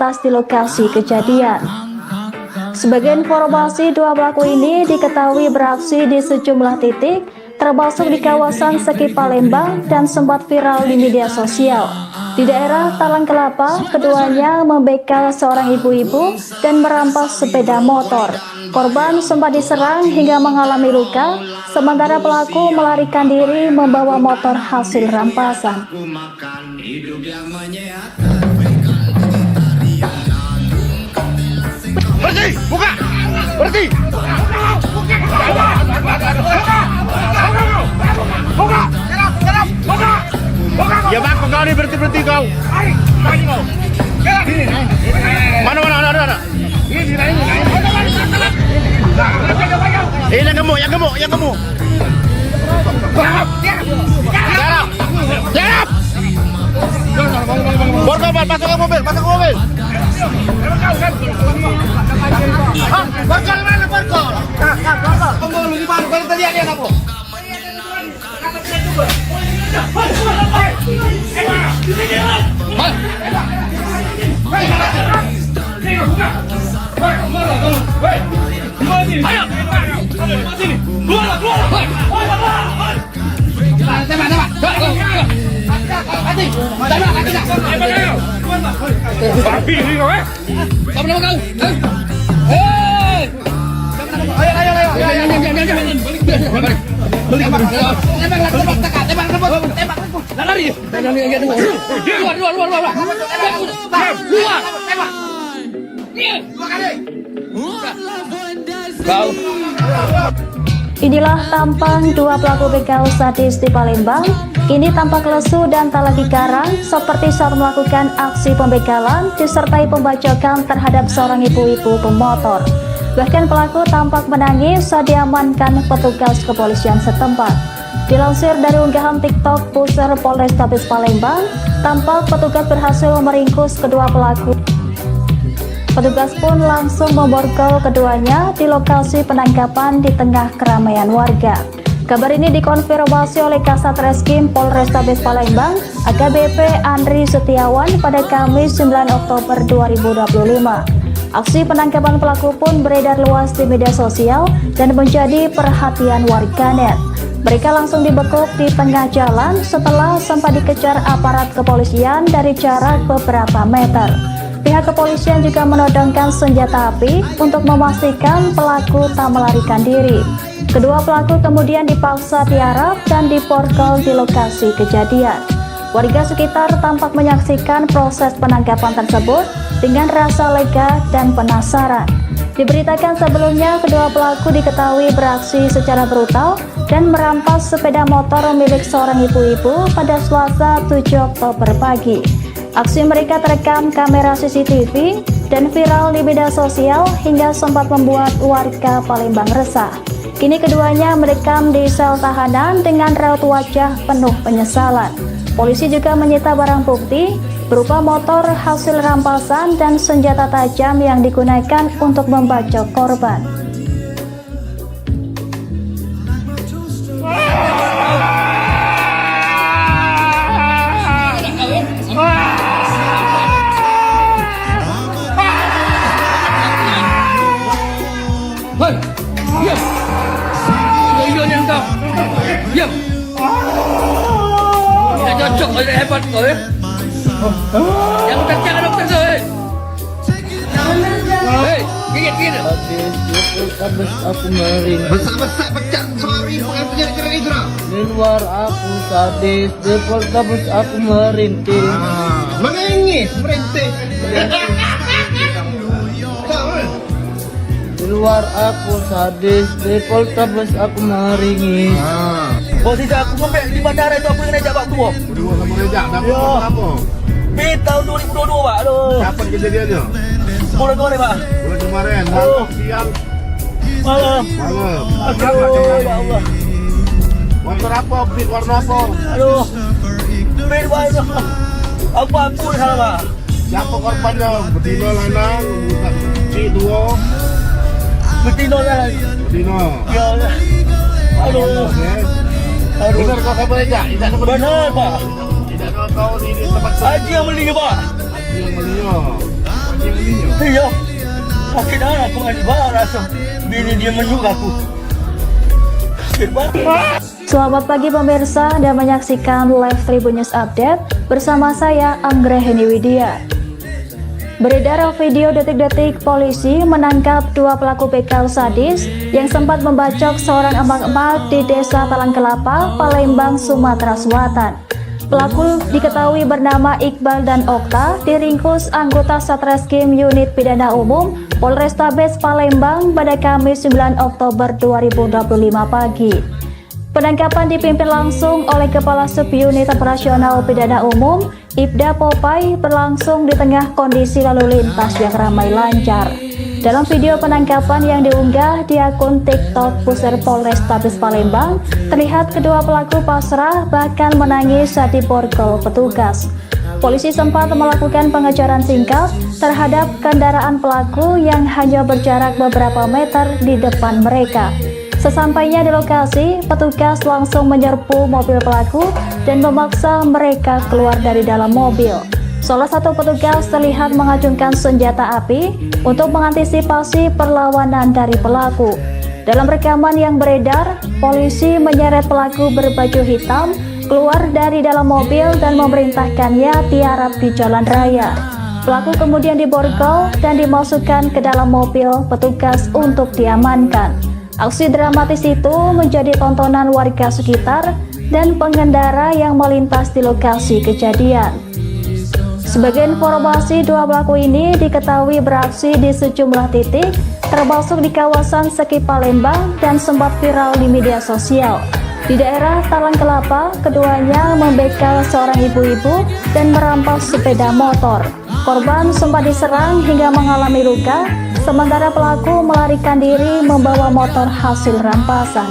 melintas di lokasi kejadian. Sebagai informasi, dua pelaku ini diketahui beraksi di sejumlah titik, termasuk di kawasan Seki Palembang dan sempat viral di media sosial. Di daerah Talang Kelapa, keduanya membegal seorang ibu-ibu dan merampas sepeda motor. Korban sempat diserang hingga mengalami luka, sementara pelaku melarikan diri membawa motor hasil rampasan. Berhenti, buka! Berhenti! Buka! Buka! Ya bang, kau ini berhenti kau. Mana? Yang gemuk. Jarap! Borgo, masuk ke mobil. Borgo mana Borgo? Pembunuh di mana? Kalau tadi ada apa? Inilah tampang dua pelaku begal sadis di Palembang. Kini tampak lesu dan tak lagi garang seperti saat melakukan aksi pembegalan disertai pembacokan terhadap seorang ibu-ibu pemotor. Bahkan pelaku tampak menangis saat diamankan petugas kepolisian setempat. Dilansir dari unggahan TikTok user Polrestabes Palembang, tampak petugas berhasil meringkus kedua pelaku. Petugas pun langsung memborgol keduanya di lokasi penangkapan di tengah keramaian warga. Kabar ini dikonfirmasi oleh Kasat Reskrim Polrestabes Palembang, AKBP Andri Setiawan pada Kamis 9 Oktober 2025. Aksi penangkapan pelaku pun beredar luas di media sosial dan menjadi perhatian warganet. Mereka langsung dibekuk di tengah jalan setelah sempat dikejar aparat kepolisian dari jarak beberapa meter. Pihak kepolisian juga menodongkan senjata api untuk memastikan pelaku tak melarikan diri. Kedua pelaku kemudian dipaksa tiarap dan diborgol di lokasi kejadian. Warga sekitar tampak menyaksikan proses penangkapan tersebut dengan rasa lega dan penasaran. Diberitakan sebelumnya, kedua pelaku diketahui beraksi secara brutal dan merampas sepeda motor milik seorang ibu-ibu pada Selasa 7 Oktober pagi. Aksi mereka terekam kamera CCTV dan viral di media sosial hingga sempat membuat warga Palembang resah. Kini keduanya merekam di sel tahanan dengan raut wajah penuh penyesalan. Polisi juga menyita barang bukti berupa motor hasil rampasan dan senjata tajam yang digunakan untuk membacok korban. Diam. Tidak cocok, tidak hebat kau ya. Yang kencang dokter tu. Hei, gigit. Habis aku mering. Besar pecah sorry bukan penjara itu. Di luar aku sadis, di poltabus aku merintih. Menangis, merintih. Di luar aku sadis, di poltabus aku meringis. Oh tidak, aku sampai di bandara itu aku yang ajak waktu. Berdua sama rejak, apa? Tahun 2022 Pak. Aduh. Kapan kejadiannya? Bulan kemarin Pak. Bulan kemarin, malam, siang, Malam. Aduh, ya Allah. Motor apa? Pit warna apa? Aduh. Pit warna. Apa salah Pak? Siapa korbannya? Betina lanang, C2. Betina lah. Betina. Ya Allah. Aduh. Benar kau kabar aja? Tidak ada Benar Pak. Tidak ada kau di tempat Haji yang beli Pak. Haji yang belinya. Sakit aku nggak dibalas. Bini dia menyuruh aku. Selamat pagi pemirsa dan menyaksikan live Tribun News Update bersama saya Anggraheni Widya. Beredar video detik-detik polisi menangkap dua pelaku begal sadis yang sempat membacok seorang emak-emak di Desa Talang Kelapa, Palembang, Sumatera Selatan. Pelaku diketahui bernama Iqbal dan Okta, diringkus anggota Satreskrim Unit Pidana Umum Polrestabes Palembang pada Kamis 9 Oktober 2025 pagi. Penangkapan dipimpin langsung oleh Kepala Subunit Operasional Pidana Umum Ibda Popai, berlangsung di tengah kondisi lalu lintas yang ramai lancar. Dalam video penangkapan yang diunggah di akun TikTok Pusir Polrestabes Palembang, terlihat kedua pelaku pasrah bahkan menangis saat diborgol petugas. Polisi sempat melakukan pengejaran singkat terhadap kendaraan pelaku yang hanya berjarak beberapa meter di depan mereka. Sesampainya di lokasi, petugas langsung menyerbu mobil pelaku dan memaksa mereka keluar dari dalam mobil. Salah satu petugas terlihat mengacungkan senjata api untuk mengantisipasi perlawanan dari pelaku. Dalam rekaman yang beredar, polisi menyeret pelaku berbaju hitam keluar dari dalam mobil dan memerintahkannya tiarap di jalan raya. Pelaku kemudian diborgol dan dimasukkan ke dalam mobil petugas untuk diamankan. Aksi dramatis itu menjadi tontonan warga sekitar dan pengendara yang melintas di lokasi kejadian. Sebagai informasi, dua pelaku ini diketahui beraksi di sejumlah titik, termasuk di kawasan Seki Palembang dan sempat viral di media sosial. Di daerah Talang Kelapa, keduanya membegal seorang ibu-ibu dan merampas sepeda motor. Korban sempat diserang hingga mengalami luka, sementara pelaku melarikan diri membawa motor hasil rampasan.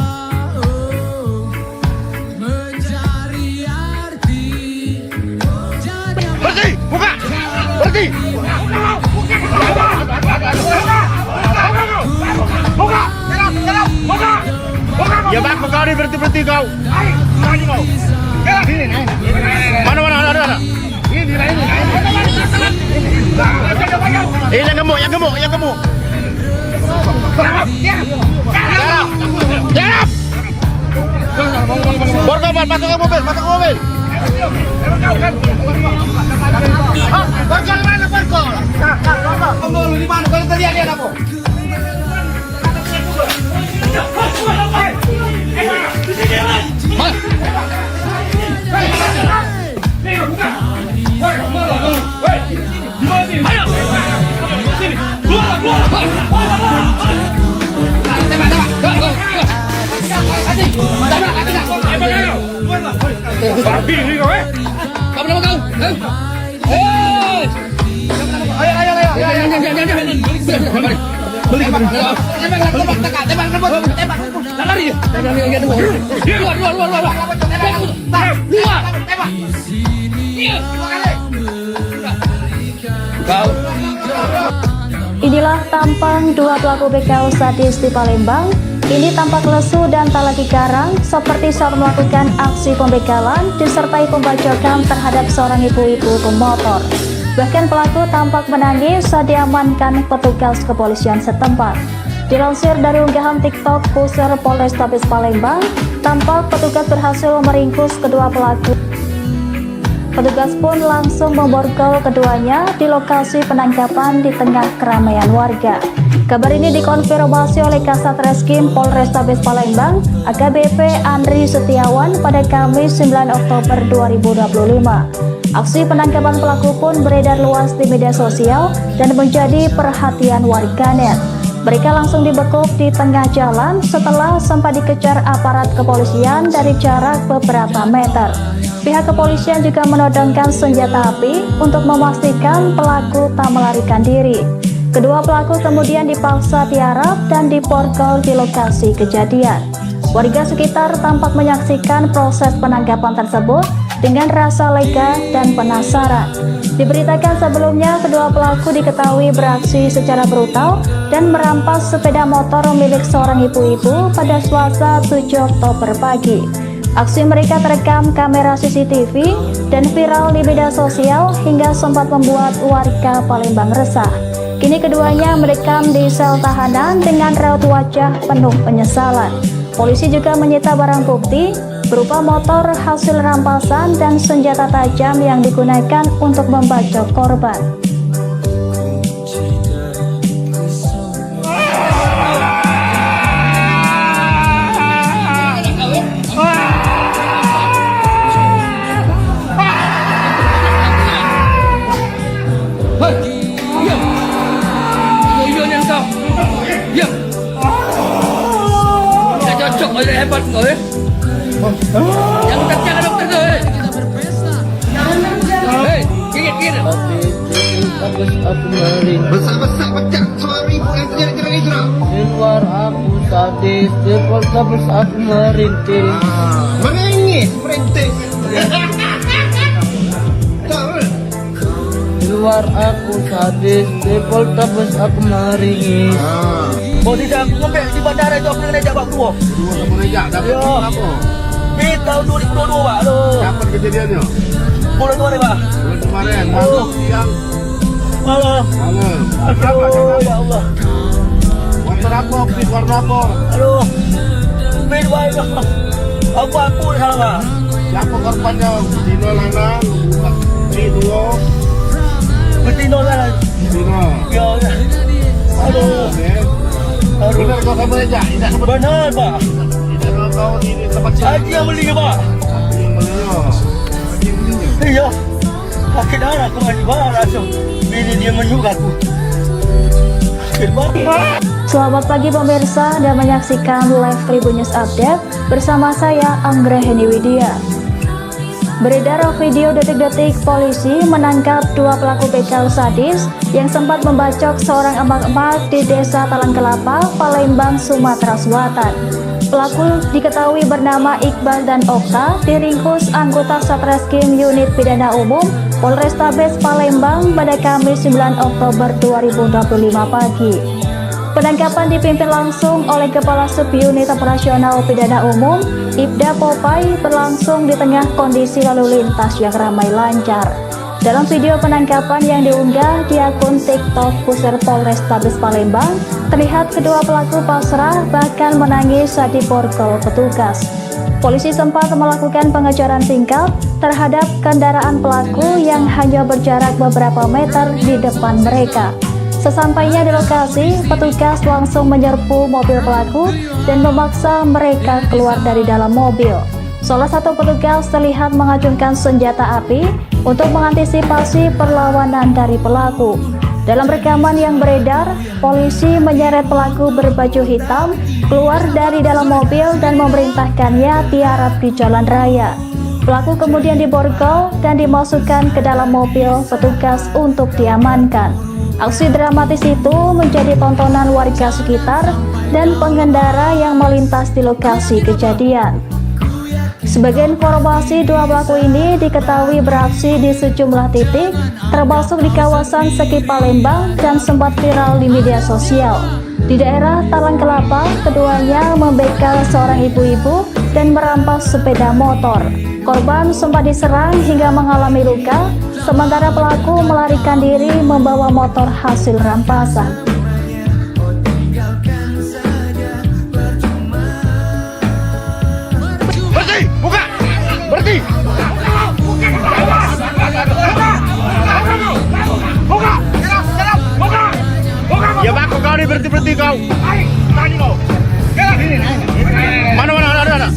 Berhenti, buka, berhenti. Buka, buka. Ya bang, kau ini berhenti kau. Mana ada. Ini. Yang gemuk. Jangan. Borgol, masuk ke mobil. Borgol mana borgol? Borgol di mana? Kalau tadi ada apa? Inilah tampang dua pelaku begal sadis di Palembang. Ini tampak lesu dan tak lagi garang seperti saat melakukan aksi pembegalan disertai pembacokan terhadap seorang ibu-ibu pemotor. Bahkan pelaku tampak menangis saat diamankan petugas kepolisian setempat. Dilansir dari unggahan TikTok Pusir Polrestabes Palembang, tampak petugas berhasil meringkus kedua pelaku. Petugas pun langsung memborgol keduanya di lokasi penangkapan di tengah keramaian warga. Kabar ini dikonfirmasi oleh Kasat Reskrim Polrestabes Palembang, AKBP Andri Setiawan pada Kamis 9 Oktober 2025. Aksi penangkapan pelaku pun beredar luas di media sosial dan menjadi perhatian warganet. Mereka langsung dibekuk di tengah jalan setelah sempat dikejar aparat kepolisian dari jarak beberapa meter. Pihak kepolisian juga menodongkan senjata api untuk memastikan pelaku tak melarikan diri. Kedua pelaku kemudian dipaksa tiarap dan diborgol di lokasi kejadian. Warga sekitar tampak menyaksikan proses penangkapan tersebut dengan rasa lega dan penasaran. Diberitakan sebelumnya, kedua pelaku diketahui beraksi secara brutal dan merampas sepeda motor milik seorang ibu-ibu pada Selasa 7 Oktober pagi. Aksi mereka terekam kamera CCTV dan viral di media sosial hingga sempat membuat warga Palembang resah. Kini keduanya mendekam di sel tahanan dengan raut wajah penuh penyesalan. Polisi juga menyita barang bukti berupa motor hasil rampasan dan senjata tajam yang digunakan untuk membacok korban. Hei, diam. Yoyonya kau. Diam. Tidak cocok oleh hebat kau ya. Yang kencang dokter kau ya. Hei, gigit. Polrestabes aku merintih. Besar-besar pecah suara ibu yang terjadi itu nak. Di luar aku sadis, di Polrestabes aku merintih. Menangis, merintih. Di luar aku sadis, di Polrestabes aku meringis. Oh, tidak ngomel di bandara itu aku kena jawab dua. Dua kamu ngejak, dapat Ya. apa? Di tahun 2022 Pak. Aduh. Kapan kejadiannya? Bulan kemarin Pak. Bulan kemarin, masuk siang Malam. malam. Aduh, ya Allah. Warna apa? Pit warna apa? Aduh. Bin baik. Aku salah Pak. Siapa korbannya? Dino Lanang, bukan Dino. Betino kan. Dino. Ya. Aduh. Aduh. Benar kau kamu ngejak? Tidak sempat. Benar Pak. Tidak kau di tempat Haji yang beli Pak. yang beliau. Iya. Sakit darah aku masih barang langsung. Bini dia menyuka aku. Sakit banget. Selamat pagi pemirsa dan menyaksikan live Tribun News Update bersama saya Anggra Heniwidia. Beredar video detik-detik polisi menangkap dua pelaku begal sadis yang sempat membacok seorang emak-emak di Desa Talang Kelapa, Palembang, Sumatera Selatan. Pelaku diketahui bernama Iqbal dan Okta, diringkus anggota Satreskrim Unit Pidana Umum Polrestabes Palembang pada Kamis 9 Oktober 2025 pagi. Penangkapan dipimpin langsung oleh Kepala Subunit Operasional Pidana Umum, Ibda Popai, berlangsung di tengah kondisi lalu lintas yang ramai lancar. Dalam video penangkapan yang diunggah di akun TikTok Pusir Polrestabes Palembang, terlihat kedua pelaku pasrah bahkan menangis saat diborgol petugas. Polisi sempat melakukan pengejaran singkat terhadap kendaraan pelaku yang hanya berjarak beberapa meter di depan mereka. Sesampainya di lokasi, petugas langsung menyerbu mobil pelaku dan memaksa mereka keluar dari dalam mobil. Salah satu petugas terlihat mengacungkan senjata api untuk mengantisipasi perlawanan dari pelaku. Dalam rekaman yang beredar, polisi menyeret pelaku berbaju hitam keluar dari dalam mobil dan memerintahkannya tiarap di jalan raya. Pelaku kemudian diborgol dan dimasukkan ke dalam mobil petugas untuk diamankan. Aksi dramatis itu menjadi tontonan warga sekitar dan pengendara yang melintas di lokasi kejadian. Sebagai informasi, dua pelaku ini diketahui beraksi di sejumlah titik, termasuk di kawasan Seki Palembang dan sempat viral di media sosial. Di daerah Talang Kelapa, keduanya membegal seorang ibu-ibu dan merampas sepeda motor. Korban sempat diserang hingga mengalami luka, sementara pelaku melarikan diri membawa motor hasil rampasan. Berhenti! Buka! Berhenti! Buka! Buka! Ya bang, kau ni berhenti kau. Tadi kau. Mana ada.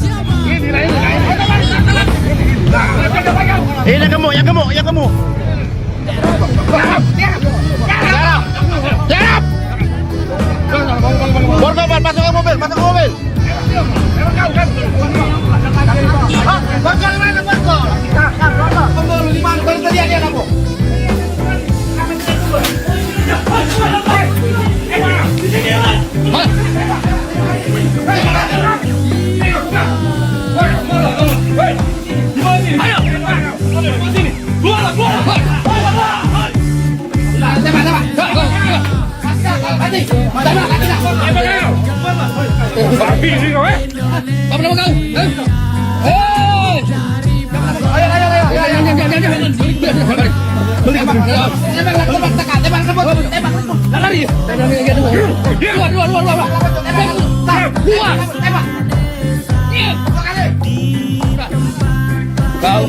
Ini yang gemuk. Jarap! Borgol, masuk ke mobil. Borgol mana borgol? Borgol di mana? Baru tadi ada kamu. Babi ni kau eh? Apa nama kau? Hei! Ayo. Tembak. Lari. Kau.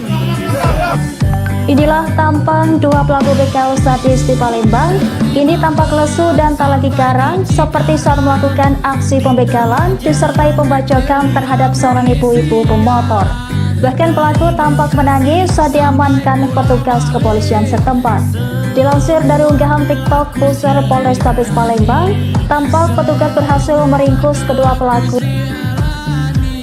Inilah tampang dua pelaku begal sadis di Palembang. Ini tampak lesu dan tak lagi garang seperti saat melakukan aksi pembegalan disertai pembacokan terhadap seorang ibu-ibu pemotor. Bahkan pelaku tampak menangis saat diamankan petugas kepolisian setempat. Dilansir dari unggahan TikTok user Polrestabes Palembang, tampak petugas berhasil meringkus kedua pelaku.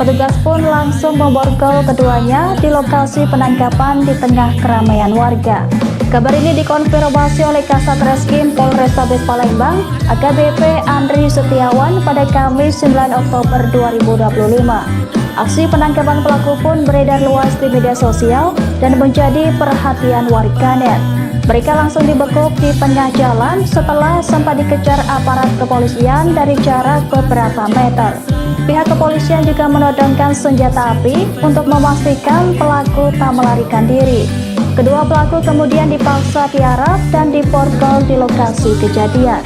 Petugas pun langsung memborgol keduanya di lokasi penangkapan di tengah keramaian warga. Kabar ini dikonfirmasi oleh Kasat Reskrim Polrestabes Palembang, AKBP Andri Setiawan pada Kamis 9 Oktober 2025. Aksi penangkapan pelaku pun beredar luas di media sosial dan menjadi perhatian warganet. Mereka langsung dibekuk di tengah jalan setelah sempat dikejar aparat kepolisian dari jarak beberapa meter. Pihak kepolisian juga menodongkan senjata api untuk memastikan pelaku tak melarikan diri. Kedua pelaku kemudian dipaksa diarak dan diborgol di lokasi kejadian.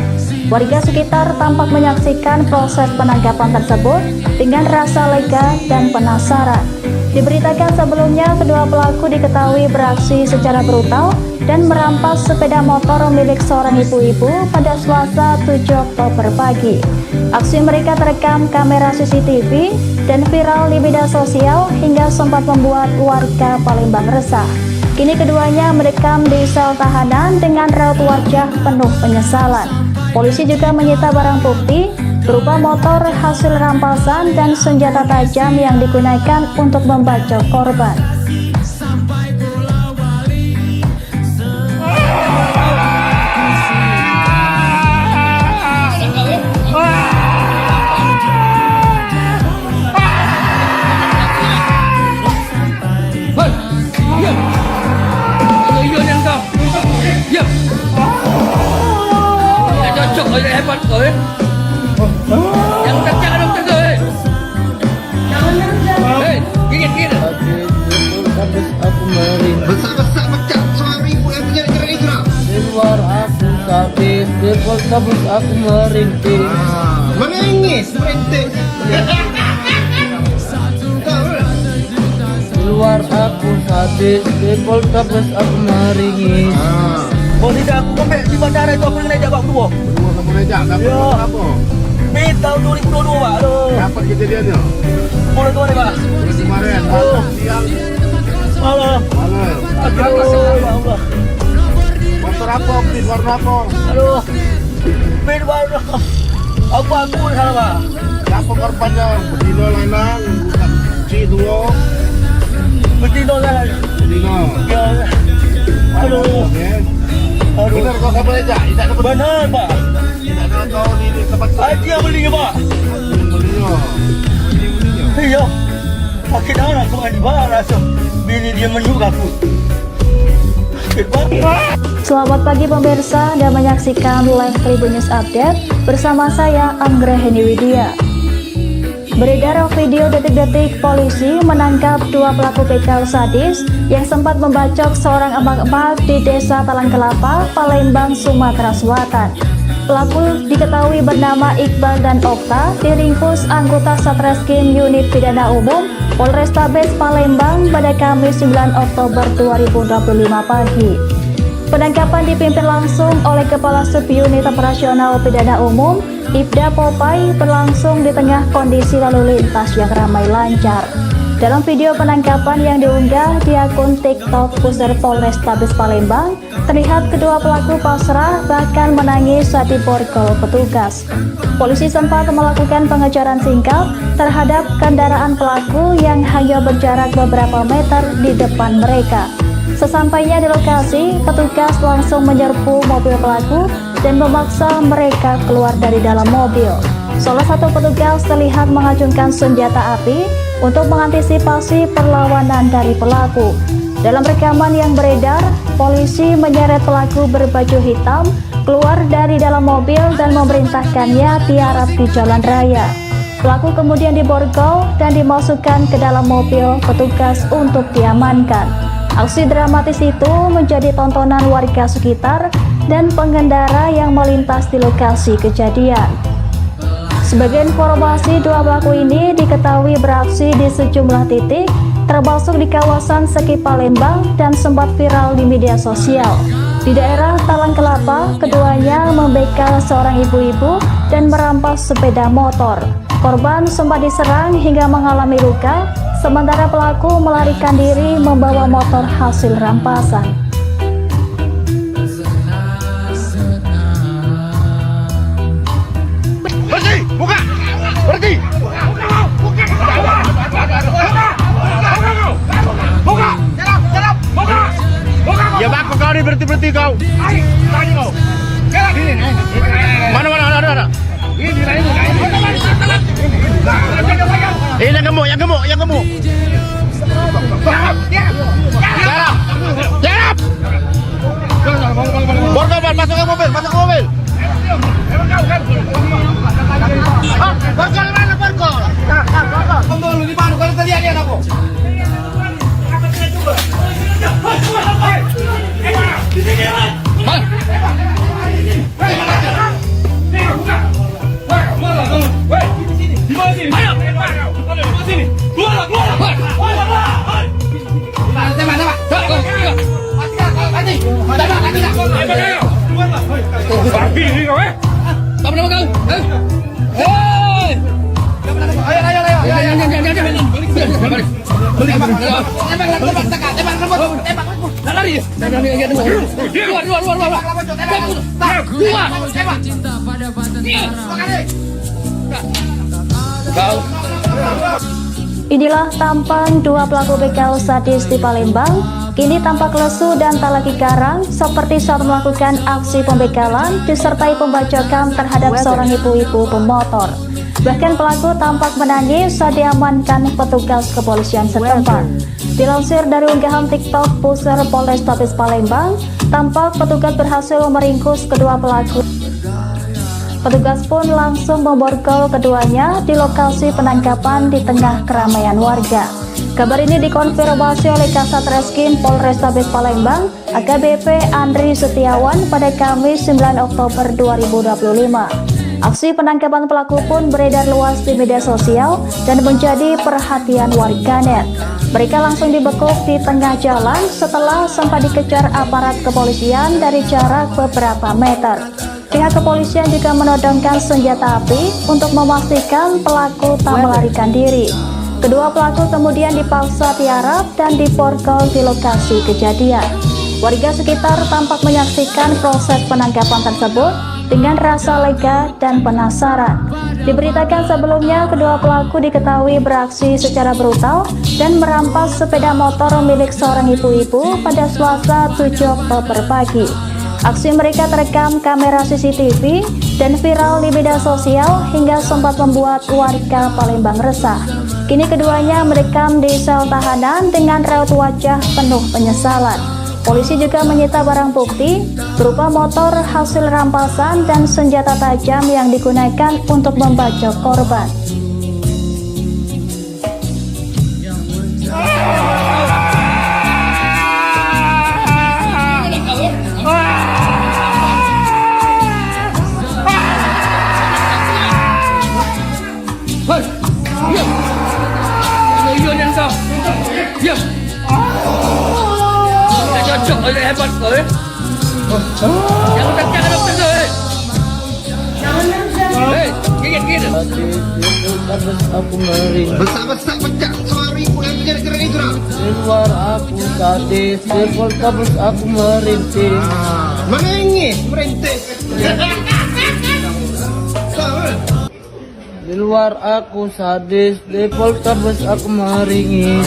Warga sekitar tampak menyaksikan proses penangkapan tersebut dengan rasa lega dan penasaran. Diberitakan sebelumnya kedua pelaku diketahui beraksi secara brutal dan merampas sepeda motor milik seorang ibu-ibu pada Selasa 7 Oktober pagi. Aksi mereka terekam kamera CCTV dan viral di media sosial hingga sempat membuat warga Palembang resah. Kini keduanya mendekam di sel tahanan dengan raut wajah penuh penyesalan. Polisi juga menyita barang bukti berupa motor hasil rampasan dan senjata tajam yang digunakan untuk membacok korban. Hebat kau ya. Yang kencang dong tuh. Hei, gigit. Habis aku merintih. Besar-besar macam suami ibu yang punya negara ini sudah. Di luar aku sadis, di Polrestabes aku merintih. Menangis, merintih. Di luar aku sadis, di Polrestabes aku meringis. Oh tidak, aku sampai di bandara itu aku naik jabak dua. Berdua kamu najak, kenapa? Ya. Kenapa? Tahun 2022 Pak. Aduh. Kapan kejadiannya? Boleh tuan Pak. Bulan kemarin. Oh. Siang. Malam. Malam. Aduh, ya Allah. Motor apa? Bis warna apa? Aduh. Bin warna. Aku di sana Pak. Siapa korbannya? Bedino lanang, bukan si dua. Betina kan. Bedino. Ya. Aduh. Aduh. Benar kau kamu najak? Tidak dapat. Benar Pak. Tidak tahu kau ini tempat Haji yang belinya Pak. belinya. Iya. Akhirnya aku mandi barang rasa. Bini dia menyuka aku. Selamat pagi pemirsa dan menyaksikan live Tribun News Update bersama saya Anggra Heniwidia. Beredar video detik-detik polisi menangkap dua pelaku begal sadis yang sempat membacok seorang emak-emak di Desa Talang Kelapa, Palembang, Sumatera Selatan. Pelaku diketahui bernama Iqbal dan Okta, diringkus anggota Satreskrim Unit Pidana Umum Polrestabes Palembang pada Kamis 9 Oktober 2025 pagi. Penangkapan dipimpin langsung oleh Kepala Subunit Operasional Pidana Umum Ibda Popai, berlangsung di tengah kondisi lalu lintas yang ramai lancar. Dalam video penangkapan yang diunggah di akun TikTok user Polrestabes Palembang, terlihat kedua pelaku pasrah bahkan menangis saat diborgol petugas. Polisi sempat melakukan pengejaran singkat terhadap kendaraan pelaku yang hanya berjarak beberapa meter di depan mereka. Sesampainya di lokasi, petugas langsung menyerbu mobil pelaku dan memaksa mereka keluar dari dalam mobil. Salah satu petugas terlihat mengacungkan senjata api untuk mengantisipasi perlawanan dari pelaku. Dalam rekaman yang beredar, polisi menyeret pelaku berbaju hitam keluar dari dalam mobil dan memerintahkannya tiarap di jalan raya. Pelaku kemudian diborgol dan dimasukkan ke dalam mobil petugas untuk diamankan. Aksi dramatis itu menjadi tontonan warga sekitar dan pengendara yang melintas di lokasi kejadian. Sebagai informasi, dua pelaku ini diketahui beraksi di sejumlah titik, termasuk di kawasan Seki Palembang dan sempat viral di media sosial. Di daerah Talang Kelapa, keduanya membegal seorang ibu-ibu dan merampas sepeda motor. Korban sempat diserang hingga mengalami luka, sementara pelaku melarikan diri membawa motor hasil rampasan. Berhenti! Buka! Berhenti! Buka! Buka! Ya bako kau ni berhenti kau. Mana ada. Yang gemuk. Jarap. Borgol, masuk ke mobil. Borgol mana borgol? Borgol di mana? Kalau tadi lihat aku. Inilah tampang dua pelaku begal sadis di Palembang. Kini tampak lesu dan tak lagi garang seperti saat melakukan aksi pembegalan disertai pembacokan terhadap seorang ibu-ibu pemotor. Bahkan pelaku tampak menangis saat diamankan petugas kepolisian setempat. Dilansir dari unggahan TikTok Pusar Polrestabes Palembang, tampak petugas berhasil meringkus kedua pelaku. Petugas pun langsung memborgol keduanya di lokasi penangkapan di tengah keramaian warga. Kabar ini dikonfirmasi oleh Kasat Reskrim Polrestabes Palembang, AKBP Andri Setiawan pada Kamis 9 Oktober 2025. Aksi penangkapan pelaku pun beredar luas di media sosial dan menjadi perhatian warganet. Mereka langsung dibekuk di tengah jalan setelah sempat dikejar aparat kepolisian dari jarak beberapa meter. Pihak kepolisian juga menodongkan senjata api untuk memastikan pelaku tak melarikan diri. Kedua pelaku kemudian dipaksa tiarap dan diborgol di lokasi kejadian. Warga sekitar tampak menyaksikan proses penangkapan tersebut dengan rasa lega dan penasaran. Diberitakan sebelumnya kedua pelaku diketahui beraksi secara brutal dan merampas sepeda motor milik seorang ibu-ibu pada Selasa 7 Oktober pagi. Aksi mereka terekam kamera CCTV dan viral di media sosial hingga sempat membuat warga Palembang resah. Kini keduanya mendekam di sel tahanan dengan raut wajah penuh penyesalan. Polisi juga menyita barang bukti berupa motor hasil rampasan dan senjata tajam yang digunakan untuk membacok korban. Hebat kau ya. Yang tekan ada tekan. Hei, gigit. Aku mering. Besar pecah suara ibu yang kira-kira itu. Di luar aku sadis, di poltabus aku merintih. Merintih. Di luar aku sadis, di poltabus aku meringis.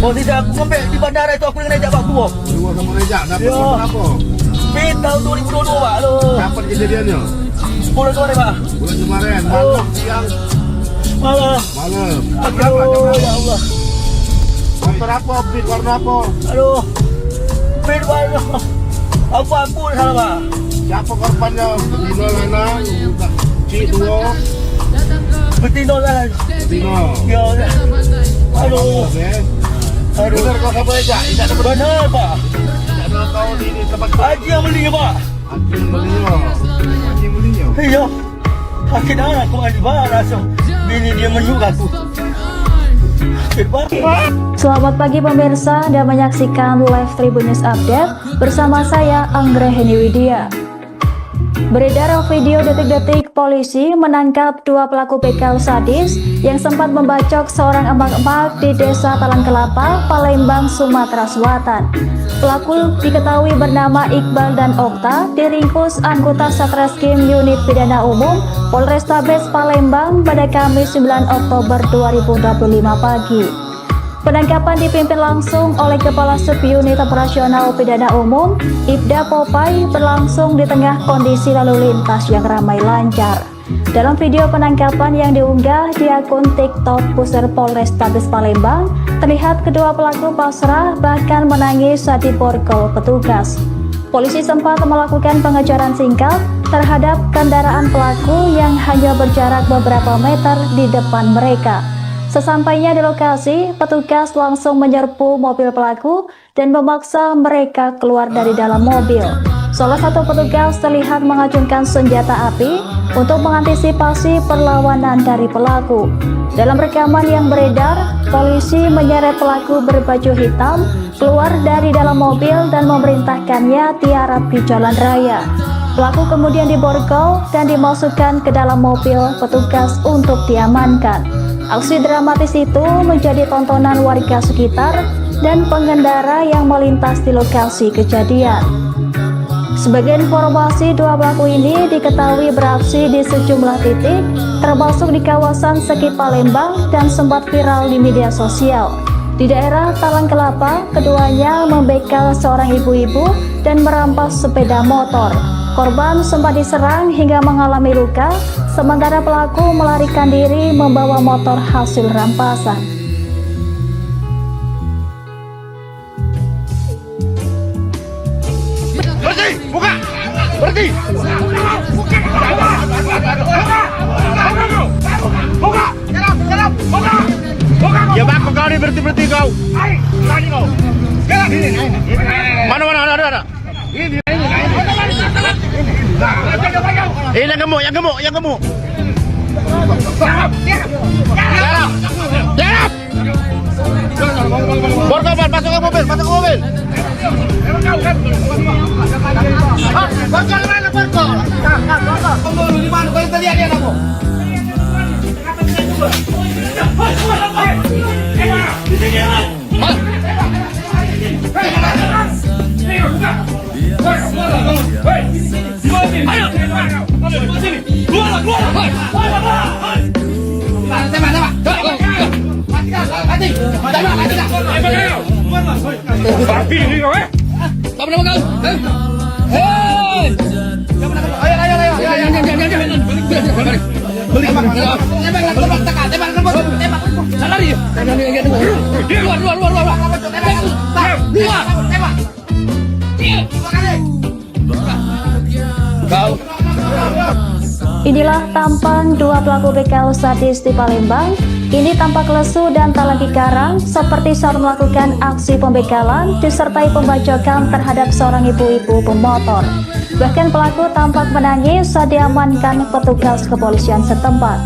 Oh tidak, aku sampai di bandara itu aku dengan ajak Pak Tua. Dua kamu rejak, dapat Ya. apa? Pin tahun 2022 Pak. Aduh. Kapan kejadiannya? Bulan kemarin Pak. Bulan kemarin, malam, siang, Malah. malam. Aduh, ya Allah. Motor apa? Pin warna apa? Aduh. Pin warna. Aku ampun salah Pak. Siapa korbannya? Dino Lana, C2, Betino kan. Dino. Ya. Aduh. Benar kau kamu rejak? Tidak ada Benar Pak. Tidak ada kau di tempat Haji yang beli Pak. Iya, sakit darah aku mandi barang langsung. Bini dia menyuk aku. Sakit banget. Selamat pagi pemirsa, Anda menyaksikan live Tribun News Update bersama saya Anggraheni Widya. Beredar video detik-detik polisi menangkap dua pelaku begal sadis yang sempat membacok seorang emak-emak di Desa Talang Kelapa, Palembang, Sumatera Selatan. Pelaku diketahui bernama Iqbal dan Okta, diringkus anggota Satreskrim Unit Pidana Umum Polrestabes Palembang pada Kamis 9 Oktober 2025 pagi. Penangkapan dipimpin langsung oleh Kepala Subunit Operasional Pidana Umum, Ibda Popai, berlangsung di tengah kondisi lalu lintas yang ramai lancar. Dalam video penangkapan yang diunggah di akun TikTok Pusat Polrestabes Palembang, terlihat kedua pelaku pasrah bahkan menangis saat diborgol petugas. Polisi sempat melakukan pengejaran singkat terhadap kendaraan pelaku yang hanya berjarak beberapa meter di depan mereka. Sesampainya di lokasi, petugas langsung menyerbu mobil pelaku dan memaksa mereka keluar dari dalam mobil. Salah satu petugas terlihat mengacungkan senjata api untuk mengantisipasi perlawanan dari pelaku. Dalam rekaman yang beredar, polisi menyeret pelaku berbaju hitam keluar dari dalam mobil dan memerintahkannya tiarap di jalan raya. Pelaku kemudian diborgol dan dimasukkan ke dalam mobil petugas untuk diamankan. Aksi dramatis itu menjadi tontonan warga sekitar dan pengendara yang melintas di lokasi kejadian. Sebagai informasi, dua pelaku ini diketahui beraksi di sejumlah titik, termasuk di kawasan Sekip Palembang dan sempat viral di media sosial. Di daerah Talang Kelapa, keduanya membegal seorang ibu-ibu dan merampas sepeda motor. Korban sempat diserang hingga mengalami luka, sementara pelaku melarikan diri membawa motor hasil rampasan. Berhenti, buka! Berhenti! Buka! Buka! Ya bako kau ni berhenti kau. Berani kau. Mana ada. Yang gemuk. Jarap. Borgol, masuk ke mobil. Borgol mana borgol? Borgol di mana? Kau tadi ada kamu. Inilah tampan dua pelaku begal sadis di Palembang. Ini tampak lesu dan tak lagi garang seperti saat melakukan aksi pembegalan disertai pembacokan terhadap seorang ibu-ibu pemotor. Bahkan pelaku tampak menangis saat diamankan petugas kepolisian setempat.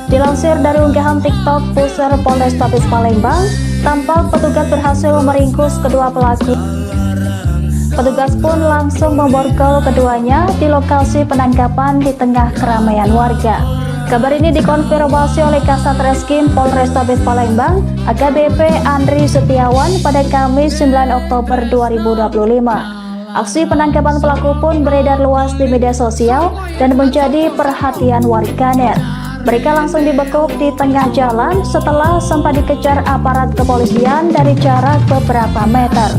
Dilansir dari unggahan TikTok Pusat Polrestabes Palembang, tampak petugas berhasil meringkus kedua pelaku. Petugas pun langsung memborgol keduanya di lokasi penangkapan di tengah keramaian warga. Kabar ini dikonfirmasi oleh Kasat Reskrim Polrestabes Palembang, AKBP Andri Setiawan pada Kamis 9 Oktober 2025. Aksi penangkapan pelaku pun beredar luas di media sosial dan menjadi perhatian warganet. Mereka langsung dibekuk di tengah jalan setelah sempat dikejar aparat kepolisian dari jarak beberapa meter.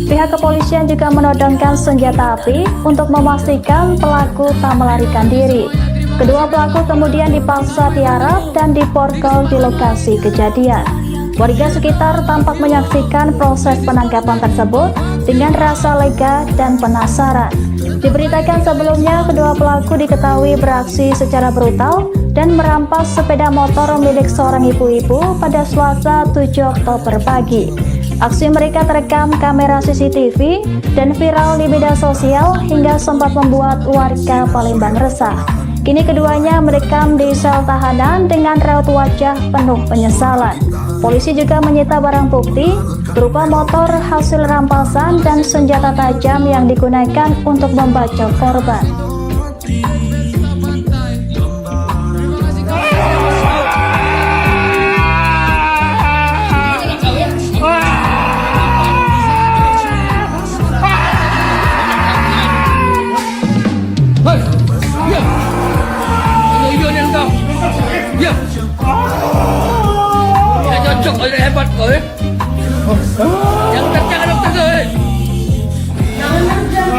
Pihak kepolisian juga menodongkan senjata api untuk memastikan pelaku tak melarikan diri. Kedua pelaku kemudian dipaksa tiarap dan diborgol di lokasi kejadian. Warga sekitar tampak menyaksikan proses penangkapan tersebut dengan rasa lega dan penasaran. Diberitakan sebelumnya, kedua pelaku diketahui beraksi secara brutal dan merampas sepeda motor milik seorang ibu-ibu pada Selasa 7 Oktober pagi. Aksi mereka terekam kamera CCTV dan viral di media sosial hingga sempat membuat warga Palembang resah. Kini keduanya merekam di sel tahanan dengan raut wajah penuh penyesalan. Polisi juga menyita barang bukti berupa motor hasil rampasan dan senjata tajam yang digunakan untuk membacok korban. Hebat kau ya. Yang kencang dokter tu.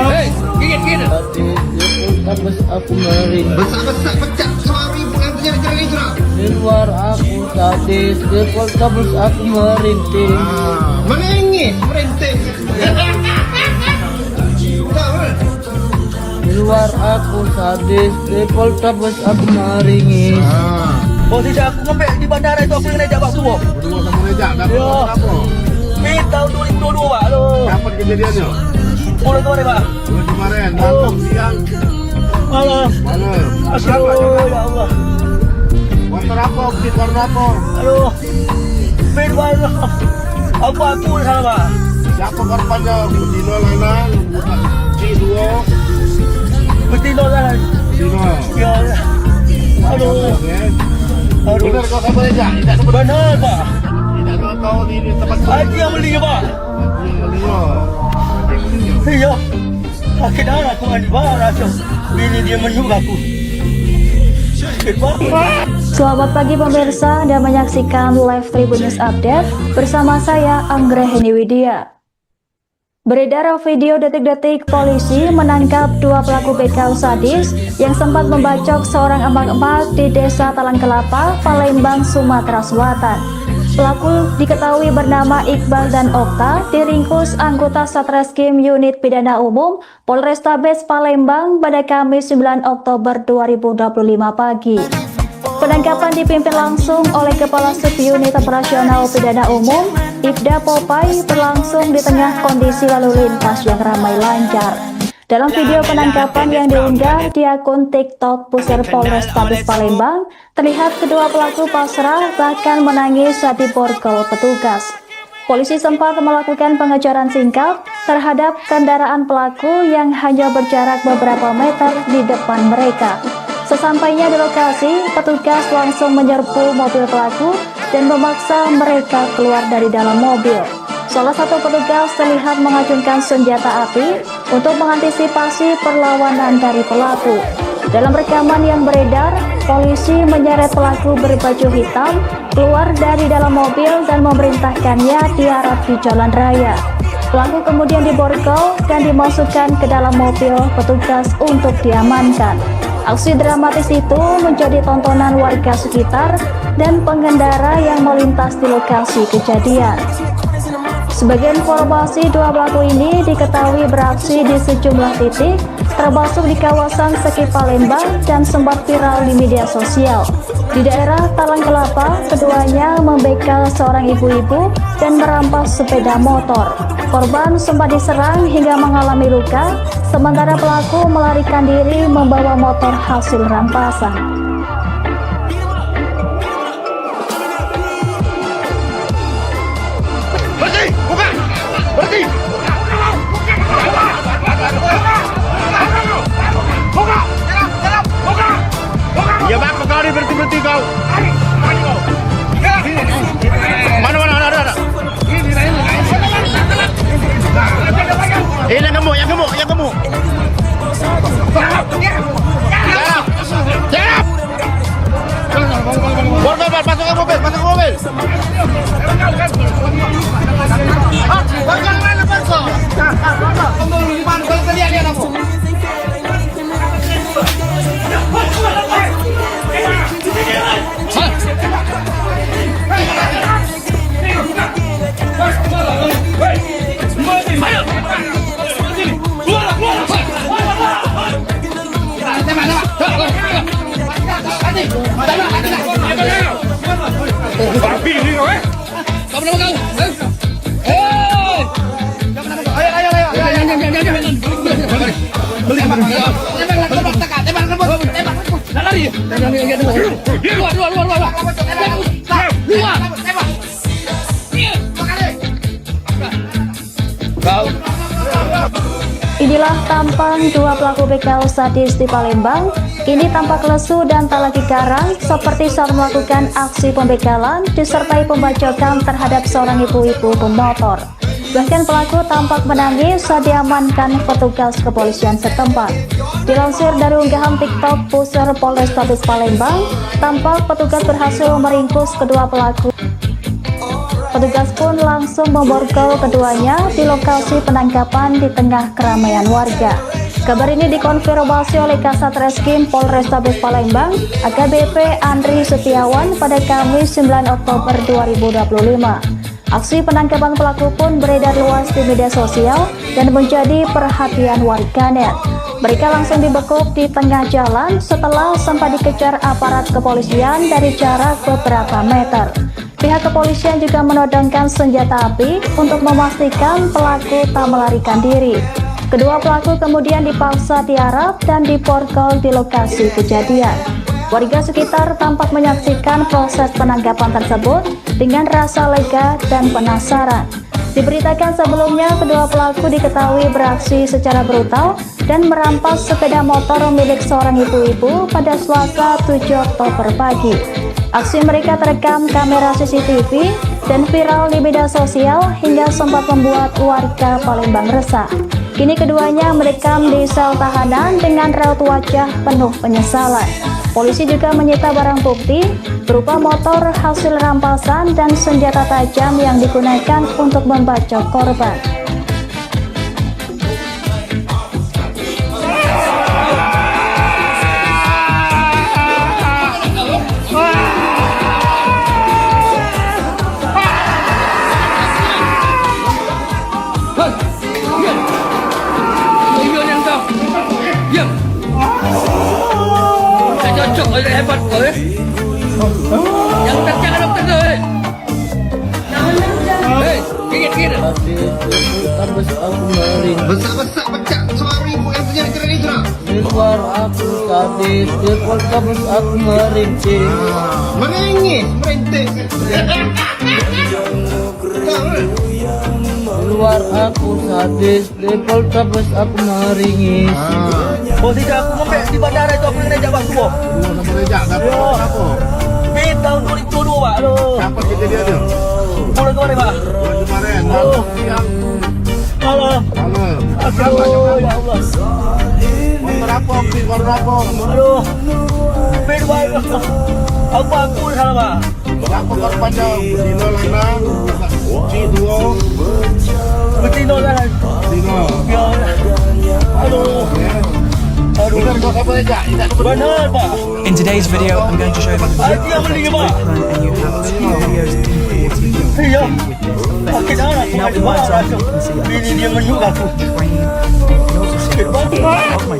Hei, gigit. Habis aku merindu. Besar pecah suami bukan jerat itu. Di luar aku sadis, di poltabus aku merintih. Menengis merintih. Di luar aku sadis, di poltabus aku meringis. Oh tidak, aku ngambil di bandara itu aku yang rejak Pak Suwo. Berdua sama rejak, dapat apa? Ini tahun 2022 Pak. Aduh. Kapan kejadiannya? Bulan kemarin Pak. Bulan kemarin, malam siang. Malam. Siapa Aduh, coba? ya Allah. Motor apa? Bukti warna apa? Aduh. Pin warna. Aku salah Pak. Siapa korbannya? Betino lanang, C2. Betino lah. Betino. Ya. Aduh. Aduh. Benar kau sama rejak? Tidak sempat. Benar Pak. Tidak tahu di tempat. Haji yang belinya Pak. Iya. Sakit darah aku mandi barang. Bini dia menyuruh aku. Selamat pagi pemirsa, Anda menyaksikan live Tribun News Update bersama saya Anggraheni Widya. Beredar video detik-detik polisi menangkap dua pelaku begal sadis yang sempat membacok seorang emak-emak di Desa Talang Kelapa, Palembang, Sumatera Selatan. Pelaku diketahui bernama Iqbal dan Okta, diringkus anggota Satreskrim Unit Pidana Umum Polrestabes Palembang pada Kamis 9 Oktober 2025 pagi. Penangkapan dipimpin langsung oleh Kepala Subunit Operasional Pidana Umum, Ibda Popai, berlangsung di tengah kondisi lalu lintas yang ramai lancar. Dalam video penangkapan yang diunggah di akun TikTok Pusir Polrestabes Palembang, terlihat kedua pelaku pasrah bahkan menangis saat diborgol petugas. Polisi sempat melakukan pengejaran singkat terhadap kendaraan pelaku yang hanya berjarak beberapa meter di depan mereka. Sesampainya di lokasi, petugas langsung menyerbu mobil pelaku dan memaksa mereka keluar dari dalam mobil. Salah satu petugas terlihat mengacungkan senjata api untuk mengantisipasi perlawanan dari pelaku. Dalam rekaman yang beredar, polisi menyeret pelaku berbaju hitam keluar dari dalam mobil dan memerintahkannya diarak di jalan raya. Pelaku kemudian diborgol dan dimasukkan ke dalam mobil petugas untuk diamankan. Aksi dramatis itu menjadi tontonan warga sekitar dan pengendara yang melintas di lokasi kejadian. Sebagai informasi, dua pelaku ini diketahui beraksi di sejumlah titik, termasuk di kawasan Seki Palembang dan sempat viral di media sosial. Di daerah Talang Kelapa, keduanya membegal seorang ibu-ibu dan merampas sepeda motor. Korban sempat diserang hingga mengalami luka, sementara pelaku melarikan diri membawa motor hasil rampasan. Berhenti! Buka! Berhenti! Buka! Buka! Ya bang, kau ni berhenti kau. Mana ada. Yang gemuk. Jangan. Masuk ke mobil. Inilah tampang dua pelaku begal sadis di Palembang. Kini tampak lesu dan tak lagi garang seperti saat melakukan aksi pembegalan disertai pembacokan terhadap seorang ibu-ibu pemotor. Bahkan pelaku tampak menangis saat diamankan petugas kepolisian setempat. Dilansir dari unggahan TikTok Pusar Polrestabes Palembang, tampak petugas berhasil meringkus kedua pelaku. Petugas pun langsung memborgol keduanya di lokasi penangkapan di tengah keramaian warga. Kabar ini dikonfirmasi oleh Kasat Reskrim Polrestabes Palembang, AKBP Andri Setiawan pada Kamis 9 Oktober 2025. Aksi penangkapan pelaku pun beredar luas di media sosial dan menjadi perhatian warganet. Mereka langsung dibekuk di tengah jalan setelah sempat dikejar aparat kepolisian dari jarak beberapa meter. Pihak kepolisian juga menodongkan senjata api untuk memastikan pelaku tak melarikan diri. Kedua pelaku kemudian dipaksa tiarap dan diborgol di lokasi kejadian. Warga sekitar tampak menyaksikan proses penangkapan tersebut dengan rasa lega dan penasaran. Diberitakan sebelumnya kedua pelaku diketahui beraksi secara brutal dan merampas sepeda motor milik seorang ibu-ibu pada Selasa 7 Oktober pagi. Aksi mereka terekam kamera CCTV dan viral di media sosial hingga sempat membuat warga Palembang resah. Kini keduanya merekam di sel tahanan dengan raut wajah penuh penyesalan. Polisi juga menyita barang bukti berupa motor hasil rampasan dan senjata tajam yang digunakan untuk membacok korban. Hebat kau ya. Yang kencang ada betul eh. Hei, gigit. Besar-besar pecah suara ibu yang punya keren itu nak. Di luar aku sadis, di poltabes aku meringkis. Merintih. Di luar aku sadis, di poltabes aku meringis. Oh tidak, aku ngepek di bandara itu aku kena jabah semua. Sama rejak, apa? Bin tahun 2002 Pak. Aduh. Siapa kita dia tu? Bulan kemarin Pak. Bulan kemarin. Aduh. Halo. Aduh, ya Allah. Motor apa? Aduh. Bin Pak. Aku salah Pak. Siapa korban jauh? Dino Lanang, C2. Betino kan. Dino. Ya. Aduh. Aduh. Benar Pak. In today's video, I'm going to show them the Hati yang mending Pak. and you have 2 videos in 40 Iya. Pakai darah aku mati marah. Bini dia menyuruh aku.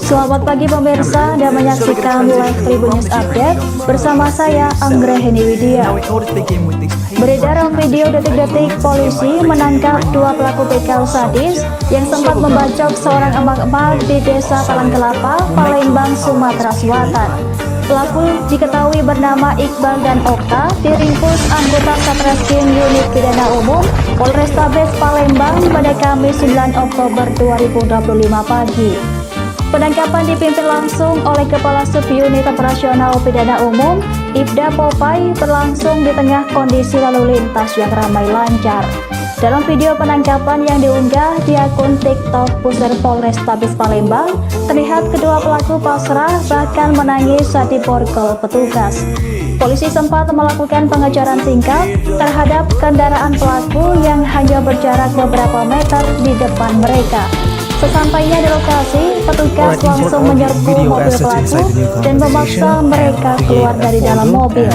Selamat pagi pemirsa dan menyaksikan live Tribun News Update bersama saya Anggraheni Widya. Now, in order to begin with these Beredar video detik-detik polisi menangkap dua pelaku begal sadis yang sempat membacok seorang emak-emak di Desa Talangkelapa, Palembang, Sumatera Selatan. Pelaku diketahui bernama Iqbal dan Okta, diringkus anggota Satreskrim Unit Pidana Umum Polrestabes Palembang pada Kamis 9 Oktober 2025 pagi. Penangkapan dipimpin langsung oleh Kepala Subunit Operasional Pidana Umum Ibda Popai berlangsung di tengah kondisi lalu lintas yang ramai lancar. Dalam video penangkapan yang diunggah di akun TikTok Pusar Polrestabes Palembang, terlihat kedua pelaku pasrah bahkan menangis saat diborgol petugas. Polisi sempat melakukan pengejaran singkat terhadap kendaraan pelaku yang hanya berjarak beberapa meter di depan mereka. Sesampainya di lokasi, petugas langsung menyerbu mobil pelaku dan memaksa mereka keluar dari dalam mobil.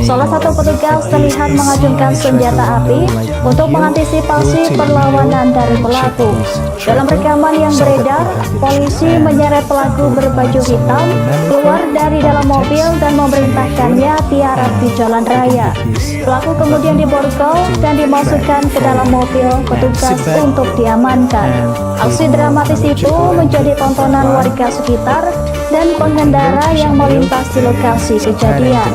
Salah satu petugas terlihat mengacungkan senjata api untuk mengantisipasi perlawanan dari pelaku. Dalam rekaman yang beredar, polisi menyeret pelaku berbaju hitam keluar dari dalam mobil dan memerintahkannya tiarap di jalan raya. Pelaku kemudian diborgol dan dimasukkan ke dalam mobil petugas untuk diamankan. Aksi dramatis itu menjadi tontonan warga sekitar dan pengendara yang melintas di lokasi kejadian.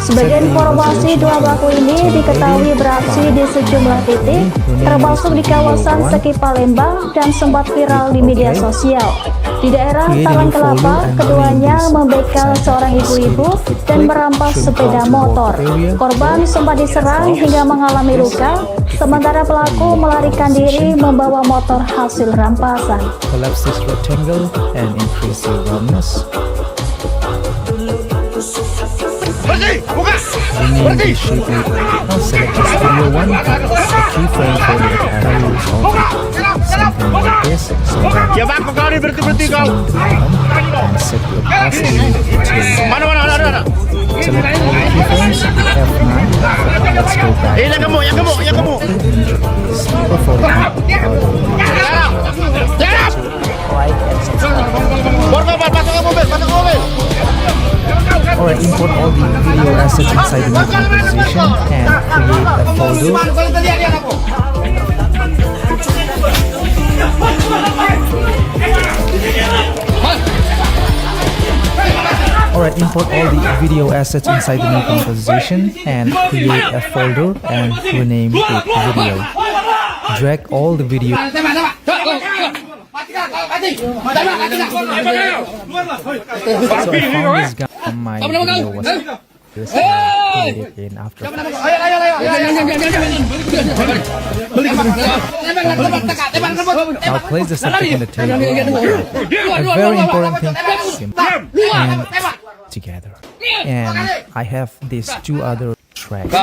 Sebagai informasi, dua pelaku ini diketahui beraksi di sejumlah titik, termasuk di kawasan Seki Palembang dan sempat viral di media sosial. Di daerah Talang Kelapa, keduanya membegal seorang ibu-ibu dan merampas sepeda motor. Korban sempat diserang hingga mengalami luka, sementara pelaku melarikan diri membawa motor hasil rampasan. Collapse this rectangle and increase your roundness. Rename the shape later. Now select this video one, the keyframe for the arrow is off. Something like this, so that Ya bang, kau ni berhenti kau. and set the opacity to Mana ada. select all the keyframes, F9. Let's go back. Yang gemuk. Super photo. Alright, import all the video assets inside the new composition and create a folder. Alright, import all the video assets inside the new composition and create a folder and rename it video. Drag all the video. So I found this guy on my video was this and I put it in After Effects. Now place the subject on the table. A very important thing, simple and together. And I have these two other tracks.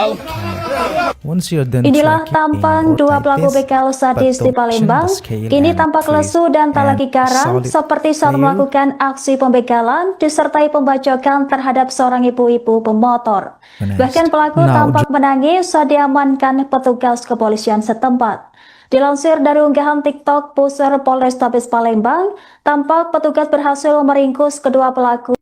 Once you're done Inilah tracking tampang or dua like pelaku this, begal sadis di but the Palembang. option, the scale, Kini and tampak create lesu dan tak and lagi garang, solid seperti saat clear. melakukan aksi pembegalan disertai pembacokan terhadap seorang ibu-ibu pemotor. Nice. Bahkan pelaku Now, tampak menangis saat diamankan petugas kepolisian setempat. Dilansir dari unggahan TikTok Pusar Polrestabes Palembang, tampak petugas berhasil meringkus kedua pelaku.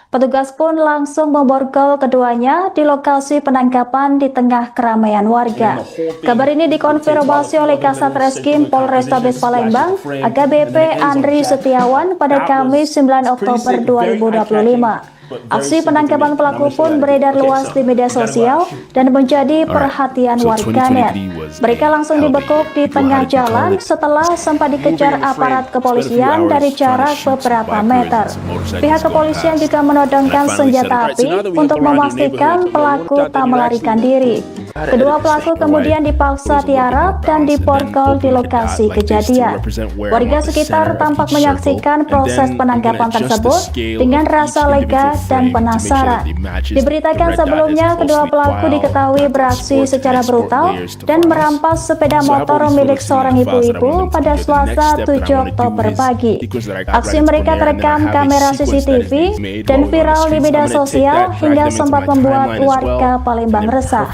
Petugas pun langsung memborgol keduanya di lokasi penangkapan di tengah keramaian warga. Kabar ini dikonfirmasi oleh Kasat Reskrim Polrestabes Palembang, AKBP Andri Setiawan pada Kamis 9 Oktober 2025. Aksi penangkapan pelaku pun beredar luas di media sosial dan menjadi perhatian warganet. Mereka langsung dibekuk di tengah jalan setelah sempat dikejar aparat kepolisian dari jarak beberapa meter. Pihak kepolisian juga menodongkan senjata api untuk memastikan pelaku tak melarikan diri. Kedua pelaku kemudian dipaksa tiarap dan diborgol di lokasi kejadian. Warga sekitar tampak menyaksikan proses penangkapan tersebut dengan rasa lega dan penasaran. Diberitakan sebelumnya kedua pelaku diketahui beraksi secara brutal dan merampas sepeda motor milik seorang ibu-ibu pada Selasa 7 Oktober pagi. Aksi mereka terekam kamera CCTV dan viral di media sosial hingga sempat membuat warga Palembang resah.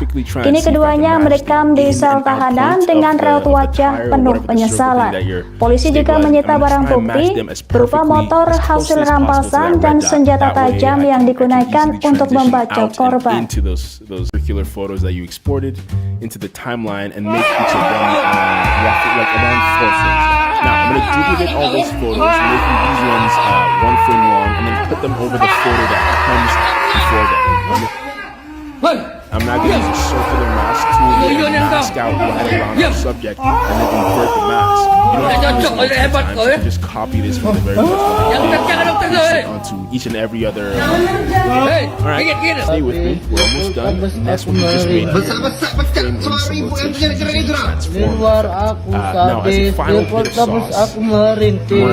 Kini keduanya merekam di sel tahanan dengan raut wajah penuh penyesalan. Polisi juga menyita barang bukti berupa motor hasil rampasan dan senjata tajam yang digunakan untuk membacok korban. Circular photos that you exported into the timeline and make each of them like around 4 frames. Now I'm going to duplicate all those photos, making these ones 1 frame long, and then put them over the photo that comes before them. I'm now going to use a circular mask tool to mask out right around the subject and then invert the mask. You don't have to use multiple times. You can just copy this from the very first one onto each and every other. Alright, stay with me. We're almost done. That's what we just made. Luar aku sadis, terus aku merintih.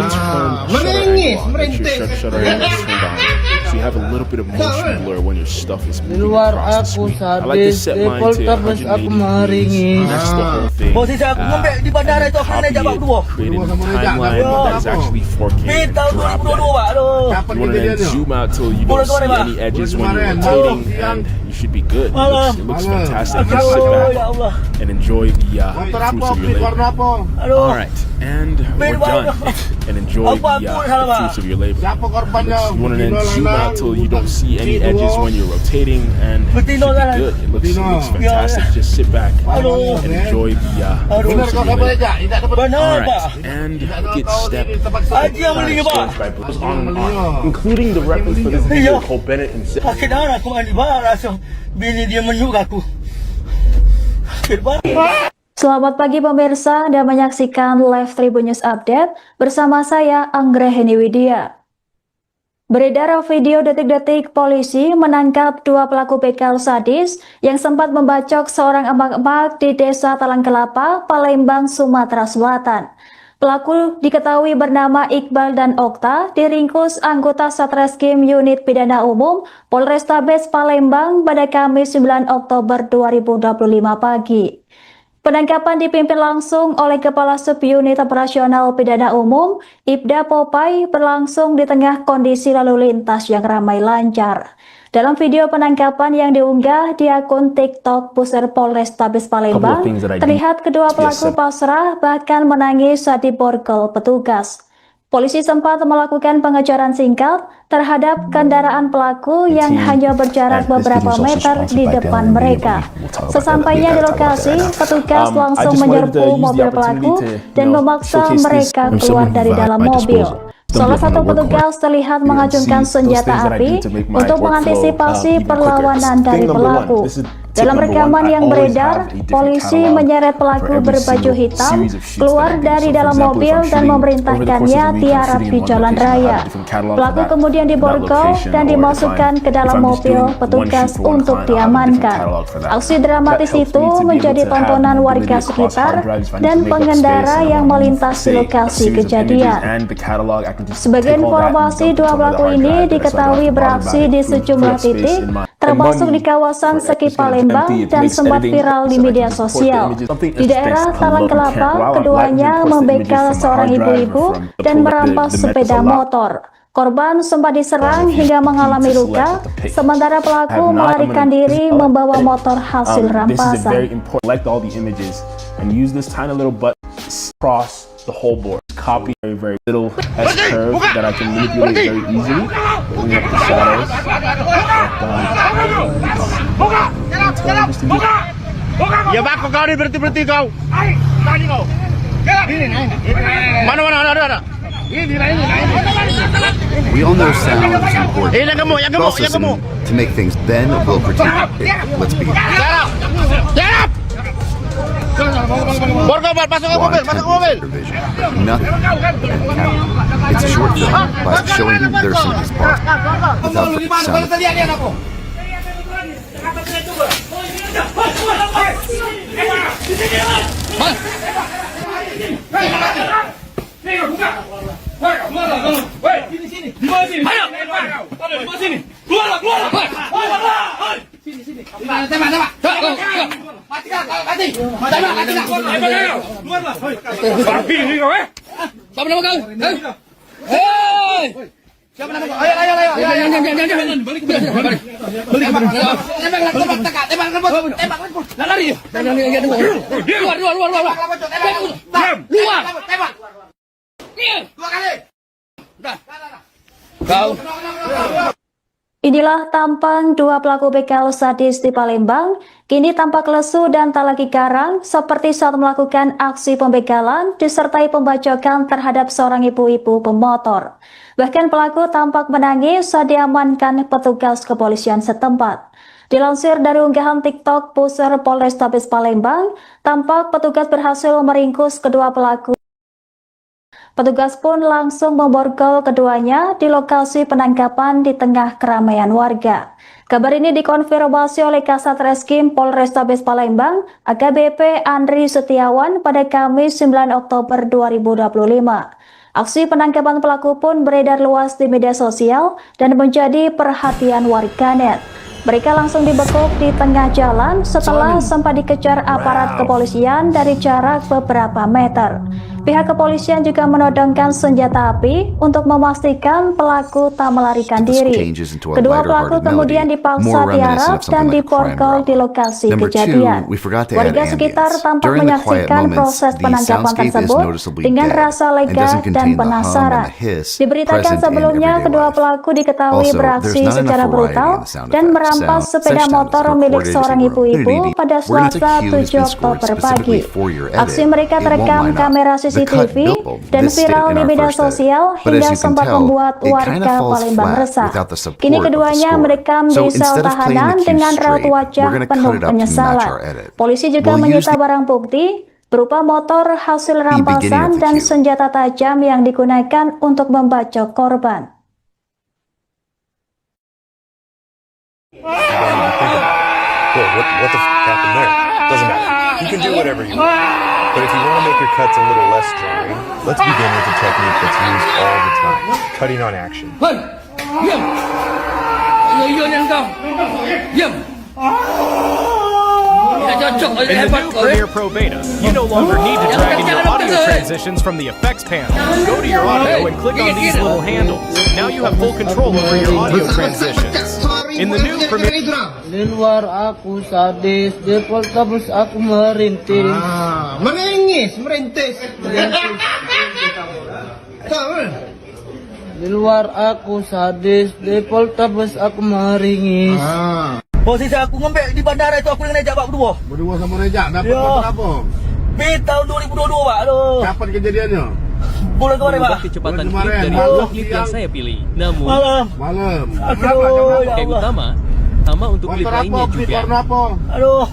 So you have a little bit of motion blur when your stuff is moving Luar across the aku screen. I like to sadis, set mine to terus aku 180 meringis. That's the whole thing. Posisi aku ngembek di bandara itu aku kena jabak dua. Creating a timeline that is actually 4K and Tahun drop 2022 that. Pak. Aduh. You want to then zoom out till you don't see any edges when you're rotating, and you should be good. It looks fantastic. Just sit Aduh, ya back Allah. and enjoy the fruits of your labor. Aduh. All right. And we're done. And enjoy the fruits of your labor. You want to then zoom out till you don't see any edges when you're rotating, and it should be good. It looks fantastic. Just sit back and enjoy the fruits of your labor. Alright, and get step including the reference for this video called Bennett and Sid. Sakit darah aku mandi barang langsung. Bini dia menyuk aku. Sakit banget. Selamat pagi pemirsa dan menyaksikan live Tribun News Update bersama saya Anggraheni Widya. Beredar video detik-detik polisi menangkap 2 pelaku begal sadis yang sempat membacok seorang emak-emak di Desa Talang Kelapa, Palembang, Sumatera Selatan. Pelaku diketahui bernama Iqbal dan Okta, diringkus anggota Satreskrim Unit Pidana Umum Polrestabes Palembang pada Kamis 9 Oktober 2025 pagi. Penangkapan dipimpin langsung oleh Kepala Subunit Operasional Pidana Umum, Ibda Popai, berlangsung di tengah kondisi lalu lintas yang ramai lancar. Dalam video penangkapan yang diunggah di akun TikTok Pusat Polrestabes Palembang, terlihat kedua pelaku pasrah bahkan menangis saat diborgol petugas. Polisi sempat melakukan pengejaran singkat terhadap kendaraan pelaku yang hanya berjarak beberapa meter di depan mereka. Sesampainya di lokasi, petugas langsung menyerbu mobil pelaku dan memaksa mereka keluar dari dalam mobil. Salah satu petugas terlihat mengacungkan senjata api untuk mengantisipasi perlawanan dari pelaku. Dalam rekaman yang beredar, polisi menyeret pelaku berbaju hitam keluar dari dalam mobil dan memerintahkannya tiarap di jalan raya. Pelaku kemudian diborgol dan dimasukkan ke dalam mobil petugas untuk diamankan. Aksi dramatis itu menjadi tontonan warga sekitar dan pengendara yang melintas di lokasi kejadian. Sebagai informasi, 2 pelaku ini diketahui beraksi di sejumlah titik, termasuk di kawasan Seki Palembang dan sempat viral di media sosial. Di daerah Talang Kelapa, keduanya membegal seorang ibu-ibu dan merampas sepeda motor. Korban sempat diserang hingga mengalami luka, sementara pelaku melarikan diri membawa motor hasil rampasan. The whole board. Copy very little S curve that I can manipulate very easily. Bring up the shadows. Ya bako kau ni berhenti kau. Tadi kau. Mana ada. We all know sound is important. But also to make things then we'll protect it. Let's begin. Get up! Masuk ke mobil. Vision. Nothing. It's a short film by showing you there's some of these parts without the sound. Inilah tampang 2 pelaku begal sadis di Palembang, kini tampak lesu dan tak lagi garang seperti saat melakukan aksi pembegalan disertai pembacokan terhadap seorang ibu-ibu pemotor. Bahkan pelaku tampak menangis saat diamankan petugas kepolisian setempat. Dilansir dari unggahan TikTok Pusat Polrestabes Palembang, tampak petugas berhasil meringkus kedua pelaku. Petugas pun langsung memborgol keduanya di lokasi penangkapan di tengah keramaian warga. Kabar ini dikonfirmasi oleh Kasat Reskrim Polrestabes Palembang, AKBP Andri Setiawan pada Kamis 9 Oktober 2025. Aksi penangkapan pelaku pun beredar luas di media sosial dan menjadi perhatian warganet. Mereka langsung dibekuk di tengah jalan setelah sempat dikejar aparat kepolisian dari jarak beberapa meter. Pihak kepolisian juga menodongkan senjata api untuk memastikan pelaku tak melarikan diri. Kedua pelaku kemudian dipaksa diarak dan diborgol di lokasi kejadian. Warga sekitar tampak menyaksikan proses penangkapan tersebut dengan rasa lega dan penasaran. Diberitakan sebelumnya kedua pelaku diketahui beraksi secara brutal dan merampas sepeda motor milik seorang ibu-ibu pada Selasa 7 Oktober pagi. Aksi mereka terekam kamera CCTV dan viral di media sosial hingga sempat membuat warga Palembang resah. Kini keduanya mendekam di sel tahanan dengan raut wajah penuh penyesalan. Polisi juga menyita barang bukti berupa motor hasil rampasan dan senjata tajam yang digunakan untuk membacok korban. What the f happened there? Doesn't matter. You can do whatever you want. But if you want to make your cuts a little less jarring, let's begin with a technique that's used all the time. Cutting on action. In the new Premiere Pro Beta, you no longer need to drag in your audio transitions from the effects panel. Go to your audio and click on these little handles. Now you have full control over your audio transitions. In the new Premiere... Di luar aku sadis, terus aku merintis. Merintis. Di luar aku sadis, terus aku meringis. Posisi aku ngembek di bandara itu aku dengan Rejak Pak berdua. Berdua sama Rejak, dapat Ya. motor apa? Tahun 2022 Pak. Aduh. Kapan kejadiannya? Bulan kemarin Pak. Kecepatan Bulan klip kemarin, dari malam, klip yang siang. saya pilih. Namun, Malam. Aduh, ya pakai Allah. utama, sama untuk klip Motor apa? lainnya Klip juga. warna apa? Aduh.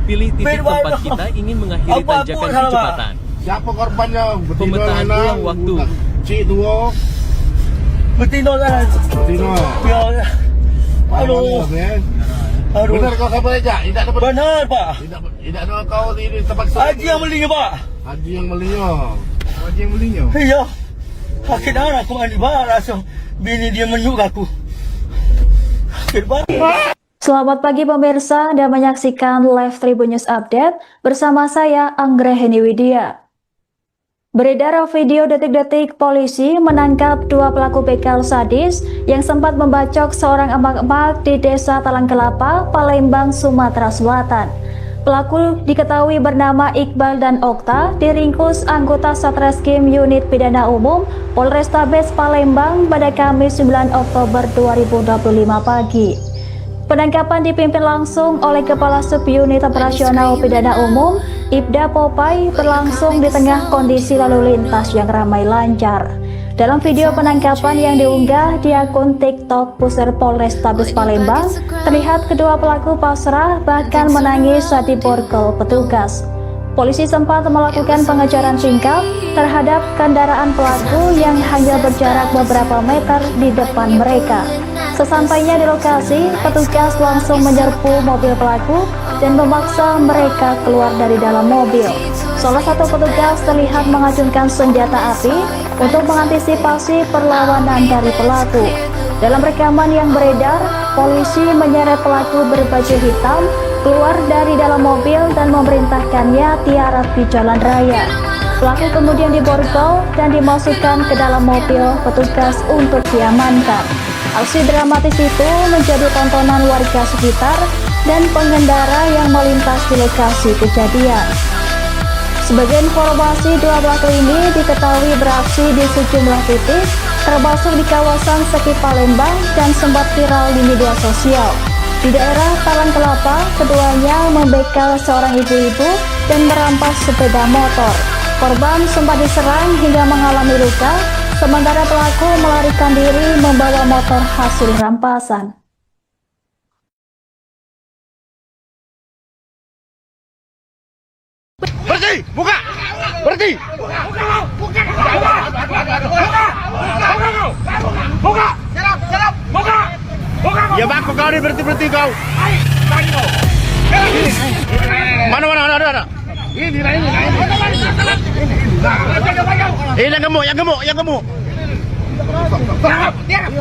Pilih titik Bed, tempat Pak. kita ingin mengakhiri Apa-apa tanjakan salah, Pak. kecepatan. Siapa korbannya? Betina Pemetaan enak, ulang waktu. Cik dua. Betina kan. Betina. Ya. Aduh. Aduh. Benar kau sama Rejak? Tidak dapat. Benar Pak. Tidak ada kau di tempat Haji yang belinya Pak. Haji yang belinya. Haji yang belinya. Iya. Sakit darah aku mandi Pak. Langsung bini dia menyuk aku. Sakit Pak. Selamat pagi pemirsa dan menyaksikan live Tribun News Update bersama saya Anggraheni Widya. Beredar video detik-detik polisi menangkap dua pelaku begal sadis yang sempat membacok seorang emak-emak di Desa Talang Kelapa, Palembang, Sumatera Selatan. Pelaku diketahui bernama Iqbal dan Okta, diringkus anggota Satreskrim Unit Pidana Umum Polrestabes Palembang pada Kamis 9 Oktober 2025 pagi. Penangkapan dipimpin langsung oleh Kepala Subunit Operasional Pidana Umum, Ibda Popai, berlangsung di tengah kondisi lalu lintas yang ramai lancar. Dalam video penangkapan yang diunggah di akun TikTok Pusat Polrestabes Palembang, terlihat kedua pelaku pasrah bahkan menangis saat diborgol petugas. Polisi sempat melakukan pengejaran singkat terhadap kendaraan pelaku yang hanya berjarak beberapa meter di depan mereka. Sesampainya di lokasi, petugas langsung menyerbu mobil pelaku dan memaksa mereka keluar dari dalam mobil. Salah satu petugas terlihat mengacungkan senjata api untuk mengantisipasi perlawanan dari pelaku. Dalam rekaman yang beredar, polisi menyeret pelaku berbaju hitam keluar dari dalam mobil dan memerintahkannya tiarap di jalan raya. Pelaku kemudian diborgol dan dimasukkan ke dalam mobil petugas untuk diamankan. Aksi dramatis itu menjadi tontonan warga sekitar dan pengendara yang melintas di lokasi kejadian. Sebagai informasi, dua pelaku ini diketahui beraksi di sejumlah titik, termasuk di kawasan Seki Palembang dan sempat viral di media sosial. Di daerah Talang Kelapa, keduanya membegal seorang ibu-ibu dan merampas sepeda motor. Korban sempat diserang hingga mengalami luka, sementara pelaku melarikan diri membawa motor hasil rampasan. Berhenti! Buka! Berhenti! Buka! Buka! Ya bako kau ni berhenti kau. Mana? Ini. Yang gemuk. Tiarap.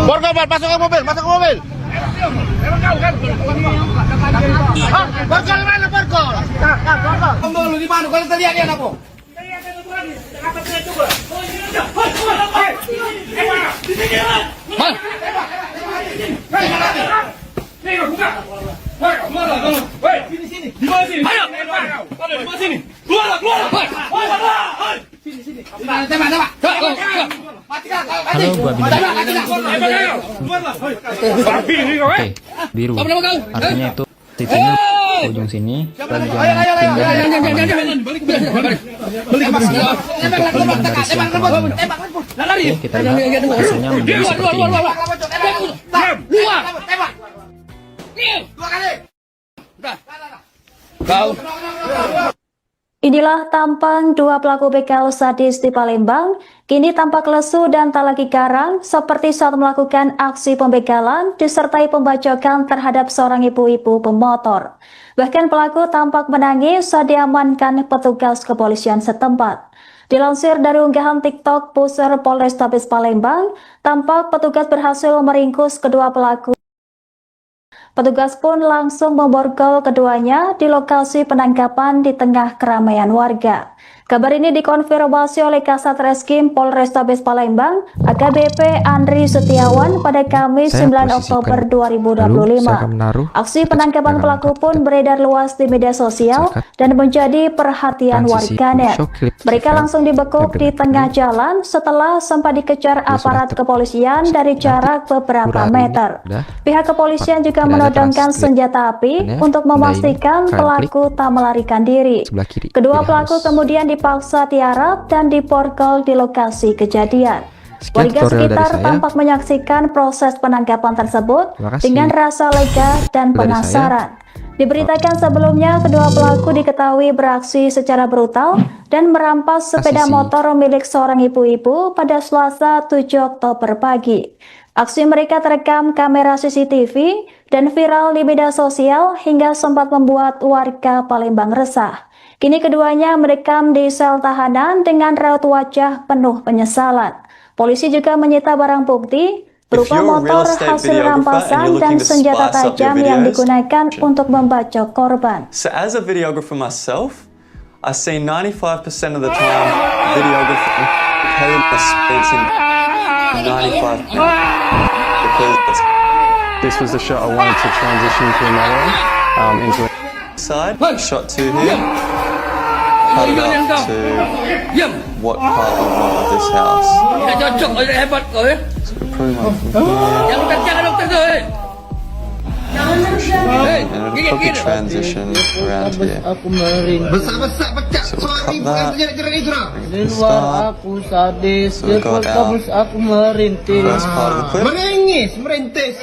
Borgol, masuk ke mobil. Emang kau kan? Borgol mana borgol? Borgol di mana? Kalau terlihat dia apa? Halo, gua Bintang. Oke, biru. Artinya itu titiknya ke ujung sini dan jangan Oke, kita lihat hasilnya menjadi seperti ini. Inilah tampang dua pelaku begal sadis di Palembang, kini tampak lesu dan tak lagi garang seperti saat melakukan aksi pembegalan disertai pembacokan terhadap seorang ibu-ibu pemotor. Bahkan pelaku tampak menangis saat diamankan petugas kepolisian setempat. Dilansir dari unggahan TikTok Pusar Polrestabes Palembang, tampak petugas berhasil meringkus kedua pelaku. Petugas pun langsung memborgol keduanya di lokasi penangkapan di tengah keramaian warga. Kabar ini dikonfirmasi oleh Kasat Reskrim Polrestabes Palembang, AKBP Andri Setiawan pada Kamis 9 Oktober 2025. Aksi penangkapan pelaku pun beredar luas di media sosial dan menjadi perhatian warganet. Mereka langsung dibekuk di tengah jalan setelah sempat dikejar aparat kepolisian dari jarak beberapa meter. Pihak kepolisian juga menodongkan senjata api untuk memastikan pelaku tak melarikan diri. Kedua pelaku kemudian dipaksa tiarap dan diborgol di lokasi kejadian. Warga sekitar tampak menyaksikan proses penangkapan tersebut dengan rasa lega dan penasaran. Diberitakan sebelumnya kedua pelaku diketahui beraksi secara brutal dan merampas sepeda motor milik seorang ibu-ibu pada Selasa 7 Oktober pagi. Aksi mereka terekam kamera CCTV dan viral di media sosial hingga sempat membuat warga Palembang resah. Kini keduanya mendekam di sel tahanan dengan raut wajah penuh penyesalan. Polisi juga menyita barang bukti berupa motor hasil rampasan dan senjata tajam yang digunakan untuk membacok korban. So as a videographer myself, I see 95% of the time videographer spacing 95% because this was the shot I wanted to transition to another into a side shot 2 here. Cut it up to what part we want of this house. So pretty much from here. And it'll probably transition around here. So we'll cut that. Di luar aku sadis, di perkabus aku merintih. First part of the clip. Merintis.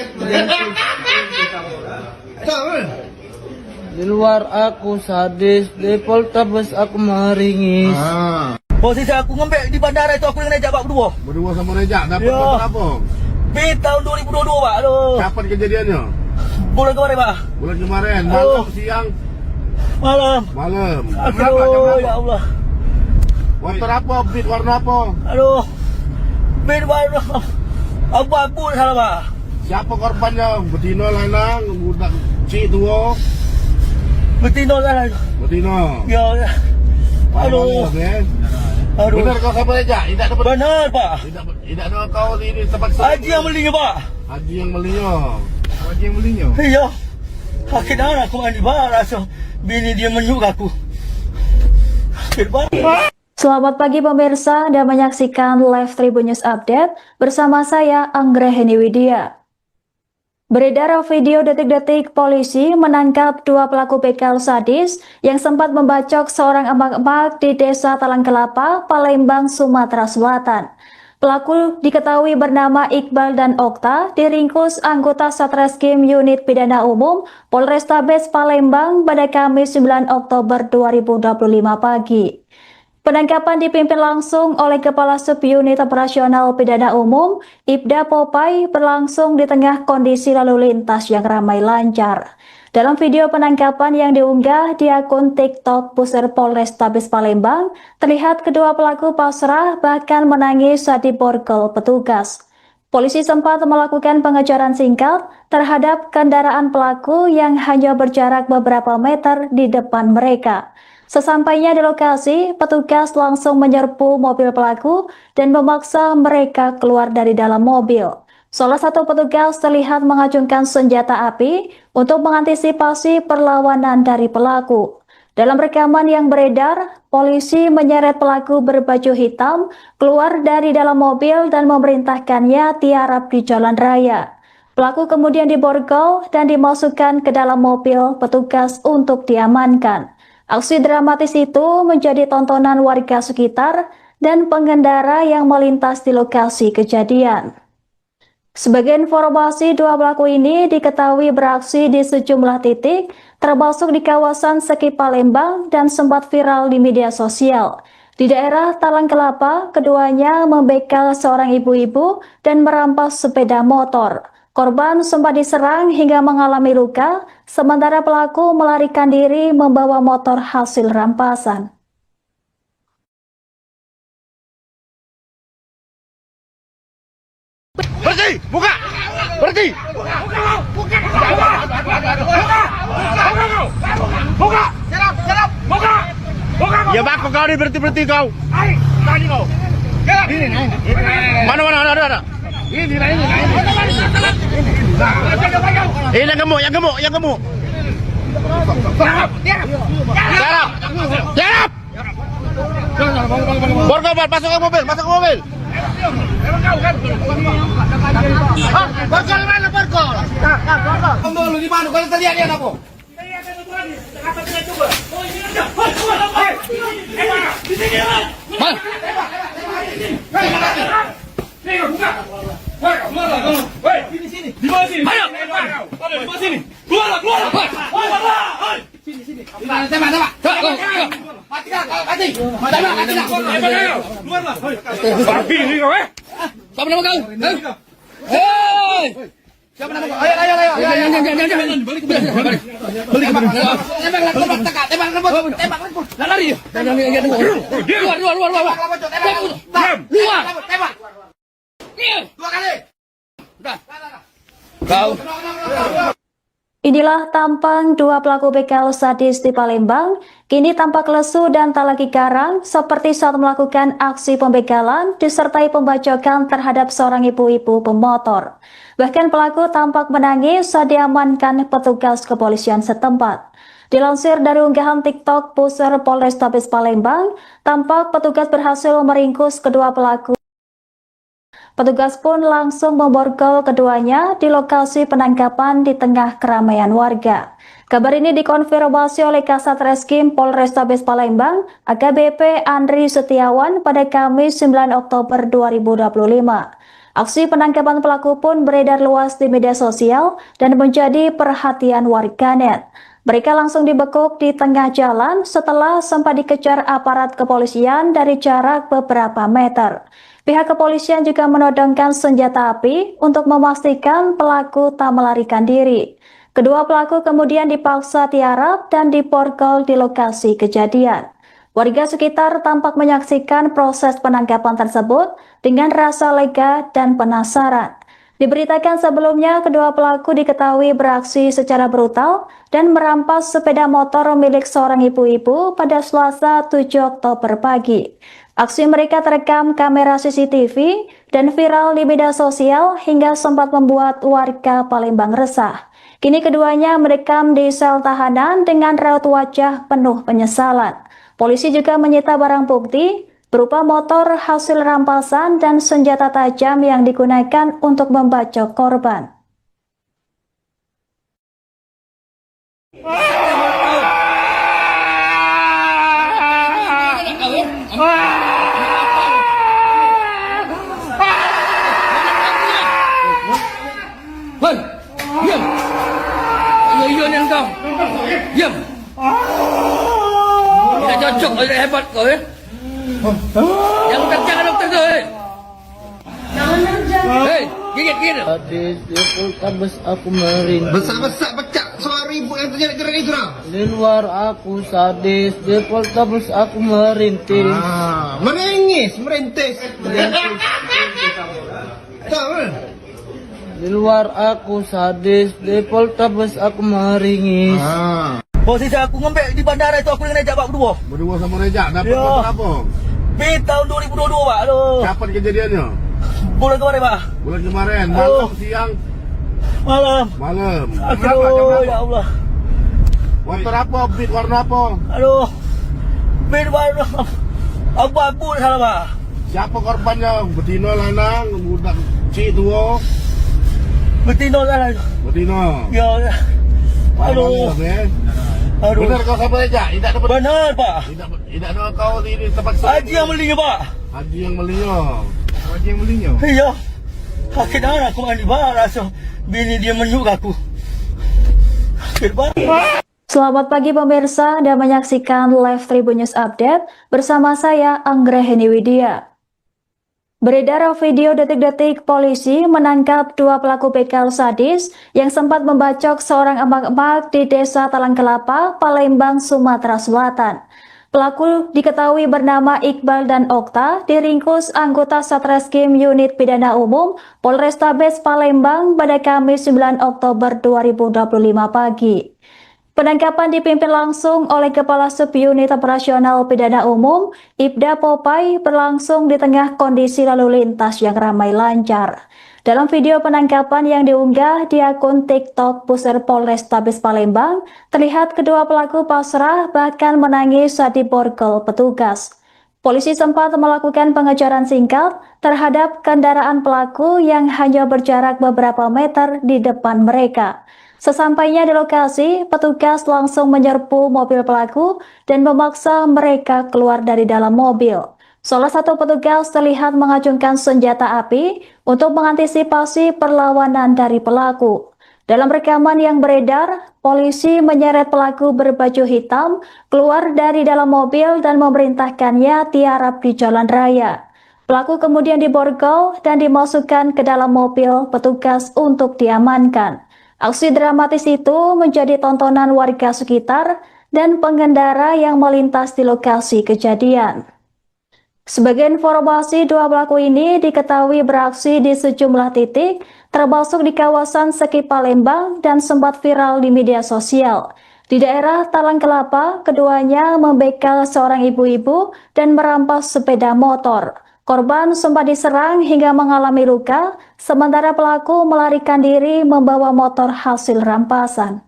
Di luar aku sadis, di Poltabes aku meringis. Posisi aku ngembek di bandara itu aku dengan Rejak Pak berdua. Berdua sama Rejak, dapat Ya. apa? Tahun 2022 Pak. Aduh. Kapan kejadiannya? Bulan kemarin Pak. Bulan kemarin, malam, siang, Malam. malam. Berapa jam Aduh berapa? ya Allah. Motor apa? Beat warna apa? Aduh. Bid warna abu-abu salah Pak. Siapa korbannya? Betina, lanang, budak cik tua. Betina salah. Betina. Ya. Aduh. Aduh. Benar kau sama Rejak? Tidak dapat. Benar Pak. Tidak ada kau di tempat Haji yang belinya Pak. Haji yang belinya. Haji yang belinya. Iya. Sakit darah aku mandi Pak. Rasa bini dia menyuk aku. Sakit Pak. Selamat pagi pemirsa, Anda menyaksikan live Tribun News Update bersama saya Anggraheni Widya. Beredar video detik-detik polisi menangkap dua pelaku begal sadis yang sempat membacok seorang emak-emak di Desa Talang Kelapa, Palembang, Sumatera Selatan. Pelaku diketahui bernama Iqbal dan Okta, diringkus anggota Satreskrim Unit Pidana Umum Polrestabes Palembang pada Kamis 9 Oktober 2025 pagi. Penangkapan dipimpin langsung oleh Kepala Subunit Operasional Pidana Umum, Ibda Popai, berlangsung di tengah kondisi lalu lintas yang ramai lancar. Dalam video penangkapan yang diunggah di akun TikTok Pusar Polrestabes Palembang, terlihat kedua pelaku pasrah bahkan menangis saat diborgol petugas. Polisi sempat melakukan pengejaran singkat terhadap kendaraan pelaku yang hanya berjarak beberapa meter di depan mereka. Sesampainya di lokasi, petugas langsung menyerbu mobil pelaku dan memaksa mereka keluar dari dalam mobil. Salah satu petugas terlihat mengacungkan senjata api untuk mengantisipasi perlawanan dari pelaku. Dalam rekaman yang beredar, polisi menyeret pelaku berbaju hitam keluar dari dalam mobil dan memerintahkannya tiarap di jalan raya. Pelaku kemudian diborgol dan dimasukkan ke dalam mobil petugas untuk diamankan. Aksi dramatis itu menjadi tontonan warga sekitar dan pengendara yang melintas di lokasi kejadian. Sebagai informasi, dua pelaku ini diketahui beraksi di sejumlah titik, termasuk di kawasan Seki Palembang dan sempat viral di media sosial. Di daerah Talang Kelapa, keduanya membegal seorang ibu-ibu dan merampas sepeda motor. Korban sempat diserang hingga mengalami luka, sementara pelaku melarikan diri membawa motor hasil rampasan. Berhenti! Buka! Berhenti! Buka! Buka! Serap! Buka! Buka! Ya bako kau ni berhenti kau. Tadi kau. Mana ada. Ini. Yang gemuk. Serap! Borgol, masuk ke mobil. Borgol mana borgol? Borgol di mana? Kalau terlihat dia aku. Inilah tampang dua pelaku begal sadis di Palembang, kini tampak lesu dan tak lagi garang seperti saat melakukan aksi pembegalan disertai pembacokan terhadap seorang ibu-ibu pemotor. Bahkan pelaku tampak menangis saat diamankan petugas kepolisian setempat. Dilansir dari unggahan TikTok Pusar Polrestabes Palembang, tampak petugas berhasil meringkus kedua pelaku. Petugas pun langsung memborgol keduanya di lokasi penangkapan di tengah keramaian warga. Kabar ini dikonfirmasi oleh Kasat Reskrim Polrestabes Palembang, AKBP Andri Setiawan pada Kamis 9 Oktober 2025. Aksi penangkapan pelaku pun beredar luas di media sosial dan menjadi perhatian warganet. Mereka langsung dibekuk di tengah jalan setelah sempat dikejar aparat kepolisian dari jarak beberapa meter. Pihak kepolisian juga menodongkan senjata api untuk memastikan pelaku tak melarikan diri. Kedua pelaku kemudian dipaksa tiarap dan diborgol di lokasi kejadian. Warga sekitar tampak menyaksikan proses penangkapan tersebut dengan rasa lega dan penasaran. Diberitakan sebelumnya, kedua pelaku diketahui beraksi secara brutal dan merampas sepeda motor milik seorang ibu-ibu pada Selasa 7 Oktober pagi. Aksi mereka terekam kamera CCTV dan viral di media sosial hingga sempat membuat warga Palembang resah. Kini keduanya merekam di sel tahanan dengan raut wajah penuh penyesalan. Polisi juga menyita barang bukti berupa motor hasil rampasan dan senjata tajam yang digunakan untuk membacok korban. Diam. Tidak cocok, tidak hebat kau ya. Jangan kencang dokter tu. Hei, gigit. Sadis di Polrestabes aku merintih. Besar pecah suara ibu yang terjadi gerak itu lah. Di luar aku sadis di Polrestabes aku merintih. Menangis, merintis. Di luar aku sadis, di Poltabes aku meringis. Posisi aku ngembek di bandara itu aku dengan Rejak Pak berdua. Berdua sama Rejak dapat Ya. motor apa? Di tahun 2022 Pak. Aduh. Kapan kejadiannya? Bulan kemarin Pak. Bulan kemarin, Aduh. malam, siang, Malam. malam. Aduh, ya Allah. Motor apa? Beat warna apa? Aduh. Bin warna abu-abu salah Pak. Siapa korbannya? Betina, lanang, budak cik tua. Betina salah. Betina. Ya. Aduh. Aduh. Benar kau sama Rejak? Tidak dapat. Benar Pak. Tidak ada kau di tempat Haji yang belinya Pak. Haji yang belinya. Haji yang belinya. Iya. Sakit darah aku mandi barang. So, bini dia menyuk aku. Sakit banget. Selamat pagi pemirsa, Anda menyaksikan live Tribun News Update bersama saya Anggraheni Widya. Beredar video detik-detik polisi menangkap dua pelaku begal sadis yang sempat membacok seorang emak-emak di Desa Talang Kelapa, Palembang, Sumatera Selatan. Pelaku diketahui bernama Iqbal dan Okta, diringkus anggota Satreskrim Unit Pidana Umum Polrestabes Palembang pada Kamis 9 Oktober 2025 pagi. Penangkapan dipimpin langsung oleh Kepala Subunit Operasional Pidana Umum, Ibda Popai, berlangsung di tengah kondisi lalu lintas yang ramai lancar. Dalam video penangkapan yang diunggah di akun TikTok Pusat Polrestabes Palembang, terlihat kedua pelaku pasrah bahkan menangis saat diborgol petugas. Polisi sempat melakukan pengejaran singkat terhadap kendaraan pelaku yang hanya berjarak beberapa meter di depan mereka. Sesampainya di lokasi, petugas langsung menyerbu mobil pelaku dan memaksa mereka keluar dari dalam mobil. Salah satu petugas terlihat mengacungkan senjata api untuk mengantisipasi perlawanan dari pelaku. Dalam rekaman yang beredar, polisi menyeret pelaku berbaju hitam keluar dari dalam mobil dan memerintahkannya tiarap di jalan raya. Pelaku kemudian diborgol dan dimasukkan ke dalam mobil petugas untuk diamankan. Aksi dramatis itu menjadi tontonan warga sekitar dan pengendara yang melintas di lokasi kejadian. Sebagai informasi, dua pelaku ini diketahui beraksi di sejumlah titik, termasuk di kawasan Seki Palembang dan sempat viral di media sosial. Di daerah Talang Kelapa, keduanya membegal seorang ibu-ibu dan merampas sepeda motor. Korban sempat diserang hingga mengalami luka, sementara pelaku melarikan diri membawa motor hasil rampasan.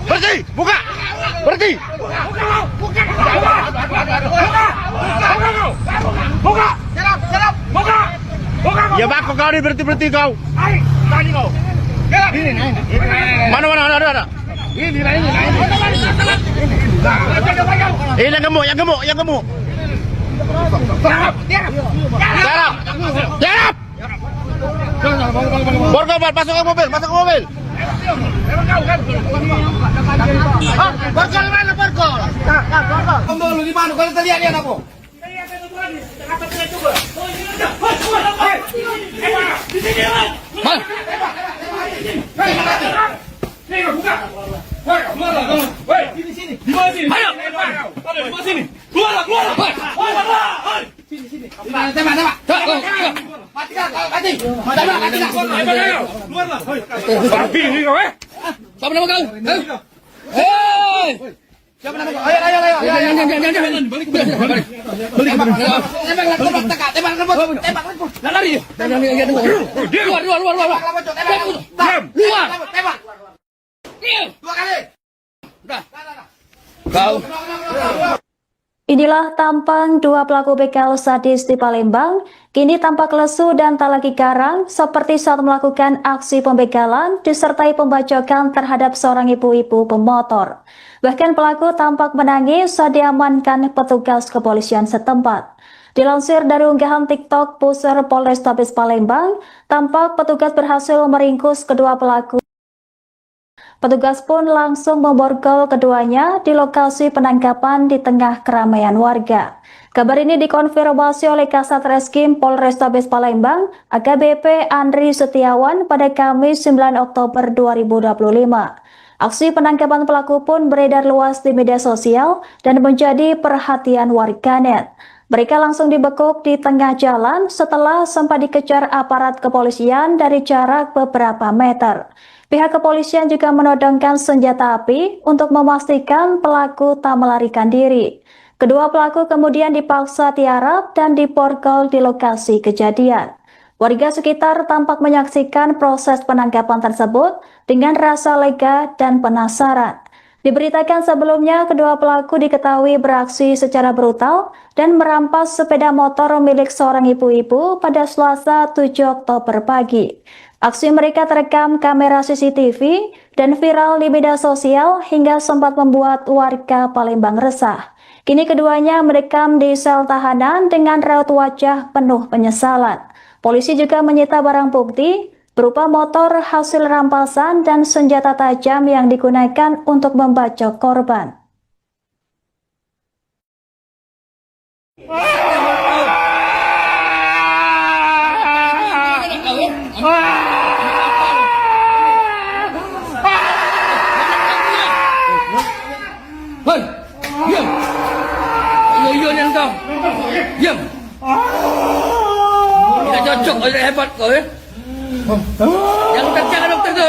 Berhenti! Buka! Berhenti! Buka! Buka! Serap! Buka! Buka! Ya bako kau ni berhenti kau. Tadi kau. Mana ada. Ini. Yang gemuk. Serap! Borgol, masuk ke mobil. Borgol mana borgol? Borgol lu di mana? Kalau terlihat dia aku. Di sini. Inilah tampang dua pelaku begal sadis di Palembang, kini tampak lesu dan tak lagi garang seperti saat melakukan aksi pembegalan disertai pembacokan terhadap seorang ibu-ibu pemotor. Bahkan pelaku tampak menangis saat diamankan petugas kepolisian setempat. Dilansir dari unggahan TikTok Pusat Polrestabes Palembang, tampak petugas berhasil meringkus kedua pelaku. Petugas pun langsung memborgol keduanya di lokasi penangkapan di tengah keramaian warga. Kabar ini dikonfirmasi oleh Kasat Reskrim Polrestabes Palembang, AKBP Andri Setiawan pada Kamis 9 Oktober 2025. Aksi penangkapan pelaku pun beredar luas di media sosial dan menjadi perhatian warganet. Mereka langsung dibekuk di tengah jalan setelah sempat dikejar aparat kepolisian dari jarak beberapa meter. Pihak kepolisian juga menodongkan senjata api untuk memastikan pelaku tak melarikan diri. Kedua pelaku kemudian dipaksa tiarap dan diborgol di lokasi kejadian. Warga sekitar tampak menyaksikan proses penangkapan tersebut dengan rasa lega dan penasaran. Diberitakan sebelumnya, kedua pelaku diketahui beraksi secara brutal dan merampas sepeda motor milik seorang ibu-ibu pada Selasa 7 Oktober pagi. Aksi mereka terekam kamera CCTV dan viral di media sosial hingga sempat membuat warga Palembang resah. Kini keduanya merekam di sel tahanan dengan raut wajah penuh penyesalan. Polisi juga menyita barang bukti berupa motor hasil rampasan dan senjata tajam yang digunakan untuk membacok korban. Hei, diam. Ayo yang kau. Diam. Tidak cocok, tidak hebat kau ya. Jangan kencang dokter tu.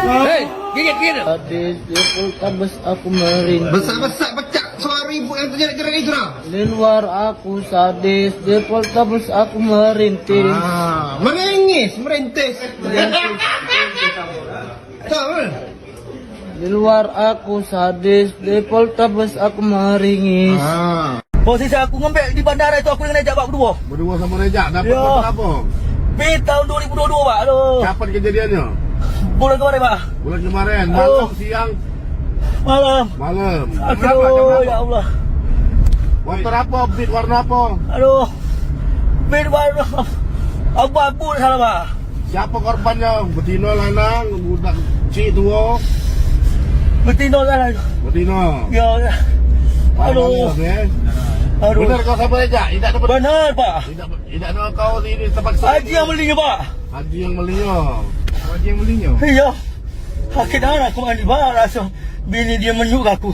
Hei, gigit. Sadis di Poltabes aku merintih. Besar-besar pecah suara ibu yang terjadi gerak itu dah. Di luar aku sadis, di Poltabes aku merintih. Merintis. Tahu? Di luar aku sadis, di Poltabes aku meringis. Posisi aku ngembek di bandara itu aku dengan Rejak Pak berdua. Berdua sama Rejak, dapat Ya. motor apa? Tahun 2022 Pak. Aduh. Kapan kejadiannya? Bulan kemarin Pak. Bulan kemarin, malam, siang, Malam. malam. Aduh, ya Allah. Motor apa? Beat warna apa? Aduh. Bid warna abu-abu salah Pak. Siapa korbannya? Betina, lanang, budak cik tua? Betina salah. Betina. Ya. Aduh. Aduh. Benar kau sama Rejak? Tidak dapat. Benar Pak. Tidak ada kau ini tempat Haji yang belinya Pak. Haji yang belinya. Haji yang belinya. Iya. Sakit darah aku mandi barang rasa bini dia menyuk aku.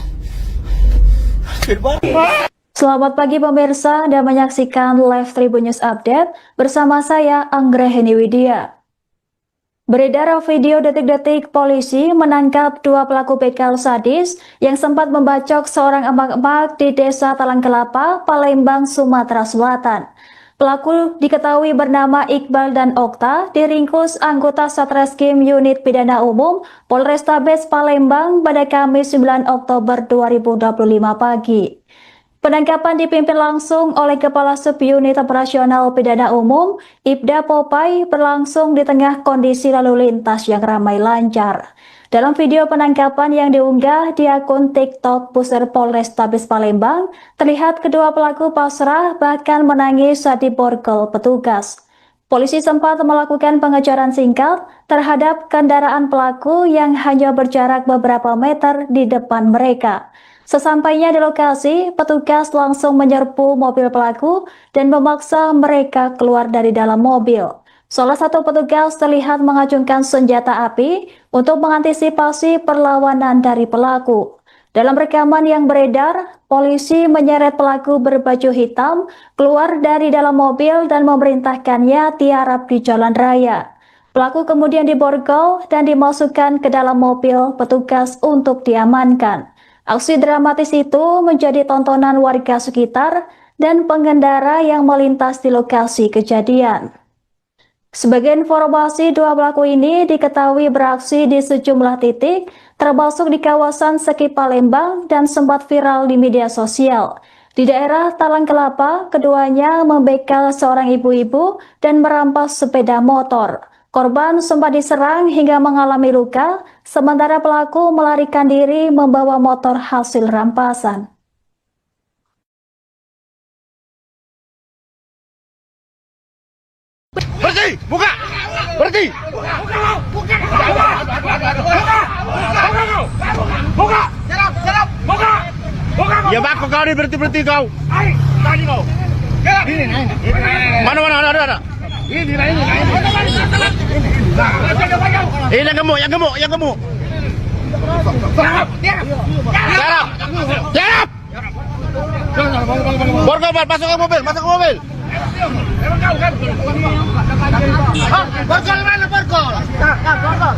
Sakit banget. Selamat pagi pemirsa, Anda menyaksikan Live Tribun News Update bersama saya Anggraheni Widya. Beredar video detik-detik polisi menangkap dua pelaku begal sadis yang sempat membacok seorang emak-emak di Desa Talang Kelapa, Palembang, Sumatera Selatan. Pelaku diketahui bernama Iqbal dan Okta, diringkus anggota Satreskrim Unit Pidana Umum Polrestabes Palembang pada Kamis 9 Oktober 2025 pagi. Penangkapan dipimpin langsung oleh Kepala Subunit Operasional Pidana Umum, Ibda Popai, berlangsung di tengah kondisi lalu lintas yang ramai lancar. Dalam video penangkapan yang diunggah di akun TikTok Pusat Polrestabes Palembang, terlihat kedua pelaku pasrah bahkan menangis saat diborgol petugas. Polisi sempat melakukan pengejaran singkat terhadap kendaraan pelaku yang hanya berjarak beberapa meter di depan mereka. Sesampainya di lokasi, petugas langsung menyerbu mobil pelaku dan memaksa mereka keluar dari dalam mobil. Salah satu petugas terlihat mengacungkan senjata api untuk mengantisipasi perlawanan dari pelaku. Dalam rekaman yang beredar, polisi menyeret pelaku berbaju hitam keluar dari dalam mobil dan memerintahkannya tiarap di jalan raya. Pelaku kemudian diborgol dan dimasukkan ke dalam mobil petugas untuk diamankan. Aksi dramatis itu menjadi tontonan warga sekitar dan pengendara yang melintas di lokasi kejadian. Sebagai informasi, dua pelaku ini diketahui beraksi di sejumlah titik, termasuk di kawasan Seki Palembang dan sempat viral di media sosial. Di daerah Talang Kelapa, keduanya membegal seorang ibu-ibu dan merampas sepeda motor. Korban sempat diserang hingga mengalami luka, sementara pelaku melarikan diri membawa motor hasil rampasan. Berhenti! Buka! Berhenti! Buka! Serap! Buka! Ya bako kau ni berhenti kau. Tadi kau. Mana ada. Ini. Ini yang gemuk. Tiarap. Borgol, masuk ke mobil. Borgol mana Borgol?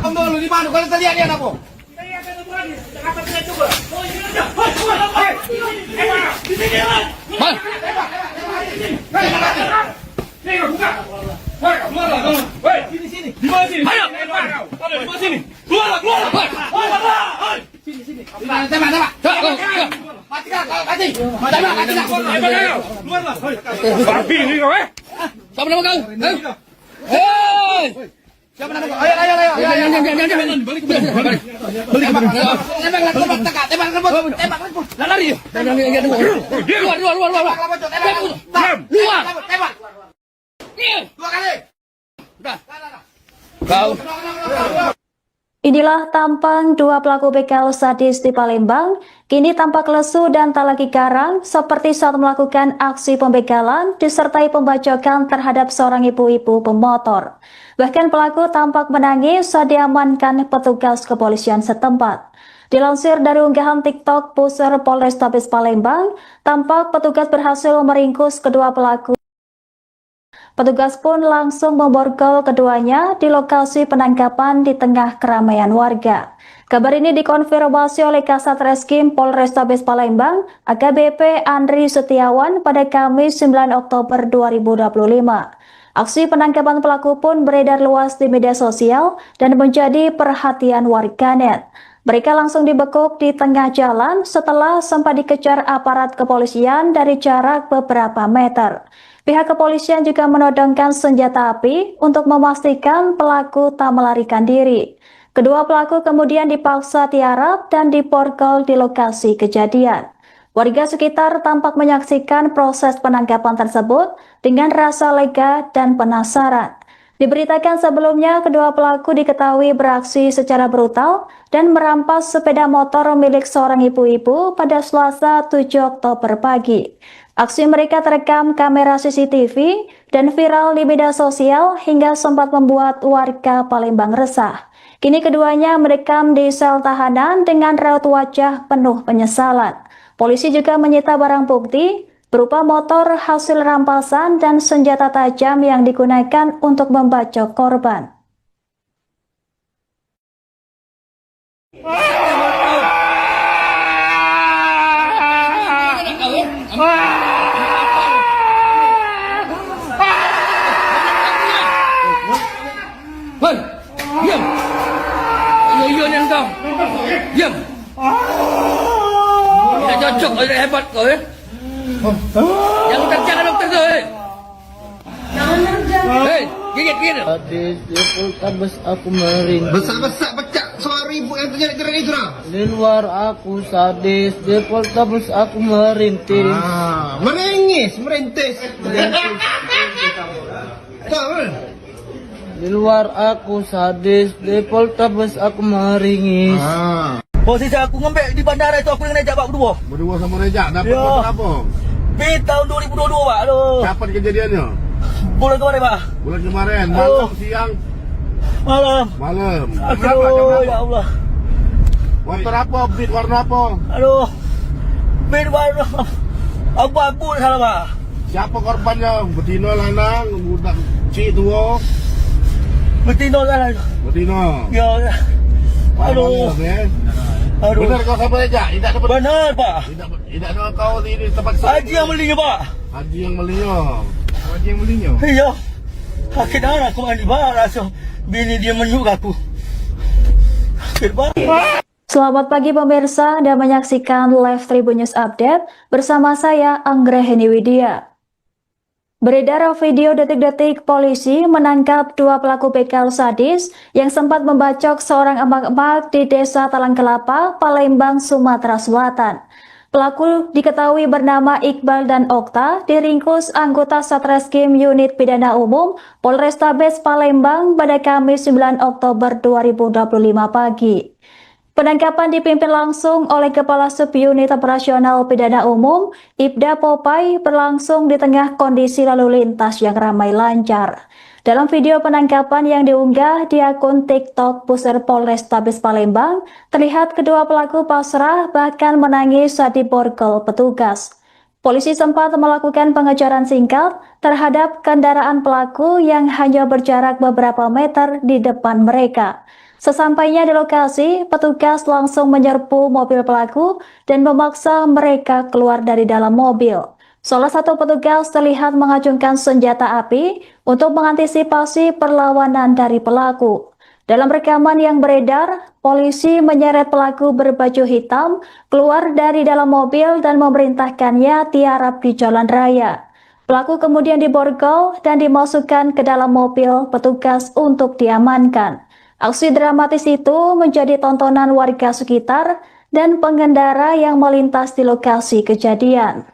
Kamu di mana? Kalau tadi ada apa? Sini. Di mana sini? Ayo. Di mana sini? Keluar. Sini. Tembak. Matikan. Keluar. Babi ni kau Siapa nama kau? Hei! Siapa nama kau? Ayo. Balik. Tembak. Lari. Keluar. Tembak. Dua kali. Kau. Inilah tampang dua pelaku begal sadis di Palembang, kini tampak lesu dan tak lagi garang seperti saat melakukan aksi pembegalan disertai pembacokan terhadap seorang ibu-ibu pemotor. Bahkan pelaku tampak menangis saat diamankan petugas kepolisian setempat. Dilansir dari unggahan TikTok Pusar Polrestabes Palembang, tampak petugas berhasil meringkus kedua pelaku. Petugas pun langsung memborgol keduanya di lokasi penangkapan di tengah keramaian warga. Kabar ini dikonfirmasi oleh Kasat Reskrim Polrestabes Palembang, AKBP Andri Setiawan pada Kamis 9 Oktober 2025. Aksi penangkapan pelaku pun beredar luas di media sosial dan menjadi perhatian warganet. Mereka langsung dibekuk di tengah jalan setelah sempat dikejar aparat kepolisian dari jarak beberapa meter. Pihak kepolisian juga menodongkan senjata api untuk memastikan pelaku tak melarikan diri. Kedua pelaku kemudian dipaksa tiarap dan diborgol di lokasi kejadian. Warga sekitar tampak menyaksikan proses penangkapan tersebut dengan rasa lega dan penasaran. Diberitakan sebelumnya, kedua pelaku diketahui beraksi secara brutal dan merampas sepeda motor milik seorang ibu-ibu pada Selasa 7 Oktober pagi. Aksi mereka terekam kamera CCTV dan viral di media sosial hingga sempat membuat warga Palembang resah. Kini keduanya merekam di sel tahanan dengan raut wajah penuh penyesalan. Polisi juga menyita barang bukti berupa motor hasil rampasan dan senjata tajam yang digunakan untuk membacok korban. Diam. Ayo yang kau. Diam. Tidak cocok, tidak hebat kau ya. Yang jangan dokter tu. Hei, gigit. Sadis di Poltabes aku meringis. Besar pecah suara ibu yang terjadi itu lah. Di luar aku sadis, di Poltabes aku merintis. Merintis. Di luar aku sadis, di Poltabes aku meringis. Posisi aku ngembek di bandara itu aku dengan Rejak Pak berdua sama Rejak. Dapat motor apa? Tahun 2022 Pak. Aduh. Kapan kejadiannya? Bulan kemarin. Malam siang. Malam. Aduh ya Allah. Motor apa? Beat warna apa? Aduh. Beat warna abu-abu salah Pak. Siapa korbannya? Betina lanang, budak cik tua. Betina lanang. Ya. Aduh. Aduh. Benar kau sama Rejak? Tidak dapat. Benar Pak. Tidak ada kau di tempat haji yang belinya Pak. Haji yang belinya. Iya. Sakit darah aku mandi Pak. Rasa bini dia menyuk aku. Sakit Pak. Selamat pagi pemirsa dan menyaksikan live Tribun News Update bersama saya Anggraheni Widya. Beredar video detik-detik polisi menangkap dua pelaku begal sadis yang sempat membacok seorang emak-emak di Desa Talang Kelapa, Palembang, Sumatera Selatan. Pelaku diketahui bernama Iqbal dan Okta, diringkus anggota Satreskrim Unit Pidana Umum Polrestabes Palembang pada Kamis 9 Oktober 2025 pagi. Penangkapan dipimpin langsung oleh Kepala Subunit Operasional Pidana Umum, Ibda Popai, berlangsung di tengah kondisi lalu lintas yang ramai lancar. Dalam video penangkapan yang diunggah di akun TikTok Pusat Polrestabes Palembang, terlihat kedua pelaku pasrah bahkan menangis saat diborgol petugas. Polisi sempat melakukan pengejaran singkat terhadap kendaraan pelaku yang hanya berjarak beberapa meter di depan mereka. Sesampainya di lokasi, petugas langsung menyerbu mobil pelaku dan memaksa mereka keluar dari dalam mobil. Salah satu petugas terlihat mengacungkan senjata api untuk mengantisipasi perlawanan dari pelaku. Dalam rekaman yang beredar, polisi menyeret pelaku berbaju hitam keluar dari dalam mobil dan memerintahkannya tiarap di jalan raya. Pelaku kemudian diborgol dan dimasukkan ke dalam mobil petugas untuk diamankan. Aksi dramatis itu menjadi tontonan warga sekitar dan pengendara yang melintas di lokasi kejadian.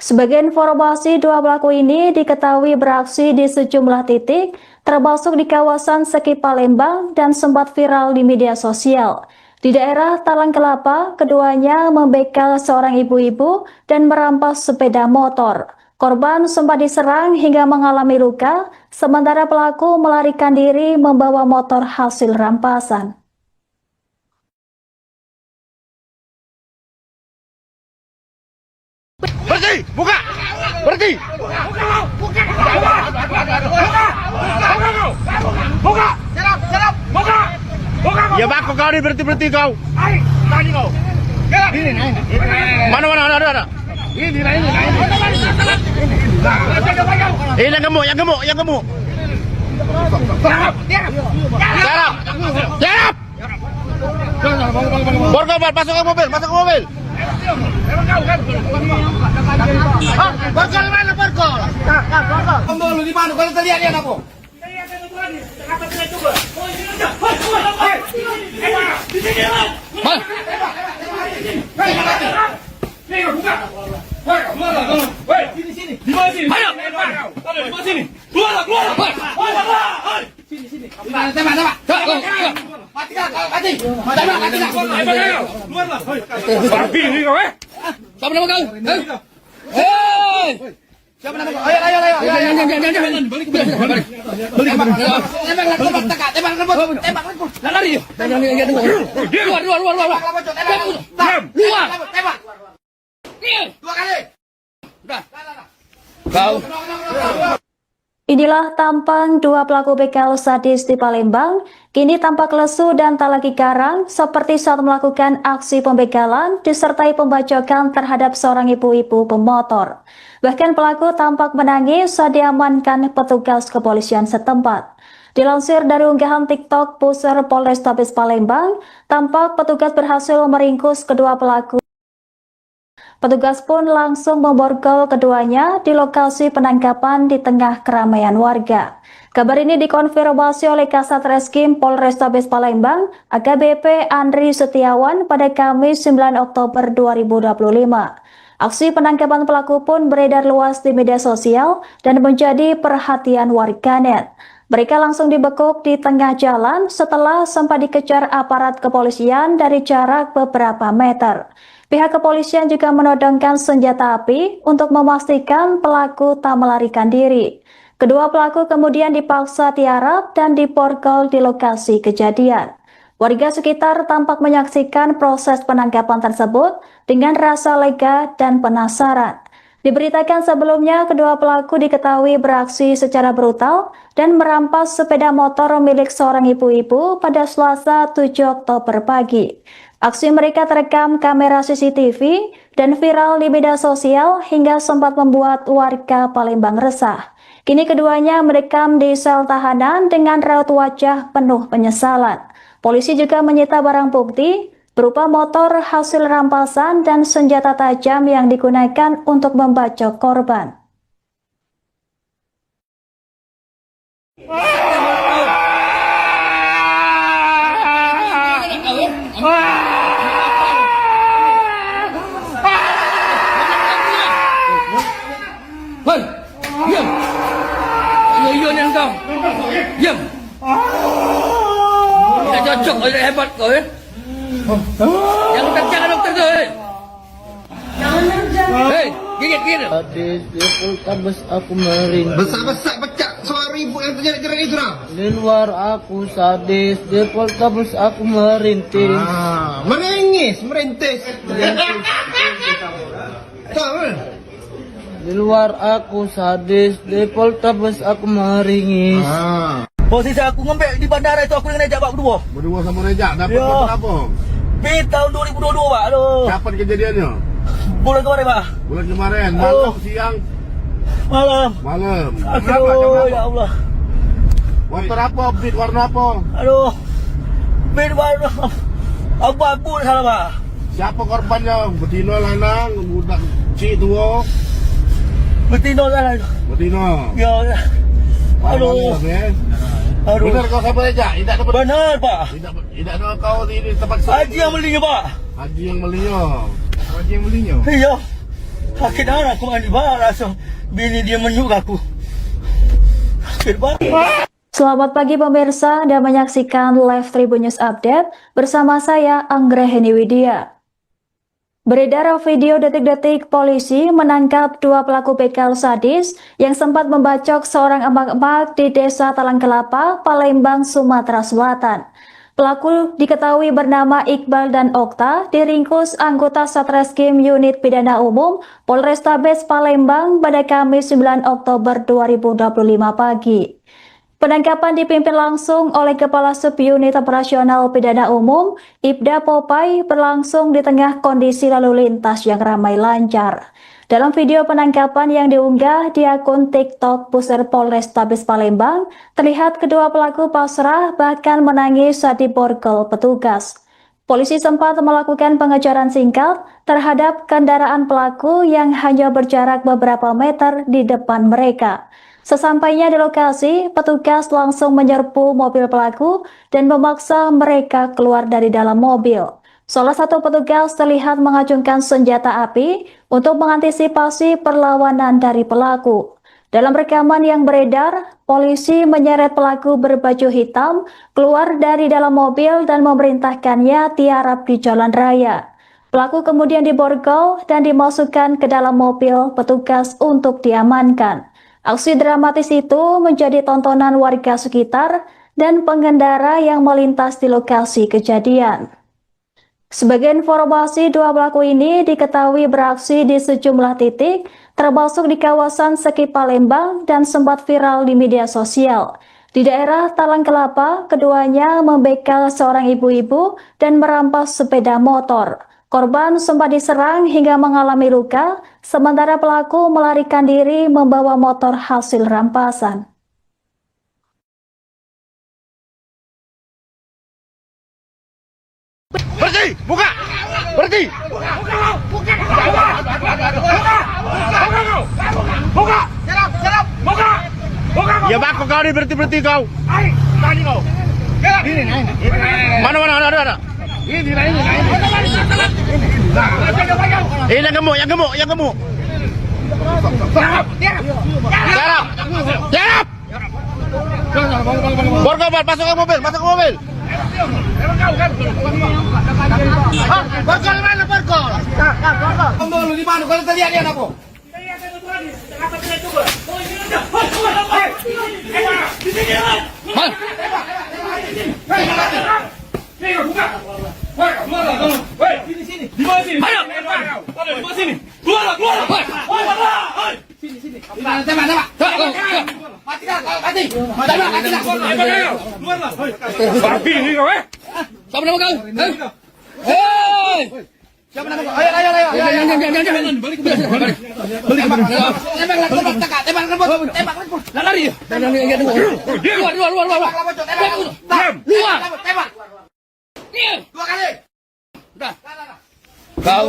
Sebagai informasi, dua pelaku ini diketahui beraksi di sejumlah titik, termasuk di kawasan Seki Palembang dan sempat viral di media sosial. Di daerah Talang Kelapa, keduanya membegal seorang ibu-ibu dan merampas sepeda motor. Korban sempat diserang hingga mengalami luka, sementara pelaku melarikan diri membawa motor hasil rampasan. Berhenti! Buka! Berhenti! Buka! Buka! Serap! Buka! Buka! Ya bako kau ni berhenti kau. Tadi kau. Mana ada. Ini. Yang gemuk. Serap! Borgol, masuk ke mobil. Borgol mana borgol? Borgol di mana? Kalau terlihat dia apa? Sini. Keluar. Sini. Tembak. Mati. Babi ni kau Siapa nama kau? Hei! Siapa nama kau? Ayo. Balik. Tembak. Lari. Keluar. Tembak. 2 kali. Kau. Inilah tampang dua pelaku begal sadis di Palembang, kini tampak lesu dan tak lagi garang seperti saat melakukan aksi pembegalan disertai pembacokan terhadap seorang ibu-ibu pemotor. Bahkan pelaku tampak menangis saat diamankan petugas kepolisian setempat. Dilansir dari unggahan TikTok Pusat Polrestabes Palembang, tampak petugas berhasil meringkus kedua pelaku. Petugas pun langsung memborgol keduanya di lokasi penangkapan di tengah keramaian warga. Kabar ini dikonfirmasi oleh Kasat Reskrim Polrestabes Palembang, AKBP Andri Setiawan pada Kamis 9 Oktober 2025. Aksi penangkapan pelaku pun beredar luas di media sosial dan menjadi perhatian warganet. Mereka langsung dibekuk di tengah jalan setelah sempat dikejar aparat kepolisian dari jarak beberapa meter. Pihak kepolisian juga menodongkan senjata api untuk memastikan pelaku tak melarikan diri. Kedua pelaku kemudian dipaksa tiarap dan diborgol di lokasi kejadian. Warga sekitar tampak menyaksikan proses penangkapan tersebut dengan rasa lega dan penasaran. Diberitakan sebelumnya, kedua pelaku diketahui beraksi secara brutal dan merampas sepeda motor milik seorang ibu-ibu pada Selasa 7 Oktober pagi. Aksi mereka terekam kamera CCTV dan viral di media sosial hingga sempat membuat warga Palembang resah. Kini keduanya mendekam di sel tahanan dengan raut wajah penuh penyesalan. Polisi juga menyita barang bukti berupa motor hasil rampasan dan senjata tajam yang digunakan untuk membacok korban. Diam. Ayun yang kau. Diam. Tidak cocok, hebat kau ya. Yang kencang dokter tu. Hei, gigit. Sadis di Poltabes aku meringis. Besar pecah suara yang terjerat itu nah? Di luar aku sadis, di Poltabes aku merintis. Merintis. Di luar aku sadis, di Poltabes aku meringis. Posisi aku ngembek di bandara itu aku dengan Rejak Pak berdua. Berdua sama Rejak, dapat apa? Tahun 2022 Pak. Aduh. Kapan kejadiannya? Bulan kemarin Pak. Bulan kemarin, malam, siang? Malam. Aduh, ya Allah. Motor apa? Beat warna apa? Aduh. Beat warna abu-abu salah Pak. Siapa korbannya? Betina, lanang, budak cik tua? Betina salah. Betina. Ya. Aduh. Aduh. Benar kau siapa Rejak? Tidak dapat. Benar Pak. Tidak ada kau di tempat Haji yang belinya Pak. Haji yang belinya. Haji yang belinya. Iya. Sakit darah aku mandi Pak. Langsung bini dia menyuk aku. Sakit Pak. Selamat pagi pemirsa dan menyaksikan live Tribun News Update bersama saya Anggraheni Widya. Beredar video detik-detik polisi menangkap 2 pelaku begal sadis yang sempat membacok seorang emak-emak di Desa Talang Kelapa, Palembang, Sumatera Selatan. Pelaku diketahui bernama Iqbal dan Okta, diringkus anggota Satreskrim Unit Pidana Umum Polrestabes Palembang pada Kamis 9 Oktober 2025 pagi. Penangkapan dipimpin langsung oleh Kepala Subunit Operasional Pidana Umum, Ibda Popai, berlangsung di tengah kondisi lalu lintas yang ramai lancar. Dalam video penangkapan yang diunggah di akun TikTok Pusat Polrestabes Palembang, terlihat kedua pelaku pasrah bahkan menangis saat diborgol petugas. Polisi sempat melakukan pengejaran singkat terhadap kendaraan pelaku yang hanya berjarak beberapa meter di depan mereka. Sesampainya di lokasi, petugas langsung menyerbu mobil pelaku dan memaksa mereka keluar dari dalam mobil. Salah satu petugas terlihat mengacungkan senjata api untuk mengantisipasi perlawanan dari pelaku. Dalam rekaman yang beredar, polisi menyeret pelaku berbaju hitam keluar dari dalam mobil dan memerintahkannya tiarap di jalan raya. Pelaku kemudian diborgol dan dimasukkan ke dalam mobil petugas untuk diamankan. Aksi dramatis itu menjadi tontonan warga sekitar dan pengendara yang melintas di lokasi kejadian. Sebagai informasi, 2 pelaku ini diketahui beraksi di sejumlah titik, termasuk di kawasan Seki Palembang dan sempat viral di media sosial. Di daerah Talang Kelapa, keduanya membegal seorang ibu-ibu dan merampas sepeda motor. Korban sempat diserang hingga mengalami luka, sementara pelaku melarikan diri membawa motor hasil rampasan. Berhenti! Buka! Berhenti! Buka! Buka! Ya bako kau ni berhenti kau. Tadi kau. Mana ada. Ini. Yang gemuk. Tiarap. Borgol, masuk ke mobil. Borgol mana borgol? Borgol di mana? Kalau terlihat dia apa? Siapa nama kau? Hei! Siapa nama kau? Ayo. Jangan. Balik. Tembak. Lari. Luar. Tembak. 2 kali. Kau.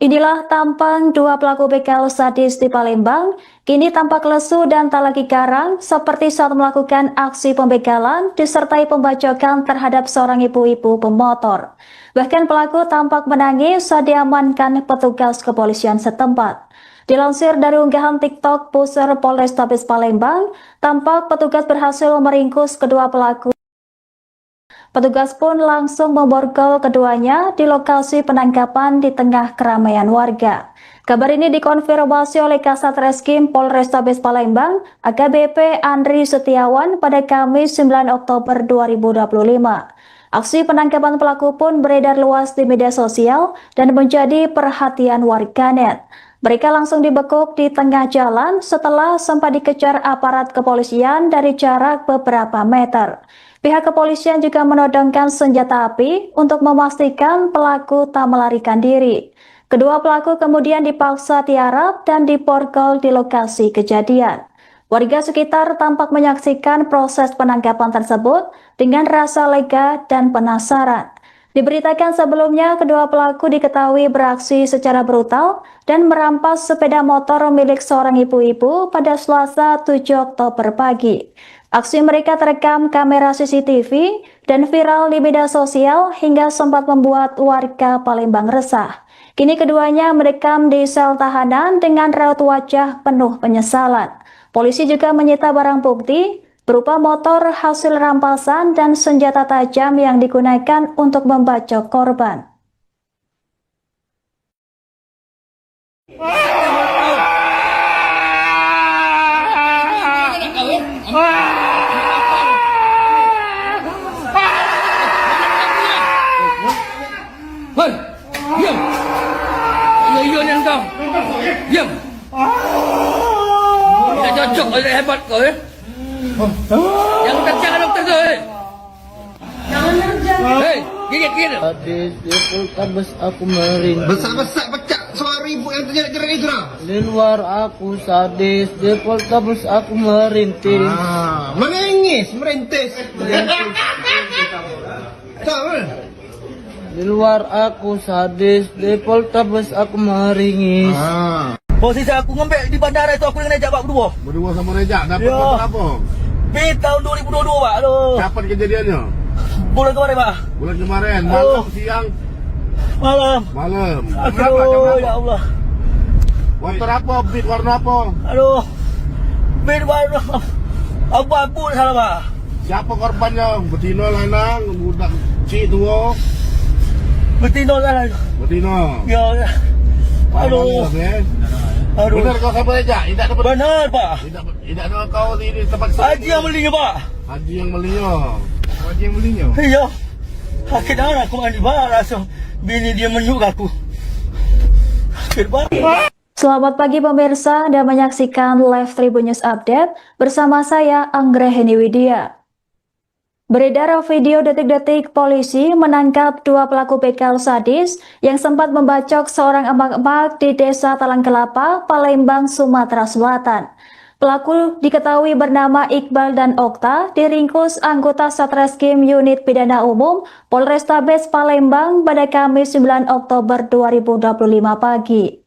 Inilah tampang 2 pelaku begal sadis di Palembang, kini tampak lesu dan tak lagi garang seperti saat melakukan aksi pembegalan disertai pembacokan terhadap seorang ibu-ibu pemotor. Bahkan pelaku tampak menangis saat diamankan petugas kepolisian setempat. Dilansir dari unggahan TikTok Pusat Polrestabes Palembang, tampak petugas berhasil meringkus kedua pelaku. Petugas pun langsung memborgol keduanya di lokasi penangkapan di tengah keramaian warga. Kabar ini dikonfirmasi oleh Kasat Reskrim Polrestabes Palembang, AKBP Andri Setiawan pada Kamis 9 Oktober 2025. Aksi penangkapan pelaku pun beredar luas di media sosial dan menjadi perhatian warganet. Mereka langsung dibekuk di tengah jalan setelah sempat dikejar aparat kepolisian dari jarak beberapa meter. Pihak kepolisian juga menodongkan senjata api untuk memastikan pelaku tak melarikan diri. Kedua pelaku kemudian dipaksa tiarap dan diborgol di lokasi kejadian. Warga sekitar tampak menyaksikan proses penangkapan tersebut dengan rasa lega dan penasaran. Diberitakan sebelumnya, kedua pelaku diketahui beraksi secara brutal dan merampas sepeda motor milik seorang ibu-ibu pada Selasa 7 Oktober pagi. Aksi mereka terekam kamera CCTV dan viral di media sosial hingga sempat membuat warga Palembang resah. Kini keduanya mendekam di sel tahanan dengan raut wajah penuh penyesalan. Polisi juga menyita barang bukti berupa motor hasil rampasan dan senjata tajam yang digunakan untuk membacok korban. Hei, diam. Iya yang kau. Diam. Tidak cocok, hebat kau ya. Yang kencang dokter tu. Hei, gigit. Hadis di Poltabes aku merintih. Besar-besar pecah suara ibu yang terjerat-jerat itu dah. Di luar aku sadis, di Poltabes aku merintih. Menangis, merintis. Tahu? Di luar aku sadis, di Poltabes aku meringis. Posisi aku ngembek di bandara itu aku dengan Rejak Pak berdua. Berdua sama Rejak, dapat apa? Tahun 2022 Pak. Aduh. Kapan kejadiannya? Bulan kemarin Pak. Bulan kemarin, malam, siang? Malam. Aduh, ya Allah. Motor apa? Beat warna apa? Aduh. Beat warna abu-abu salah Pak. Siapa korbannya? Betina, lanang, budak cik tua? Betina salah. Betina. Ya. Aduh. Aduh. Benar kau sama Rejak? Tidak dapat. Benar Pak. Tidak ada kau di tempat Haji yang belinya Pak. Haji yang belinya. Haji yang belinya. Iya. Akhirnya aku mandi Pak, langsung bini dia menyuk aku. Selamat pagi pemirsa, Anda menyaksikan live Tribun News Update bersama saya Anggraheni Widya. Beredar video detik-detik polisi menangkap dua pelaku begal sadis yang sempat membacok seorang emak-emak di Desa Talang Kelapa, Palembang, Sumatera Selatan. Pelaku diketahui bernama Iqbal dan Okta, diringkus anggota Satreskrim Unit Pidana Umum Polrestabes Palembang pada Kamis 9 Oktober 2025 pagi.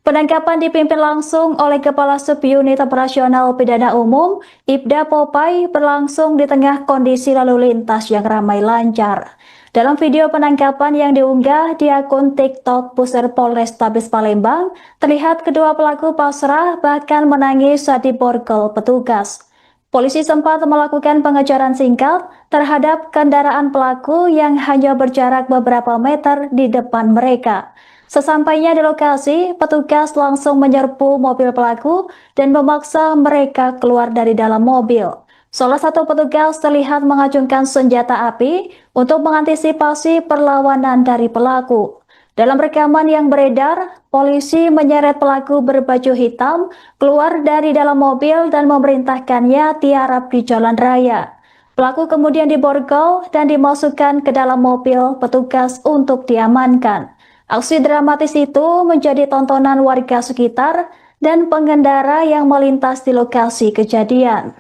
Penangkapan dipimpin langsung oleh Kepala Subunit Operasional Pidana Umum, Ibda Popai, berlangsung di tengah kondisi lalu lintas yang ramai lancar. Dalam video penangkapan yang diunggah di akun TikTok Pusat Polrestabes Palembang, terlihat kedua pelaku pasrah bahkan menangis saat diborgol petugas. Polisi sempat melakukan pengejaran singkat terhadap kendaraan pelaku yang hanya berjarak beberapa meter di depan mereka. Sesampainya di lokasi, petugas langsung menyerbu mobil pelaku dan memaksa mereka keluar dari dalam mobil. Salah satu petugas terlihat mengacungkan senjata api untuk mengantisipasi perlawanan dari pelaku. Dalam rekaman yang beredar, polisi menyeret pelaku berbaju hitam keluar dari dalam mobil dan memerintahkannya tiarap di jalan raya. Pelaku kemudian diborgol dan dimasukkan ke dalam mobil petugas untuk diamankan. Aksi dramatis itu menjadi tontonan warga sekitar dan pengendara yang melintas di lokasi kejadian.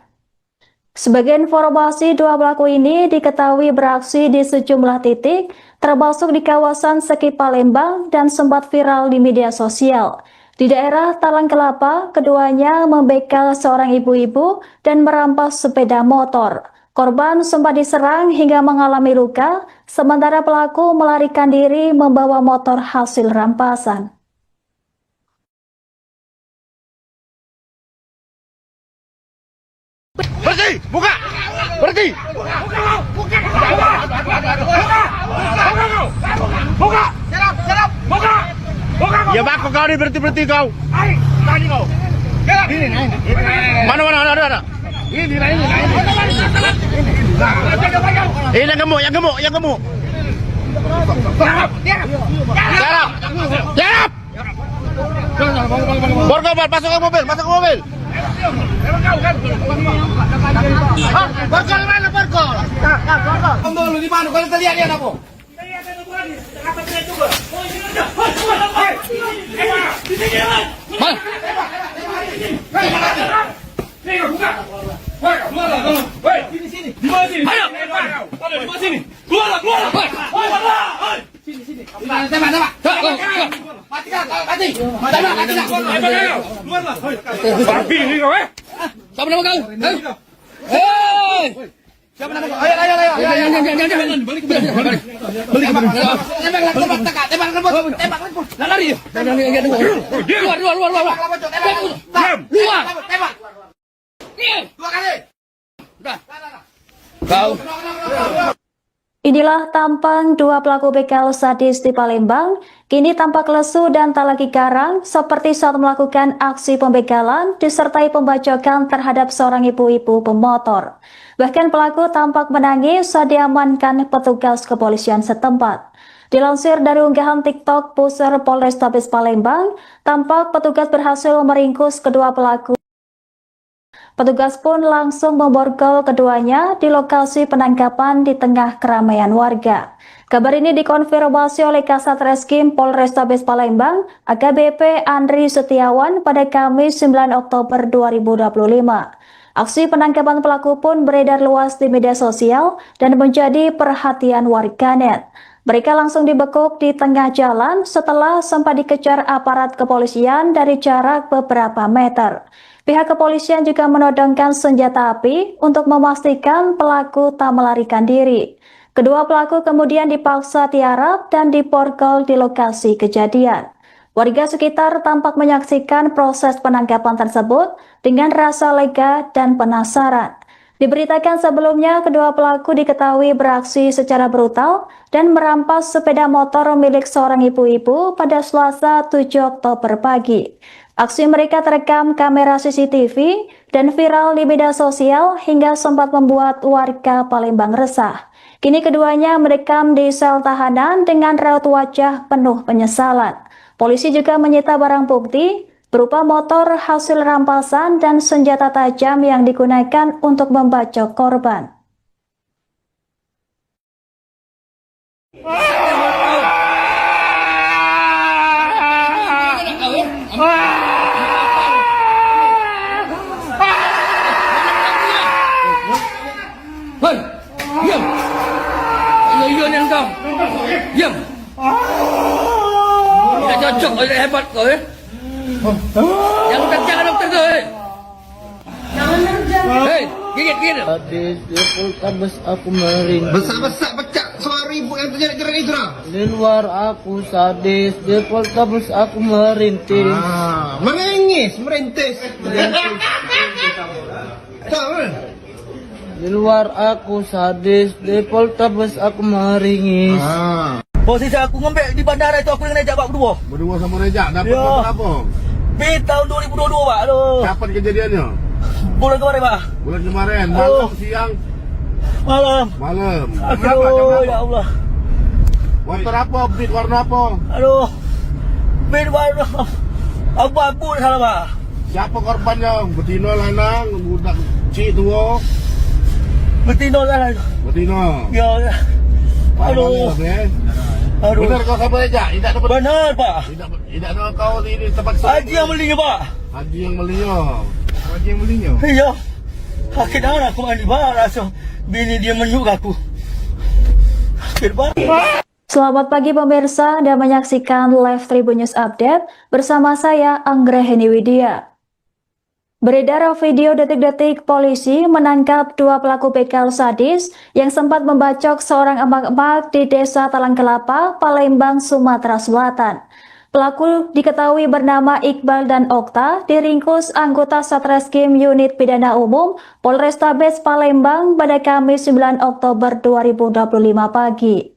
Sebagai informasi, dua pelaku ini diketahui beraksi di sejumlah titik, termasuk di kawasan Seki Palembang dan sempat viral di media sosial. Di daerah Talang Kelapa, keduanya membegal seorang ibu-ibu dan merampas sepeda motor. Korban sempat diserang hingga mengalami luka, sementara pelaku melarikan diri membawa motor hasil rampasan. Berhenti! Buka! Berhenti! Buka! Ya bako kau ni berhenti kau. Mana ada. Ini. Yang gemuk. Siap. Borgol, masuk ke mobil. Borgol mana Borgol? Dulu di mana? Kalau terlihat dia apa? Siapa nama kau? Hei! Siapa nama kau? Ayo. Jangan. Balik. Tembak. Lari. Luar. Tembak. Dua kali. Udah. Kau. Inilah tampang dua pelaku begal sadis di Palembang, kini tampak lesu dan tak lagi garang seperti saat melakukan aksi pembegalan disertai pembacokan terhadap seorang ibu-ibu pemotor. Bahkan pelaku tampak menangis saat diamankan petugas kepolisian setempat. Dilansir dari unggahan TikTok Pusar Polrestabes Palembang, tampak petugas berhasil meringkus kedua pelaku. Petugas pun langsung memborgol keduanya di lokasi penangkapan di tengah keramaian warga. Kabar ini dikonfirmasi oleh Kasat Reskrim Polrestabes Palembang, AKBP Andri Setiawan pada Kamis 9 Oktober 2025. Aksi penangkapan pelaku pun beredar luas di media sosial dan menjadi perhatian warganet. Mereka langsung dibekuk di tengah jalan setelah sempat dikejar aparat kepolisian dari jarak beberapa meter. Pihak kepolisian juga menodongkan senjata api untuk memastikan pelaku tak melarikan diri. Kedua pelaku kemudian dipaksa tiarap dan diborgol di lokasi kejadian. Warga sekitar tampak menyaksikan proses penangkapan tersebut dengan rasa lega dan penasaran. Diberitakan sebelumnya, kedua pelaku diketahui beraksi secara brutal dan merampas sepeda motor milik seorang ibu-ibu pada Selasa 7 Oktober pagi. Aksi mereka terekam kamera CCTV dan viral di media sosial hingga sempat membuat warga Palembang resah. Kini keduanya mendekam di sel tahanan dengan raut wajah penuh penyesalan. Polisi juga menyita barang bukti berupa motor hasil rampasan dan senjata tajam yang digunakan untuk membacok korban. Hei, diam. Iya ni engkau. Diam. Tidak cocok, hebat kau ya. Jangan dokter kau. Hei, gigit. Sadis di Poltabes aku merintih. Besar pecah suara ibu yang terjerat itu lah. Di luar aku sadis, di Poltabes aku merintih. Merintis. Di luar aku sadis, di Poltabes aku meringis. Posisi aku ngembek di bandara itu aku dengan Rejak Pak berdua sama Rejak. Dapat apa? Tahun 2022 Pak. Aduh. Kapan kejadiannya? Bulan kemarin Pak. Malam siang. Malam. Aduh ya Allah. Motor apa? Beat warna apa? Aduh. Beat warna abu-abu salah Pak. Siapa korbannya? Betina lanang, budak cik tua. Betina lanang. Ya. Aduh. Benar kau sama Rejak? Tidak dapat. Benar Pak. Tidak ada kau di tempat Haji yang belinya Pak. Haji yang belinya. Iya. Sakit darah aku mandi Pak. Rasa bini dia menyuk aku. Sakit Pak. Selamat pagi pemirsa, Anda menyaksikan live Tribun News Update bersama saya Anggraheni Widya. Beredar video detik-detik polisi menangkap dua pelaku begal sadis yang sempat membacok seorang emak-emak di Desa Talang Kelapa, Palembang, Sumatera Selatan. Pelaku diketahui bernama Iqbal dan Okta, diringkus anggota Satreskrim Unit Pidana Umum Polrestabes Palembang pada Kamis 9 Oktober 2025 pagi.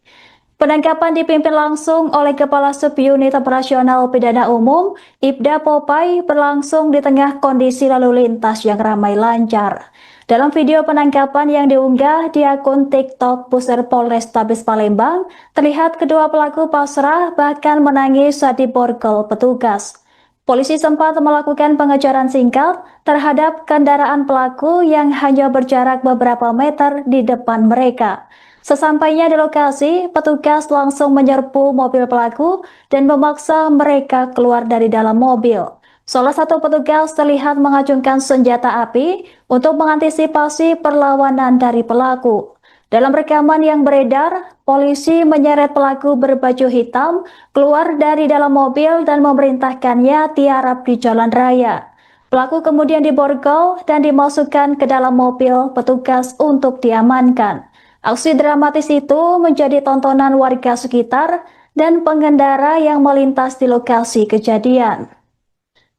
Penangkapan dipimpin langsung oleh Kepala Subunit Operasional Pidana Umum, Ibda Popai, berlangsung di tengah kondisi lalu lintas yang ramai lancar. Dalam video penangkapan yang diunggah di akun TikTok Pusat Polrestabes Palembang, terlihat kedua pelaku pasrah bahkan menangis saat diborgol petugas. Polisi sempat melakukan pengejaran singkat terhadap kendaraan pelaku yang hanya berjarak beberapa meter di depan mereka. Sesampainya di lokasi, petugas langsung menyerbu mobil pelaku dan memaksa mereka keluar dari dalam mobil. Salah satu petugas terlihat mengacungkan senjata api untuk mengantisipasi perlawanan dari pelaku. Dalam rekaman yang beredar, polisi menyeret pelaku berbaju hitam keluar dari dalam mobil dan memerintahkannya tiarap di jalan raya. Pelaku kemudian diborgol dan dimasukkan ke dalam mobil petugas untuk diamankan. Aksi dramatis itu menjadi tontonan warga sekitar dan pengendara yang melintas di lokasi kejadian.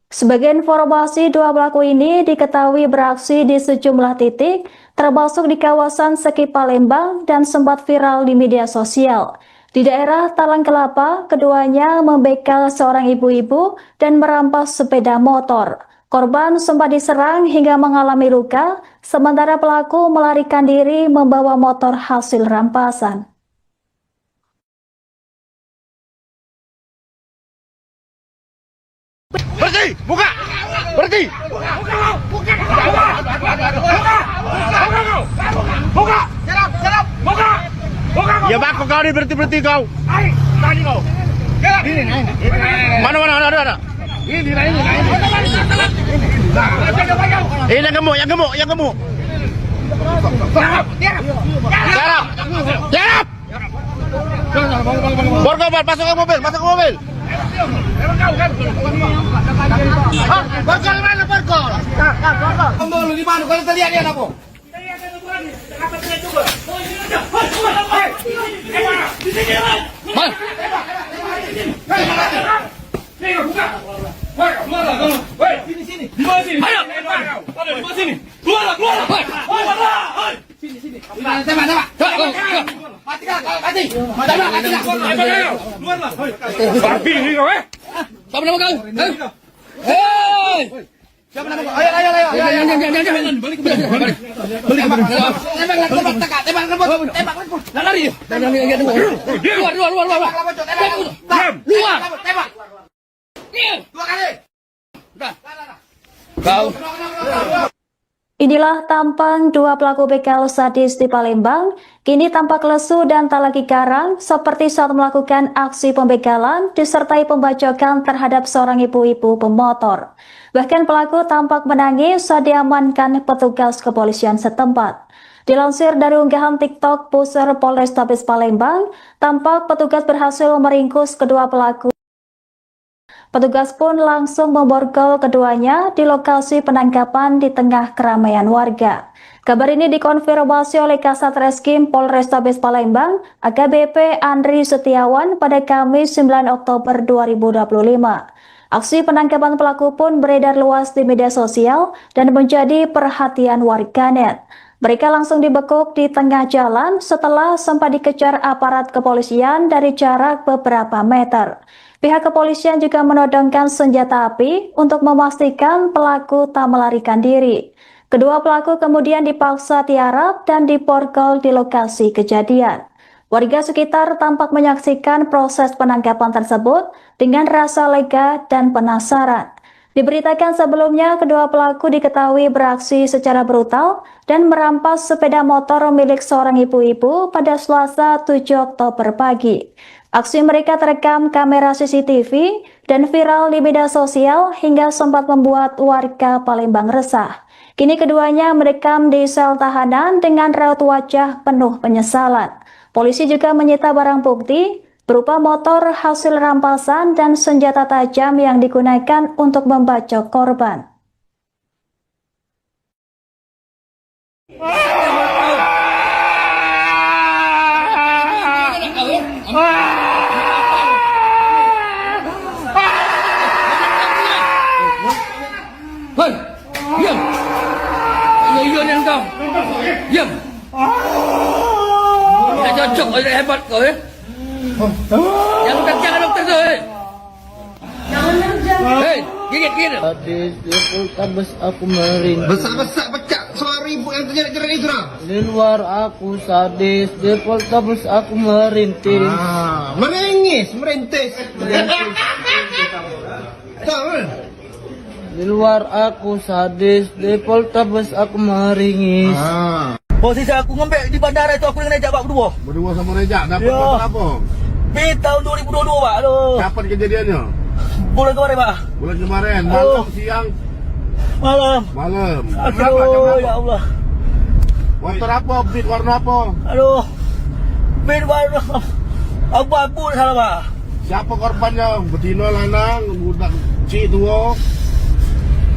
Sebagai informasi, dua pelaku ini diketahui beraksi di sejumlah titik, termasuk di kawasan Seki Palembang dan sempat viral di media sosial. Di daerah Talang Kelapa, keduanya membekal seorang ibu-ibu dan merampas sepeda motor. Korban sempat diserang hingga mengalami luka, sementara pelaku melarikan diri membawa motor hasil rampasan. Berhenti! Buka! Berhenti! Buka! Buka! Serap! Buka! Ya bako kau ni berhenti kau. Tadi kau. Ini. Mana ada. Ini. Ini yang gemuk. Serap! Borgol, masuk ke mobil. Borgol mana borgol? Borgol di mana? Kalau terlihat dia apa? Siapa nama kau? Hei! Siapa nama kau? Ayo. Jangan. Balik. Tembak. Lari. Luar. Tembak. Dua kali. Kau. Inilah tampang dua pelaku begal sadis di Palembang, kini tampak lesu dan tak lagi garang seperti saat melakukan aksi pembegalan disertai pembacokan terhadap seorang ibu-ibu pemotor. Bahkan pelaku tampak menangis saat diamankan petugas kepolisian setempat. Dilansir dari unggahan TikTok Pusat Polrestabes Palembang, tampak petugas berhasil meringkus kedua pelaku. Petugas pun langsung memborgol keduanya di lokasi penangkapan di tengah keramaian warga. Kabar ini dikonfirmasi oleh Kasat Reskrim Polrestabes Palembang, AKBP Andri Setiawan pada Kamis 9 Oktober 2025. Aksi penangkapan pelaku pun beredar luas di media sosial dan menjadi perhatian warganet. Mereka langsung dibekuk di tengah jalan setelah sempat dikejar aparat kepolisian dari jarak beberapa meter. Pihak kepolisian juga menodongkan senjata api untuk memastikan pelaku tak melarikan diri. Kedua pelaku kemudian dipaksa tiarap dan diborgol di lokasi kejadian. Warga sekitar tampak menyaksikan proses penangkapan tersebut dengan rasa lega dan penasaran. Diberitakan sebelumnya, kedua pelaku diketahui beraksi secara brutal dan merampas sepeda motor milik seorang ibu-ibu pada Selasa 7 Oktober pagi. Aksi mereka terekam kamera CCTV dan viral di media sosial hingga sempat membuat warga Palembang resah. Kini keduanya merekam di sel tahanan dengan raut wajah penuh penyesalan. Polisi juga menyita barang bukti berupa motor hasil rampasan dan senjata tajam yang digunakan untuk membacok korban. Diam. Tidak cocok, tidak hebat kau ya. Jangan dokter tu. Hei, gigit. Sadis, Poltabes aku merintih. Besar-besar pecah suara ibu yang terjerat-jerat itu lah. Di luar aku sadis, di Poltabes aku merintih. Merintis. Di luar aku sadis, di Poltabes aku meringis. Posisi aku ngembek di bandara itu aku dengan Rejak Pak berdua. Berdua sama Rejak dapat motor apa? Tahun 2022 Pak. Aduh. Kapan kejadiannya? Bulan kemarin Pak. Bulan kemarin, malam, siang, Malam. Berapa Ya Allah. Motor apa? Beat warna apa? Aduh. Beat warna abu-abu salah Pak. Siapa korbannya? Betina, lanang, budak cik tua?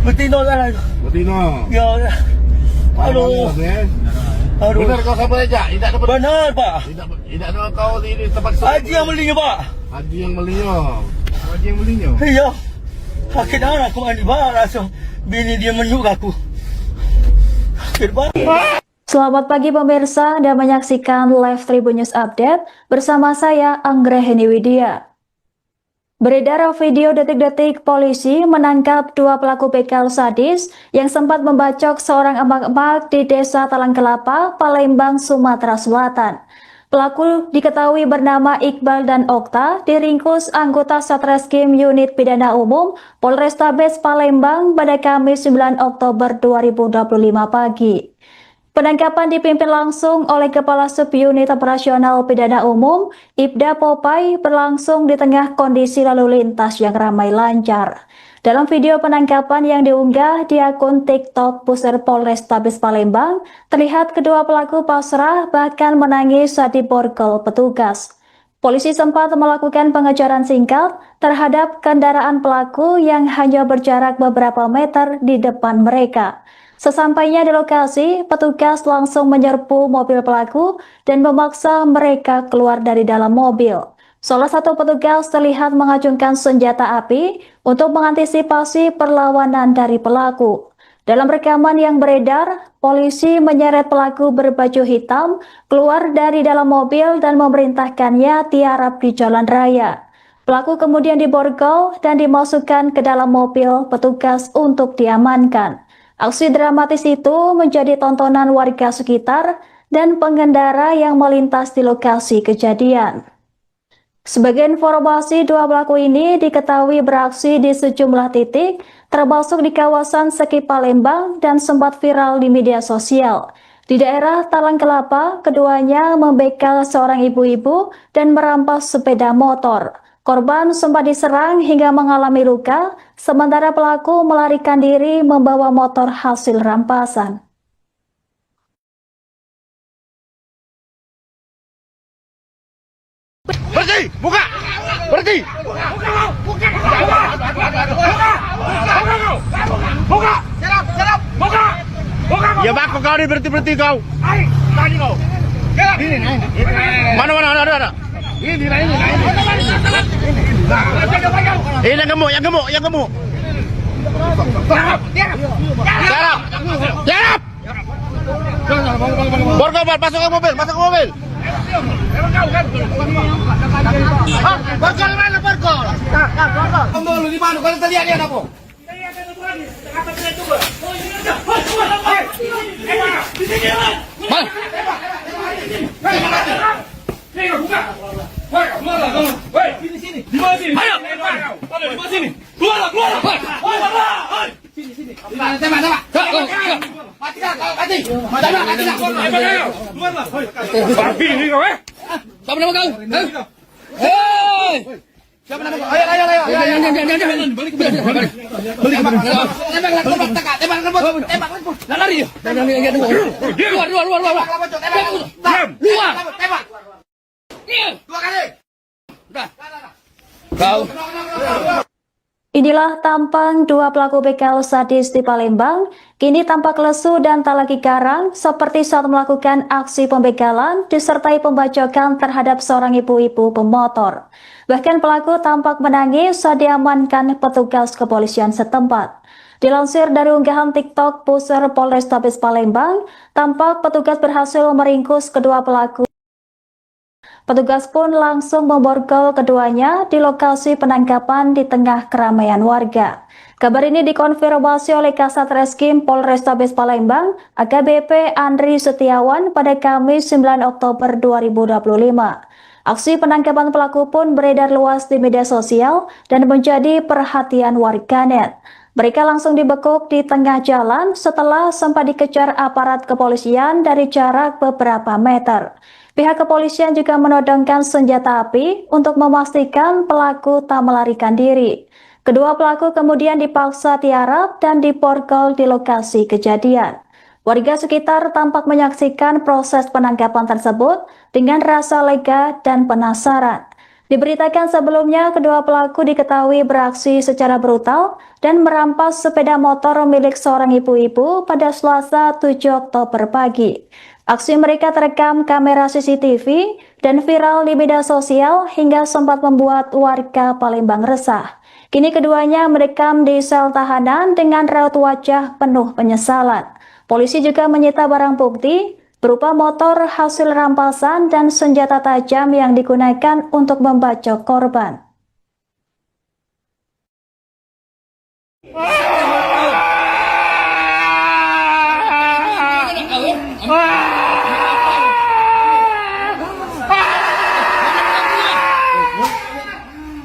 Betina lah. Betina. Ya. Aduh. Aduh. Benar kau sama Rejak? Tidak dapat. Benar Pak. Tidak ada kau di tempat Haji yang belinya Pak. Haji yang belinya. Iya. Sakit anak aku mandi Pak. Langsung bini dia menyuk aku. Sakit banget. Selamat pagi pemirsa, Anda menyaksikan live Tribun News Update bersama saya Anggraheni Widya. Beredar video detik-detik polisi menangkap dua pelaku begal sadis yang sempat membacok seorang emak-emak di Desa Talang Kelapa, Palembang, Sumatera Selatan. Pelaku diketahui bernama Iqbal dan Okta, diringkus anggota Satreskrim Unit Pidana Umum Polrestabes Palembang pada Kamis 9 Oktober 2025 pagi. Penangkapan dipimpin langsung oleh Kepala Subunit Operasional Pidana Umum, Ibda Popai, berlangsung di tengah kondisi lalu lintas yang ramai lancar. Dalam video penangkapan yang diunggah di akun TikTok Pusat Polrestabes Palembang, terlihat kedua pelaku pasrah bahkan menangis saat diborgol petugas. Polisi sempat melakukan pengejaran singkat terhadap kendaraan pelaku yang hanya berjarak beberapa meter di depan mereka. Sesampainya di lokasi, petugas langsung menyerbu mobil pelaku dan memaksa mereka keluar dari dalam mobil. Salah satu petugas terlihat mengacungkan senjata api untuk mengantisipasi perlawanan dari pelaku. Dalam rekaman yang beredar, polisi menyeret pelaku berbaju hitam keluar dari dalam mobil dan memerintahkannya tiarap di jalan raya. Pelaku kemudian diborgol dan dimasukkan ke dalam mobil petugas untuk diamankan. Aksi dramatis itu menjadi tontonan warga sekitar dan pengendara yang melintas di lokasi kejadian. Sebagai informasi, dua pelaku ini diketahui beraksi di sejumlah titik, termasuk di kawasan Seki Palembang dan sempat viral di media sosial. Di daerah Talang Kelapa, keduanya membegal seorang ibu-ibu dan merampas sepeda motor. Korban sempat diserang hingga mengalami luka, sementara pelaku melarikan diri membawa motor hasil rampasan. Berhenti! Buka! Berhenti! Buka! Serap! Buka! Ya bako kau ni berhenti kau. Tadi kau. Mana ada. Ini. Yang gemuk. Serap. Borgol, masuk ke mobil. Borgol mana borgol? Borgol di mana? Kalau terlihat dia apa? Siapa nama kau? Hei! Siapa nama kau? Ayo. Tembak. Lari dia. Luar. Tembak. Dua kali. Udah. Kau. Inilah tampang dua pelaku begal sadis di Palembang, kini tampak lesu dan tak lagi garang seperti saat melakukan aksi pembegalan disertai pembacokan terhadap seorang ibu-ibu pemotor. Bahkan pelaku tampak menangis saat diamankan petugas kepolisian setempat. Dilansir dari unggahan TikTok Pusar Polrestabes Palembang, tampak petugas berhasil meringkus kedua pelaku. Petugas pun langsung memborgol keduanya di lokasi penangkapan di tengah keramaian warga. Kabar ini dikonfirmasi oleh Kasat Reskrim Polrestabes Palembang, AKBP Andri Setiawan pada Kamis 9 Oktober 2025. Aksi penangkapan pelaku pun beredar luas di media sosial dan menjadi perhatian warganet. Mereka langsung dibekuk di tengah jalan setelah sempat dikejar aparat kepolisian dari jarak beberapa meter. Pihak kepolisian juga menodongkan senjata api untuk memastikan pelaku tak melarikan diri. Kedua pelaku kemudian dipaksa tiarap dan diborgol di lokasi kejadian. Warga sekitar tampak menyaksikan proses penangkapan tersebut dengan rasa lega dan penasaran. Diberitakan sebelumnya, kedua pelaku diketahui beraksi secara brutal dan merampas sepeda motor milik seorang ibu-ibu pada Selasa 7 Oktober pagi. Aksi mereka terekam kamera CCTV dan viral di media sosial hingga sempat membuat warga Palembang resah. Kini keduanya merekam di sel tahanan dengan raut wajah penuh penyesalan. Polisi juga menyita barang bukti berupa motor hasil rampasan dan senjata tajam yang digunakan untuk membacok korban.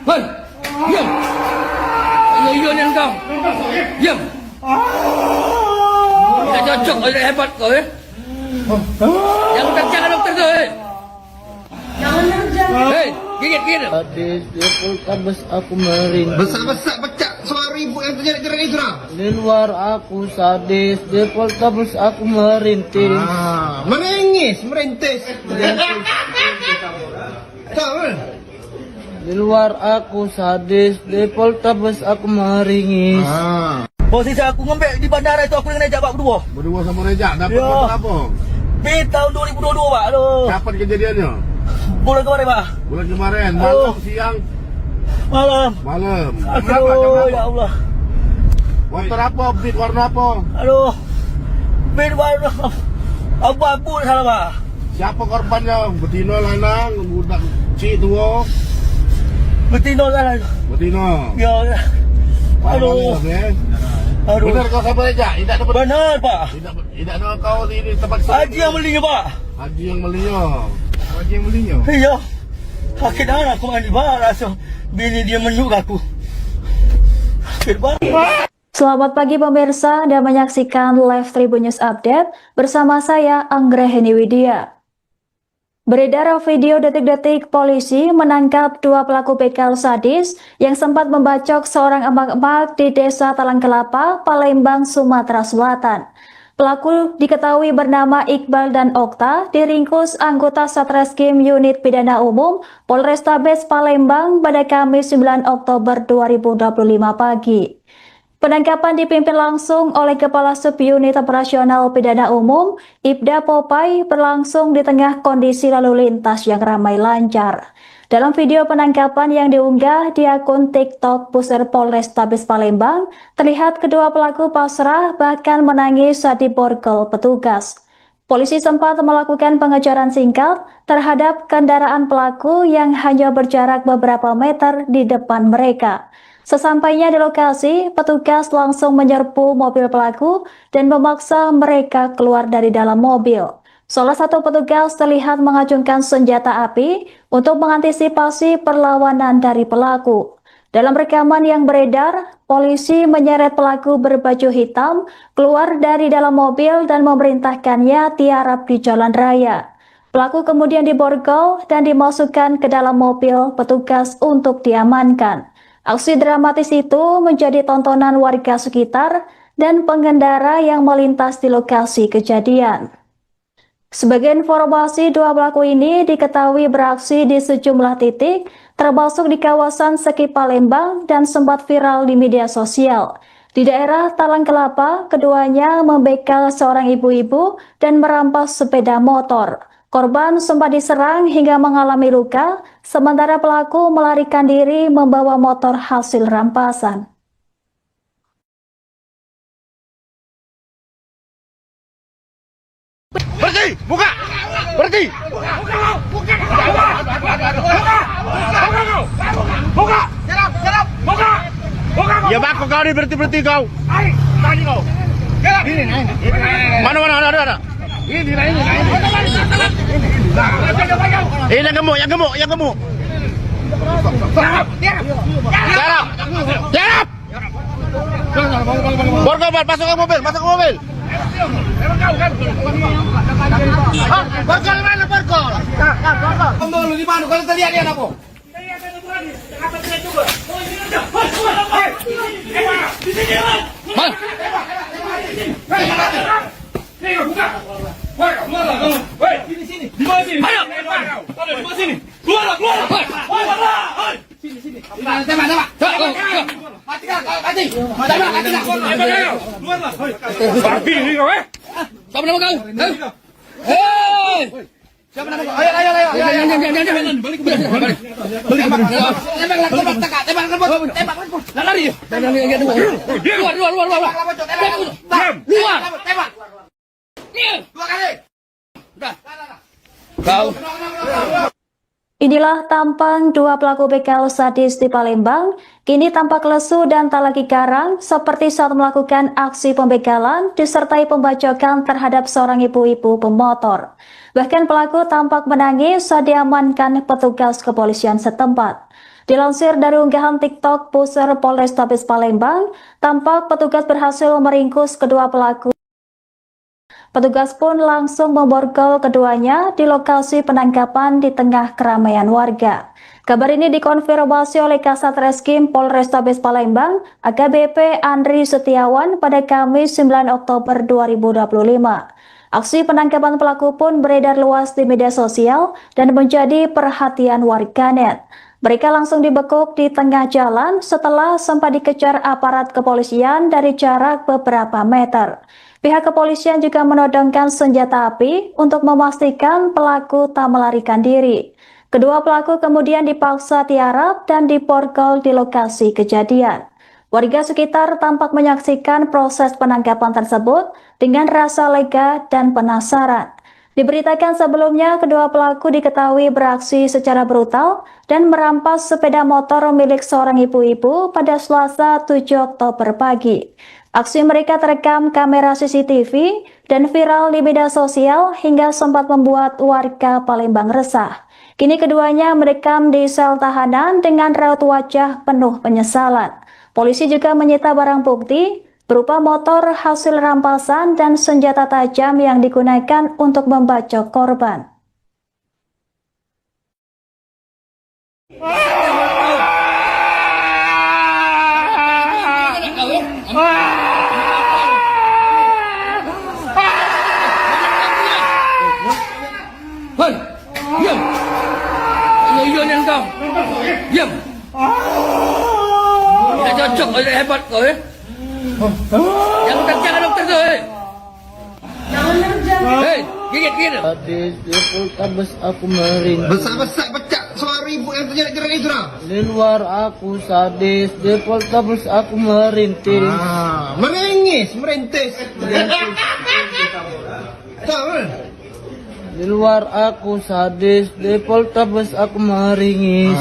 Hei, diam. Ayo ni kau. Diam. Tidak cocok, tidak hebat kau ya. Yang kerja dokter tu. Hei, gigit. Sadis di Poltabes aku merintih. Besar-besar pecah suara ibu yang terjadi gerak itu dah. Di luar aku sadis, di Poltabes aku merintih. Menangis, merintis. Tahu? Di luar aku sadis, di Poltabes aku meringis. Posisi aku ngembek di bandara itu aku dengan Rejak Pak berdua. Berdua sama Rejak, dapat Ya. motor apa? Tahun 2022 Pak. Aduh. Kapan kejadiannya? Bulan kemarin Pak. Bulan kemarin, malam, siang, Malam. malam. Aduh, ya Allah. Motor apa? Beat warna apa? Aduh. Beat warna abu-abu salah Pak. Siapa korbannya? Betina lanang, budak cik tua. Betina salah. Betina. Ya. Aduh. Aduh. Benar kau sama Rejak? Tidak dapat. Benar Pak. Tidak ada kau di tempat Haji yang belinya Pak. Haji yang belinya. Haji yang belinya. Iya. Sakit darah aku mandi Pak. Rasa bini dia menyuk aku. Sakit banget. Selamat pagi pemirsa, Anda menyaksikan Live Tribun News Update bersama saya Anggraheni Widya. Beredar video detik-detik polisi menangkap dua pelaku begal sadis yang sempat membacok seorang emak-emak di Desa Talang Kelapa, Palembang, Sumatera Selatan. Pelaku diketahui bernama Iqbal dan Okta, diringkus anggota Satreskrim Unit Pidana Umum Polrestabes Palembang pada Kamis 9 Oktober 2025 pagi. Penangkapan dipimpin langsung oleh Kepala Subunit Operasional Pidana Umum, Ibda Popai, berlangsung di tengah kondisi lalu lintas yang ramai lancar. Dalam video penangkapan yang diunggah di akun TikTok Pusar Polrestabes Palembang, terlihat kedua pelaku pasrah bahkan menangis saat diborgol petugas. Polisi sempat melakukan pengejaran singkat terhadap kendaraan pelaku yang hanya berjarak beberapa meter di depan mereka. Sesampainya di lokasi, petugas langsung menyerbu mobil pelaku dan memaksa mereka keluar dari dalam mobil. Salah satu petugas terlihat mengacungkan senjata api untuk mengantisipasi perlawanan dari pelaku. Dalam rekaman yang beredar, polisi menyeret pelaku berbaju hitam keluar dari dalam mobil dan memerintahkannya tiarap di jalan raya. Pelaku kemudian diborgol dan dimasukkan ke dalam mobil petugas untuk diamankan. Aksi dramatis itu menjadi tontonan warga sekitar dan pengendara yang melintas di lokasi kejadian. Sebagai informasi, dua pelaku ini diketahui beraksi di sejumlah titik, termasuk di kawasan Seki Palembang dan sempat viral di media sosial. Di daerah Talang Kelapa, keduanya membekal seorang ibu-ibu dan merampas sepeda motor. Korban sempat diserang hingga mengalami luka, sementara pelaku melarikan diri membawa motor hasil rampasan. Berhenti! Buka! Berhenti! Buka! Buka! Ya bako kau ni berhenti kau. Tadi kau. Mana ada. Ini. Yang gemuk. Tiarap. Borgol, masuk ke mobil. Borgol mana borgol? Borgol di mana? Kalau tadi ada apa? Inilah tampang dua pelaku begal sadis di Palembang, kini tampak lesu dan tak lagi garang seperti saat melakukan aksi pembegalan disertai pembacokan terhadap seorang ibu-ibu pemotor. Bahkan pelaku tampak menangis saat diamankan petugas kepolisian setempat. Dilansir dari unggahan TikTok Pusar Polrestabes Palembang, tampak petugas berhasil meringkus kedua pelaku. Petugas pun langsung memborgol keduanya di lokasi penangkapan di tengah keramaian warga. Kabar ini dikonfirmasi oleh Kasat Reskrim Polrestabes Palembang, AKBP Andri Setiawan pada Kamis 9 Oktober 2025. Aksi penangkapan pelaku pun beredar luas di media sosial dan menjadi perhatian warganet. Mereka langsung dibekuk di tengah jalan setelah sempat dikejar aparat kepolisian dari jarak beberapa meter. Pihak kepolisian juga menodongkan senjata api untuk memastikan pelaku tak melarikan diri. Kedua pelaku kemudian dipaksa tiarap dan diborgol di lokasi kejadian. Warga sekitar tampak menyaksikan proses penangkapan tersebut dengan rasa lega dan penasaran. Diberitakan sebelumnya, kedua pelaku diketahui beraksi secara brutal dan merampas sepeda motor milik seorang ibu-ibu pada Selasa 7 Oktober pagi. Aksi mereka terekam kamera CCTV dan viral di media sosial hingga sempat membuat warga Palembang resah. Kini keduanya merekam di sel tahanan dengan raut wajah penuh penyesalan. Polisi juga menyita barang bukti berupa motor hasil rampasan dan senjata tajam yang digunakan untuk membacok korban. Diam. Yang kau. Diam. Tidak cocok, hebat kau ya. Yang jangan dokter tu. Hei, gigit. Hadis di Poltabes aku merintih. Besar pecah suara ibu yang terjadi itu lah. Di luar aku sadis, di Poltabes aku merintih. Merintis. Di luar aku sadis, di Poltabes aku meringis.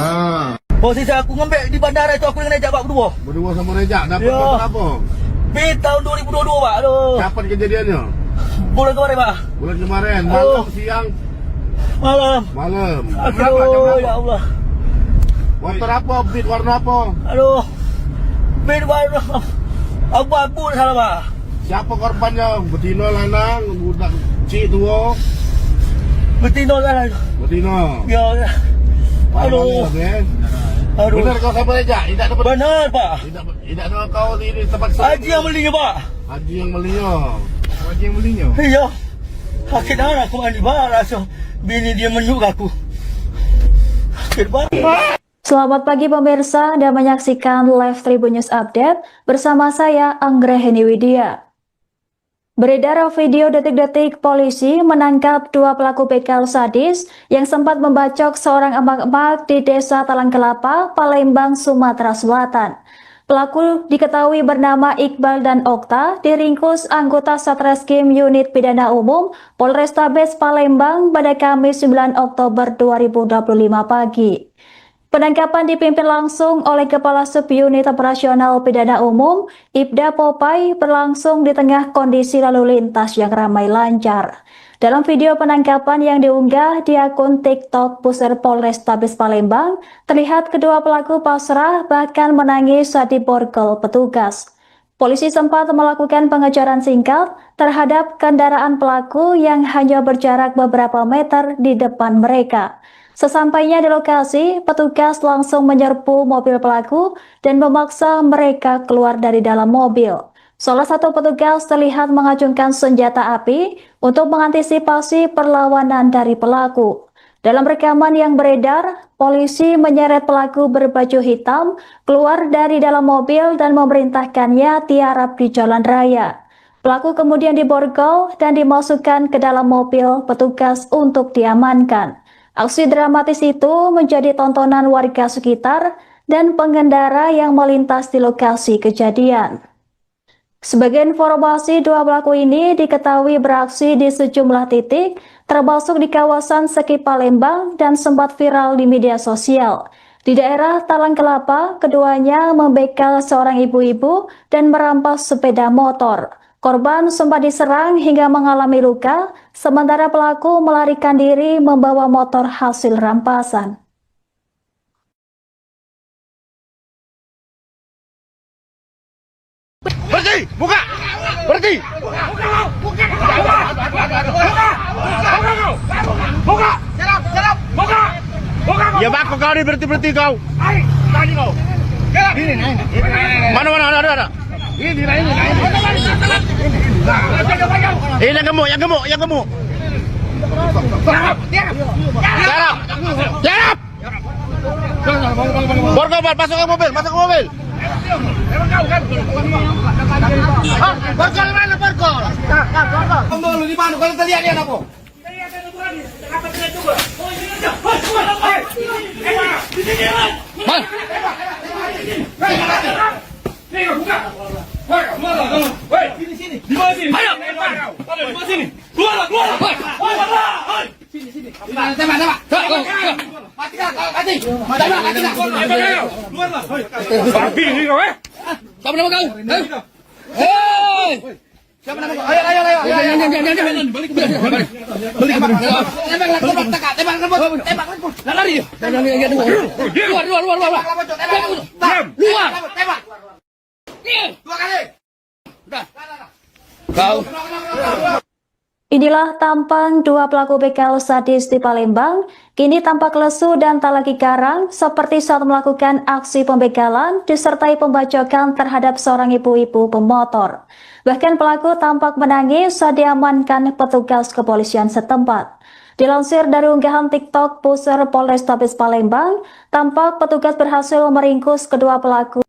Posisi aku ngembek di bandara itu aku dengan Rejak Pak berdua. Berdua sama Rejak, dapat motor apa? Tahun 2022 Pak, aduh. Kapan kejadiannya? Bulan kemarin Pak. Bulan kemarin, malam, siang? Malam. Aduh, ya Allah. Motor apa? Beat warna apa? Aduh. Beat warna abu-abu salah Pak. Siapa korbannya? Betina, lanang, budak cik tua? Betina kan? Betina. Ya. Aduh. Aduh. Benar kau sama Rejak? Tidak dapat. Benar Pak. Tidak ada kau di tempat Haji yang belinya Pak. Haji yang belinya. Iya. Sakit darah aku mandi Pak. Rasa bini dia menyuk aku. Sakit Pak. Selamat pagi pemirsa dan menyaksikan live Tribun News Update bersama saya Anggraheni Widya. Beredar video detik-detik polisi menangkap dua pelaku begal sadis yang sempat membacok seorang emak-emak di Desa Talang Kelapa, Palembang, Sumatera Selatan. Pelaku diketahui bernama Iqbal dan Okta, diringkus anggota Satreskrim Unit Pidana Umum Polrestabes Palembang pada Kamis 9 Oktober 2025 pagi. Penangkapan dipimpin langsung oleh Kepala Subunit Operasional Pidana Umum, Ibda Popai, berlangsung di tengah kondisi lalu lintas yang ramai lancar. Dalam video penangkapan yang diunggah di akun TikTok Pusat Polrestabes Palembang, terlihat kedua pelaku pasrah bahkan menangis saat diborgol petugas. Polisi sempat melakukan pengejaran singkat terhadap kendaraan pelaku yang hanya berjarak beberapa meter di depan mereka. Sesampainya di lokasi, petugas langsung menyerbu mobil pelaku dan memaksa mereka keluar dari dalam mobil. Salah satu petugas terlihat mengacungkan senjata api untuk mengantisipasi perlawanan dari pelaku. Dalam rekaman yang beredar, polisi menyeret pelaku berbaju hitam keluar dari dalam mobil dan memerintahkannya tiarap di jalan raya. Pelaku kemudian diborgol dan dimasukkan ke dalam mobil petugas untuk diamankan. Aksi dramatis itu menjadi tontonan warga sekitar dan pengendara yang melintas di lokasi kejadian. Sebagai informasi, dua pelaku ini diketahui beraksi di sejumlah titik, termasuk di kawasan Seki Palembang dan sempat viral di media sosial. Di daerah Talang Kelapa, keduanya membegal seorang ibu-ibu dan merampas sepeda motor. Korban sempat diserang hingga mengalami luka, sementara pelaku melarikan diri membawa motor hasil rampasan. Berhenti! Buka! Berhenti! Buka! Serap! Buka! Ya bako kau ni berhenti kau. Tadi kau. Mana ada. Ini. Yang gemuk. Serap! Borgol, masuk ke mobil. Borgol mana borgol? Kamu di mana? Kalau terlihat dia apa? Sini. Di mana sini? Ayo. Di mana sini? Keluar. Sini. Tembak. Mati. Keluar. Babi ni kau Siapa nama kau? Hei! Siapa nama kau? Ayo. Jangan. Balik. Tembak. Lari. Keluar. Tembak. Dua kali. Kau. Inilah tampang dua pelaku begal sadis di Palembang, kini tampak lesu dan tak lagi garang seperti saat melakukan aksi pembegalan disertai pembacokan terhadap seorang ibu-ibu pemotor. Bahkan pelaku tampak menangis saat diamankan petugas kepolisian setempat. Dilansir dari unggahan TikTok Pusat Polrestabes Palembang, tampak petugas berhasil meringkus kedua pelaku.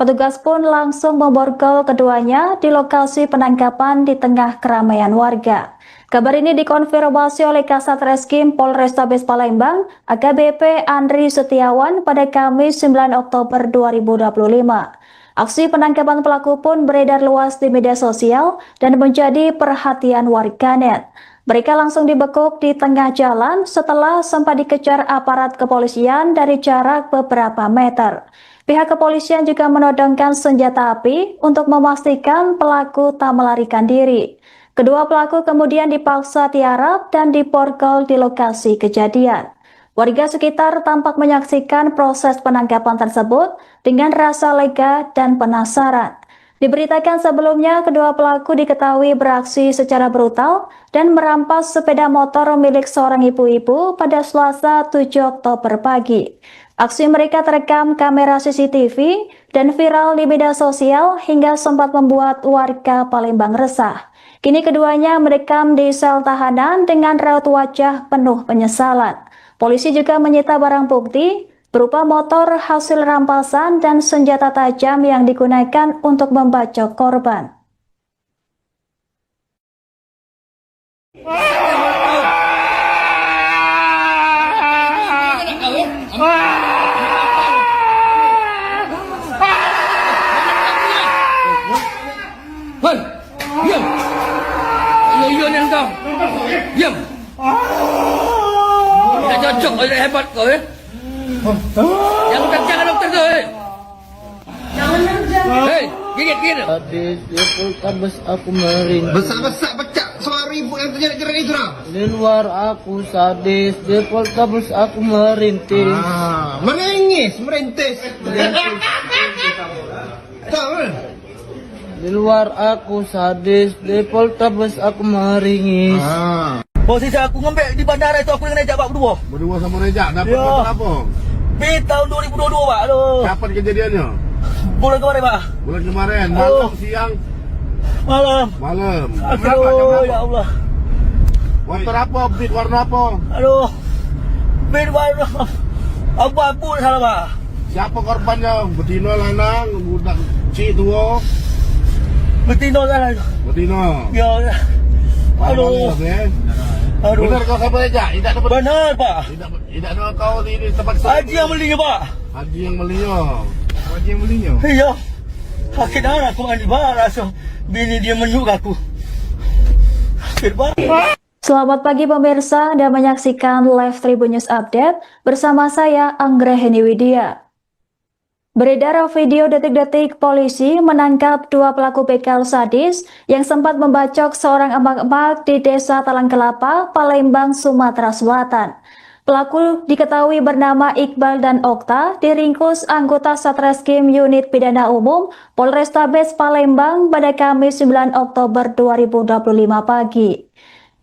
Petugas pun langsung memborgol keduanya di lokasi penangkapan di tengah keramaian warga. Kabar ini dikonfirmasi oleh Kasat Reskrim Polrestabes Palembang, AKBP Andri Setiawan pada Kamis 9 Oktober 2025. Aksi penangkapan pelaku pun beredar luas di media sosial dan menjadi perhatian warganet. Mereka langsung dibekuk di tengah jalan setelah sempat dikejar aparat kepolisian dari jarak beberapa meter. Pihak kepolisian juga menodongkan senjata api untuk memastikan pelaku tak melarikan diri. Kedua pelaku kemudian dipaksa tiarap dan diborgol di lokasi kejadian. Warga sekitar tampak menyaksikan proses penangkapan tersebut dengan rasa lega dan penasaran. Diberitakan sebelumnya, kedua pelaku diketahui beraksi secara brutal dan merampas sepeda motor milik seorang ibu-ibu pada Selasa 7 Oktober pagi. Aksi mereka terekam kamera CCTV dan viral di media sosial hingga sempat membuat warga Palembang resah. Kini keduanya mendekam di sel tahanan dengan raut wajah penuh penyesalan. Polisi juga menyita barang bukti berupa motor hasil rampasan dan senjata tajam yang digunakan untuk membacok korban. Diam. Ayo ni engkau. Diam. Tidak cocok, tidak hebat kau ya. Yang kencang dokter tu. Hei, gigit. Sadis di Poltabes aku merintih. Besar-besar pecah suara ibu yang terjerat-jerat itu dah. Di luar aku sadis, di Poltabes aku merintih. Merintis. Tahu? Di luar aku sadis, di Poltabes aku meringis. Posisi aku ngembek di bandara itu aku dengan Rejak Pak berdua. Berdua sama Rejak, dapat motor apa? Tahun 2022 Pak. Aduh. Kapan kejadiannya? Bulan kemarin Pak. Bulan kemarin, malam, siang? Malam. Aduh, ya Allah. Motor apa? Beat warna apa? Aduh. Beat warna abu-abu salah Pak. Siapa korbannya? Betina, lanang, budak cik tua? Betina salah. Betina. Ya. Aduh. Aduh. Benar kau siapa Rejak? Tidak dapat. Benar Pak. Tidak ada kau di tempat Haji yang belinya Pak. Haji yang belinya. Iya. Sakit darah aku mandi barang. So, bini dia menyuk aku. Sakit banget. Selamat pagi pemirsa, Anda menyaksikan live Tribun News Update bersama saya Anggraheni Widya. Beredar video detik-detik polisi menangkap dua pelaku begal sadis yang sempat membacok seorang emak-emak di Desa Talang Kelapa, Palembang, Sumatera Selatan. Pelaku diketahui bernama Iqbal dan Okta, diringkus anggota Satreskrim Unit Pidana Umum Polrestabes Palembang pada Kamis 9 Oktober 2025 pagi.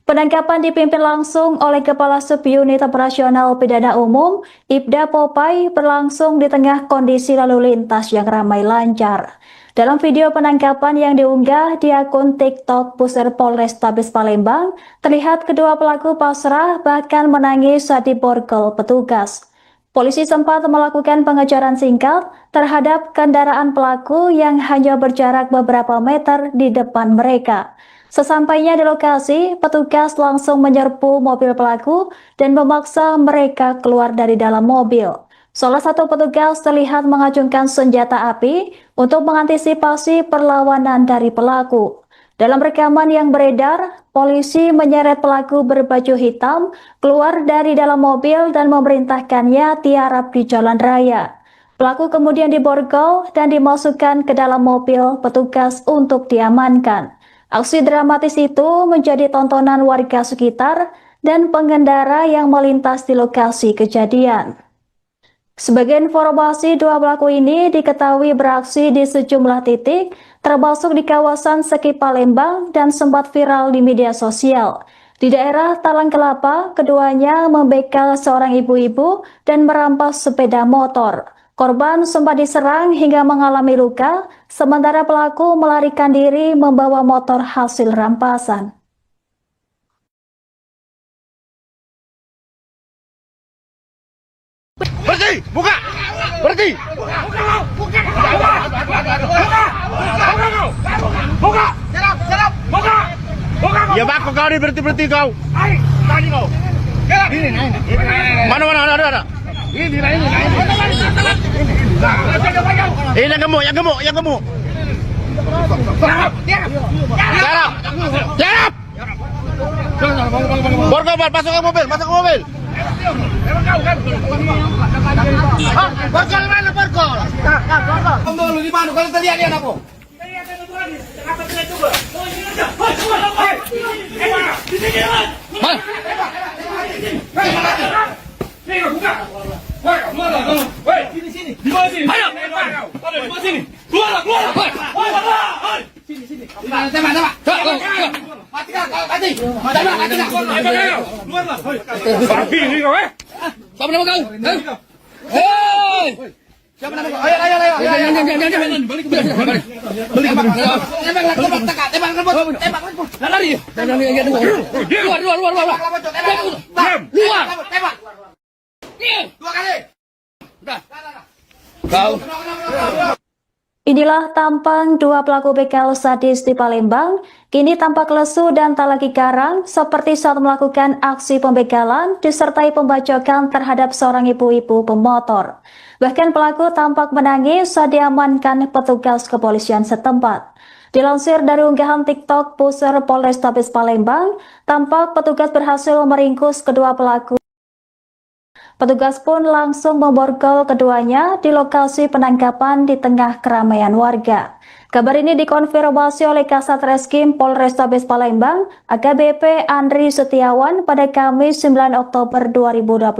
Penangkapan dipimpin langsung oleh Kepala Subunit Operasional Pidana Umum, Ibda Popai, berlangsung di tengah kondisi lalu lintas yang ramai lancar. Dalam video penangkapan yang diunggah di akun TikTok Pusat Polrestabes Palembang, terlihat kedua pelaku pasrah bahkan menangis saat diborgol petugas. Polisi sempat melakukan pengejaran singkat terhadap kendaraan pelaku yang hanya berjarak beberapa meter di depan mereka. Sesampainya di lokasi, petugas langsung menyerbu mobil pelaku dan memaksa mereka keluar dari dalam mobil. Salah satu petugas terlihat mengacungkan senjata api untuk mengantisipasi perlawanan dari pelaku. Dalam rekaman yang beredar, polisi menyeret pelaku berbaju hitam keluar dari dalam mobil dan memerintahkannya tiarap di jalan raya. Pelaku kemudian diborgol dan dimasukkan ke dalam mobil petugas untuk diamankan. Aksi dramatis itu menjadi tontonan warga sekitar dan pengendara yang melintas di lokasi kejadian. Sebagai informasi, dua pelaku ini diketahui beraksi di sejumlah titik, termasuk di kawasan Seki Palembang dan sempat viral di media sosial. Di daerah Talang Kelapa, keduanya membegal seorang ibu-ibu dan merampas sepeda motor. Korban sempat diserang hingga mengalami luka, sementara pelaku melarikan diri membawa motor hasil rampasan. Berhenti! Buka! Berhenti! Buka! Serap! Buka! Ya bako kau ni berhenti kau. Tadi kau. Mana ada. Ini. Yang gemuk. Serap! Borgol, masuk ke mobil. Borgol mana borgol? Borgol di mana? Kalau terlihat dia apa? Sini. Di bawah sini. Ayo. Di bawah sini. Keluar. Sini. Tembak. Mati. Keluarlah. Babi ni kau Siapa nama kau? Hei. Siapa nama kau? Ayo. Jangan. Balik. Tembak. Lari. Keluar. Tembak. 2 kali. Kau. Inilah tampang dua pelaku begal sadis di Palembang, kini tampak lesu dan tak lagi garang seperti saat melakukan aksi pembegalan disertai pembacokan terhadap seorang ibu-ibu pemotor. Bahkan pelaku tampak menangis saat diamankan petugas kepolisian setempat. Dilansir dari unggahan TikTok Pusar Polrestabes Palembang, tampak petugas berhasil meringkus kedua pelaku. Petugas pun langsung memborgol keduanya di lokasi penangkapan di tengah keramaian warga. Kabar ini dikonfirmasi oleh Kasat Reskrim Polrestabes Palembang, AKBP Andri Setiawan pada Kamis 9 Oktober 2025.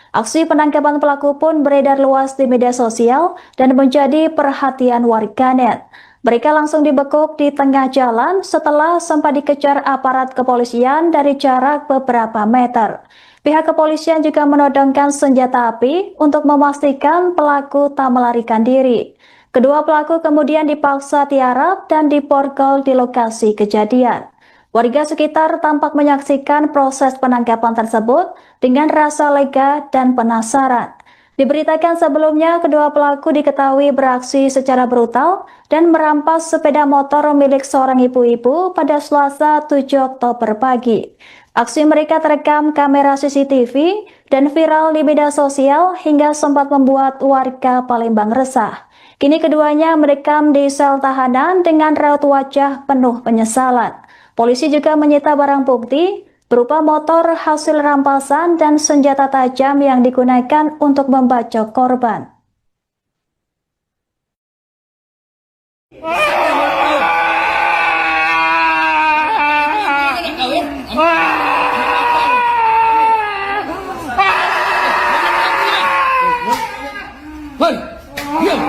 Aksi penangkapan pelaku pun beredar luas di media sosial dan menjadi perhatian warganet. Mereka langsung dibekuk di tengah jalan setelah sempat dikejar aparat kepolisian dari jarak beberapa meter. Pihak kepolisian juga menodongkan senjata api untuk memastikan pelaku tak melarikan diri. Kedua pelaku kemudian dipaksa tiarap dan diborgol di lokasi kejadian. Warga sekitar tampak menyaksikan proses penangkapan tersebut dengan rasa lega dan penasaran. Diberitakan sebelumnya, kedua pelaku diketahui beraksi secara brutal dan merampas sepeda motor milik seorang ibu-ibu pada Selasa 7 Oktober pagi. Aksi mereka terekam kamera CCTV dan viral di media sosial hingga sempat membuat warga Palembang resah. Kini keduanya mendekam di sel tahanan dengan raut wajah penuh penyesalan. Polisi juga menyita barang bukti berupa motor hasil rampasan dan senjata tajam yang digunakan untuk membacok korban. Hei, diam.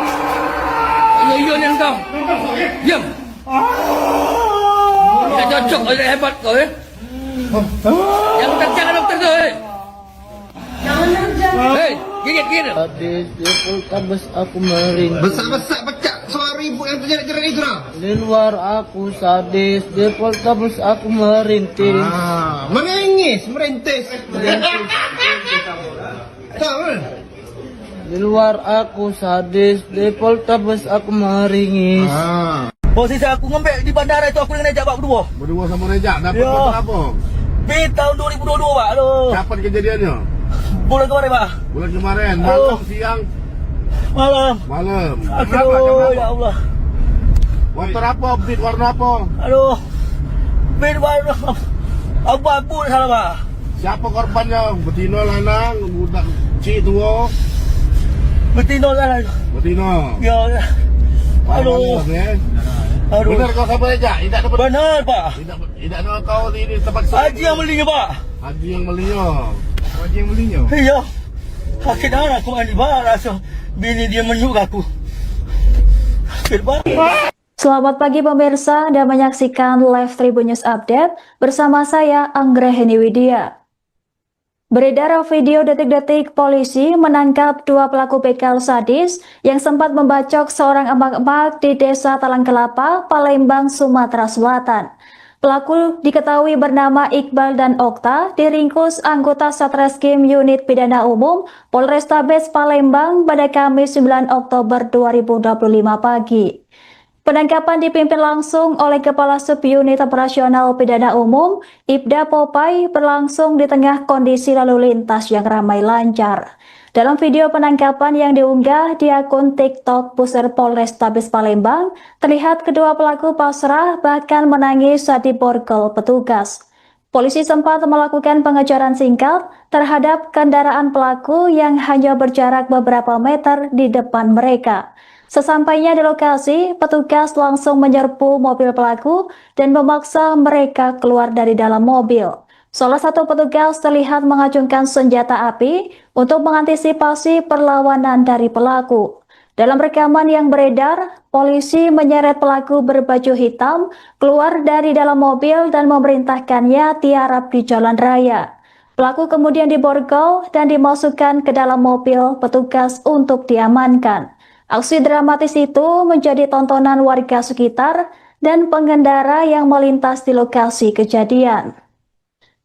Ayo yang kau. Diam. Tidak cocok oleh hebat kau ya. Jangan dokter tu. Hei, gigit. Sadis di Poltabes aku merintih. Besar-besar pecah suara ibu yang terjerat-jerat itu lah. Di luar aku sadis, di Poltabes aku merintih. Menangis, merintis. Tahu? Di luar aku sadis, di Poltabes aku meringis. Posisi aku ngembek di bandara itu aku dengan Rejak Pak berdua. Berdua sama Rejak, dapat motor apa? Tahun 2022 Pak. Aduh. Kapan kejadiannya? Bulan kemarin Pak. Bulan kemarin, malam, siang? Malam. Aduh, ya Allah. Motor apa? Beat warna apa? Aduh. Beat warna abu-abu salah Pak. Siapa korbannya? Betina, lanang, budak cik tua? Betina lanang. Betina. Ya. Aduh. Aduh. Benar kau sama Rejak? Tidak dapat. Benar Pak. Tidak ada kau di tempat Haji yang belinya Pak. Haji yang belinya. Haji yang belinya. Iya. Sakit darah aku mandi Pak. Rasa bini dia menyuk aku. Sakit Pak. Selamat pagi pemirsa, Anda menyaksikan live Tribun News Update bersama saya Anggraheni Widya. Beredar video detik-detik polisi menangkap dua pelaku begal sadis yang sempat membacok seorang emak-emak di Desa Talang Kelapa, Palembang, Sumatera Selatan. Pelaku diketahui bernama Iqbal dan Okta, diringkus anggota Satreskrim Unit Pidana Umum Polrestabes Palembang pada Kamis 9 Oktober 2025 pagi. Penangkapan dipimpin langsung oleh Kepala Subunit Operasional Pidana Umum, Ibda Popai, berlangsung di tengah kondisi lalu lintas yang ramai lancar. Dalam video penangkapan yang diunggah di akun TikTok Pusar Polrestabes Palembang, terlihat kedua pelaku pasrah bahkan menangis saat diborgol petugas. Polisi sempat melakukan pengejaran singkat terhadap kendaraan pelaku yang hanya berjarak beberapa meter di depan mereka. Sesampainya di lokasi, petugas langsung menyerbu mobil pelaku dan memaksa mereka keluar dari dalam mobil. Salah satu petugas terlihat mengacungkan senjata api untuk mengantisipasi perlawanan dari pelaku. Dalam rekaman yang beredar, polisi menyeret pelaku berbaju hitam keluar dari dalam mobil dan memerintahkannya tiarap di jalan raya. Pelaku kemudian diborgol dan dimasukkan ke dalam mobil petugas untuk diamankan. Aksi dramatis itu menjadi tontonan warga sekitar dan pengendara yang melintas di lokasi kejadian.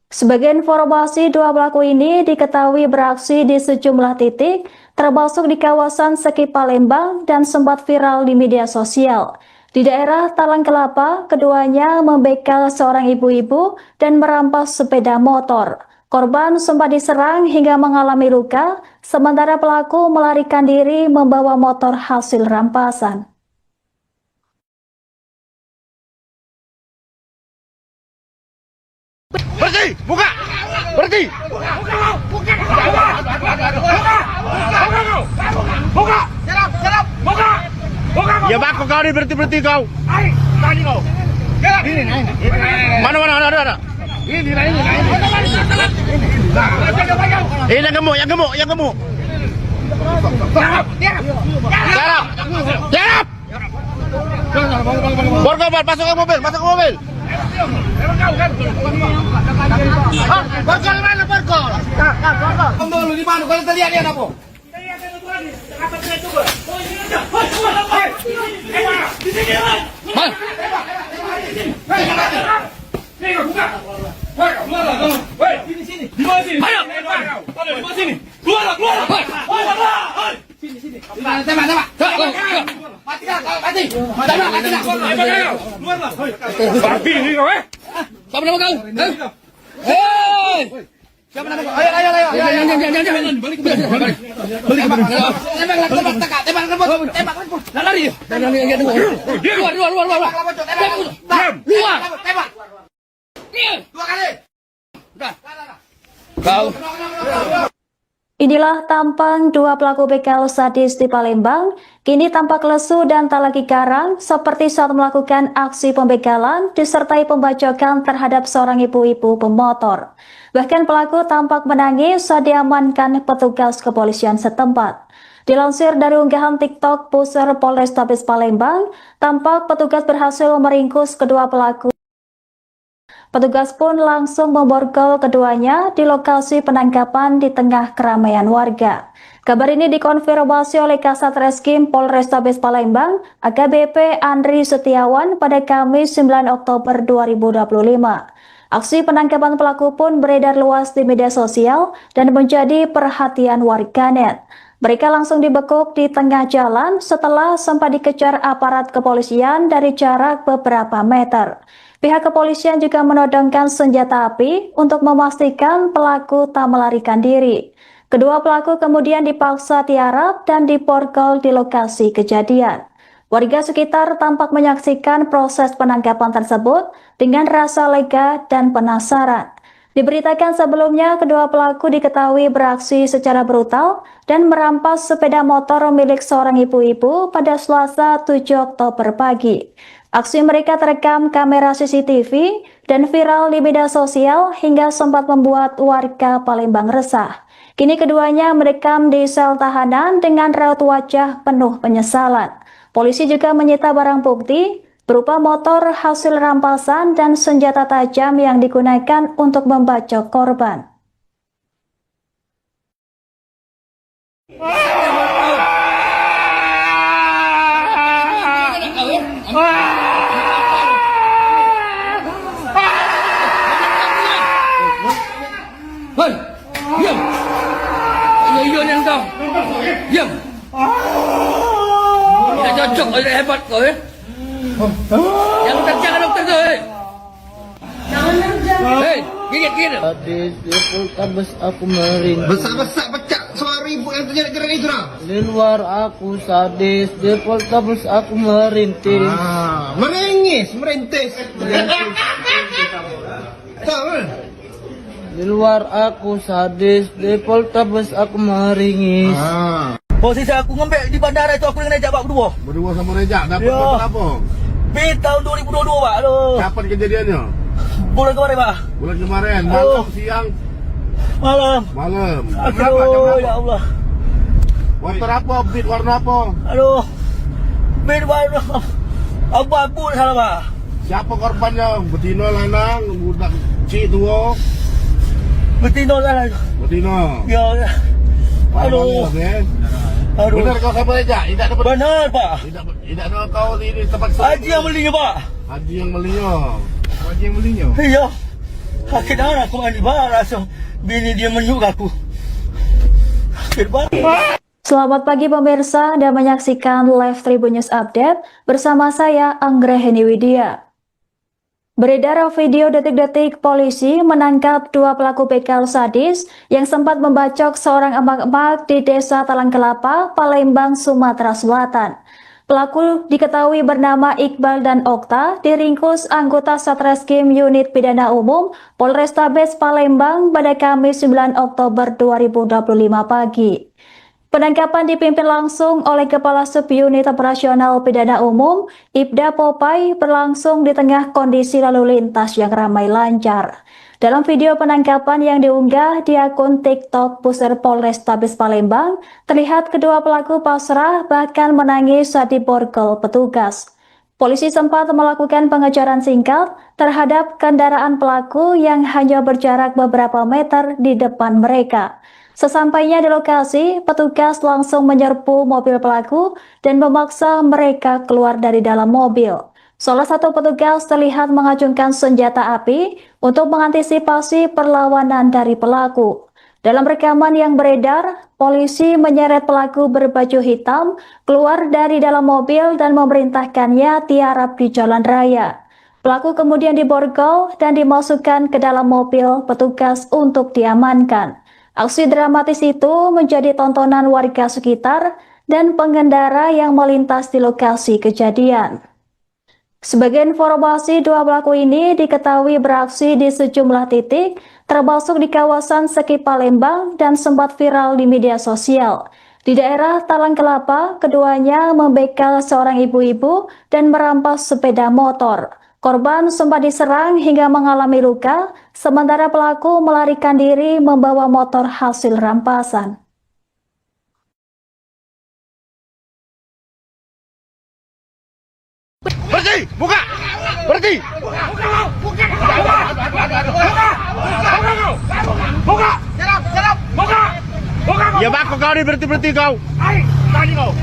Sebagai informasi, dua pelaku ini diketahui beraksi di sejumlah titik, termasuk di kawasan Seki Palembang dan sempat viral di media sosial. Di daerah Talang Kelapa, keduanya membegal seorang ibu-ibu dan merampas sepeda motor. Korban sempat diserang hingga mengalami luka, sementara pelaku melarikan diri membawa motor hasil rampasan. Berhenti! Buka! Berhenti! Buka! Buka! Serap! Buka! Ya bako kau ni berhenti kau. Tadi kau. Ini naik. Mana ada. Ini naik. Ini yang gemuk. Serap! Borgol, masuk ke mobil. Borgol mana borgol? Dulu di mana? Kalau terlihat dia apa? Siapa nama kau? Hei! Siapa nama kau? Ayo. Jangan. Balik. Tembak. Lari. Luar. Tembak. Dua kali. Udah. Kau. Inilah tampang dua pelaku begal sadis di Palembang, kini tampak lesu dan tak lagi garang seperti saat melakukan aksi pembegalan disertai pembacokan terhadap seorang ibu-ibu pemotor. Bahkan pelaku tampak menangis saat diamankan petugas kepolisian setempat. Dilansir dari unggahan TikTok Pusar Polrestabes Palembang, tampak petugas berhasil meringkus kedua pelaku. Petugas pun langsung memborgol keduanya di lokasi penangkapan di tengah keramaian warga. Kabar ini dikonfirmasi oleh Kasat Reskrim Polrestabes Palembang, AKBP Andri Setiawan pada Kamis 9 Oktober 2025. Aksi penangkapan pelaku pun beredar luas di media sosial dan menjadi perhatian warganet. Mereka langsung dibekuk di tengah jalan setelah sempat dikejar aparat kepolisian dari jarak beberapa meter. Pihak kepolisian juga menodongkan senjata api untuk memastikan pelaku tak melarikan diri. Kedua pelaku kemudian dipaksa tiarap dan diborgol di lokasi kejadian. Warga sekitar tampak menyaksikan proses penangkapan tersebut dengan rasa lega dan penasaran. Diberitakan sebelumnya, kedua pelaku diketahui beraksi secara brutal dan merampas sepeda motor milik seorang ibu-ibu pada Selasa 7 Oktober pagi. Aksi mereka terekam kamera CCTV dan viral di media sosial hingga sempat membuat warga Palembang resah. Kini keduanya merekam di sel tahanan dengan raut wajah penuh penyesalan. Polisi juga menyita barang bukti berupa motor hasil rampasan dan senjata tajam yang digunakan untuk membacok korban. Hei, diam. Iya yang kau. Diam. Tidak cocok, tidak hebat kau ya. Jangan kerja dokter tu. Hei, gigit. Sadis di Poltabes aku merintih. Besar pecah suara ibu yang terjadi gerak itu dah. Di luar aku sadis, di Poltabes aku merintih. Merintis. Di luar aku sadis, di Poltabes aku meringis. Posisi aku ngembek di bandara itu aku dengan Rejak Pak berdua. Berdua sama Rejak, dapat apa? Tahun 2022 Pak. Aduh. Kapan kejadiannya? Bulan kemarin Pak. Bulan kemarin, malam, siang? Malam. Berapa? Ya Allah. Motor apa? Beat warna apa? Aduh. Beat warna abu-abu salah Pak. Siapa korbannya? Betina, lanang, budak cik tua? Betina lanang. Betina. Ya. Aduh. Benar kau sama Rejak? Benar Pak. Tidak ada kau di tempat Haji yang belinya Pak. Haji yang belinya. Iya. Akhirnya aku mandi bara, so bini dia menyuk aku. Selamat pagi pemirsa, Anda menyaksikan live Tribun News Update bersama saya Anggraheni Widya. Beredar video detik-detik polisi menangkap 2 pelaku begal sadis yang sempat membacok seorang emak-emak di Desa Talang Kelapa, Palembang, Sumatera Selatan. Pelaku diketahui bernama Iqbal dan Okta, diringkus anggota Satreskrim Unit Pidana Umum Polrestabes Palembang pada Kamis 9 Oktober 2025 pagi. Penangkapan dipimpin langsung oleh Kepala Subunit Operasional Pidana Umum, Ibda Popai, berlangsung di tengah kondisi lalu lintas yang ramai lancar. Dalam video penangkapan yang diunggah di akun TikTok Pusat Polrestabes Palembang, terlihat kedua pelaku pasrah bahkan menangis saat diborgol petugas. Polisi sempat melakukan pengejaran singkat terhadap kendaraan pelaku yang hanya berjarak beberapa meter di depan mereka. Sesampainya di lokasi, petugas langsung menyerbu mobil pelaku dan memaksa mereka keluar dari dalam mobil. Salah satu petugas terlihat mengacungkan senjata api untuk mengantisipasi perlawanan dari pelaku. Dalam rekaman yang beredar, polisi menyeret pelaku berbaju hitam keluar dari dalam mobil dan memerintahkannya tiarap di jalan raya. Pelaku kemudian diborgol dan dimasukkan ke dalam mobil petugas untuk diamankan. Aksi dramatis itu menjadi tontonan warga sekitar dan pengendara yang melintas di lokasi kejadian. Sebagai informasi, 2 pelaku ini diketahui beraksi di sejumlah titik, termasuk di kawasan Seki Palembang dan sempat viral di media sosial. Di daerah Talang Kelapa, keduanya membegal seorang ibu-ibu dan merampas sepeda motor. Korban sempat diserang hingga mengalami luka, sementara pelaku melarikan diri membawa motor hasil rampasan. Berhenti! Buka! Berhenti! Buka! Serap! Buka! Ya bako kau ni berhenti kau. Tadi kau.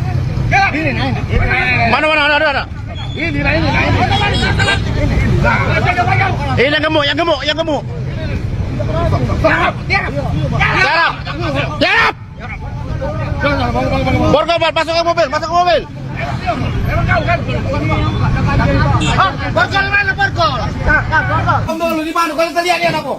Mana ada. Ini. Yang gemuk. Serap. Borgol, masuk ke mobil. Borgol mana borgol? Borgol di mana? Kalau lihat dia aku.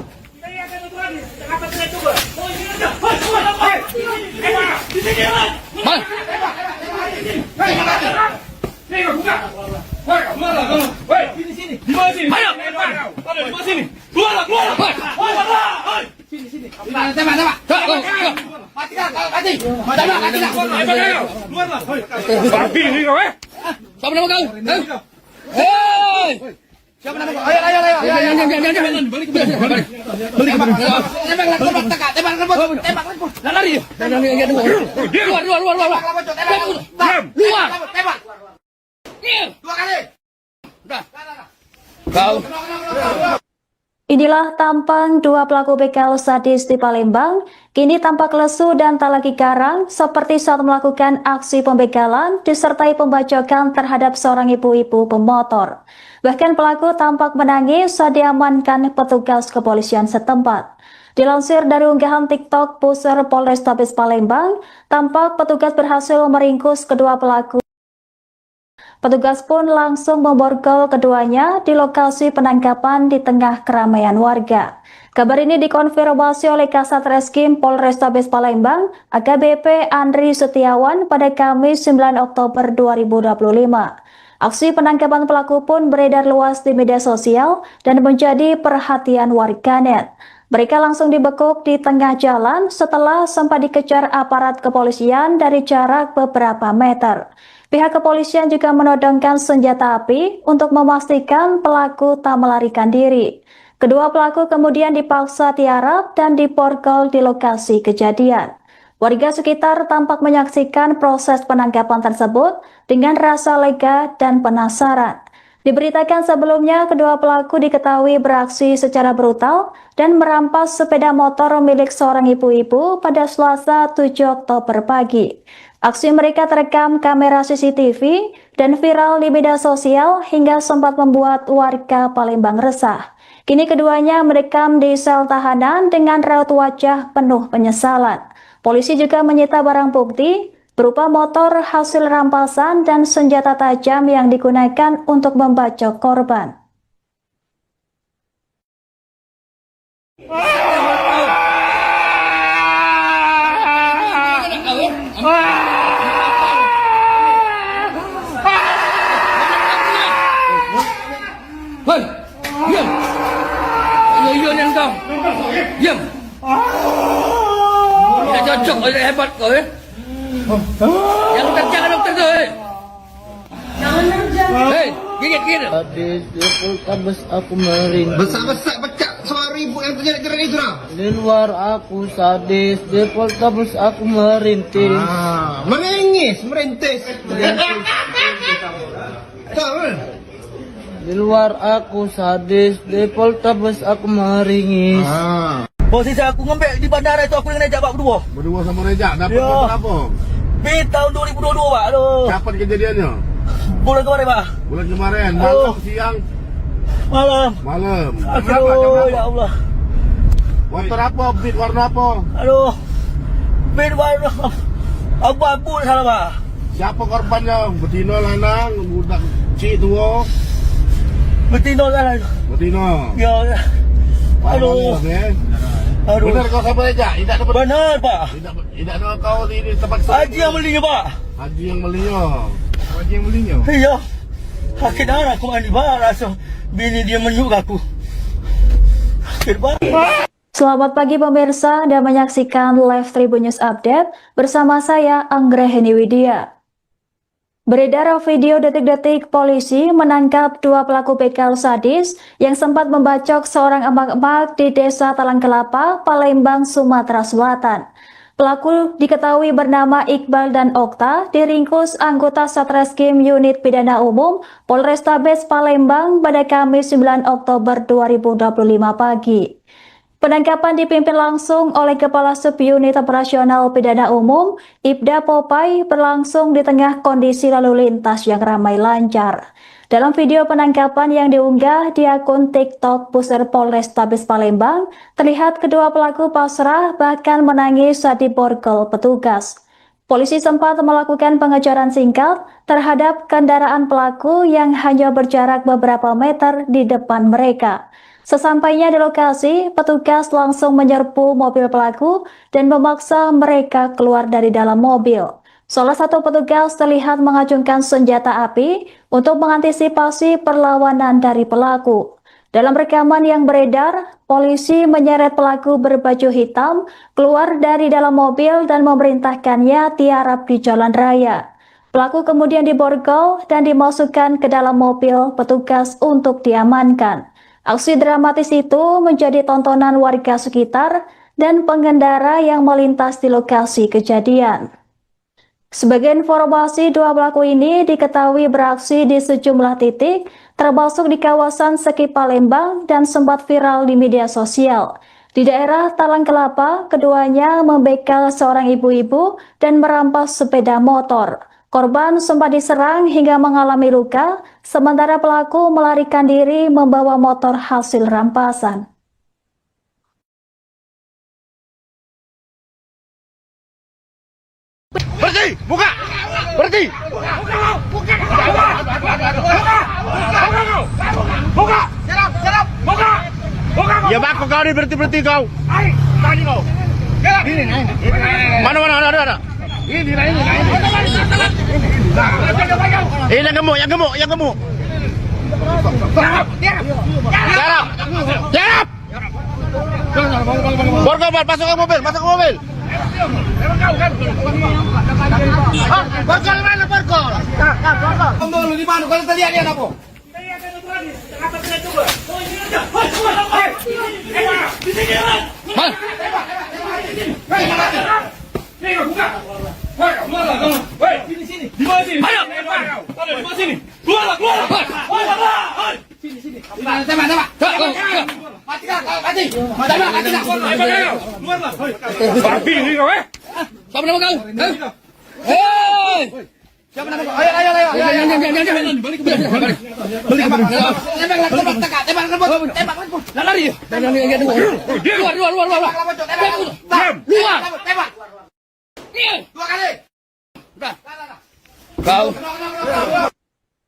Inilah tampang 2 pelaku begal sadis di Palembang, kini tampak lesu dan tak lagi garang seperti saat melakukan aksi pembegalan disertai pembacokan terhadap seorang ibu-ibu pemotor. Bahkan pelaku tampak menangis saat diamankan petugas kepolisian setempat. Dilansir dari unggahan TikTok Pusat Polrestabes Palembang, tampak petugas berhasil meringkus kedua pelaku. Petugas pun langsung memborgol keduanya di lokasi penangkapan di tengah keramaian warga. Kabar ini dikonfirmasi oleh Kasat Reskrim Polrestabes Palembang, AKBP Andri Setiawan pada Kamis 9 Oktober 2025. Aksi penangkapan pelaku pun beredar luas di media sosial dan menjadi perhatian warganet. Mereka langsung dibekuk di tengah jalan setelah sempat dikejar aparat kepolisian dari jarak beberapa meter. Pihak kepolisian juga menodongkan senjata api untuk memastikan pelaku tak melarikan diri. Kedua pelaku kemudian dipaksa tiarap dan diborgol di lokasi kejadian. Warga sekitar tampak menyaksikan proses penangkapan tersebut dengan rasa lega dan penasaran. Diberitakan sebelumnya, kedua pelaku diketahui beraksi secara brutal dan merampas sepeda motor milik seorang ibu-ibu pada Selasa 7 Oktober pagi. Aksi mereka terekam kamera CCTV dan viral di media sosial hingga sempat membuat warga Palembang resah. Kini keduanya mendekam di sel tahanan dengan raut wajah penuh penyesalan. Polisi juga menyita barang bukti berupa motor hasil rampasan dan senjata tajam yang digunakan untuk membacok korban. Hei, diam. Ayo yang kau. Diam. Tidak cocok, tidak hebat kau ya. Yang kerja kan dokter tu. Hei, gigit. Sadis di Poltabes aku merintih. Besar-besar pecah suara ibu yang terjadi gerak itu lah. Di luar aku sadis, di Poltabes aku merintih. Merintis. Di luar aku sadis, di Poltabes aku meringis. Posisi aku ngembek di bandara itu aku dengan Rejak Pak berdua. Berdua sama Rejak, dapat Ya. berapa? Tahun 2022 Pak. Aduh. Kapan kejadiannya? Bulan kemarin Pak. Bulan kemarin, malam, siang, Malam. malam. Aduh, ya Allah. Motor apa? Beat warna apa? Aduh. Bed warna abu-abu salah Pak. Siapa korbannya? Betina, lanang, budak cik tua? Betina salah. Betina. Ya. Aduh. Aduh. Benar kau sama Rejak? Tidak dapat. Benar Pak. Tidak ada kau di tempat Haji yang belinya Pak. Haji yang belinya. Haji yang belinya. Iya. Sakit darah aku mandi Pak. Rasa bini dia menyuk aku. Sakit Pak. Selamat pagi pemirsa, Anda menyaksikan Live Tribun News Update bersama saya Anggraheni Widya. Beredar video detik-detik polisi menangkap dua pelaku begal sadis yang sempat membacok seorang emak-emak di Desa Talang Kelapa, Palembang, Sumatera Selatan. Pelaku diketahui bernama Iqbal dan Okta, diringkus anggota Satreskrim Unit Pidana Umum Polrestabes Palembang pada Kamis 9 Oktober 2025 pagi. Penangkapan dipimpin langsung oleh Kepala Subunit Operasional Pidana Umum, Ibda Popai, berlangsung di tengah kondisi lalu lintas yang ramai lancar. Dalam video penangkapan yang diunggah di akun TikTok Pusat Polrestabes Palembang, terlihat kedua pelaku pasrah bahkan menangis saat diborgol petugas. Polisi sempat melakukan pengejaran singkat terhadap kendaraan pelaku yang hanya berjarak beberapa meter di depan mereka. Sesampainya di lokasi, petugas langsung menyerbu mobil pelaku dan memaksa mereka keluar dari dalam mobil. Salah satu petugas terlihat mengacungkan senjata api untuk mengantisipasi perlawanan dari pelaku. Dalam rekaman yang beredar, polisi menyeret pelaku berbaju hitam keluar dari dalam mobil dan memerintahkannya tiarap di jalan raya. Pelaku kemudian diborgol dan dimasukkan ke dalam mobil petugas untuk diamankan. Aksi dramatis itu menjadi tontonan warga sekitar dan pengendara yang melintas di lokasi kejadian. Sebagai informasi, dua pelaku ini diketahui beraksi di sejumlah titik, termasuk di kawasan Seki Palembang dan sempat viral di media sosial. Di daerah Talang Kelapa, keduanya membegal seorang ibu-ibu dan merampas sepeda motor. Korban sempat diserang hingga mengalami luka, sementara pelaku melarikan diri membawa motor hasil rampasan. Berhenti! Buka! Berhenti! Buka! Serap! Buka! Ya bako kau ni berhenti kau. Tadi kau. Mana ada. Ini. Yang gemuk. Serap! Borgol, masuk ke mobil. Borgol mana borgol? Borgol di mana? Kalau lihat dia apa? Siapa nama kau? Ayo. Jangan. Balik. Tembak. Lari. Keluar. Tembak. Dua kali. Kau.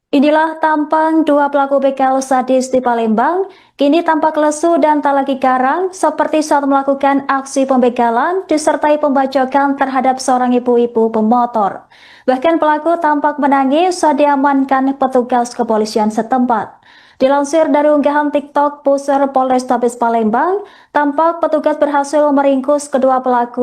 Inilah tampang dua pelaku begal sadis di Palembang, kini tampak lesu dan tak lagi garang seperti saat melakukan aksi pembegalan disertai pembacokan terhadap seorang ibu-ibu pemotor. Bahkan pelaku tampak menangis saat diamankan petugas kepolisian setempat. Dilansir dari unggahan TikTok Pusar Polrestabes Palembang, tampak petugas berhasil meringkus kedua pelaku.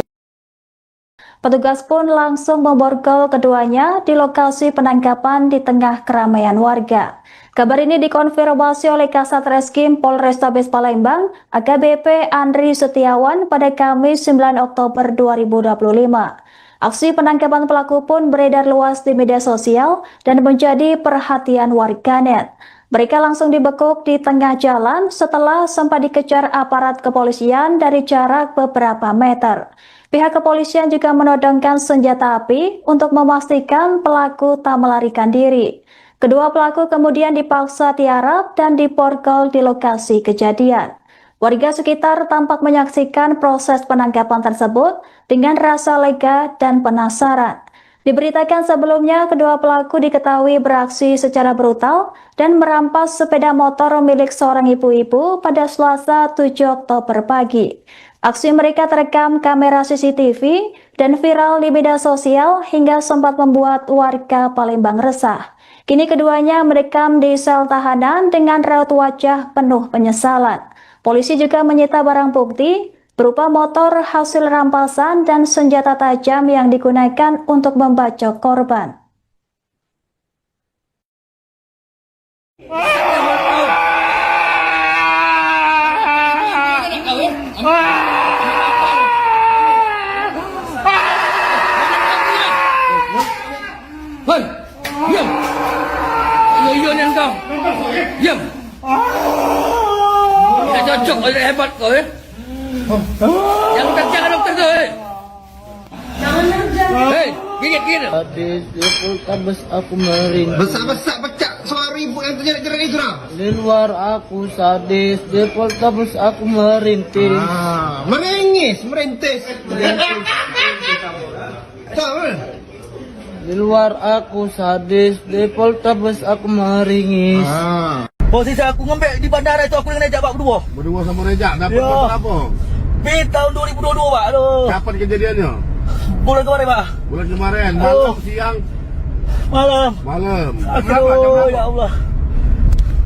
Petugas pun langsung memborgol keduanya di lokasi penangkapan di tengah keramaian warga. Kabar ini dikonfirmasi oleh Kasat Reskrim Polrestabes Palembang, AKBP Andri Setiawan pada Kamis 9 Oktober 2025. Aksi penangkapan pelaku pun beredar luas di media sosial dan menjadi perhatian warganet. Mereka langsung dibekuk di tengah jalan setelah sempat dikejar aparat kepolisian dari jarak beberapa meter. Pihak kepolisian juga menodongkan senjata api untuk memastikan pelaku tak melarikan diri. Kedua pelaku kemudian dipaksa tiarap dan diborgol di lokasi kejadian. Warga sekitar tampak menyaksikan proses penangkapan tersebut dengan rasa lega dan penasaran. Diberitakan sebelumnya, kedua pelaku diketahui beraksi secara brutal dan merampas sepeda motor milik seorang ibu-ibu pada Selasa 7 Oktober pagi. Aksi mereka terekam kamera CCTV dan viral di media sosial hingga sempat membuat warga Palembang resah. Kini keduanya merekam di sel tahanan dengan raut wajah penuh penyesalan. Polisi juga menyita barang bukti berupa motor hasil rampasan dan senjata tajam yang digunakan untuk membacok korban. Diam. Yo ni kau. Diam. Tidak cocok, hebat kau ya. Jangan dokter tu. Hei, gigit. Sadis di Poltabes aku merintih. Besar pecah suara ibu yang terjerat itu lah. Di luar aku sadis, di Poltabes aku merintih. Merintis. Di luar aku sadis, di Poltabes aku meringis. Posisi aku ngembek di bandara itu aku dengan Rejak Pak berdua sama Rejak. Dapat apa? Tahun 2022 Pak. Aduh. Kapan kejadiannya? Bulan kemarin Pak. Bulan kemarin. Malam, siang. Malam. Aduh, ya Allah.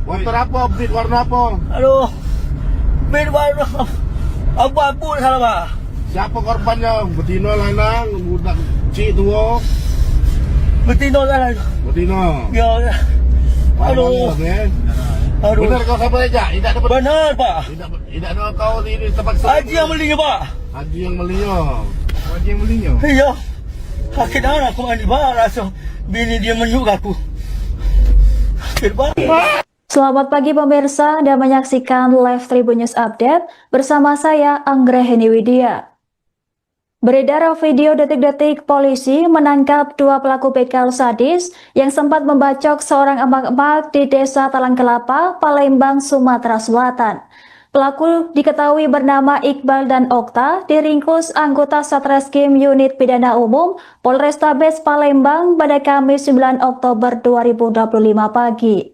Motor apa? Beat warna apa? Aduh. Beat warna abu-abu salah Pak. Siapa korbannya? Betina, lanang, budak cik tua. Betina kan? Betina. Ya. Aduh. Aduh. Benar kau sama Rejak? Tidak dapat. Benar Pak. Tidak ada kau di tempat Haji yang belinya Pak. Haji yang belinya. Iya. Sakit anak aku mandi Pak. Rasa bini dia menyuk aku. Sakit Pak. Selamat pagi pemirsa dan menyaksikan live Tribun News Update bersama saya Anggraheni Widya. Beredar video detik-detik polisi menangkap dua pelaku begal sadis yang sempat membacok seorang emak-emak di Desa Talang Kelapa, Palembang, Sumatera Selatan. Pelaku diketahui bernama Iqbal dan Okta, diringkus anggota Satreskrim Unit Pidana Umum Polrestabes Palembang pada Kamis 9 Oktober 2025 pagi.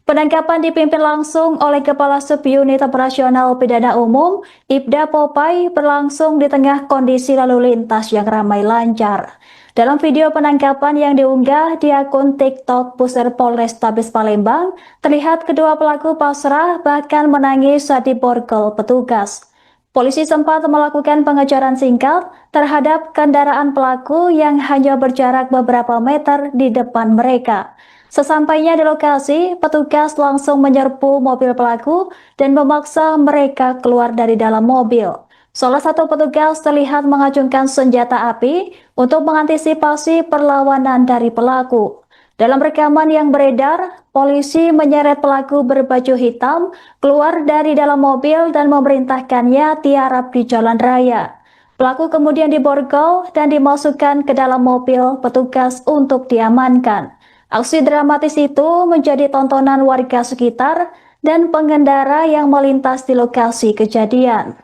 Penangkapan dipimpin langsung oleh Kepala Subunit Operasional Pidana Umum, Ibda Popai, berlangsung di tengah kondisi lalu lintas yang ramai lancar. Dalam video penangkapan yang diunggah di akun TikTok Pusar Polrestabes Palembang, terlihat kedua pelaku pasrah bahkan menangis saat diborgol petugas. Polisi sempat melakukan pengejaran singkat terhadap kendaraan pelaku yang hanya berjarak beberapa meter di depan mereka. Sesampainya di lokasi, petugas langsung menyerbu mobil pelaku dan memaksa mereka keluar dari dalam mobil. Salah satu petugas terlihat mengacungkan senjata api untuk mengantisipasi perlawanan dari pelaku. Dalam rekaman yang beredar, polisi menyeret pelaku berbaju hitam keluar dari dalam mobil dan memerintahkannya tiarap di jalan raya. Pelaku kemudian diborgol dan dimasukkan ke dalam mobil petugas untuk diamankan. Aksi dramatis itu menjadi tontonan warga sekitar dan pengendara yang melintas di lokasi kejadian.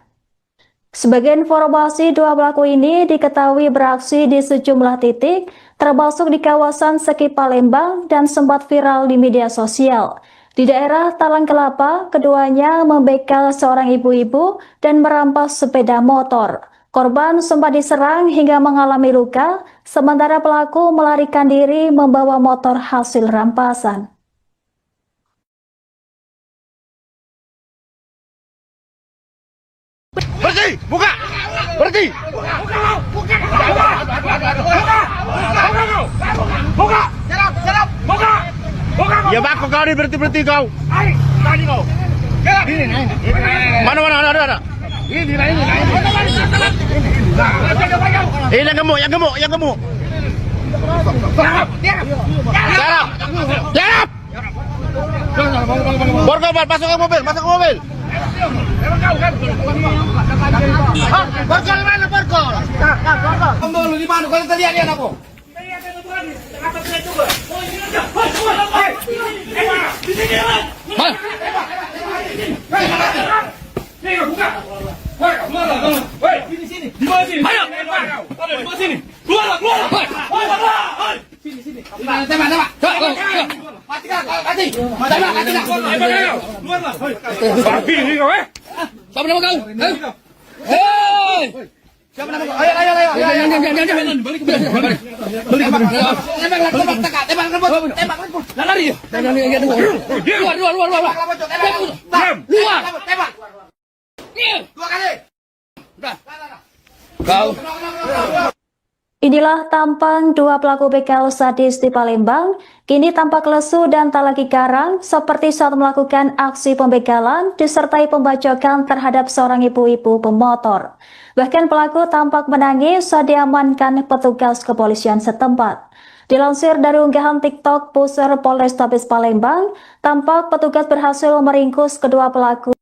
Sebagai informasi, dua pelaku ini diketahui beraksi di sejumlah titik, termasuk di kawasan Seki Palembang dan sempat viral di media sosial. Di daerah Talang Kelapa, keduanya membegal seorang ibu-ibu dan merampas sepeda motor. Korban sempat diserang hingga mengalami luka, sementara pelaku melarikan diri membawa motor hasil rampasan. Berhenti! Buka! Berhenti! Buka! Serap! Buka! Ya bako kau ni berhenti kau. Tadi kau. Mana ada. Ini. Yang gemuk. Serap! Borgol, masuk ke mobil. Borgol mana borgol? Borgol di mana? Kalau tadi lihat aku. Sini. Ayo. Sini. Keluar. Sini. Tembak. Mati. Babi ni kau Siapa nama kau? Hei! Siapa nama kau? Ayo. Balik. Tembak. Lari. Keluar. Tembak. Dua kali. Kau. Inilah tampang dua pelaku begal sadis di Palembang, kini tampak lesu dan tak lagi garang seperti saat melakukan aksi pembegalan disertai pembacokan terhadap seorang ibu-ibu pemotor. Bahkan pelaku tampak menangis saat diamankan petugas kepolisian setempat. Dilansir dari unggahan TikTok Pusar Polrestabes Palembang, tampak petugas berhasil meringkus kedua pelaku.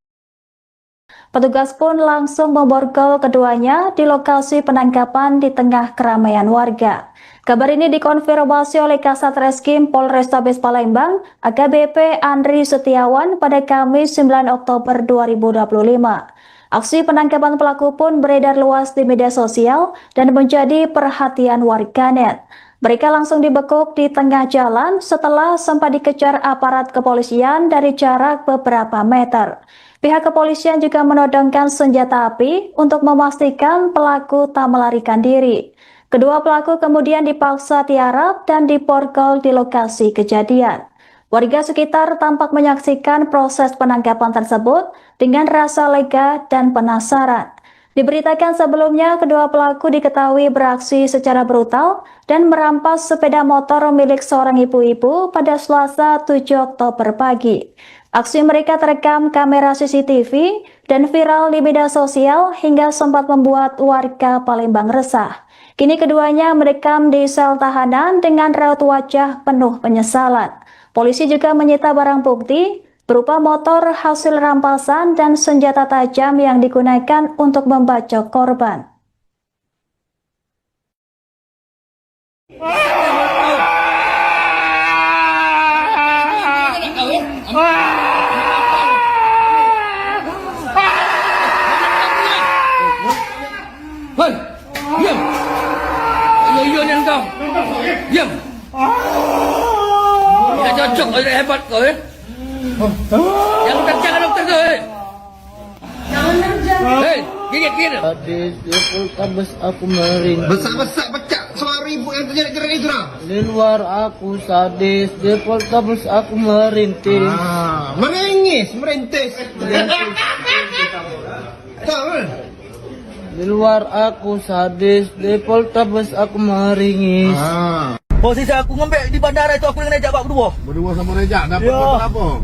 Petugas pun langsung memborgol keduanya di lokasi penangkapan di tengah keramaian warga. Kabar ini dikonfirmasi oleh Kasat Reskrim Polrestabes Palembang, AKBP Andri Setiawan pada Kamis 9 Oktober 2025. Aksi penangkapan pelaku pun beredar luas di media sosial dan menjadi perhatian warganet. Mereka langsung dibekuk di tengah jalan setelah sempat dikejar aparat kepolisian dari jarak beberapa meter. Pihak kepolisian juga menodongkan senjata api untuk memastikan pelaku tak melarikan diri. Kedua pelaku kemudian dipaksa tiarap dan diborgol di lokasi kejadian. Warga sekitar tampak menyaksikan proses penangkapan tersebut dengan rasa lega dan penasaran. Diberitakan sebelumnya, kedua pelaku diketahui beraksi secara brutal dan merampas sepeda motor milik seorang ibu-ibu pada Selasa 7 Oktober pagi. Aksi mereka terekam kamera CCTV dan viral di media sosial hingga sempat membuat warga Palembang resah. Kini keduanya mendekam di sel tahanan dengan raut wajah penuh penyesalan. Polisi juga menyita barang bukti berupa motor hasil rampasan dan senjata tajam yang digunakan untuk membacok korban. Diam. Ayo ni engkau. Diam. Tidak cocok, hebat kau ya. Yang jangan dokter kau. Hei, gigit. Hadis Poltabes aku merintih. Besar pecah suara ibu yang terjerat itu lah. Di luar aku sadis, di Poltabes aku merintih. Merintis. Di luar aku sadis, di Poltabes aku meringis. Posisi aku ngembek di bandara itu aku dengan Rejak Pak berdua. Berdua sama Rejak dapat motor apa?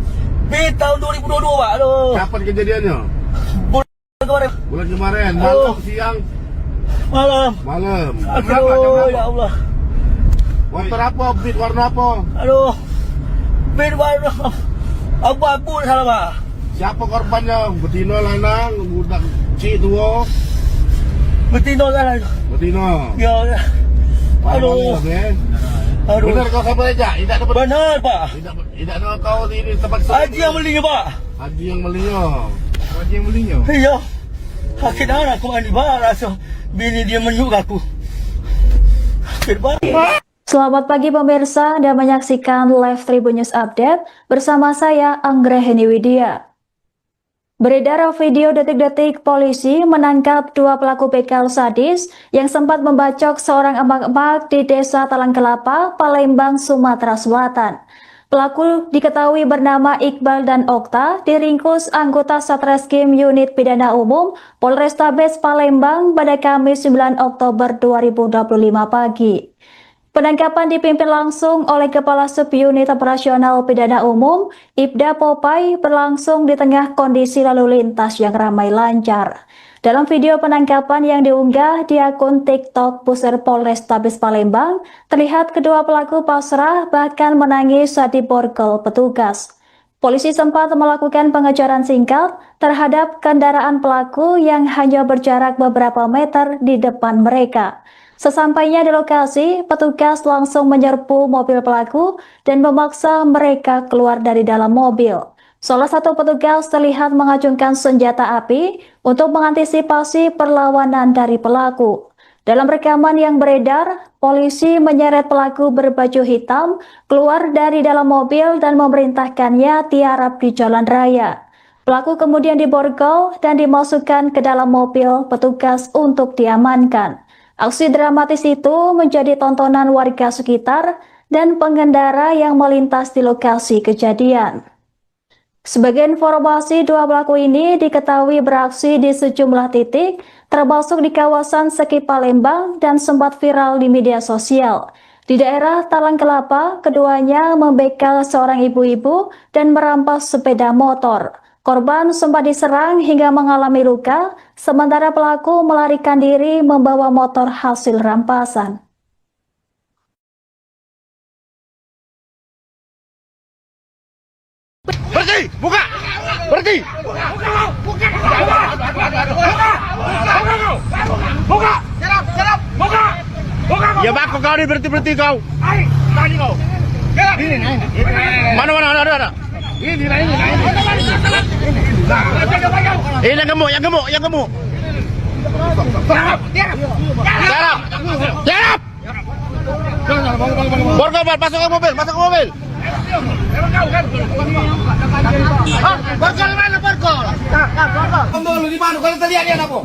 Tahun 2022 Pak. Aduh. Kapan kejadiannya? Bulan kemarin. Malam siang. Malam. Aduh ya Allah. Motor apa? Beat warna apa? Aduh. Beat warna abu-abu salah Pak. Siapa korbannya? Betina, lanang, budak cik tua. Betina lah. Betina. Ya. Aduh. Aduh. Benar kau sampai aja? Tidak dapat. Benar, Pak. Tidak ada kau di tempat Haji yang belinya, Pak. Haji yang belinya. Haji yang belinya. Iya. Akhirnya aku mandi bar rasa bini dia menyuk aku. Selamat pagi pemirsa, Anda menyaksikan live Tribun News Update bersama saya Anggraheni Widya. Beredar video detik-detik polisi menangkap 2 pelaku begal sadis yang sempat membacok seorang emak-emak di Desa Talang Kelapa, Palembang, Sumatera Selatan. Pelaku diketahui bernama Iqbal dan Okta, diringkus anggota Satreskrim Unit Pidana Umum Polrestabes Palembang pada Kamis 9 Oktober 2025 pagi. Penangkapan dipimpin langsung oleh Kepala Subunit Operasional Pidana Umum, Ibda Popai, berlangsung di tengah kondisi lalu lintas yang ramai lancar. Dalam video penangkapan yang diunggah di akun TikTok Pusir Polrestabes Palembang, terlihat kedua pelaku pasrah bahkan menangis saat diborgol petugas. Polisi sempat melakukan pengejaran singkat terhadap kendaraan pelaku yang hanya berjarak beberapa meter di depan mereka. Sesampainya di lokasi, petugas langsung menyerbu mobil pelaku dan memaksa mereka keluar dari dalam mobil. Salah satu petugas terlihat mengacungkan senjata api untuk mengantisipasi perlawanan dari pelaku. Dalam rekaman yang beredar, polisi menyeret pelaku berbaju hitam keluar dari dalam mobil dan memerintahkannya tiarap di jalan raya. Pelaku kemudian diborgol dan dimasukkan ke dalam mobil petugas untuk diamankan. Aksi dramatis itu menjadi tontonan warga sekitar dan pengendara yang melintas di lokasi kejadian. Sebagai informasi, 2 pelaku ini diketahui beraksi di sejumlah titik, termasuk di kawasan Seki Palembang dan sempat viral di media sosial. Di daerah Talang Kelapa, keduanya membegal seorang ibu-ibu dan merampas sepeda motor. Korban sempat diserang hingga mengalami luka, sementara pelaku melarikan diri membawa motor hasil rampasan. Berhenti, buka! Berhenti! Buka! Serap! Buka! Ya bako kau ni berhenti kau. Tadi kau. Mana ada. Ini. Yang gemuk. Serap. Borgol, masuk ke mobil. Borgol mana borgol? Borgol di mana? Kalau terlihat dia apa?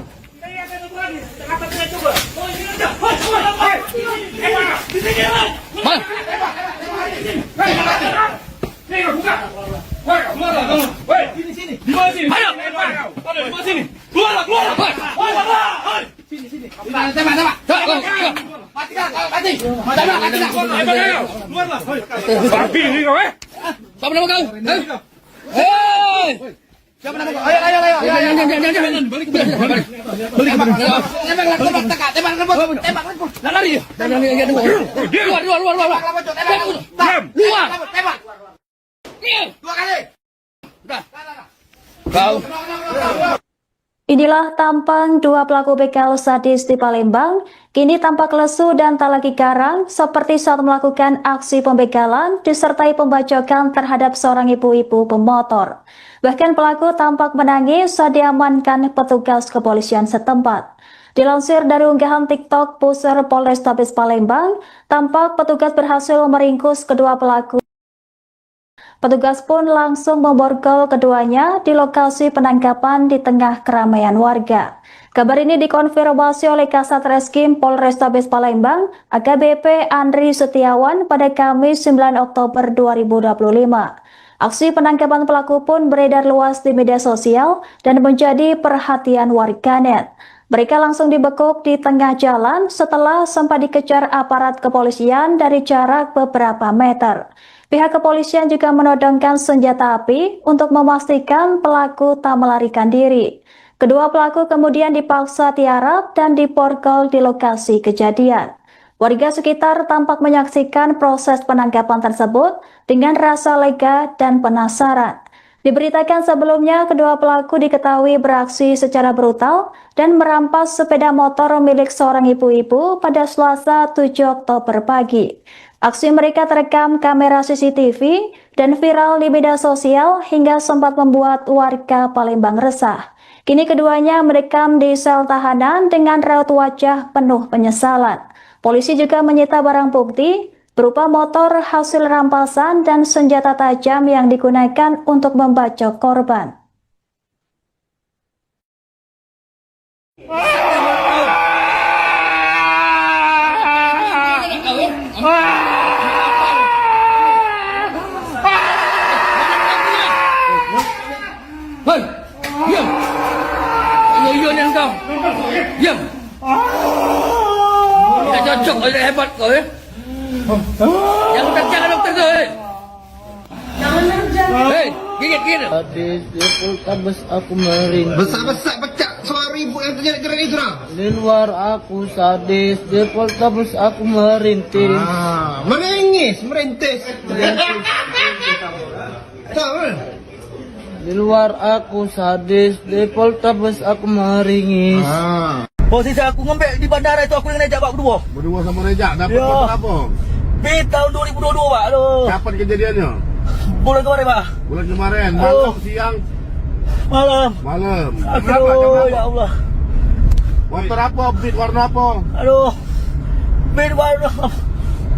Inilah tampang 2 pelaku begal sadis di Palembang, kini tampak lesu dan tak lagi garang seperti saat melakukan aksi pembegalan disertai pembacokan terhadap seorang ibu-ibu pemotor. Bahkan pelaku tampak menangis saat diamankan petugas kepolisian setempat. Dilansir dari unggahan TikTok Pusir Polrestabes Palembang, tampak petugas berhasil meringkus kedua pelaku. Petugas pun langsung memborgol keduanya di lokasi penangkapan di tengah keramaian warga. Kabar ini dikonfirmasi oleh Kasat Reskrim Polrestabes Palembang, AKBP Andri Setiawan pada Kamis 9 Oktober 2025. Aksi penangkapan pelaku pun beredar luas di media sosial dan menjadi perhatian warganet. Mereka langsung dibekuk di tengah jalan setelah sempat dikejar aparat kepolisian dari jarak beberapa meter. Pihak kepolisian juga menodongkan senjata api untuk memastikan pelaku tak melarikan diri. Kedua pelaku kemudian dipaksa tiarap dan diborgol di lokasi kejadian. Warga sekitar tampak menyaksikan proses penangkapan tersebut dengan rasa lega dan penasaran. Diberitakan sebelumnya, kedua pelaku diketahui beraksi secara brutal dan merampas sepeda motor milik seorang ibu-ibu pada Selasa 7 Oktober pagi. Aksi mereka terekam kamera CCTV dan viral di media sosial hingga sempat membuat warga Palembang resah. Kini keduanya merekam di sel tahanan dengan raut wajah penuh penyesalan. Polisi juga menyita barang bukti berupa motor hasil rampasan dan senjata tajam yang digunakan untuk membacok korban. Hei, diam. Yo yang kau. Diam. Tidak cocok, tidak hebat kau ya. Jangan dokter tu. Hei, gigit. Sadis, di Poltabes aku merintih. Besar-besar pecah suara ibu yang terjadi keren itu dah. Di luar aku sadis, di Poltabes aku merintih. Merintis. Tahu? Di luar aku sadis, di Poltabes aku meringis. Posisi aku ngembek di bandara itu aku dengan Rejak Pak berdua. Berdua sama Rejak, dapat Ya. motor apa? Tahun 2022 Pak. Aduh. Kapan kejadiannya? Bulan kemarin Pak. Bulan kemarin, malam, siang, Malam. Berapa jam Aduh, berapa? ya Allah. Motor apa? Beat warna apa? Aduh. Bed warna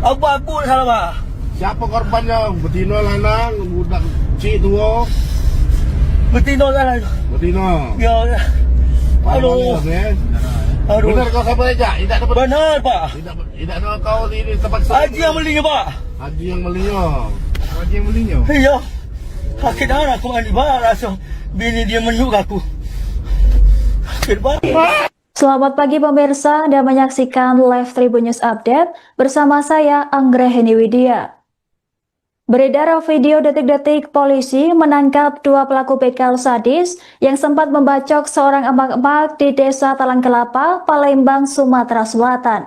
abu-abu salah Pak. Siapa korbannya? Betina, lanang, budak cik tua? Betina salah. Betina. Ya. Aduh. Aduh. Benar kau sama Rejak? Tidak dapat. Benar Pak. Tidak ada kau di tempat Haji yang belinya Pak. Haji yang belinya. Iya. Sakit anak aku mandi Pak. Rasa bini dia menyuk aku. Sakit Pak. Selamat pagi pemirsa, Anda menyaksikan Live Tribun News Update bersama saya Anggraheni Widya. Beredar video detik-detik polisi menangkap dua pelaku begal sadis yang sempat membacok seorang emak-emak di Desa Talang Kelapa, Palembang, Sumatera Selatan.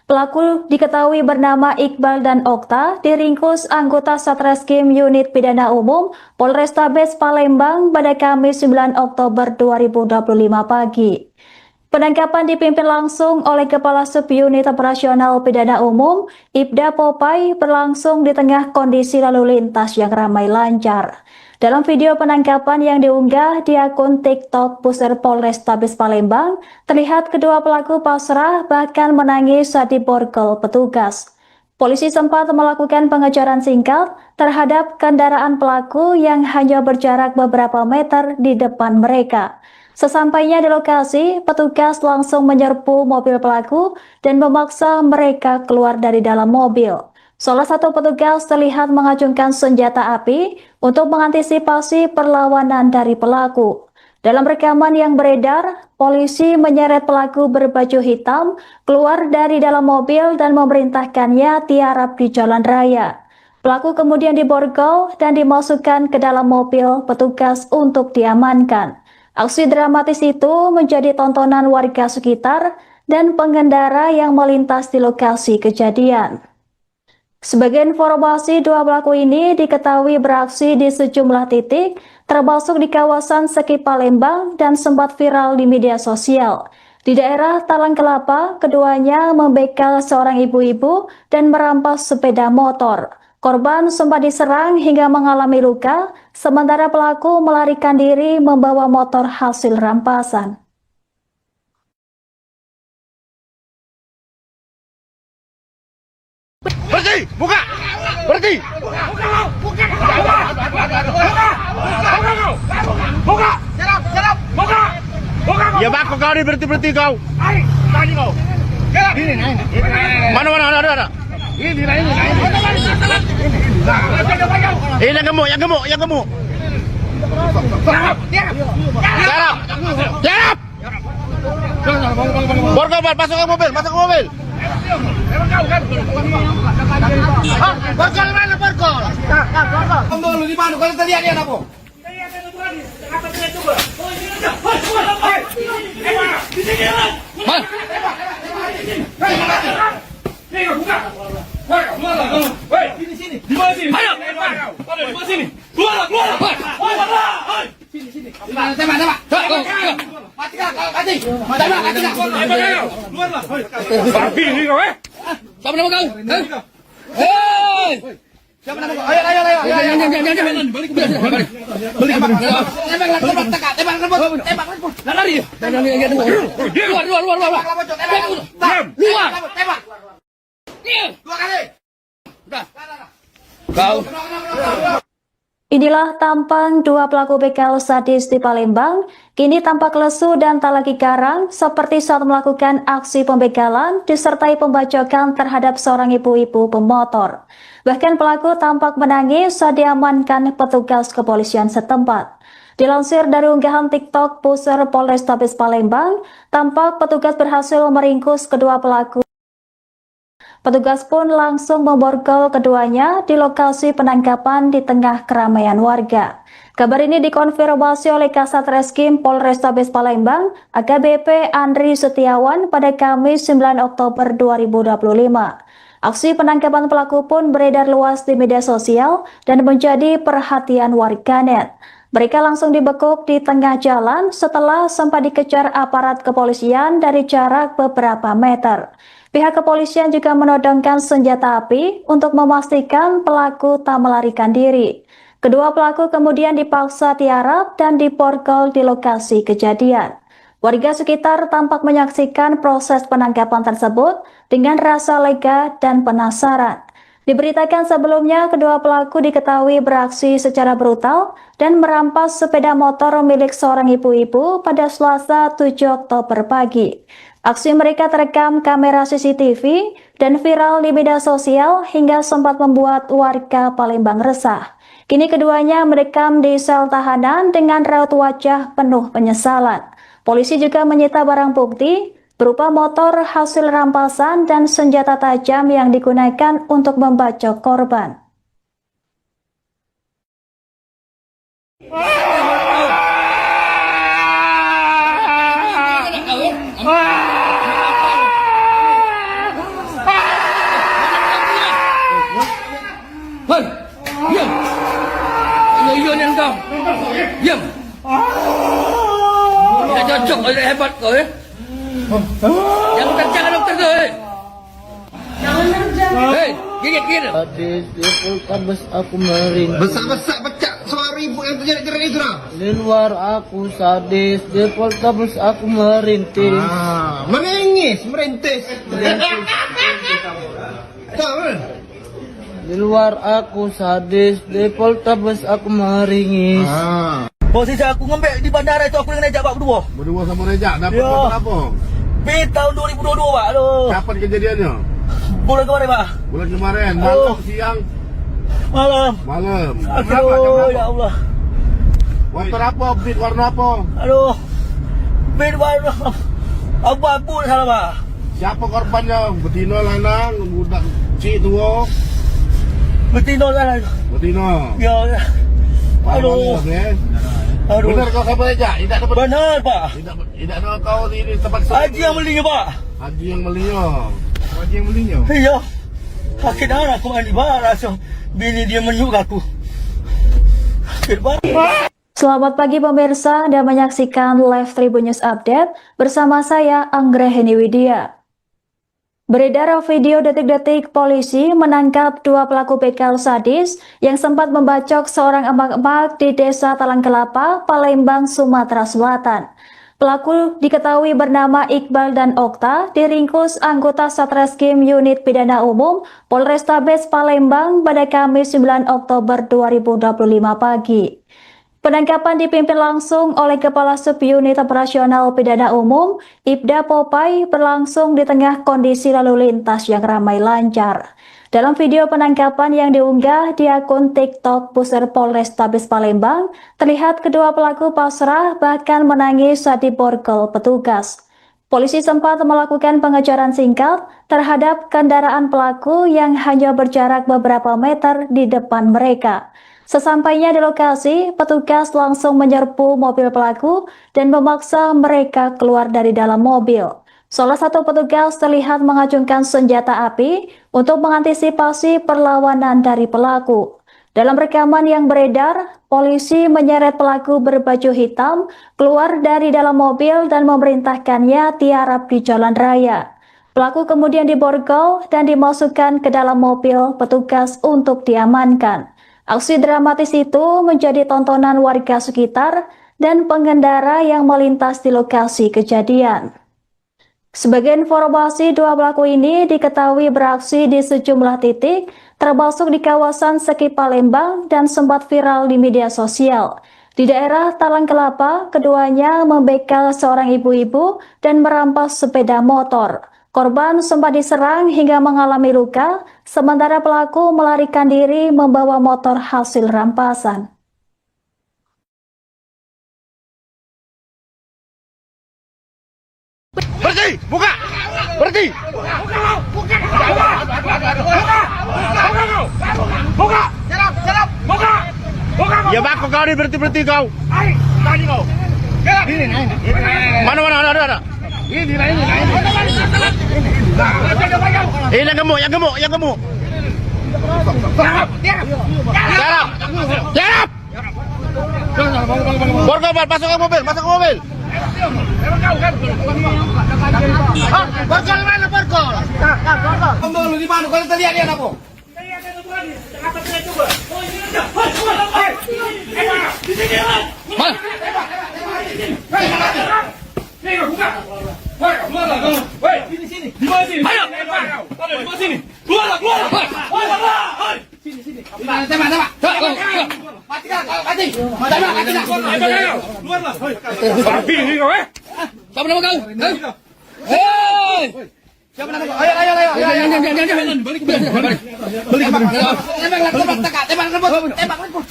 Pelaku diketahui bernama Iqbal dan Okta, diringkus anggota Satreskrim Unit Pidana Umum Polrestabes Palembang pada Kamis 9 Oktober 2025 pagi. Penangkapan dipimpin langsung oleh Kepala Subunit Operasional Pidana Umum, Ibda Popai, berlangsung di tengah kondisi lalu lintas yang ramai lancar. Dalam video penangkapan yang diunggah di akun TikTok Pusat Polrestabes Palembang, terlihat kedua pelaku pasrah bahkan menangis saat diborgol petugas. Polisi sempat melakukan pengejaran singkat terhadap kendaraan pelaku yang hanya berjarak beberapa meter di depan mereka. Sesampainya di lokasi, petugas langsung menyerbu mobil pelaku dan memaksa mereka keluar dari dalam mobil. Salah satu petugas terlihat mengacungkan senjata api untuk mengantisipasi perlawanan dari pelaku. Dalam rekaman yang beredar, polisi menyeret pelaku berbaju hitam keluar dari dalam mobil dan memerintahkannya tiarap di jalan raya. Pelaku kemudian diborgol dan dimasukkan ke dalam mobil petugas untuk diamankan. Aksi dramatis itu menjadi tontonan warga sekitar dan pengendara yang melintas di lokasi kejadian. Sebagai informasi, dua pelaku ini diketahui beraksi di sejumlah titik, termasuk di kawasan Seki Palembang dan sempat viral di media sosial. Di daerah Talang Kelapa, keduanya membegal seorang ibu-ibu dan merampas sepeda motor. Korban sempat diserang hingga mengalami luka, sementara pelaku melarikan diri membawa motor hasil rampasan. Berhenti, buka. Berhenti. Buka. Serap. Buka. Ya bako kau ni berhenti kau. Tadi kau. Mana ada. Ini. Yang gemuk. Serap. Borgol, masuk ke mobil. Borgol mana borgol? Kamu di mana? Kalau tadi ada apa? Di mana sini? Ayo, di mana sini? Keluar. Babi ni kau eh? Siapa nama kau? Hei! Siapa nama kau? Ayo. Jangan. Balik. Tembak. Lari. Luar. Luar. Tembak. Dua kali. Udah. Kau. Inilah tampang dua pelaku begal sadis di Palembang, kini tampak lesu dan tak lagi garang seperti saat melakukan aksi pembegalan disertai pembacokan terhadap seorang ibu-ibu pemotor. Bahkan pelaku tampak menangis saat diamankan petugas kepolisian setempat. Dilansir dari unggahan TikTok Pusar Polrestabes Palembang, tampak petugas berhasil meringkus kedua pelaku. Petugas pun langsung memborgol keduanya di lokasi penangkapan di tengah keramaian warga. Kabar ini dikonfirmasi oleh Kasat Reskrim Polrestabes Palembang, AKBP Andri Setiawan pada Kamis 9 Oktober 2025. Aksi penangkapan pelaku pun beredar luas di media sosial dan menjadi perhatian warganet. Mereka langsung dibekuk di tengah jalan setelah sempat dikejar aparat kepolisian dari jarak beberapa meter. Pihak kepolisian juga menodongkan senjata api untuk memastikan pelaku tak melarikan diri. Kedua pelaku kemudian dipaksa tiarap dan diborgol di lokasi kejadian. Warga sekitar tampak menyaksikan proses penangkapan tersebut dengan rasa lega dan penasaran. Diberitakan sebelumnya, kedua pelaku diketahui beraksi secara brutal dan merampas sepeda motor milik seorang ibu-ibu pada Selasa 7 Oktober pagi. Aksi mereka terekam kamera CCTV dan viral di media sosial hingga sempat membuat warga Palembang resah. Kini keduanya merekam di sel tahanan dengan raut wajah penuh penyesalan. Polisi juga menyita barang bukti berupa motor hasil rampasan dan senjata tajam yang digunakan untuk membacok korban. Diam. Tidak cocok, hebat kau ya. Jangan terjangan dokter tu. Hei, gigit. Sadis di Poltabes aku merintih. Besar pecah suara ibu yang terjerit-jerit itu dah. Di luar aku sadis, di Poltabes aku merintih. Merintis. Di luar aku sadis, di Poltabes aku meringis. Posisi aku ngembek di bandara itu aku dengan Rejak Pak berdua. Berdua sama Rejak, dapat motor apa? Tahun 2022 Pak. Aduh. Kapan kejadiannya? Bulan kemarin Pak. Bulan kemarin, malam, siang? Malam. Aduh, ya Allah. Motor apa? Beat warna apa? Aduh. Beat warna abu-abu salah Pak. Siapa korbannya? Betina, lanang, budak cik tua? Betina lah. Betina. Ya. Aduh. Aduh. Benar kau siapa Rejak? Tidak dapat. Benar Pak. Tidak ada kau di tempat Haji yang belinya Pak. Haji yang belinya. Iya. Sakit darah aku mandi Pak. Rasa bini dia menyuk aku. Sakit Pak. Selamat pagi pemirsa dan menyaksikan live Tribun News Update bersama saya Anggraheni Widya. Beredar video detik-detik polisi menangkap dua pelaku begal sadis yang sempat membacok seorang emak-emak di Desa Talang Kelapa, Palembang, Sumatera Selatan. Pelaku diketahui bernama Iqbal dan Okta, diringkus anggota Satreskrim Unit Pidana Umum Polrestabes Palembang pada Kamis 9 Oktober 2025 pagi. Penangkapan dipimpin langsung oleh Kepala Subunit Operasional Pidana Umum, Ibda Popai, berlangsung di tengah kondisi lalu lintas yang ramai lancar. Dalam video penangkapan yang diunggah di akun TikTok Pusar Polrestabes Palembang, terlihat kedua pelaku pasrah bahkan menangis saat diborgol petugas. Polisi sempat melakukan pengejaran singkat terhadap kendaraan pelaku yang hanya berjarak beberapa meter di depan mereka. Sesampainya di lokasi, petugas langsung menyerbu mobil pelaku dan memaksa mereka keluar dari dalam mobil. Salah satu petugas terlihat mengacungkan senjata api untuk mengantisipasi perlawanan dari pelaku. Dalam rekaman yang beredar, polisi menyeret pelaku berbaju hitam keluar dari dalam mobil dan memerintahkannya tiarap di jalan raya. Pelaku kemudian diborgol dan dimasukkan ke dalam mobil petugas untuk diamankan. Aksi dramatis itu menjadi tontonan warga sekitar dan pengendara yang melintas di lokasi kejadian. Sebagai informasi, dua pelaku ini diketahui beraksi di sejumlah titik, termasuk di kawasan Seki Palembang dan sempat viral di media sosial. Di daerah Talang Kelapa, keduanya membegal seorang ibu-ibu dan merampas sepeda motor. Korban sempat diserang hingga mengalami luka, sementara pelaku melarikan diri membawa motor hasil rampasan. Berhenti! Buka! Berhenti! Buka! Serap! Buka! Ya bako kau ni berhenti kau. Tadi kau. Mana ada. Ini. Yang gemuk. Serap! Borgol, masuk ke mobil. Borgol mana borgol? Borgol di mana? Kalau terlihat dia apa? Babi ni kau Siapa nama kau? Hei! Siapa nama kau? Ayo. Jangan. Balik. Tembak.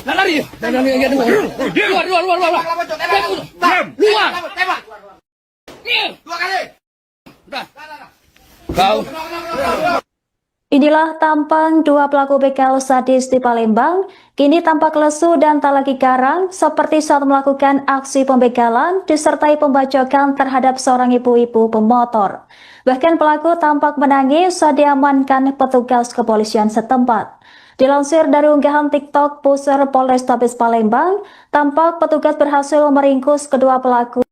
Lari. Luar. Tembak. Dua kali. Kau. Inilah tampang dua pelaku begal sadis di Palembang, kini tampak lesu dan tak lagi garang seperti saat melakukan aksi pembegalan disertai pembacokan terhadap seorang ibu-ibu pemotor. Bahkan pelaku tampak menangis saat diamankan petugas kepolisian setempat. Dilansir dari unggahan TikTok Pusar Polrestabes Palembang, tampak petugas berhasil meringkus kedua pelaku.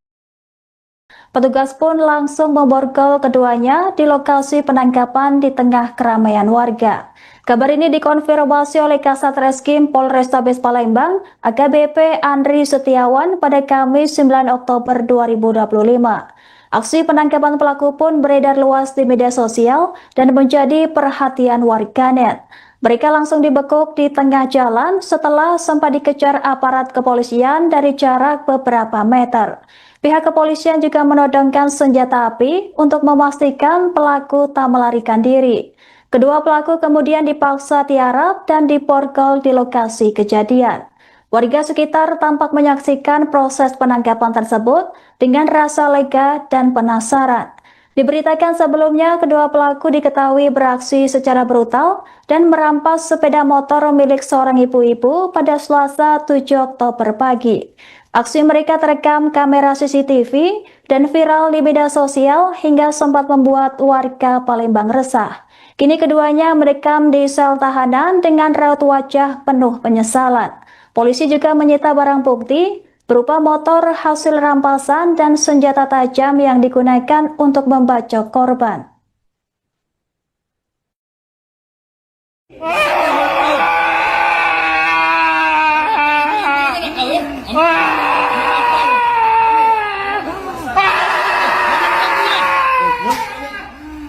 Petugas pun langsung memborgol keduanya di lokasi penangkapan di tengah keramaian warga. Kabar ini dikonfirmasi oleh Kasat Reskrim Polrestabes Palembang, AKBP Andri Setiawan pada Kamis 9 Oktober 2025. Aksi penangkapan pelaku pun beredar luas di media sosial dan menjadi perhatian warganet. Mereka langsung dibekuk di tengah jalan setelah sempat dikejar aparat kepolisian dari jarak beberapa meter. Pihak kepolisian juga menodongkan senjata api untuk memastikan pelaku tak melarikan diri. Kedua pelaku kemudian dipaksa tiarap dan diborgol di lokasi kejadian. Warga sekitar tampak menyaksikan proses penangkapan tersebut dengan rasa lega dan penasaran. Diberitakan sebelumnya, kedua pelaku diketahui beraksi secara brutal dan merampas sepeda motor milik seorang ibu-ibu pada Selasa 7 Oktober pagi. Aksi mereka terekam kamera CCTV dan viral di media sosial hingga sempat membuat warga Palembang resah. Kini keduanya mendekam di sel tahanan dengan raut wajah penuh penyesalan. Polisi juga menyita barang bukti berupa motor hasil rampasan dan senjata tajam yang digunakan untuk membacok korban.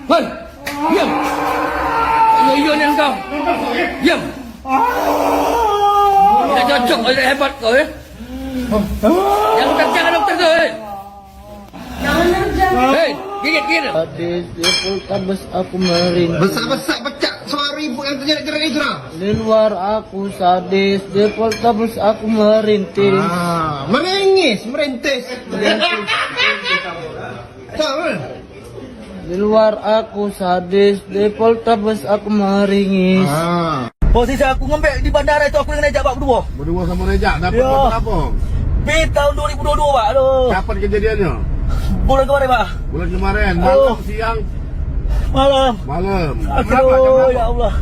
Hei, diam. Ayo ni engkau. Diam. Tidak cocok, tidak hebat kau ya. Jangan dokter tu. Hei, gigit. Sadis Depoltabes aku merintih. Besar pecah suara ibu yang terjerat itu lah. Di luar aku sadis Depoltabes aku merintih. Merintis. Tahu? Di luar aku sadis Depoltabes aku meringis. Posisi aku ngembek di bandara itu aku dengan Rejak Pak berdua. Berdua sama Rejak, dapat motor apa? Tahun 2022 Pak. Aduh. Kapan kejadiannya? Bulan kemarin Pak. Bulan kemarin, malam, siang? Malam. Malam. Aduh, ya Allah.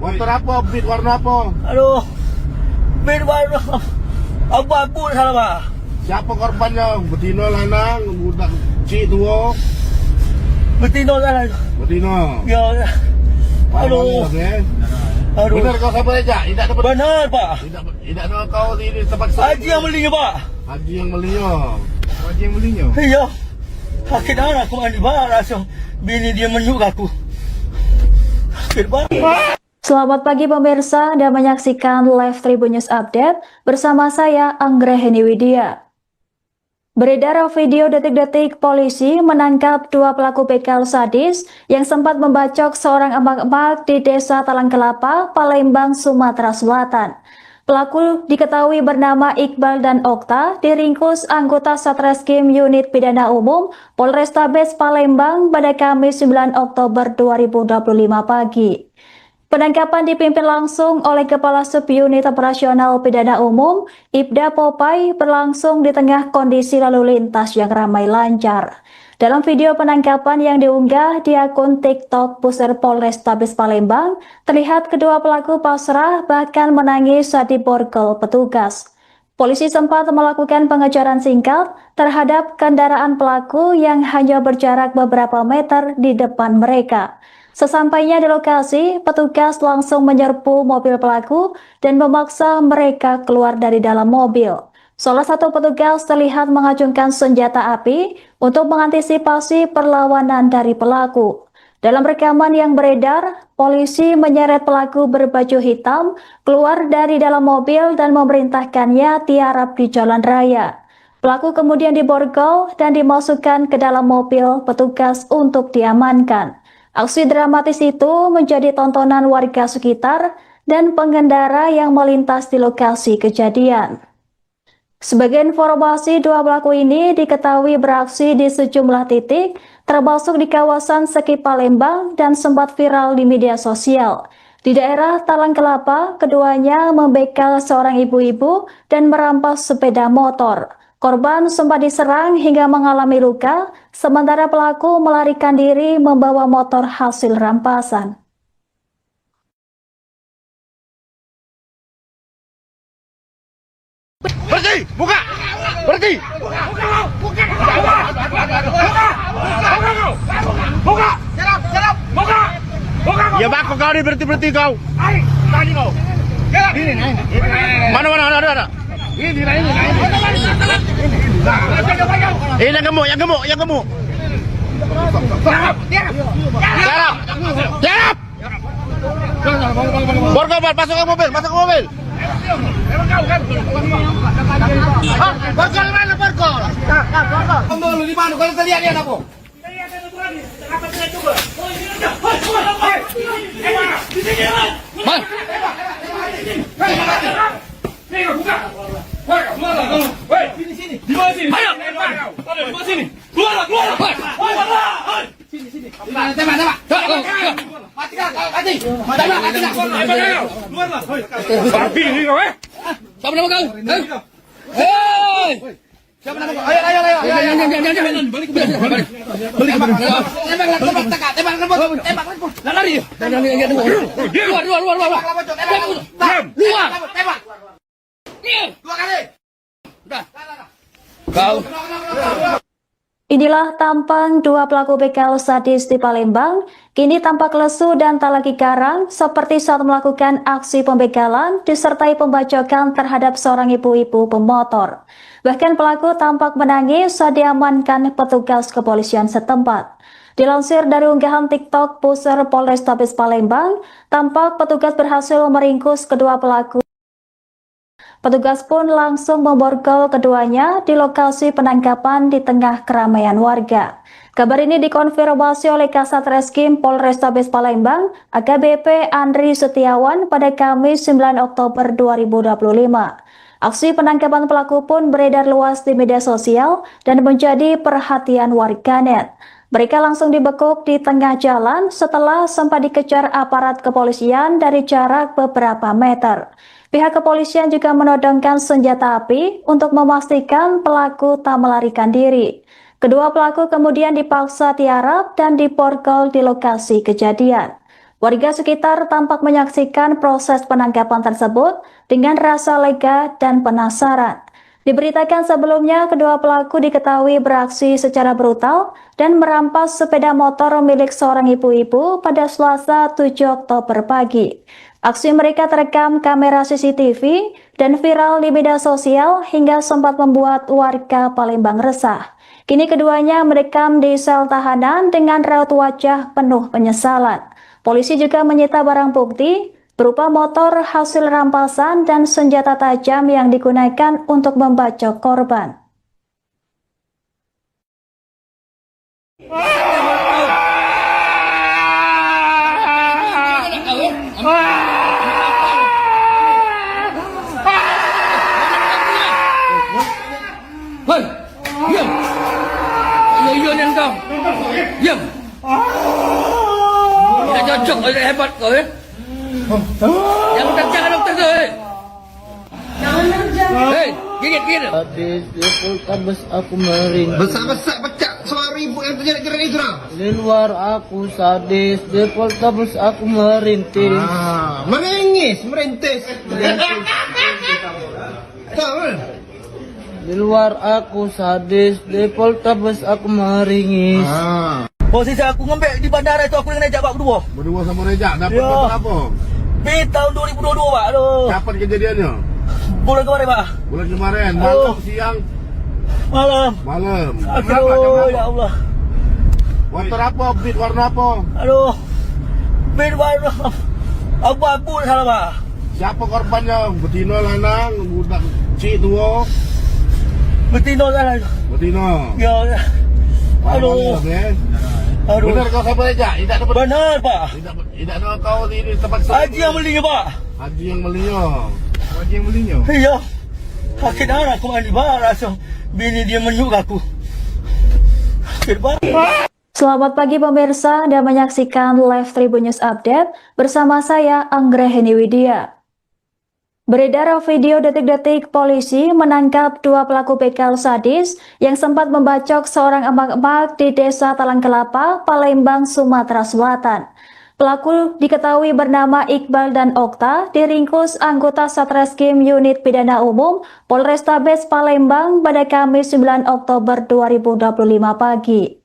Motor apa? Beat warna apa? Aduh. Beat warna abu-abu salah, Pak. Siapa korbannya? Betina, lanang, budak kecil, tua? Betina salah. Betina. Ya. Aduh. Aduh. Benar kau siapa aja? Tidak dapat. Benar, Pak. Tidak ada kau di tempat Haji yang belinya, Pak. Haji yang belinya. Haji yang belinya. Iya. Akhirnya aku mandi Pak, langsung bini dia menyuk aku. Selamat pagi pemirsa, Anda menyaksikan Live Tribun News Update bersama saya Anggraheni Widya. Beredar video detik-detik polisi menangkap 2 pelaku begal sadis yang sempat membacok seorang emak-emak di Desa Talang Kelapa, Palembang, Sumatera Selatan. Pelaku diketahui bernama Iqbal dan Okta, diringkus anggota Satreskrim Unit Pidana Umum Polrestabes Palembang pada Kamis 9 Oktober 2025 pagi. Penangkapan dipimpin langsung oleh Kepala Subunit Operasional Pidana Umum, Ibda Popai, berlangsung di tengah kondisi lalu lintas yang ramai lancar. Dalam video penangkapan yang diunggah di akun TikTok Pusat Polrestabes Palembang, terlihat kedua pelaku pasrah bahkan menangis saat diborgol petugas. Polisi sempat melakukan pengejaran singkat terhadap kendaraan pelaku yang hanya berjarak beberapa meter di depan mereka. Sesampainya di lokasi, petugas langsung menyerbu mobil pelaku dan memaksa mereka keluar dari dalam mobil. Salah satu petugas terlihat mengacungkan senjata api untuk mengantisipasi perlawanan dari pelaku. Dalam rekaman yang beredar, polisi menyeret pelaku berbaju hitam keluar dari dalam mobil dan memerintahkannya tiarap di jalan raya. Pelaku kemudian diborgol dan dimasukkan ke dalam mobil petugas untuk diamankan. Aksi dramatis itu menjadi tontonan warga sekitar dan pengendara yang melintas di lokasi kejadian. Sebagai informasi, 2 pelaku ini diketahui beraksi di sejumlah titik, termasuk di kawasan Seki Palembang dan sempat viral di media sosial. Di daerah Talang Kelapa, keduanya membegal seorang ibu-ibu dan merampas sepeda motor. Korban sempat diserang hingga mengalami luka, sementara pelaku melarikan diri membawa motor hasil rampasan. Berhenti! Buka! Berhenti! Buka! Buka! Serap! Buka! Buka! Ya bako kau ni berhenti kau. Tadi kau. Mana ada. Ini. Yang gemuk. Serap! Borgol, masuk ke mobil. Borgol mana borgol? Borgol di mana? Kalau terlihat dia apa? Sini. Di mana sini? Ayo. Di mana sini? Keluar. Sini. Tembak. Mati. Keluar. Babi ni kau Siapa nama kau? Hei! Siapa nama kau? Ayo. Balik. Tembak. Lari. Keluar. Tembak. 2 kali. Kau. Inilah tampang 2 pelaku begal sadis di Palembang, kini tampak lesu dan tak lagi garang seperti saat melakukan aksi pembegalan disertai pembacokan terhadap seorang ibu-ibu pemotor. Bahkan pelaku tampak menangis saat diamankan petugas kepolisian setempat. Dilansir dari unggahan TikTok Pusat Polrestabes Palembang, tampak petugas berhasil meringkus kedua pelaku. Petugas pun langsung memborgol keduanya di lokasi penangkapan di tengah keramaian warga. Kabar ini dikonfirmasi oleh Kasat Reskrim Polrestabes Palembang, AKBP Andri Setiawan pada Kamis 9 Oktober 2025. Aksi penangkapan pelaku pun beredar luas di media sosial dan menjadi perhatian warganet. Mereka langsung dibekuk di tengah jalan setelah sempat dikejar aparat kepolisian dari jarak beberapa meter. Pihak kepolisian juga menodongkan senjata api untuk memastikan pelaku tak melarikan diri. Kedua pelaku kemudian dipaksa tiarap dan diborgol di lokasi kejadian. Warga sekitar tampak menyaksikan proses penangkapan tersebut dengan rasa lega dan penasaran. Diberitakan sebelumnya, kedua pelaku diketahui beraksi secara brutal dan merampas sepeda motor milik seorang ibu-ibu pada Selasa 7 Oktober pagi. Aksi mereka terekam kamera CCTV dan viral di media sosial hingga sempat membuat warga Palembang resah. Kini keduanya mendekam di sel tahanan dengan raut wajah penuh penyesalan. Polisi juga menyita barang bukti berupa motor hasil rampasan dan senjata tajam yang digunakan untuk membacok korban. Hei, diam. Iya ni kau. Diam. Tidak cocok, tidak hebat kau ya. Jangan dokter tu. Hei, gigit. Hadis di Poltabes aku meringis. Besar-besar pecah suara ibu yang terjerat-jerat itu dah. Di luar aku sadis, di Poltabes aku merintis. Merintis. Tahu? Di luar aku sadis, di Poltabes aku meringis. Posisi aku ngembek di bandara itu aku dengan Rejak Pak berdua. Berdua sama Rejak dapat motor apa? Di tahun 2022 Pak. Aduh. Kapan kejadiannya? Bulan kemarin Pak. Bulan kemarin, malam, siang, Malam. Berapa Ya Allah. Motor apa? Beat warna apa? Aduh. Beat warna abu-abu salah Pak. Siapa korbannya? Betina, lanang, budak cik tua? Betina salah. Betina. Ya. Aduh. Aduh. Benar kau sampai Rejak? Tidak dapat. Benar Pak. Tidak ada kau di tempat Haji yang belinya Pak. Haji yang belinya. Iya. Sakit anak aku mandi Pak. Rasa bini dia menyuk aku. Sakit Pak. Selamat pagi pemirsa, Anda menyaksikan live Tribun News Update bersama saya Anggraheni Widya. Beredar video detik-detik polisi menangkap dua pelaku begal sadis yang sempat membacok seorang emak-emak di Desa Talang Kelapa, Palembang, Sumatera Selatan. Pelaku diketahui bernama Iqbal dan Okta, diringkus anggota Satreskrim Unit Pidana Umum Polrestabes Palembang pada Kamis 9 Oktober 2025 pagi.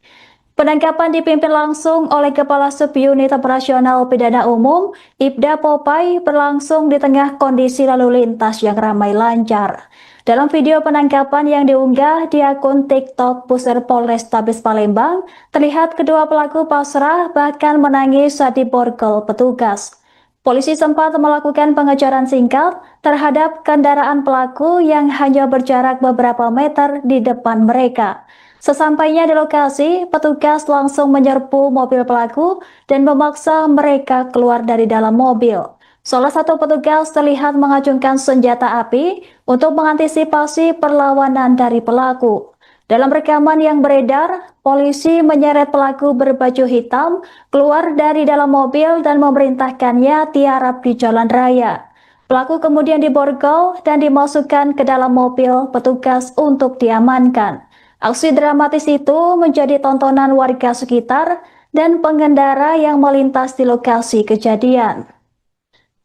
Penangkapan dipimpin langsung oleh Kepala Subunit Operasional Pidana Umum, Ibda Popai, berlangsung di tengah kondisi lalu lintas yang ramai lancar. Dalam video penangkapan yang diunggah di akun TikTok Pusat Polrestabes Palembang, terlihat kedua pelaku pasrah bahkan menangis saat diborgol petugas. Polisi sempat melakukan pengejaran singkat terhadap kendaraan pelaku yang hanya berjarak beberapa meter di depan mereka. Sesampainya di lokasi, petugas langsung menyerbu mobil pelaku dan memaksa mereka keluar dari dalam mobil. Salah satu petugas terlihat mengacungkan senjata api untuk mengantisipasi perlawanan dari pelaku. Dalam rekaman yang beredar, polisi menyeret pelaku berbaju hitam keluar dari dalam mobil dan memerintahkannya tiarap di jalan raya. Pelaku kemudian diborgol dan dimasukkan ke dalam mobil petugas untuk diamankan. Aksi dramatis itu menjadi tontonan warga sekitar dan pengendara yang melintas di lokasi kejadian.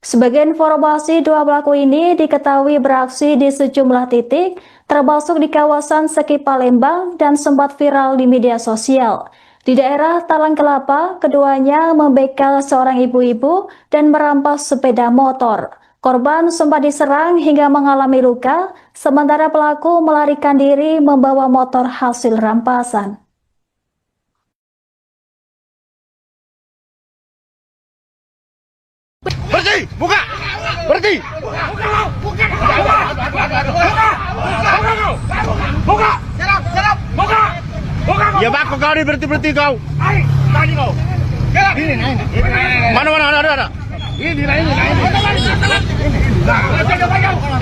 Sebagai informasi, dua pelaku ini diketahui beraksi di sejumlah titik, termasuk di kawasan Seki Palembang dan sempat viral di media sosial. Di daerah Talang Kelapa, keduanya membegal seorang ibu-ibu dan merampas sepeda motor. Korban sempat diserang hingga mengalami luka, sementara pelaku melarikan diri membawa motor hasil rampasan. Berhenti! Buka! Berhenti! Buka! Serap! Buka! Ya bakal kau ni berhenti kau. Tadi kau. Mana ada. Ini.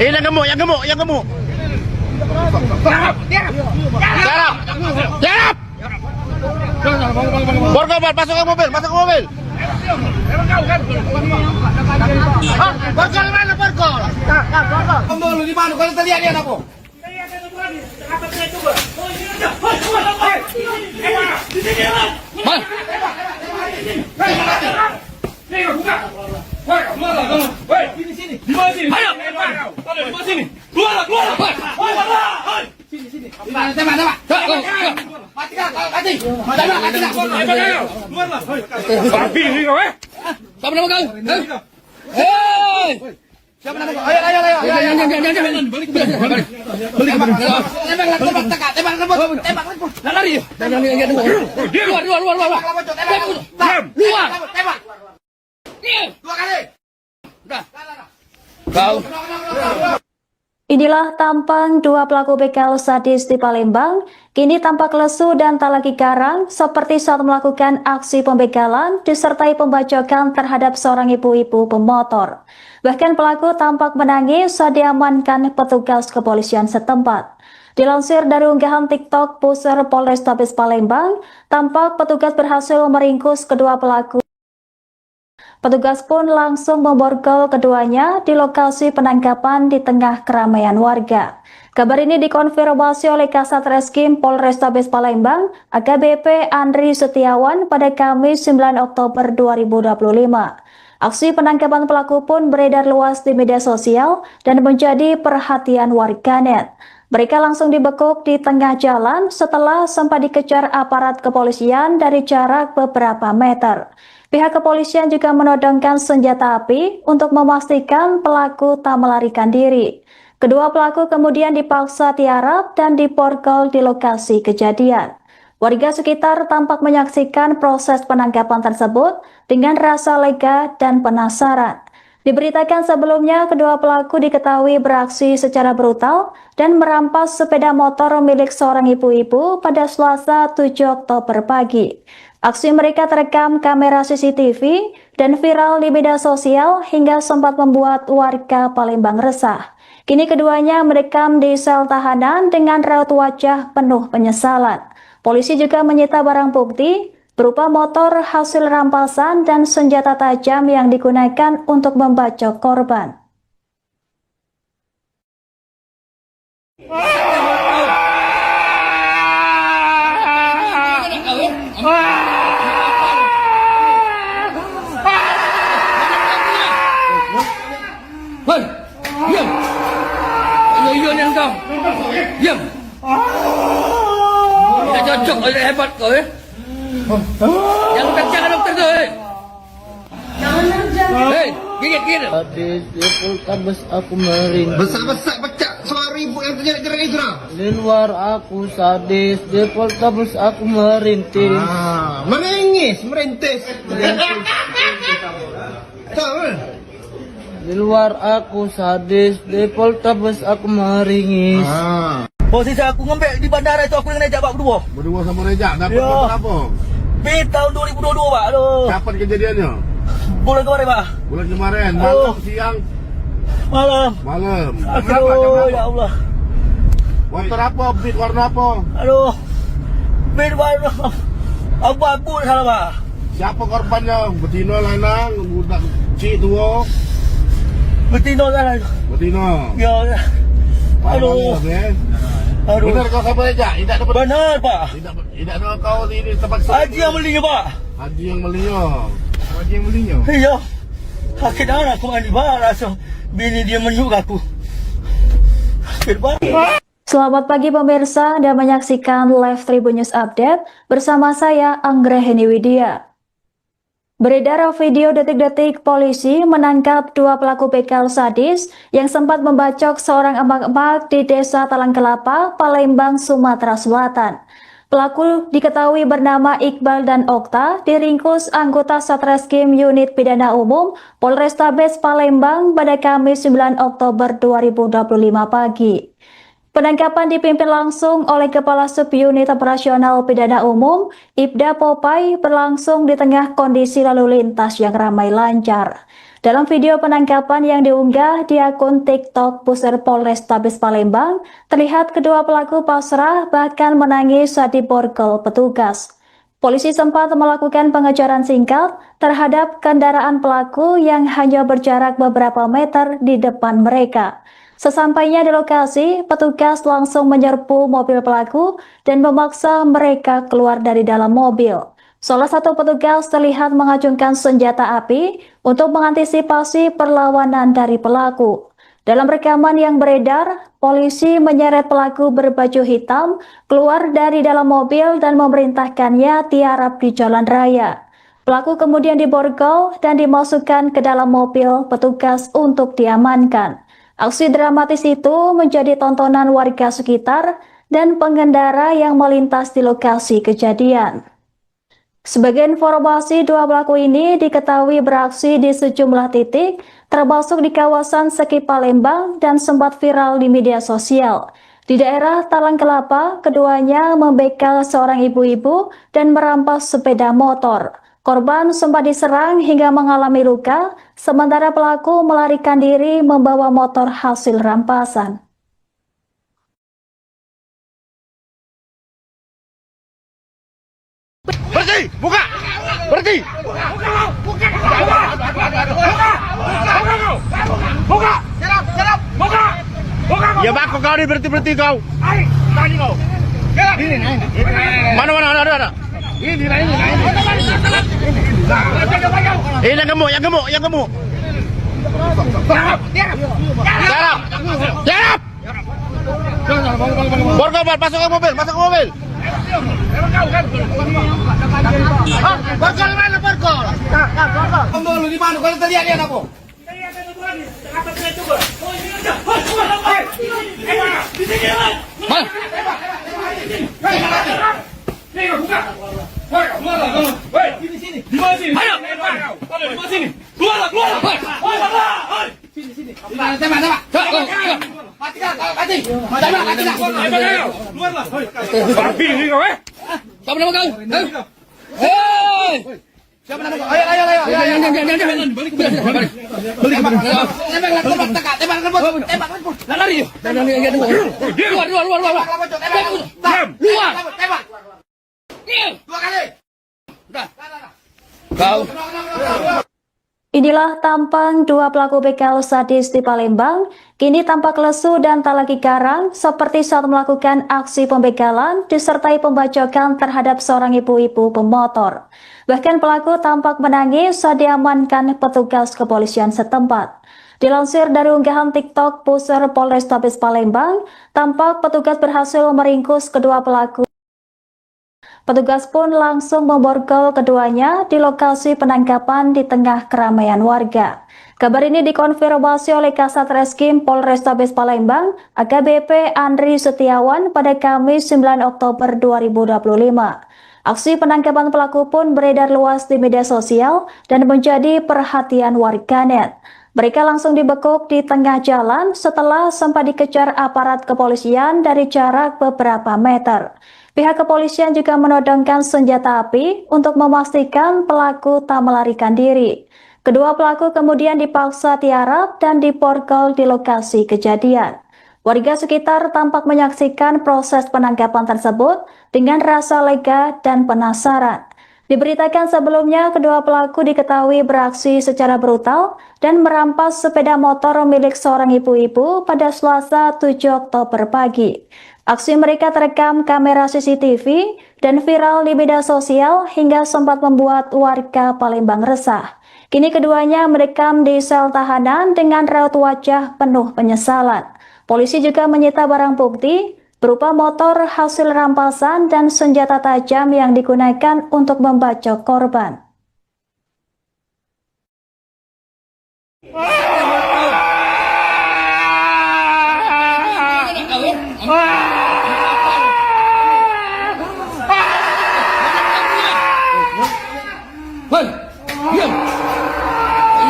Yang gemuk. Serap! Borgol, masuk ke mobil. Borgol mana borgol? Borgol di mana? Kau lihat dia aku. Nih, buka. Woi, keluarlah kamu. Woi, sini. Di mana sini? Ayo. Ada di mana sini? Keluarlah. Woi, keluarlah. Sini. Tembak. Mati. Keluarlah. Babi ni kau, Siapa nama kau? Hei! Siapa nama kau? Ayo. Jangan. Balik. Tembak. Lari. Keluar. Tembak. Dua kali. Udah. Kau. Inilah tampang dua pelaku begal sadis di Palembang, kini tampak lesu dan tak lagi garang seperti saat melakukan aksi pembegalan disertai pembacokan terhadap seorang ibu-ibu pemotor. Bahkan pelaku tampak menangis saat diamankan petugas kepolisian setempat. Dilansir dari unggahan TikTok Pusar Polrestabes Palembang, tampak petugas berhasil meringkus kedua pelaku. Petugas pun langsung memborgol keduanya di lokasi penangkapan di tengah keramaian warga. Kabar ini dikonfirmasi oleh Kasat Reskrim Polrestabes Palembang, AKBP Andri Setiawan pada Kamis 9 Oktober 2025. Aksi penangkapan pelaku pun beredar luas di media sosial dan menjadi perhatian warganet. Mereka langsung dibekuk di tengah jalan setelah sempat dikejar aparat kepolisian dari jarak beberapa meter. Pihak kepolisian juga menodongkan senjata api untuk memastikan pelaku tak melarikan diri. Kedua pelaku kemudian dipaksa tiarap dan diborgol di lokasi kejadian. Warga sekitar tampak menyaksikan proses penangkapan tersebut dengan rasa lega dan penasaran. Diberitakan sebelumnya, kedua pelaku diketahui beraksi secara brutal dan merampas sepeda motor milik seorang ibu-ibu pada Selasa 7 Oktober pagi. Aksi mereka terekam kamera CCTV dan viral di media sosial hingga sempat membuat warga Palembang resah. Kini keduanya mendekam di sel tahanan dengan raut wajah penuh penyesalan. Polisi juga menyita barang bukti berupa motor hasil rampasan dan senjata tajam yang digunakan untuk membacok korban. Hei, diam. Ayo ni kau. Diam. Tidak cocok, hebat kau Jangan kencang dokter tu. Hei, gigit. Sadis di Poltabes aku merintih. Besar pecah suara ibu yang terjerat-jerat itu dah. Di luar aku sadis, di Poltabes aku merintih. Merintis. Di luar aku sadis, di Poltabes aku meringis. Posisi aku ngembek di bandara itu aku dengan Rejak Pak berdua. Berdua sama Rejak, dapat apa? Tahun 2022 Pak. Aduh. Kapan kejadiannya? Bulan kemarin Pak. Bulan kemarin, malam, siang? Malam. Aduh, ya Allah. Motor apa? Beat warna apa? Aduh. Beat warna abu-abu salah Pak. Siapa korbannya? Betina, lanang, budak cik tua? Betina lanang. Betina. Ya. Aduh. Benar kau sama Rejak? Tidak dapat. Benar Pak. Tidak ada kau ini tempat Haji yang belinya Pak. Haji yang belinya. Iya. Sakit anak aku mandi Pak. Rasa bini dia menyuk aku. Sakit Pak. Selamat pagi pemirsa, Anda menyaksikan live Tribun News Update bersama saya Anggraheni Widya. Beredar video detik-detik polisi menangkap dua pelaku begal sadis yang sempat membacok seorang emak-emak di Desa Talang Kelapa, Palembang, Sumatera Selatan. Pelaku diketahui bernama Iqbal dan Okta, diringkus anggota Satreskrim Unit Pidana Umum Polrestabes Palembang pada Kamis 9 Oktober 2025 pagi. Penangkapan dipimpin langsung oleh Kepala Subunit Operasional Pidana Umum, Ibda Popai, berlangsung di tengah kondisi lalu lintas yang ramai lancar. Dalam video penangkapan yang diunggah di akun TikTok Pusar Polrestabes Palembang, terlihat kedua pelaku pasrah bahkan menangis saat diborgol petugas. Polisi sempat melakukan pengejaran singkat terhadap kendaraan pelaku yang hanya berjarak beberapa meter di depan mereka. Sesampainya di lokasi, petugas langsung menyerbu mobil pelaku dan memaksa mereka keluar dari dalam mobil. Salah satu petugas terlihat mengacungkan senjata api untuk mengantisipasi perlawanan dari pelaku. Dalam rekaman yang beredar, polisi menyeret pelaku berbaju hitam keluar dari dalam mobil dan memerintahkannya tiarap di jalan raya. Pelaku kemudian diborgol dan dimasukkan ke dalam mobil petugas untuk diamankan. Aksi dramatis itu menjadi tontonan warga sekitar dan pengendara yang melintas di lokasi kejadian. Sebagai informasi, dua pelaku ini diketahui beraksi di sejumlah titik, termasuk di kawasan Seki Palembang dan sempat viral di media sosial. Di daerah Talang Kelapa, keduanya membegal seorang ibu-ibu dan merampas sepeda motor. Korban sempat diserang hingga mengalami luka, sementara pelaku melarikan diri membawa motor hasil rampasan. Berhenti! Buka! Berhenti! Buka! Serap! Buka! Ya bako kau ni berhenti kau. Tadi kau. Mana ada. Ini. Yang gemuk. Serap! Borgol, masuk ke mobil. Borgol mana borgol? Borgol di mana? Kalau tadi ada apa? Inilah tampang dua pelaku begal sadis di Palembang, kini tampak lesu dan tak lagi garang seperti saat melakukan aksi pembegalan disertai pembacokan terhadap seorang ibu-ibu pemotor. Bahkan pelaku tampak menangis saat diamankan petugas kepolisian setempat. Dilansir dari unggahan TikTok Pusar Polrestabes Palembang, tampak petugas berhasil meringkus kedua pelaku. Petugas pun langsung memborgol keduanya di lokasi penangkapan di tengah keramaian warga. Kabar ini dikonfirmasi oleh Kasat Reskrim Polrestabes Palembang, AKBP Andri Setiawan pada Kamis 9 Oktober 2025. Aksi penangkapan pelaku pun beredar luas di media sosial dan menjadi perhatian warganet. Mereka langsung dibekuk di tengah jalan setelah sempat dikejar aparat kepolisian dari jarak beberapa meter. Pihak kepolisian juga menodongkan senjata api untuk memastikan pelaku tak melarikan diri. Kedua pelaku kemudian dipaksa tiarap dan diborgol di lokasi kejadian. Warga sekitar tampak menyaksikan proses penangkapan tersebut dengan rasa lega dan penasaran. Diberitakan sebelumnya, kedua pelaku diketahui beraksi secara brutal dan merampas sepeda motor milik seorang ibu-ibu pada Selasa 7 Oktober pagi. Aksi mereka terekam kamera CCTV dan viral di media sosial hingga sempat membuat warga Palembang resah. Kini keduanya merekam di sel tahanan dengan raut wajah penuh penyesalan. Polisi juga menyita barang bukti berupa motor hasil rampasan dan senjata tajam yang digunakan untuk membacok korban. Diam!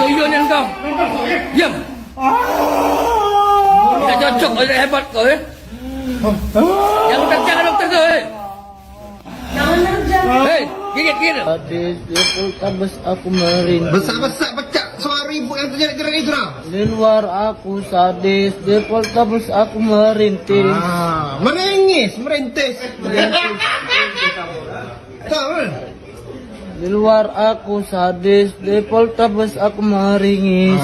Ayo ni kau! Diam! Tidak cocok, tidak hebat kau ya! Jangan jangan dokter tu, Hei, gigit. Hadis di Poltabes aku merintih. Besar pecah suara ibu yang terjadi gerak itu lah. Di luar aku sadis, di Poltabes aku merintis. Merintis. Tahu? Di luar aku sadis, di Poltabes aku meringis.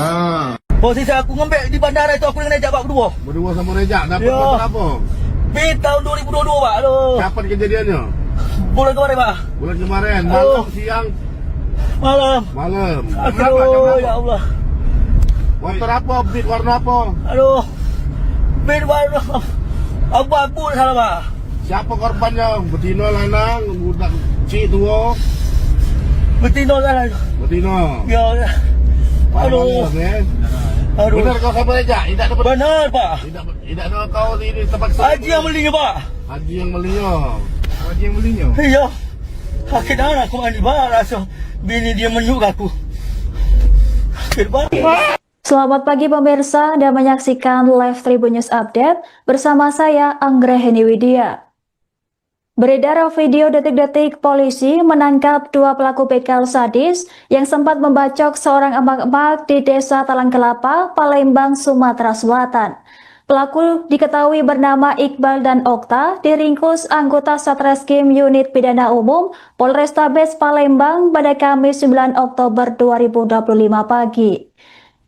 Posisi aku ngembek di bandara itu aku dengan Rejak Pak berdua. Berdua sama Rejak, dapat apa? Tahun 2022 Pak. Aduh. Kapan kejadiannya? Bulan kemarin, Pak. Bulan kemarin, malam, siang. Malam. Malam. Aduh, ya Allah. Motor apa? Beat warna apa? Aduh. Beat warna abu-abu salah, Pak. Siapa korbannya? Betina, lanang, budak cik tua. Betina kan? Betina. Ya. Aduh. Aduh. Benar kau sama aja? Tidak dapat. Benar, Pak. Tidak ada kau ini tempat Haji yang belinya, Pak. Haji yang belinya. Haji yang belinya. Iya. Akhirnya aku mandi bar rasa bini dia menyuk aku. Selamat pagi pemirsa, Anda menyaksikan live Tribun News Update bersama saya Anggraheni Widya. Beredar video detik-detik polisi menangkap 2 pelaku begal sadis yang sempat membacok seorang emak-emak di Desa Talang Kelapa, Palembang, Sumatera Selatan. Pelaku diketahui bernama Iqbal dan Okta, diringkus anggota Satreskrim Unit Pidana Umum Polrestabes Palembang pada Kamis 9 Oktober 2025 pagi.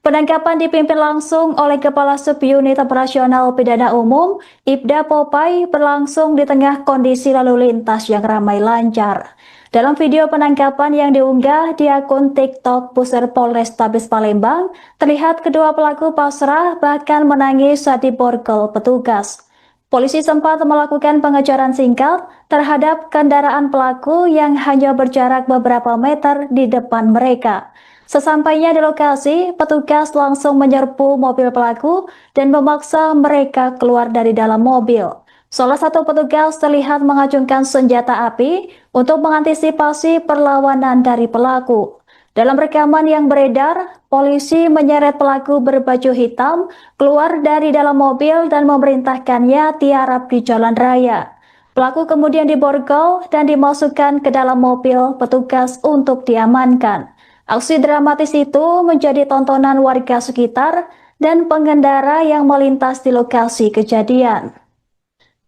Penangkapan dipimpin langsung oleh Kepala Subunit Operasional Pidana Umum, Ibda Popai, berlangsung di tengah kondisi lalu lintas yang ramai lancar. Dalam video penangkapan yang diunggah di akun TikTok Pusat Polrestabes Palembang, terlihat kedua pelaku pasrah bahkan menangis saat diborgol petugas. Polisi sempat melakukan pengejaran singkat terhadap kendaraan pelaku yang hanya berjarak beberapa meter di depan mereka. Sesampainya di lokasi, petugas langsung menyerbu mobil pelaku dan memaksa mereka keluar dari dalam mobil. Salah satu petugas terlihat mengacungkan senjata api untuk mengantisipasi perlawanan dari pelaku. Dalam rekaman yang beredar, polisi menyeret pelaku berbaju hitam keluar dari dalam mobil dan memerintahkannya tiarap di jalan raya. Pelaku kemudian diborgol dan dimasukkan ke dalam mobil petugas untuk diamankan. Aksi dramatis itu menjadi tontonan warga sekitar dan pengendara yang melintas di lokasi kejadian.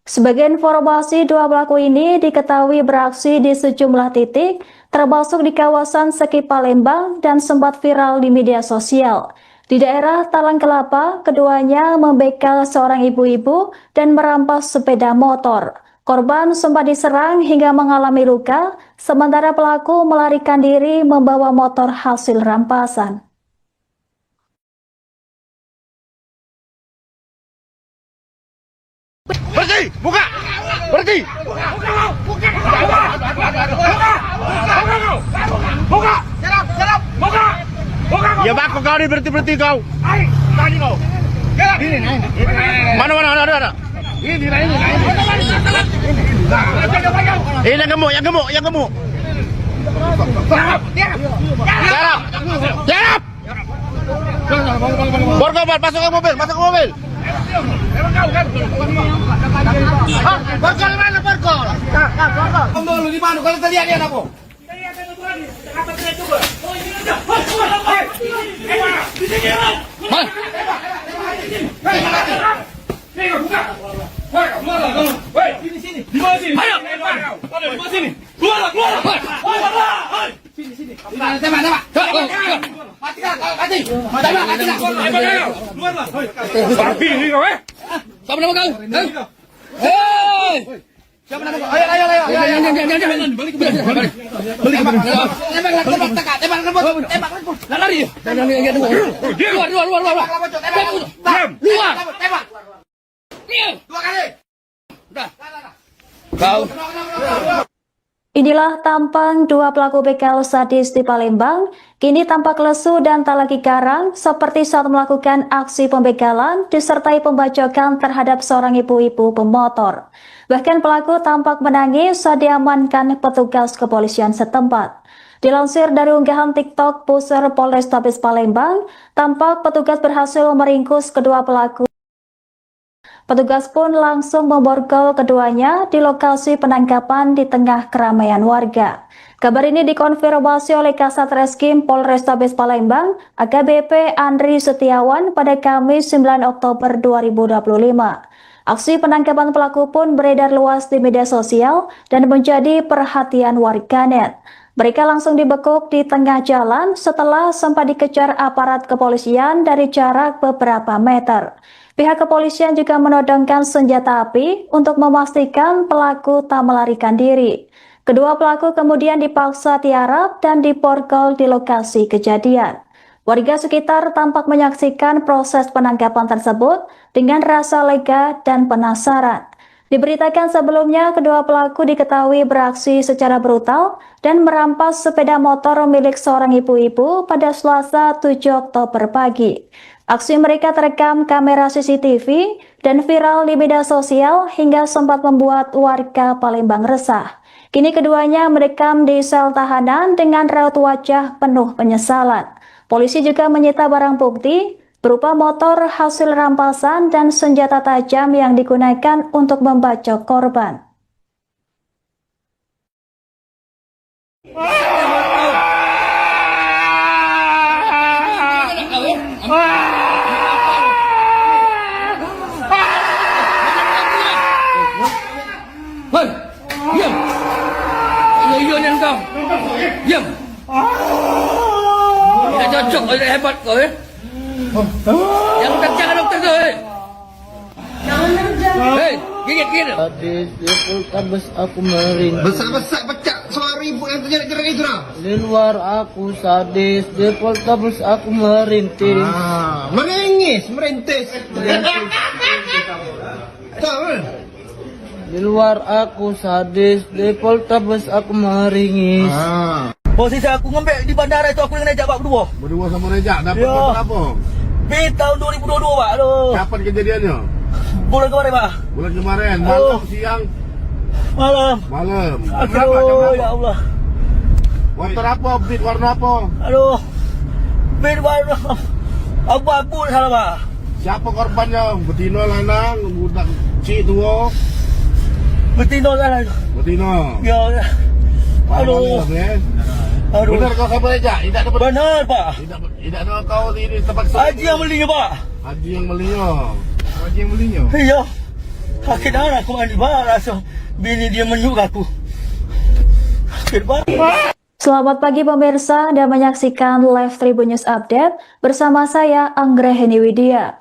Sebagai informasi, 2 pelaku ini diketahui beraksi di sejumlah titik, termasuk di kawasan Seki Palembang dan sempat viral di media sosial. Di daerah Talang Kelapa, keduanya membegal seorang ibu-ibu dan merampas sepeda motor. Korban sempat diserang hingga mengalami luka, sementara pelaku melarikan diri membawa motor hasil rampasan. Berhenti! Buka! Berhenti! Buka! Serap! Buka! Ya baku kau ni berhenti kau. Tadi kau. Mana ada. Ini. Yang gemuk. Serap! Borgol, masuk ke mobil. Borgol mana borgol? Kamu di mana? Kalau tadi ada apa? Inilah tampang 2 pelaku begal sadis di Palembang, kini tampak lesu dan tak lagi garang seperti saat melakukan aksi pembegalan disertai pembacokan terhadap seorang ibu-ibu pemotor. Bahkan pelaku tampak menangis saat diamankan petugas kepolisian setempat. Dilansir dari unggahan TikTok Pusat Polrestabes Palembang, tampak petugas berhasil meringkus kedua pelaku. Petugas pun langsung memborgol keduanya di lokasi penangkapan di tengah keramaian warga. Kabar ini dikonfirmasi oleh Kasat Reskrim Polrestabes Palembang, AKBP Andri Setiawan pada Kamis 9 Oktober 2025. Aksi penangkapan pelaku pun beredar luas di media sosial dan menjadi perhatian warganet. Mereka langsung dibekuk di tengah jalan setelah sempat dikejar aparat kepolisian dari jarak beberapa meter. Pihak kepolisian juga menodongkan senjata api untuk memastikan pelaku tak melarikan diri. Kedua pelaku kemudian dipaksa tiarap dan diborgol di lokasi kejadian. Warga sekitar tampak menyaksikan proses penangkapan tersebut dengan rasa lega dan penasaran. Diberitakan sebelumnya, kedua pelaku diketahui beraksi secara brutal dan merampas sepeda motor milik seorang ibu-ibu pada Selasa 7 Oktober pagi. Aksi mereka terekam kamera CCTV dan viral di media sosial hingga sempat membuat warga Palembang resah. Kini keduanya mendekam di sel tahanan dengan raut wajah penuh penyesalan. Polisi juga menyita barang bukti berupa motor hasil rampasan dan senjata tajam yang digunakan untuk membacok korban. Hei, diam. Iya yang kau. Diam. Tidak cocok, tidak hebat kau ya. Yang jangan dokter tu. Hei, gigit. Hadis di Poltabes aku merintih. Besar-besar pecah suara ibu yang terjerat-jerat itu dah. Di luar aku sadis, di Poltabes aku merintih. Merintis. Tahu? Di luar aku sadis, di Poltabes aku meringis. Posisi aku ngembek di bandara itu aku dengan Rejak Pak berdua. Berdua sama Rejak dapat Ya. apa? Tahun 2022 Pak. Aduh. Kapan kejadiannya? Bulan kemarin Pak. Bulan kemarin, malam, siang, Malam. Berapa? Ya Allah. Motor apa? Beat warna apa? Aduh. Bed warna abu-abu salah Pak. Siapa korbannya? Betina, lanang, budak cik tua? Betina salah. Betina. Ya. Aduh. Aduh. Benar kau sama Rejak? Tidak dapat. Benar Pak. Tidak ada kau di tempat Haji yang belinya Pak. Haji yang belinya. Iya. Sakit darah aku mandi Pak. Rasa bini dia menyuk aku. Sakit Pak. Selamat pagi pemirsa dan menyaksikan live Tribun News Update bersama saya Anggraheni Widya.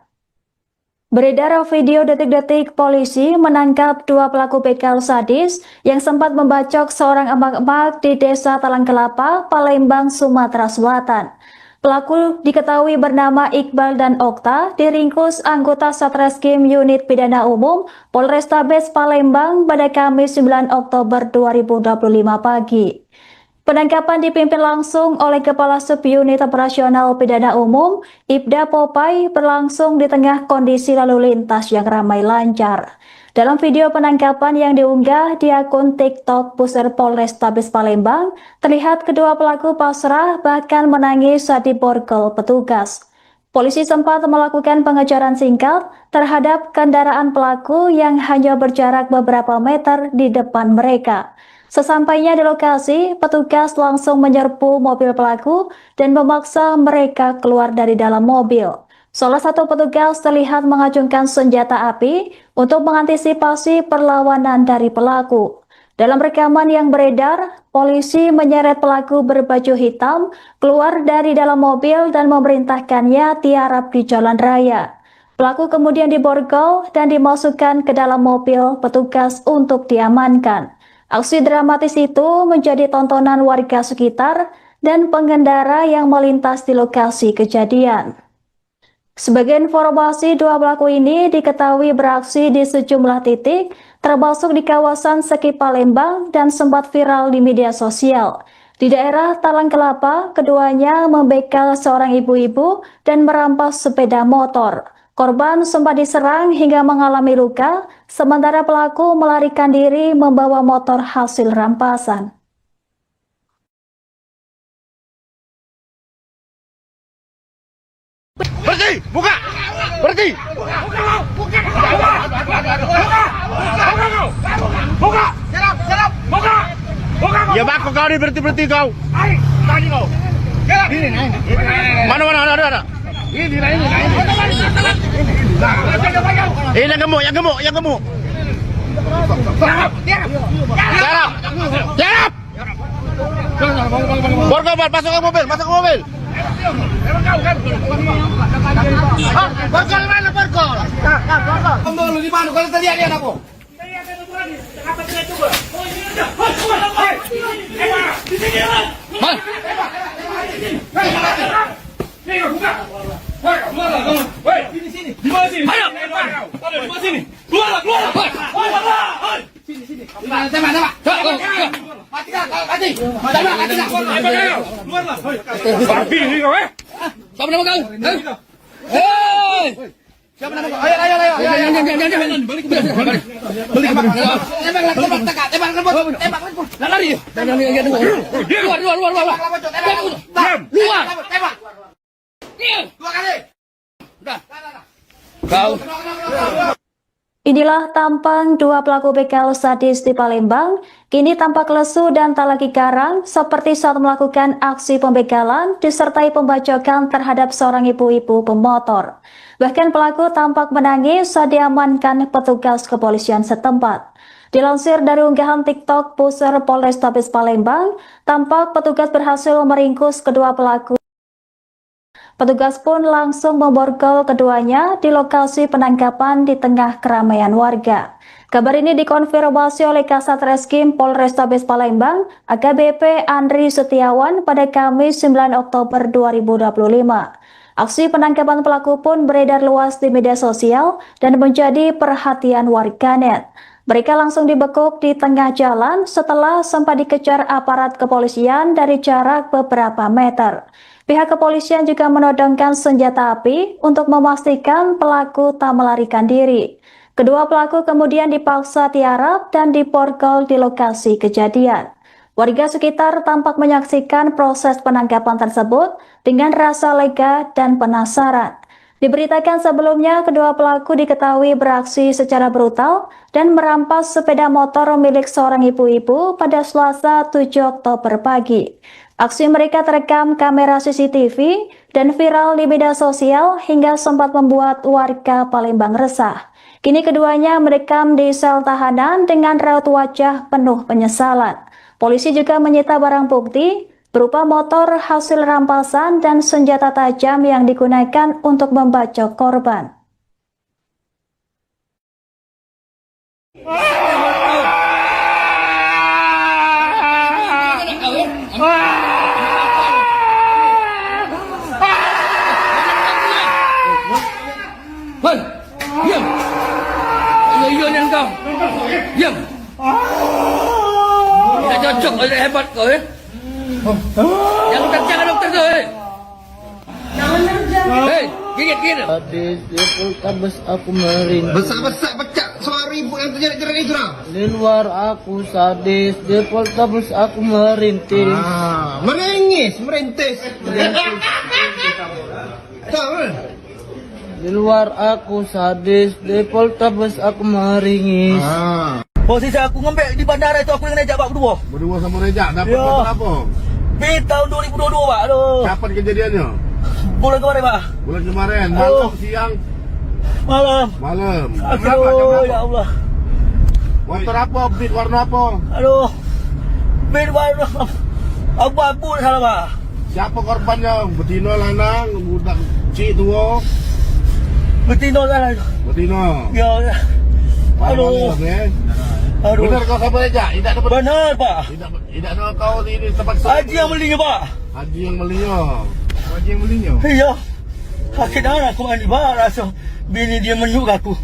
Beredar video detik-detik polisi menangkap dua pelaku begal sadis yang sempat membacok seorang emak-emak di Desa Talang Kelapa, Palembang, Sumatera Selatan. Pelaku diketahui bernama Iqbal dan Okta, diringkus anggota Satreskrim Unit Pidana Umum Polrestabes Palembang pada Kamis 9 Oktober 2025 pagi. Penangkapan dipimpin langsung oleh Kepala Subunit Operasional Pidana Umum, Ibda Popai, berlangsung di tengah kondisi lalu lintas yang ramai lancar. Dalam video penangkapan yang diunggah di akun TikTok Pusat Polrestabes Palembang, terlihat kedua pelaku pasrah bahkan menangis saat diborgol petugas. Polisi sempat melakukan pengejaran singkat terhadap kendaraan pelaku yang hanya berjarak beberapa meter di depan mereka. Sesampainya di lokasi, petugas langsung menyerbu mobil pelaku dan memaksa mereka keluar dari dalam mobil. Salah satu petugas terlihat mengacungkan senjata api untuk mengantisipasi perlawanan dari pelaku. Dalam rekaman yang beredar, polisi menyeret pelaku berbaju hitam keluar dari dalam mobil dan memerintahkannya tiarap di jalan raya. Pelaku kemudian diborgol dan dimasukkan ke dalam mobil petugas untuk diamankan. Aksi dramatis itu menjadi tontonan warga sekitar dan pengendara yang melintas di lokasi kejadian. Sebagai informasi, dua pelaku ini diketahui beraksi di sejumlah titik, termasuk di kawasan Seki Palembang dan sempat viral di media sosial. Di daerah Talang Kelapa, keduanya membegal seorang ibu-ibu dan merampas sepeda motor. Korban sempat diserang hingga mengalami luka, sementara pelaku melarikan diri membawa motor hasil rampasan. Berhenti! Buka! Berhenti! Buka! Serap! Buka! Ya bako kau ni berhenti kau. Tadi kau. Mana ada. Ini. Yang gemuk. Serap! Borgol, masuk ke mobil. Borgol mana borgol? Borgol di mana? Kalau tadi ada apa? Di sini. Keluar. Sini. Tembak. Mati. Keluar. Babi ni kau Siapa nama kau? Hei! Siapa nama kau? Ayo. Jangan. Balik. Tembak. Lari. Keluar. Tembak. Dua kali. Udah. Kau. Inilah tampang dua pelaku begal sadis di Palembang, kini tampak lesu dan tak lagi garang seperti saat melakukan aksi pembegalan disertai pembacokan terhadap seorang ibu-ibu pemotor. Bahkan pelaku tampak menangis saat diamankan petugas kepolisian setempat. Dilansir dari unggahan TikTok Pusar Polrestabes Palembang, tampak petugas berhasil meringkus kedua pelaku. Petugas pun langsung memborgol keduanya di lokasi penangkapan di tengah keramaian warga. Kabar ini dikonfirmasi oleh Kasat Reskrim Polrestabes Palembang, AKBP Andri Setiawan pada Kamis 9 Oktober 2025. Aksi penangkapan pelaku pun beredar luas di media sosial dan menjadi perhatian warganet. Mereka langsung dibekuk di tengah jalan setelah sempat dikejar aparat kepolisian dari jarak beberapa meter. Pihak kepolisian juga menodongkan senjata api untuk memastikan pelaku tak melarikan diri. Kedua pelaku kemudian dipaksa tiarap dan diborgol di lokasi kejadian. Warga sekitar tampak menyaksikan proses penangkapan tersebut dengan rasa lega dan penasaran. Diberitakan sebelumnya, kedua pelaku diketahui beraksi secara brutal dan merampas sepeda motor milik seorang ibu-ibu pada Selasa 7 Oktober pagi. Aksi mereka terekam kamera CCTV dan viral di media sosial hingga sempat membuat warga Palembang resah. Kini keduanya merekam di sel tahanan dengan raut wajah penuh penyesalan. Polisi juga menyita barang bukti berupa motor hasil rampasan dan senjata tajam yang digunakan untuk membacok korban. Diam. Iya ni engkau. Diam. Tidak cocok, hebat kau ya. Jangan dokter tu. Hei, gigit. Sadis di Poltabes aku merintih. Besar pecah suara ibu yang terjerat itu lah. Di luar aku sadis, di Poltabes aku merintih. Merintis. Tahu? Di luar aku sadis, di Poltabes aku meringis. Posisi aku ngembek di bandara itu aku dengan Rejak Pak berdua sama Rejak, dapat apa? Tahun 2022 Pak. Aduh. Kapan kejadiannya? Bulan kemarin Pak. Bulan kemarin, malam, siang? Malam. Aduh, ya Allah. Motor apa? Beat warna apa? Aduh. Beat warna abu-abu salah Pak. Siapa korbannya? Betina, lanang, budak cik tua? Betina salah. Betina. Ya. Aduh. Aduh. Benar kau sama Rejak? Benar Pak. Tidak ada kau di tempat Haji yang belinya Pak. Haji yang belinya. Iya. Sakit darah aku mandi Pak. Rasa bini dia menyuk aku.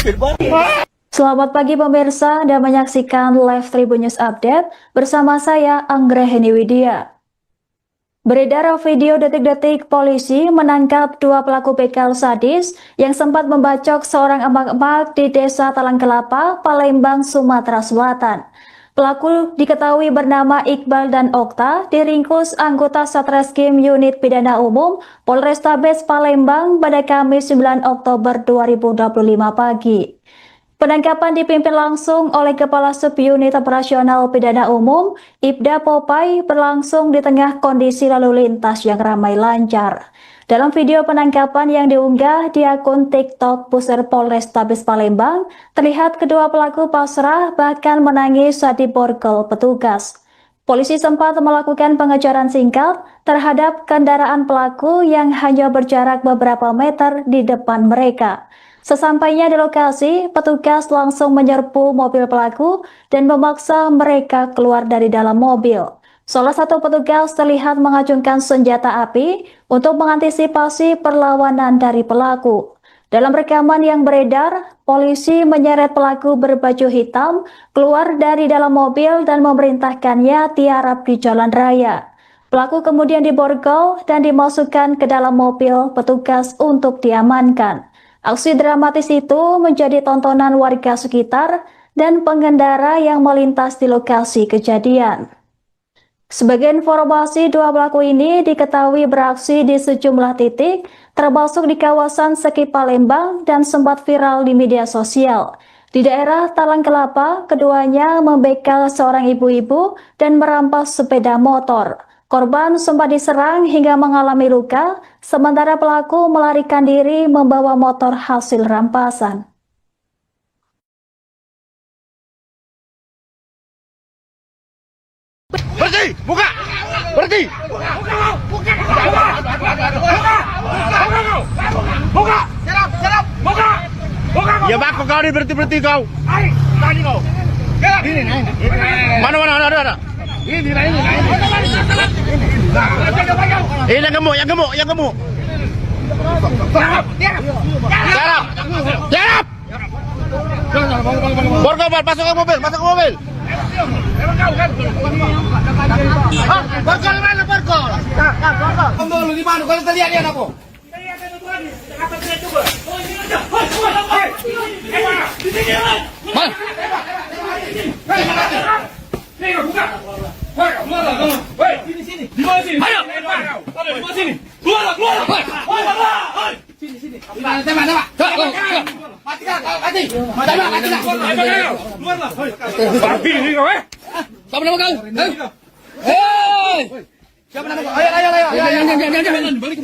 Sakit banget. Selamat pagi pemirsa dan menyaksikan live Tribun News Update bersama saya Anggraheni Widya. Beredar video detik-detik polisi menangkap dua pelaku begal sadis yang sempat membacok seorang emak-emak di Desa Talang Kelapa, Palembang, Sumatera Selatan. Pelaku diketahui bernama Iqbal dan Okta, diringkus anggota Satreskrim Unit Pidana Umum Polrestabes Palembang pada Kamis 9 Oktober 2025 pagi. Penangkapan dipimpin langsung oleh Kepala Subunit Operasional Pidana Umum, Ibda Popai, berlangsung di tengah kondisi lalu lintas yang ramai lancar. Dalam video penangkapan yang diunggah di akun TikTok Pusar Polrestabes Palembang, terlihat kedua pelaku pasrah bahkan menangis saat diborgol petugas. Polisi sempat melakukan pengejaran singkat terhadap kendaraan pelaku yang hanya berjarak beberapa meter di depan mereka. Sesampainya di lokasi, petugas langsung menyerbu mobil pelaku dan memaksa mereka keluar dari dalam mobil. Salah satu petugas terlihat mengacungkan senjata api untuk mengantisipasi perlawanan dari pelaku. Dalam rekaman yang beredar, polisi menyeret pelaku berbaju hitam keluar dari dalam mobil dan memerintahkannya tiarap di jalan raya. Pelaku kemudian diborgol dan dimasukkan ke dalam mobil petugas untuk diamankan. Aksi dramatis itu menjadi tontonan warga sekitar dan pengendara yang melintas di lokasi kejadian. Sebagai informasi, dua pelaku ini diketahui beraksi di sejumlah titik, termasuk di kawasan Seki Palembang dan sempat viral di media sosial. Di daerah Talang Kelapa, keduanya membegal seorang ibu-ibu dan merampas sepeda motor. Korban sempat diserang hingga mengalami luka, sementara pelaku melarikan diri membawa motor hasil rampasan. Berhenti! Buka! Berhenti! Buka! Serap! Buka! Ya baku kau ni berhenti kau. Tadi kau. Mana ada. Ini. Ini yang gemuk. Serap! Borgol, masuk ke mobil. Borgol mana borgol? Borgol di mana? Kalau terlihat dia apa? Sini. Di mana sini? Ayo. Di mana sini? Keluar. Sini. Tembak. Mati. Keluar. Babi ni kau Siapa nama kau? Hei! Siapa nama kau? Ayo. Balik.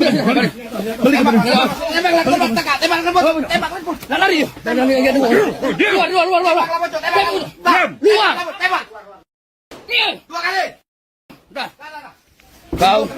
Tembak. Lari. Keluar. Tembak. Dua kali. Kau.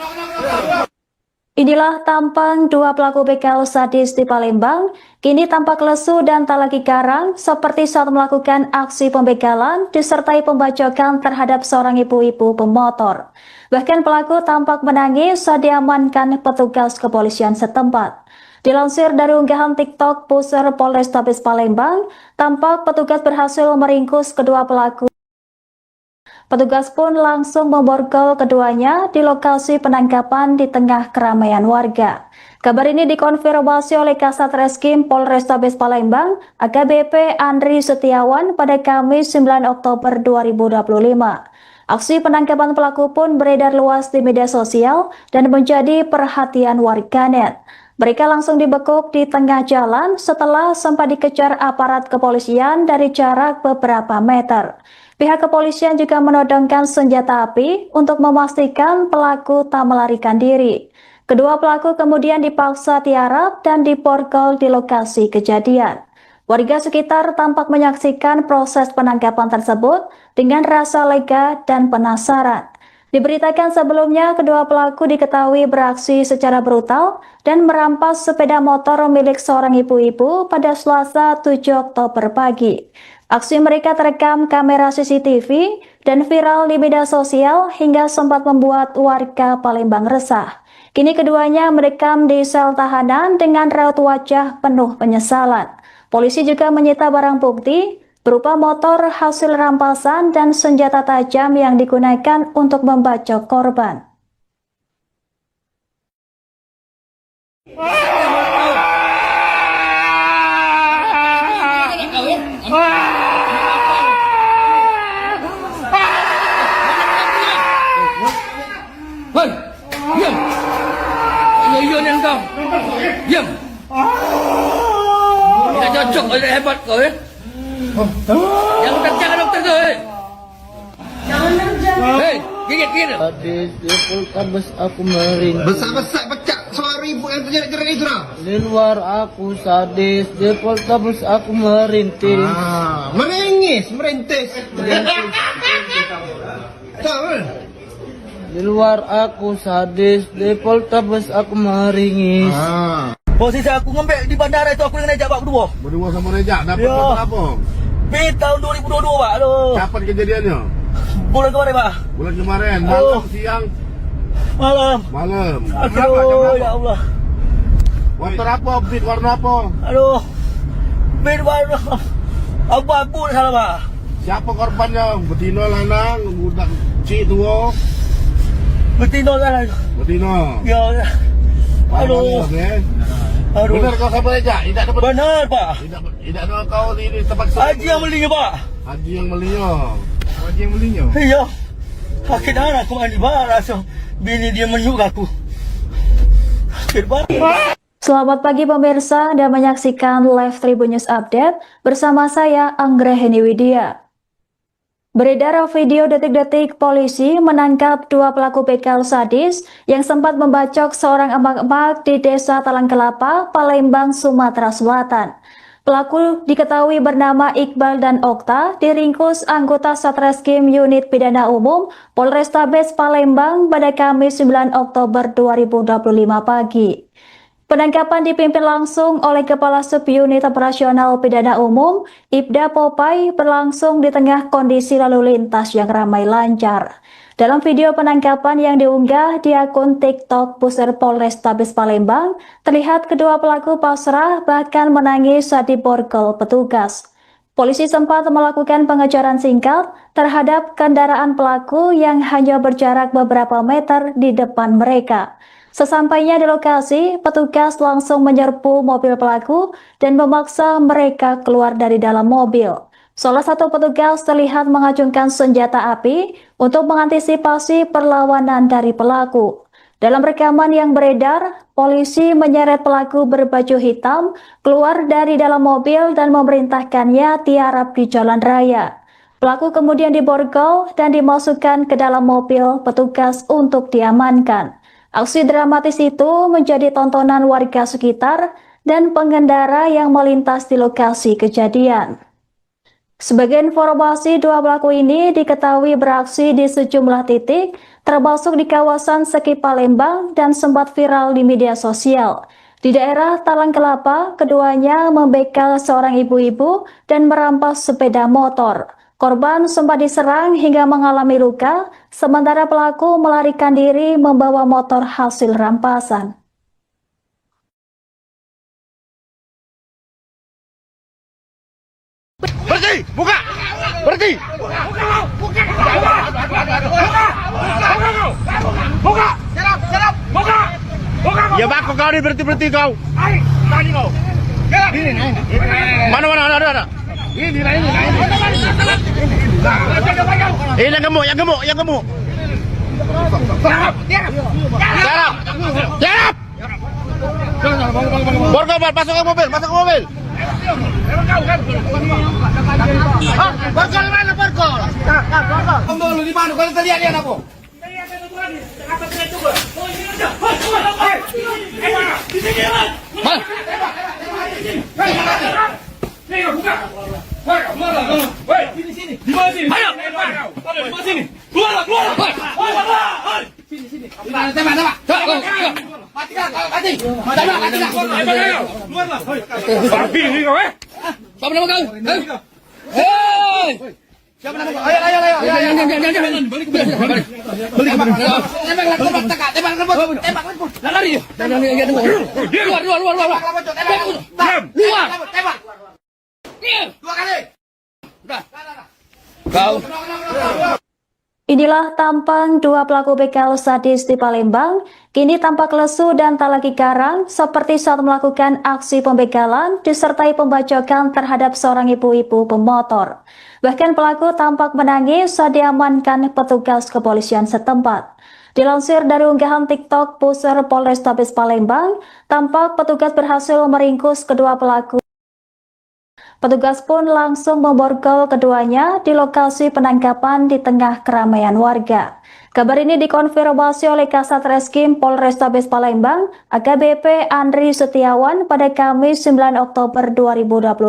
Inilah tampang dua pelaku begal sadis di Palembang, kini tampak lesu dan tak lagi garang seperti saat melakukan aksi pembegalan disertai pembacokan terhadap seorang ibu-ibu pemotor. Bahkan pelaku tampak menangis saat diamankan petugas kepolisian setempat. Dilansir dari unggahan TikTok Pusar Polrestabes Palembang, tampak petugas berhasil meringkus kedua pelaku. Petugas pun langsung memborgol keduanya di lokasi penangkapan di tengah keramaian warga. Kabar ini dikonfirmasi oleh Kasat Reskrim Polrestabes Palembang, AKBP Andri Setiawan pada Kamis 9 Oktober 2025. Aksi penangkapan pelaku pun beredar luas di media sosial dan menjadi perhatian warganet. Mereka langsung dibekuk di tengah jalan setelah sempat dikejar aparat kepolisian dari jarak beberapa meter. Pihak kepolisian juga menodongkan senjata api untuk memastikan pelaku tak melarikan diri. Kedua pelaku kemudian dipaksa tiarap dan diborgol di lokasi kejadian. Warga sekitar tampak menyaksikan proses penangkapan tersebut dengan rasa lega dan penasaran. Diberitakan sebelumnya, kedua pelaku diketahui beraksi secara brutal dan merampas sepeda motor milik seorang ibu-ibu pada Selasa 7 Oktober pagi. Aksi mereka terekam kamera CCTV dan viral di media sosial hingga sempat membuat warga Palembang resah. Kini keduanya mendekam di sel tahanan dengan raut wajah penuh penyesalan. Polisi juga menyita barang bukti berupa motor hasil rampasan dan senjata tajam yang digunakan untuk membacok korban. Diam. Yang kau. Diam. Tidak cocok, tidak hebat kau ya. Jangan dokter tu. Hei, gigit. Sadis di Poltabes aku meringis. Besar pecah suara ibu yang terjerat itu dah. Di luar aku sadis, di Poltabes aku merintis. Merintis. Di luar aku sadis, di Poltabes aku meringis. Posisi aku ngembek di bandara itu aku dengan Rejak Pak berdua. Berdua sama Rejak dapat motor apa? Tahun 2022 Pak. Aduh. Kapan kejadiannya? Bulan kemarin Pak. Bulan kemarin, malam, siang. Malam. Malam. Aduh, ya Allah. Motor apa? Beat warna apa? Aduh, beat warna abu-abu salah pak. Siapa korbannya? Betina, lanang, budak cik tua? Betina salah. Betina. Ya. Aduh. Aduh. Benar kau siapa aja? Tidak dapat. Benar pak. Tidak ada kau di tempat. Haji yang belinya pak. Haji yang belinya. Haji yang belinya. Iya. Sakit anak aku mandi pak. Langsung bini dia menyuk aku. Sakit banget. Selamat pagi pemirsa dan menyaksikan live Tribun News Update bersama saya Anggraheni Widya. Beredar video detik-detik polisi menangkap dua pelaku begal sadis yang sempat membacok seorang emak-emak di Desa Talang Kelapa, Palembang, Sumatera Selatan. Pelaku diketahui bernama Iqbal dan Okta, diringkus anggota Satreskrim Unit Pidana Umum Polrestabes Palembang pada Kamis 9 Oktober 2025 pagi. Penangkapan dipimpin langsung oleh Kepala Subunit Operasional Pidana Umum, Ibda Popai, berlangsung di tengah kondisi lalu lintas yang ramai lancar. Dalam video penangkapan yang diunggah di akun TikTok Pusat Polrestabes Palembang, terlihat kedua pelaku pasrah bahkan menangis saat diborgol petugas. Polisi sempat melakukan pengejaran singkat terhadap kendaraan pelaku yang hanya berjarak beberapa meter di depan mereka. Sesampainya di lokasi, petugas langsung menyerbu mobil pelaku dan memaksa mereka keluar dari dalam mobil. Salah satu petugas terlihat mengacungkan senjata api untuk mengantisipasi perlawanan dari pelaku. Dalam rekaman yang beredar, polisi menyeret pelaku berbaju hitam keluar dari dalam mobil dan memerintahkannya tiarap di jalan raya. Pelaku kemudian diborgol dan dimasukkan ke dalam mobil petugas untuk diamankan. Aksi dramatis itu menjadi tontonan warga sekitar dan pengendara yang melintas di lokasi kejadian. Sebagai informasi, dua pelaku ini diketahui beraksi di sejumlah titik, termasuk di kawasan Seki Palembang dan sempat viral di media sosial. Di daerah Talang Kelapa, keduanya membegal seorang ibu-ibu dan merampas sepeda motor. Korban sempat diserang hingga mengalami luka, sementara pelaku melarikan diri membawa motor hasil rampasan. Berhenti! Buka! Berhenti! Buka! Serap! Buka! Ya bako kau ni berhenti kau. Tadi kau. Mana ada. Ini. Yang gemuk. Serap. Borgol, masuk ke mobil. Borgol mana borgol? Borgol di mana? Kalau terlihat dia apa? Sini. Di mana sini? Ayo. Di mana sini? Keluar. Sini. Tembak. Mati. Keluarlah. Babi ni kau Siapa nama kau? Hei! Siapa nama kau? Ayo. Balik. Tembak. Lari. Keluar. Tembak. Dua kali. Udah. Kau. Inilah tampang dua pelaku begal sadis di Palembang, kini tampak lesu dan tak lagi garang seperti saat melakukan aksi pembegalan disertai pembacokan terhadap seorang ibu-ibu pemotor. Bahkan pelaku tampak menangis saat diamankan petugas kepolisian setempat. Dilansir dari unggahan TikTok Pusat Polrestabes Palembang, tampak petugas berhasil meringkus kedua pelaku. Petugas pun langsung memborgol keduanya di lokasi penangkapan di tengah keramaian warga. Kabar ini dikonfirmasi oleh Kasat Reskrim Polrestabes Palembang, AKBP Andri Setiawan pada Kamis 9 Oktober 2025.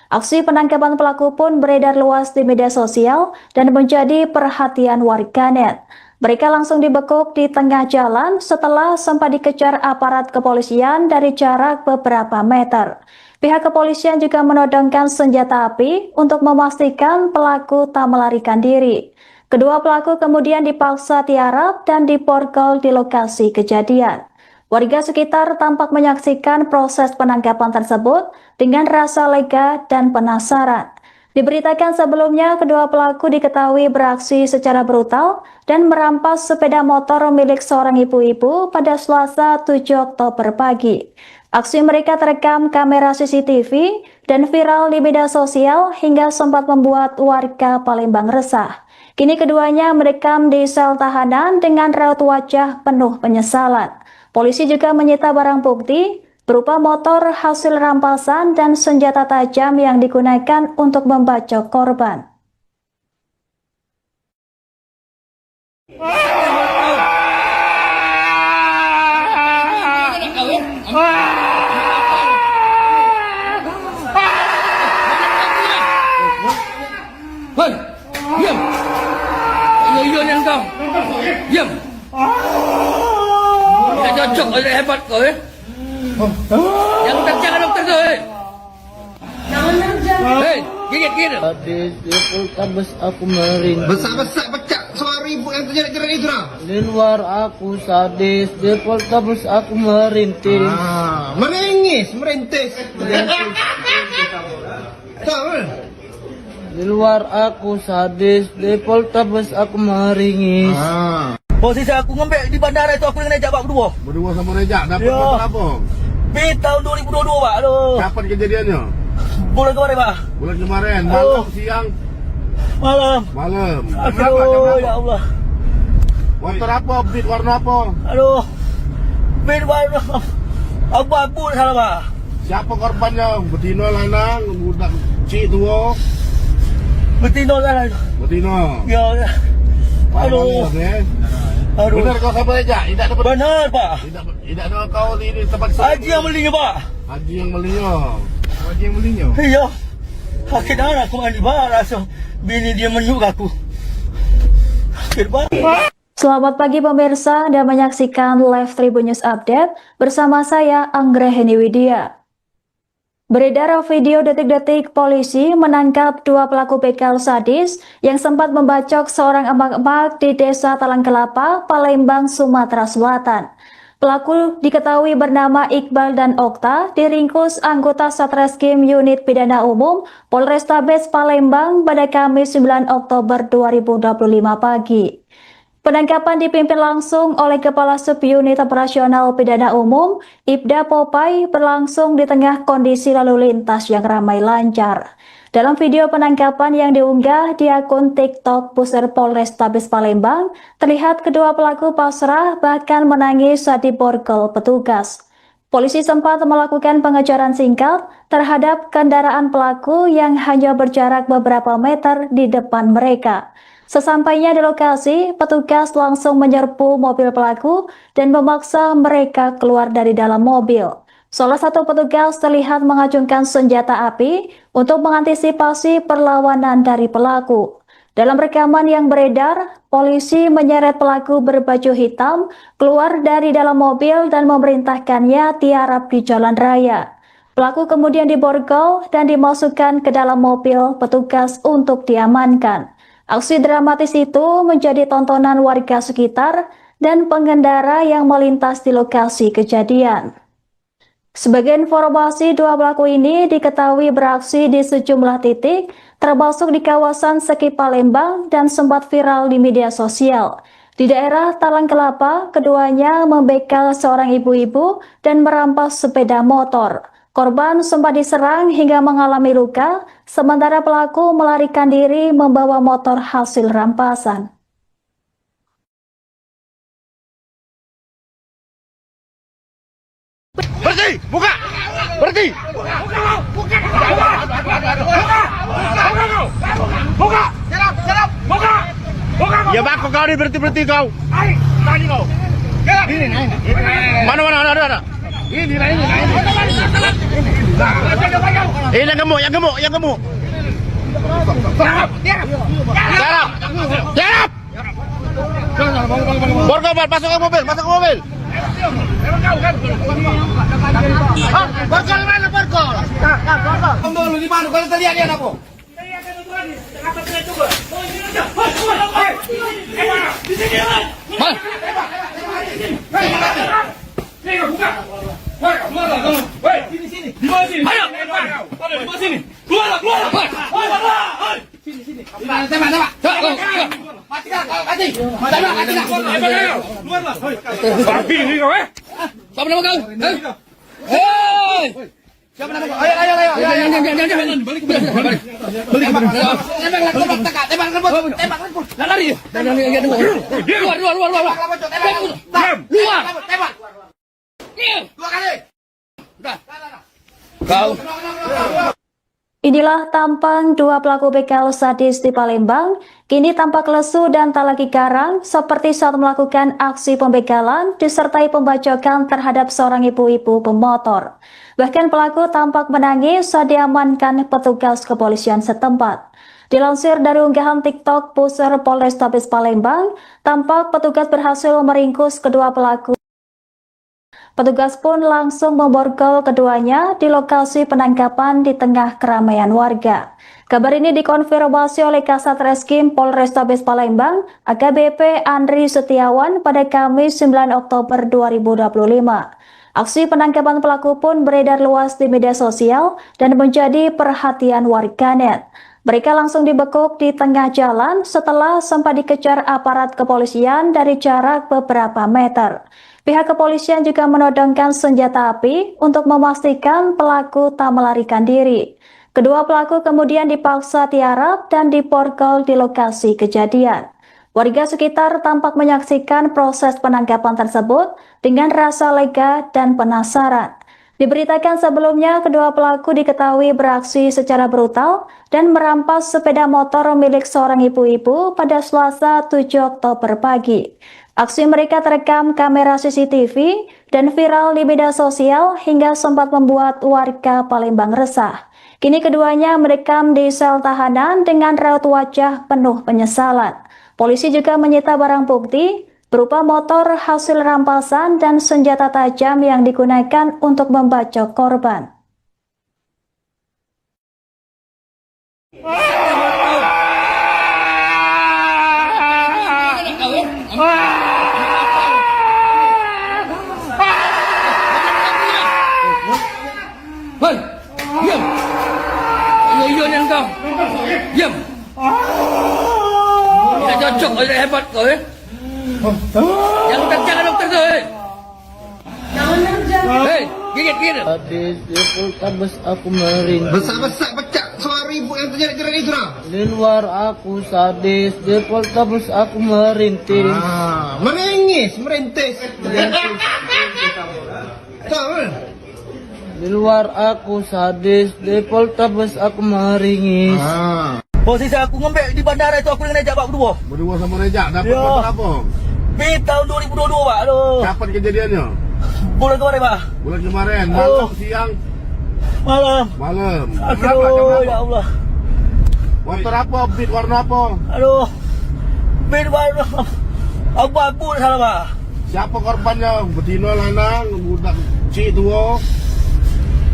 Aksi penangkapan pelaku pun beredar luas di media sosial dan menjadi perhatian warganet. Mereka langsung dibekuk di tengah jalan setelah sempat dikejar aparat kepolisian dari jarak beberapa meter. Pihak kepolisian juga menodongkan senjata api untuk memastikan pelaku tak melarikan diri. Kedua pelaku kemudian dipaksa tiarap dan diborgol di lokasi kejadian. Warga sekitar tampak menyaksikan proses penangkapan tersebut dengan rasa lega dan penasaran. Diberitakan sebelumnya, kedua pelaku diketahui beraksi secara brutal dan merampas sepeda motor milik seorang ibu-ibu pada Selasa 7 Oktober pagi. Aksi mereka terekam kamera CCTV dan viral di media sosial hingga sempat membuat warga Palembang resah. Kini keduanya mendekam di sel tahanan dengan raut wajah penuh penyesalan. Polisi juga menyita barang bukti berupa motor hasil rampasan dan senjata tajam yang digunakan untuk membacok korban. Hei, diam. Iya yang kau. Diam. Tidak cocok, oleh hebat kau ya. Yang kencang dokter tu. Hei, gigit. Sadis di Poltabes aku merintih. Besar-besar pecah suara ibu yang terjerat-jerat itu lah. Di luar aku sadis, di Poltabes aku merintih. Merintis. Di luar aku sadis, di Poltabes aku meringis. Posisi aku ngembek di bandara itu aku dengan Rejak Pak berdua. Berdua sama Rejak, dapat Ya. motor apa? Tahun 2022 Pak. Aduh. Kapan kejadiannya? Bulan kemarin Pak. Bulan kemarin, malam, siang, Malam. Berapa? Ya Allah. Motor apa? Beat warna apa? Aduh. Bin warna abu-abu salah Pak. Siapa korbannya? Betina, lanang, budak cik tua? Betina salah. Betina. Ya. Aduh. Aduh. Benar kau sama Rejak? Tidak dapat. Benar Pak. Tidak ada kau di tempat Haji yang belinya Pak. Haji yang belinya. Iya. Akhirnya aku mandi barang langsung bini dia menyuk aku. Selamat pagi pemirsa, Anda menyaksikan live Tribun News Update bersama saya Anggraheni Widya. Beredar video detik-detik polisi menangkap dua pelaku begal sadis yang sempat membacok seorang emak-emak di Desa Talang Kelapa, Palembang, Sumatera Selatan. Pelaku diketahui bernama Iqbal dan Okta, diringkus anggota Satreskrim Unit Pidana Umum Polrestabes Palembang pada Kamis 9 Oktober 2025 pagi. Penangkapan dipimpin langsung oleh Kepala Subunit Operasional Pidana Umum, Ibda Popai, berlangsung di tengah kondisi lalu lintas yang ramai lancar. Dalam video penangkapan yang diunggah di akun TikTok Pusat Polrestabes Palembang, terlihat kedua pelaku pasrah bahkan menangis saat diborgol petugas. Polisi sempat melakukan pengejaran singkat terhadap kendaraan pelaku yang hanya berjarak beberapa meter di depan mereka. Sesampainya di lokasi, petugas langsung menyerbu mobil pelaku dan memaksa mereka keluar dari dalam mobil. Salah satu petugas terlihat mengacungkan senjata api untuk mengantisipasi perlawanan dari pelaku. Dalam rekaman yang beredar, polisi menyeret pelaku berbaju hitam keluar dari dalam mobil dan memerintahkannya tiarap di jalan raya. Pelaku kemudian diborgol dan dimasukkan ke dalam mobil petugas untuk diamankan. Aksi dramatis itu menjadi tontonan warga sekitar dan pengendara yang melintas di lokasi kejadian. Sebagai informasi, dua pelaku ini diketahui beraksi di sejumlah titik, termasuk di kawasan Seki Palembang dan sempat viral di media sosial. Di daerah Talang Kelapa, keduanya membegal seorang ibu-ibu dan merampas sepeda motor. Korban sempat diserang hingga mengalami luka, sementara pelaku melarikan diri membawa motor hasil rampasan. Berhenti! Buka! Berhenti! Buka! Buka! Ya bako kau ni berhenti kau. Tadi kau. Mana ada. Ini. Yang gemuk. Tiarap. Borgol, masuk ke mobil. Borgol mana borgol? Borgol di mana? Kalau terlihat dia apa? Di sini. buka. Woi, keluarlah kamu. Woi, sini. Di mana sini? Ayo, ada di mana sini? Keluarlah. Woi, keluarlah. Sini. Tembak. Mati. Keluarlah. Babi ini kau, Siapa nama kau? Hei! Siapa nama kau? Ayo. Jangan. Balik. Tembak. Lari. Keluar. Tembak. Dua kali. Udah. Kau. Inilah tampang dua pelaku begal sadis di Palembang, kini tampak lesu dan tak lagi garang seperti saat melakukan aksi pembegalan disertai pembacokan terhadap seorang ibu-ibu pemotor. Bahkan pelaku tampak menangis saat diamankan petugas kepolisian setempat. Dilansir dari unggahan TikTok Pusar Polrestabes Palembang, tampak petugas berhasil meringkus kedua pelaku. Petugas pun langsung memborgol keduanya di lokasi penangkapan di tengah keramaian warga. Kabar ini dikonfirmasi oleh Kasat Reskrim Polrestabes Palembang, AKBP Andri Setiawan pada Kamis 9 Oktober 2025. Aksi penangkapan pelaku pun beredar luas di media sosial dan menjadi perhatian warganet. Mereka langsung dibekuk di tengah jalan setelah sempat dikejar aparat kepolisian dari jarak beberapa meter. Pihak kepolisian juga menodongkan senjata api untuk memastikan pelaku tak melarikan diri. Kedua pelaku kemudian dipaksa tiarap dan diborgol di lokasi kejadian. Warga sekitar tampak menyaksikan proses penangkapan tersebut dengan rasa lega dan penasaran. Diberitakan sebelumnya, kedua pelaku diketahui beraksi secara brutal dan merampas sepeda motor milik seorang ibu-ibu pada Selasa 7 Oktober pagi. Aksi mereka terekam kamera CCTV dan viral di media sosial hingga sempat membuat warga Palembang resah. Kini keduanya merekam di sel tahanan dengan raut wajah penuh penyesalan. Polisi juga menyita barang bukti berupa motor hasil rampasan dan senjata tajam yang digunakan untuk membacok korban. Hei, diam. Ayo yang kau. Diam. Tidak cocok, tidak hebat kau Jangan dokter tu. Hei, gigit. Sadis di Poltabes aku merintih. Besar pecah suara ibu yang terjerat itu lah. Di luar aku sadis, di Poltabes aku merintis. Merintis. Di luar aku sadis, di Poltabes aku meringis. Posisi aku ngembek di bandara itu aku dengan Rejak Pak berdua. Berdua sama Rejak, dapat apa? Tahun 2022 Pak. Aduh. Kapan kejadiannya? Bulan kemarin Pak. Bulan kemarin, malam, siang? Malam. Aduh, ya Allah. Motor apa? Beat warna apa? Aduh. Beat warna abu-abu salah Pak. Siapa korbannya? Betina, lanang, budak cik tua?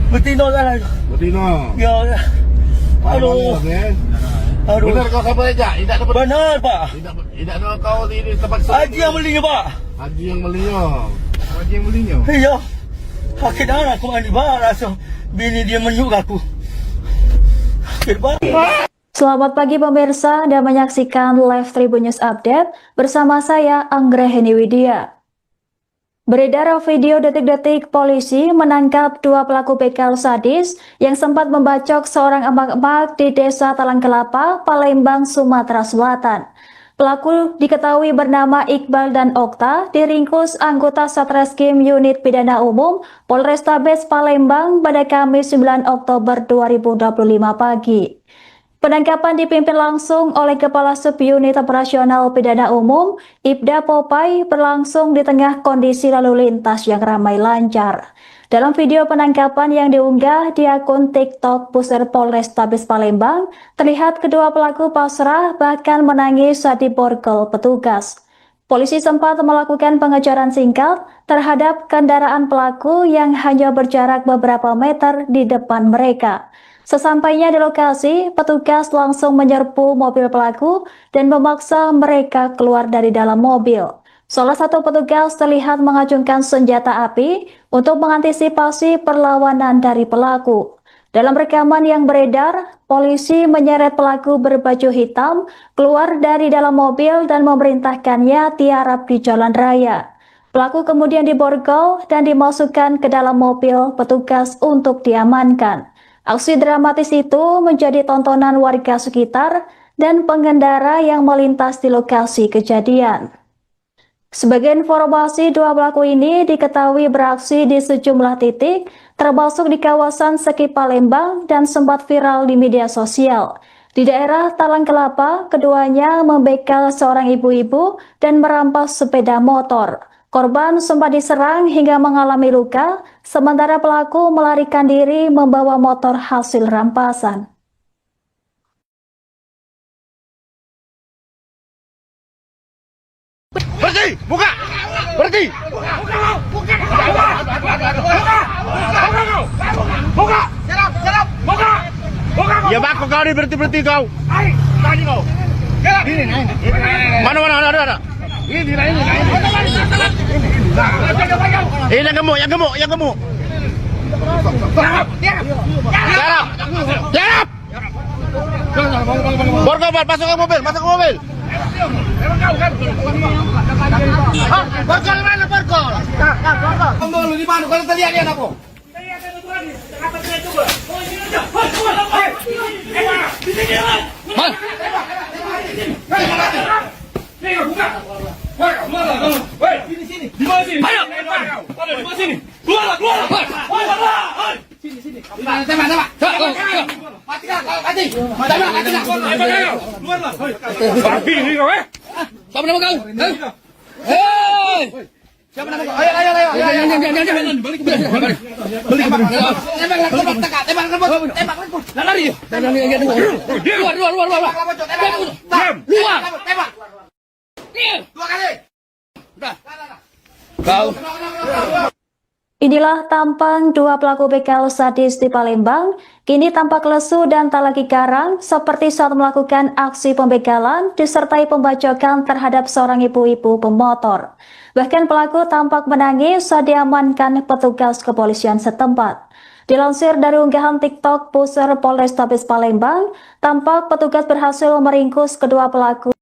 Betina kan? Betina. Ya. Aduh. Aduh. Benar kau sama Rejak? Tidak dapat. Benar Pak. Tidak ada kau di tempat Haji yang belinya Pak. Haji yang belinya. Iya. Akhirnya aku mandi Pak. Rasa bini dia menyuk aku. Selamat pagi pemirsa, Anda menyaksikan Live Tribun News Update bersama saya Anggraheni Widya. Beredar video detik-detik polisi menangkap dua pelaku begal sadis yang sempat membacok seorang emak-emak di Desa Talang Kelapa, Palembang, Sumatera Selatan. Pelaku diketahui bernama Iqbal dan Okta, diringkus anggota Satreskrim Unit Pidana Umum Polrestabes Palembang pada Kamis 9 Oktober 2025 pagi. Penangkapan dipimpin langsung oleh Kepala Subunit Operasional Pidana Umum, Ibda Popai, berlangsung di tengah kondisi lalu lintas yang ramai lancar. Dalam video penangkapan yang diunggah di akun TikTok Pusar Polrestabes Palembang, terlihat kedua pelaku pasrah bahkan menangis saat diborgol petugas. Polisi sempat melakukan pengejaran singkat terhadap kendaraan pelaku yang hanya berjarak beberapa meter di depan mereka. Sesampainya di lokasi, petugas langsung menyerbu mobil pelaku dan memaksa mereka keluar dari dalam mobil. Salah satu petugas terlihat mengacungkan senjata api untuk mengantisipasi perlawanan dari pelaku. Dalam rekaman yang beredar, polisi menyeret pelaku berbaju hitam keluar dari dalam mobil dan memerintahkannya tiarap di jalan raya. Pelaku kemudian diborgol dan dimasukkan ke dalam mobil petugas untuk diamankan. Aksi dramatis itu menjadi tontonan warga sekitar dan pengendara yang melintas di lokasi kejadian. Sebagai informasi, dua pelaku ini diketahui beraksi di sejumlah titik, termasuk di kawasan Seki Palembang dan sempat viral di media sosial. Di daerah Talang Kelapa, keduanya membegal seorang ibu-ibu dan merampas sepeda motor. Korban sempat diserang hingga mengalami luka, sementara pelaku melarikan diri membawa motor hasil rampasan. Berhenti! Buka! Berhenti! Buka! Serap! Buka! Ya baku kau ni berhenti kau. Tadi kau. Mana ada. Ini. Yang gemuk. Serap! Borgol, masuk ke mobil. Borgol mana borgol? Borgol di mana? Kalau terlihat dia aku. Sini. Di mana sini? Ayo. Di mana sini? Keluar. Sini. Tembak. Mati. Keluarlah. Babi ni kau Siapa nama kau? Hei! Siapa nama kau? Ayo. Balik. Tembak. Lari. Keluar. Tembak. Dua kali. Udah. Kau. Inilah tampang dua pelaku begal sadis di Palembang, kini tampak lesu dan tak lagi garang seperti saat melakukan aksi pembegalan disertai pembacokan terhadap seorang ibu-ibu pemotor. Bahkan pelaku tampak menangis saat diamankan petugas kepolisian setempat. Dilansir dari unggahan TikTok Pusar Polrestabes Palembang, tampak petugas berhasil meringkus kedua pelaku.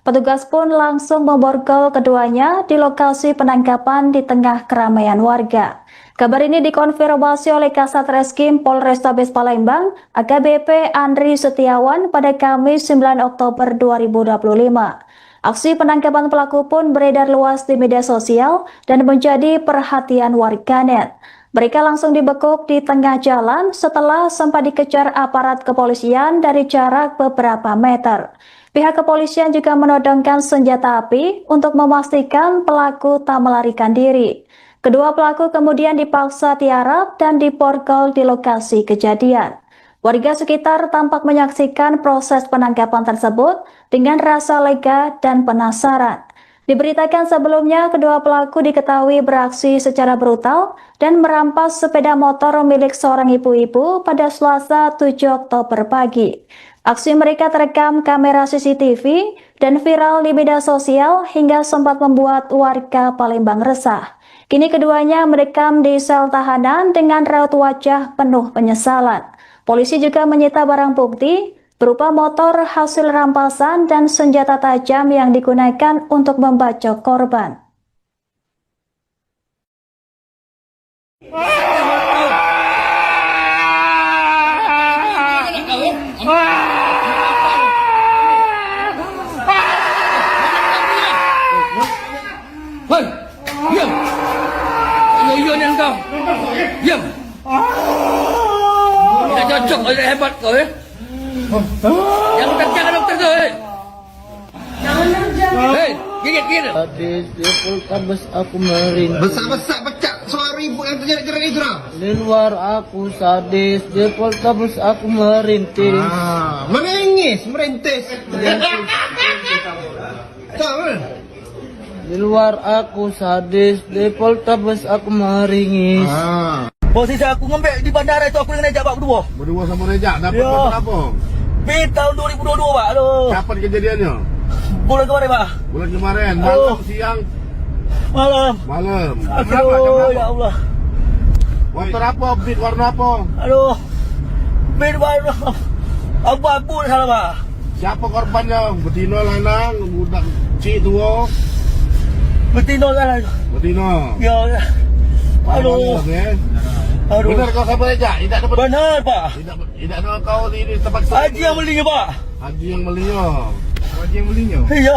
Petugas pun langsung memborgol keduanya di lokasi penangkapan di tengah keramaian warga. Kabar ini dikonfirmasi oleh Kasat Reskrim Polrestabes Palembang, AKBP Andri Setiawan pada Kamis 9 Oktober 2025. Aksi penangkapan pelaku pun beredar luas di media sosial dan menjadi perhatian warganet. Mereka langsung dibekuk di tengah jalan setelah sempat dikejar aparat kepolisian dari jarak beberapa meter. Pihak kepolisian juga menodongkan senjata api untuk memastikan pelaku tak melarikan diri. Kedua pelaku kemudian dipaksa tiarap dan diborgol di lokasi kejadian. Warga sekitar tampak menyaksikan proses penangkapan tersebut dengan rasa lega dan penasaran. Diberitakan sebelumnya, kedua pelaku diketahui beraksi secara brutal dan merampas sepeda motor milik seorang ibu-ibu pada Selasa 7 Oktober pagi. Aksi mereka terekam kamera CCTV dan viral di media sosial hingga sempat membuat warga Palembang resah. Kini keduanya merekam di sel tahanan dengan raut wajah penuh penyesalan. Polisi juga menyita barang bukti berupa motor hasil rampasan dan senjata tajam yang digunakan untuk membacok korban. Hei, diam. Yo ni engkau. Diam. Tidak cocok, hebat kau ya. Yang jangan dokter tu. Hei, gigit. Sadis di Poltabes aku merintih. Besar pecah suara ibu yang terjadi itu dah. Di luar aku sadis, di Poltabes aku merintih. Merintis. Di luar aku sadis, di Poltabes aku meringis. Posisi aku ngembek di bandara itu aku dengan Rejak berdua. Berdua sama Rejak, dapat Ya. apa? Tahun 2022 Pak. Aduh. Kapan kejadiannya? Bulan kemarin, Pak. Bulan kemarin, malam, siang, Malam. malam. Aduh, ya Allah. Motor apa? Beat warna apa? Aduh. Beat warna abu-abu salah, Pak. Siapa korbannya? Betina, lanang, budak cik tua. Betina salah. Betina. Ya. Aduh. Aduh. Benar kau sabar aja? Tidak dapat. Benar, Pak. Tidak ada kau di tempat Haji yang belinya, Pak. Haji yang belinya. Haji yang belinya. Iya.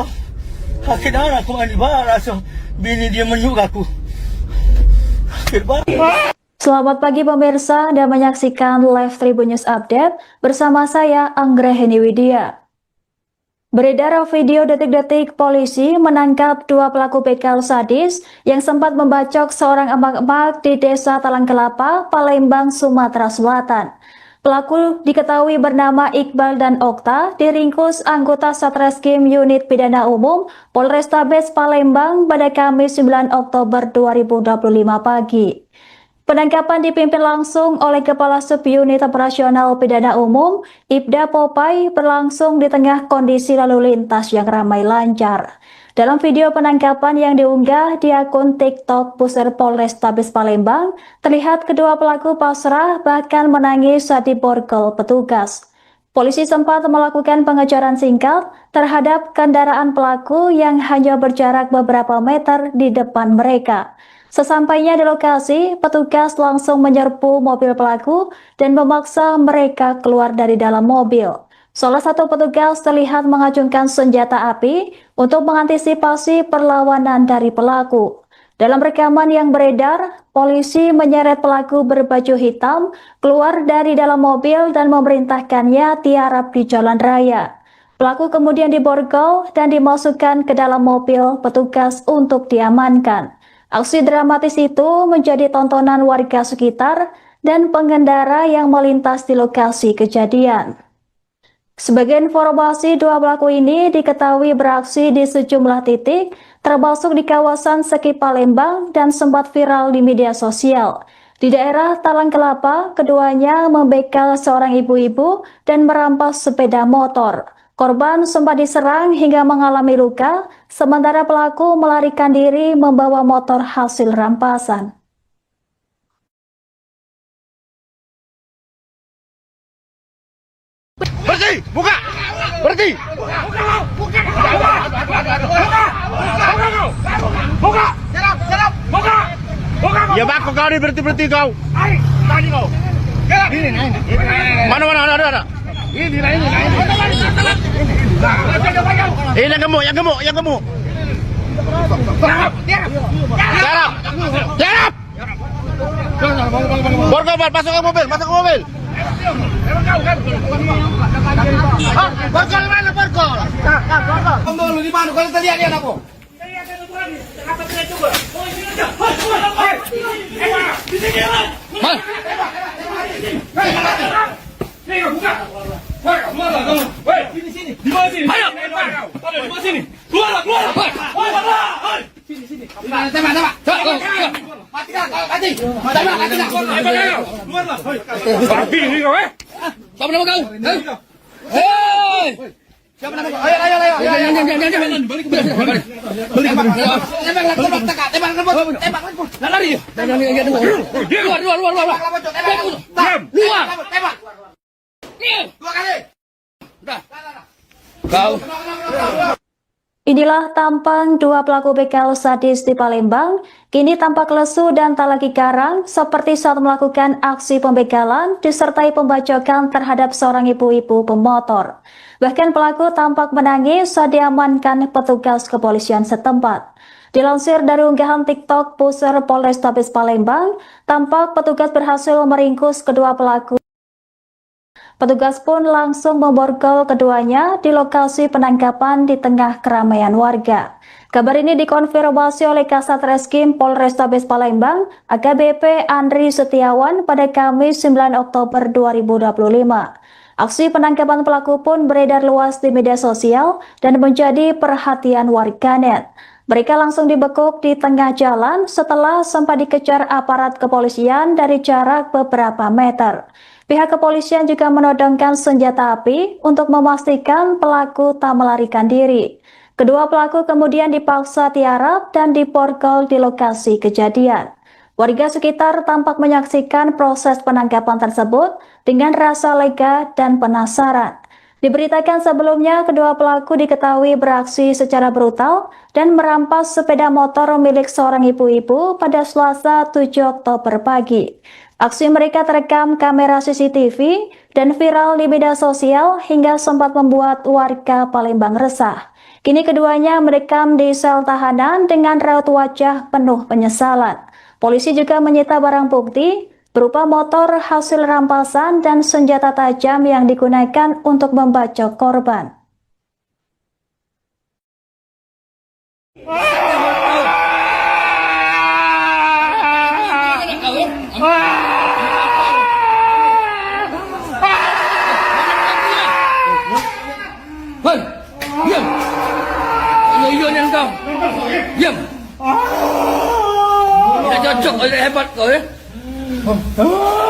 Sakit darah aku mandi, Pak. Rasa bini dia menyuk aku. Sakit, Pak. Selamat pagi pemirsa, Anda menyaksikan Live Tribun News Update bersama saya Anggraheni Widya. Beredar video detik-detik polisi menangkap 2 pelaku begal sadis yang sempat membacok seorang emak-emak di Desa Talang Kelapa, Palembang, Sumatera Selatan. Pelaku diketahui bernama Iqbal dan Okta, diringkus anggota Satreskrim Unit Pidana Umum Polrestabes Palembang pada Kamis 9 Oktober 2025 pagi. Penangkapan dipimpin langsung oleh Kepala Subunit Operasional Pidana Umum, Ibda Popai, berlangsung di tengah kondisi lalu lintas yang ramai lancar. Dalam video penangkapan yang diunggah di akun TikTok Pusat Polrestabes Palembang, terlihat kedua pelaku pasrah bahkan menangis saat diborgol petugas. Polisi sempat melakukan pengejaran singkat terhadap kendaraan pelaku yang hanya berjarak beberapa meter di depan mereka. Sesampainya di lokasi, petugas langsung menyerbu mobil pelaku dan memaksa mereka keluar dari dalam mobil. Salah satu petugas terlihat mengacungkan senjata api untuk mengantisipasi perlawanan dari pelaku. Dalam rekaman yang beredar, polisi menyeret pelaku berbaju hitam keluar dari dalam mobil dan memerintahkannya tiarap di jalan raya. Pelaku kemudian diborgol dan dimasukkan ke dalam mobil petugas untuk diamankan. Aksi dramatis itu menjadi tontonan warga sekitar dan pengendara yang melintas di lokasi kejadian. Sebagai informasi, 2 pelaku ini diketahui beraksi di sejumlah titik, termasuk di kawasan Seki Palembang dan sempat viral di media sosial. Di daerah Talang Kelapa, keduanya membegal seorang ibu-ibu dan merampas sepeda motor. Korban sempat diserang hingga mengalami luka, sementara pelaku melarikan diri membawa motor hasil rampasan. Berhenti! Buka! Berhenti! Buka! Serap! Buka! Ya bako kau ni berhenti kau. Tadi kau. Mana ada. Ini. Yang gemuk. Serap! Borgol, masuk ke mobil. Borgol mana borgol? Borgol di mana? Kalau tadi ada apa? Sini. Di mana sini? Ayo. Di mana sini? Keluar. Sini. Tembak. Mati. Keluar. Babi ni kau Siapa nama kau? Hei! Siapa nama kau? Ayo. Jangan. Balik. Tembak. Lari. Keluar. Keluar. Tembak. 2 kali. Kau. Inilah tampang 2 pelaku begal sadis di Palembang, kini tampak lesu dan tak lagi garang seperti saat melakukan aksi pembegalan disertai pembacokan terhadap seorang ibu-ibu pemotor. Bahkan pelaku tampak menangis saat diamankan petugas kepolisian setempat. Dilansir dari unggahan TikTok Pusat Polrestabes Palembang, tampak petugas berhasil meringkus kedua pelaku. Petugas pun langsung memborgol keduanya di lokasi penangkapan di tengah keramaian warga. Kabar ini dikonfirmasi oleh Kasat Reskrim Polrestabes Palembang, AKBP Andri Setiawan pada Kamis 9 Oktober 2025. Aksi penangkapan pelaku pun beredar luas di media sosial dan menjadi perhatian warganet. Mereka langsung dibekuk di tengah jalan setelah sempat dikejar aparat kepolisian dari jarak beberapa meter. Pihak kepolisian juga menodongkan senjata api untuk memastikan pelaku tak melarikan diri. Kedua pelaku kemudian dipaksa tiarap dan diborgol di lokasi kejadian. Warga sekitar tampak menyaksikan proses penangkapan tersebut dengan rasa lega dan penasaran. Diberitakan sebelumnya, kedua pelaku diketahui beraksi secara brutal dan merampas sepeda motor milik seorang ibu-ibu pada Selasa 7 Oktober pagi. Aksi mereka terekam kamera CCTV dan viral di media sosial hingga sempat membuat warga Palembang resah. Kini keduanya merekam di sel tahanan dengan raut wajah penuh penyesalan. Polisi juga menyita barang bukti berupa motor hasil rampasan dan senjata tajam yang digunakan untuk membacok korban. Hei, diam. Iyo yang kau. Diam. Tidak cocok, tidak hebat kau ya.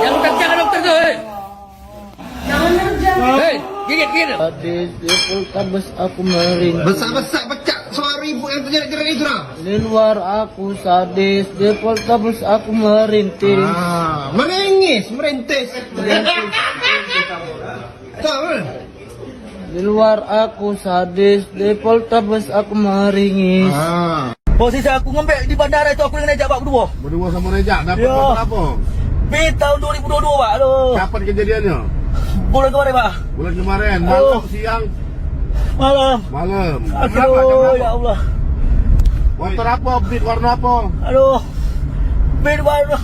Yang kencang dokter tu. Hei, gigit. Hadis di Poltabes aku meringis. Besar-besar pecah suara ibu yang terjerat-jerat itu dah. Di luar aku sadis, di Poltabes aku merintis. Merintis. Tahu? Di luar aku sadis, di Poltabes aku meringis. Posisi aku ngembek di bandara itu aku dengan Rejak Pak berdua. Berdua sama Rejak, dapat Ya. motor apa? Tahun 2022 Pak. Aduh. Kapan kejadiannya? Bulan kemarin Pak. Bulan kemarin, malam, siang, Malam. Berapa? Ya Allah. Motor apa? Beat warna apa? Aduh. Warna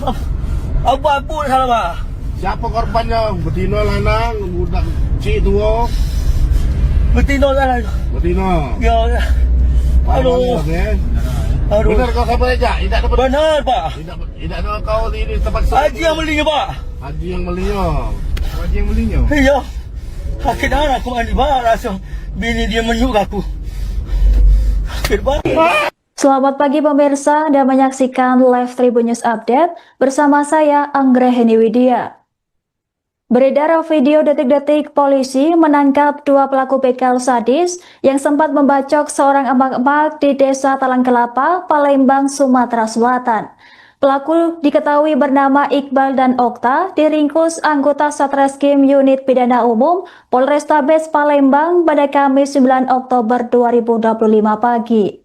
abu-abu salah Pak. Siapa korbannya? Betina, lanang, budak cik tua? Betina salah. Betina. Ya. Aduh. Aduh. Benar kau sama Rejak? Tidak dapat. Benar Pak. Tidak ada kau di tempat Haji yang belinya Pak. Haji yang belinya. Haji yang belinya. Iya. Sakit darah aku mandi Pak. Rasa bini dia menyuk aku. Sakit Pak. Selamat pagi pemirsa dan menyaksikan live Tribun News Update bersama saya Anggraheni Widya. Beredar video detik-detik polisi menangkap dua pelaku begal sadis yang sempat membacok seorang emak-emak di Desa Talang Kelapa, Palembang, Sumatera Selatan. Pelaku diketahui bernama Iqbal dan Okta, diringkus anggota Satreskrim Unit Pidana Umum Polrestabes Palembang pada Kamis 9 Oktober 2025 pagi.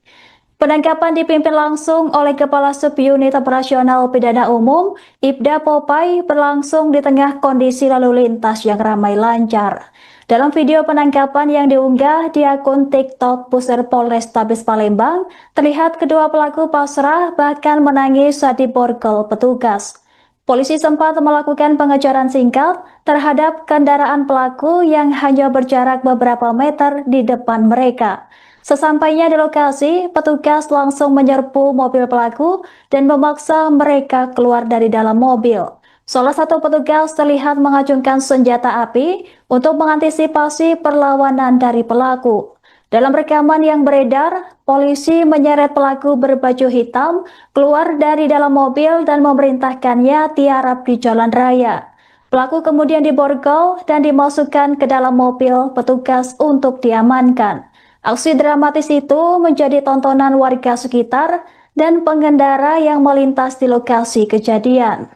Penangkapan dipimpin langsung oleh Kepala Subunit Operasional Pidana Umum, Ibda Popai, berlangsung di tengah kondisi lalu lintas yang ramai lancar. Dalam video penangkapan yang diunggah di akun TikTok Pusat Polrestabes Palembang, terlihat kedua pelaku pasrah bahkan menangis saat diborgol petugas. Polisi sempat melakukan pengejaran singkat terhadap kendaraan pelaku yang hanya berjarak beberapa meter di depan mereka. Sesampainya di lokasi, petugas langsung menyerbu mobil pelaku dan memaksa mereka keluar dari dalam mobil. Salah satu petugas terlihat mengacungkan senjata api untuk mengantisipasi perlawanan dari pelaku. Dalam rekaman yang beredar, polisi menyeret pelaku berbaju hitam keluar dari dalam mobil dan memerintahkannya tiarap di jalan raya. Pelaku kemudian diborgol dan dimasukkan ke dalam mobil petugas untuk diamankan. Aksi dramatis itu menjadi tontonan warga sekitar dan pengendara yang melintas di lokasi kejadian.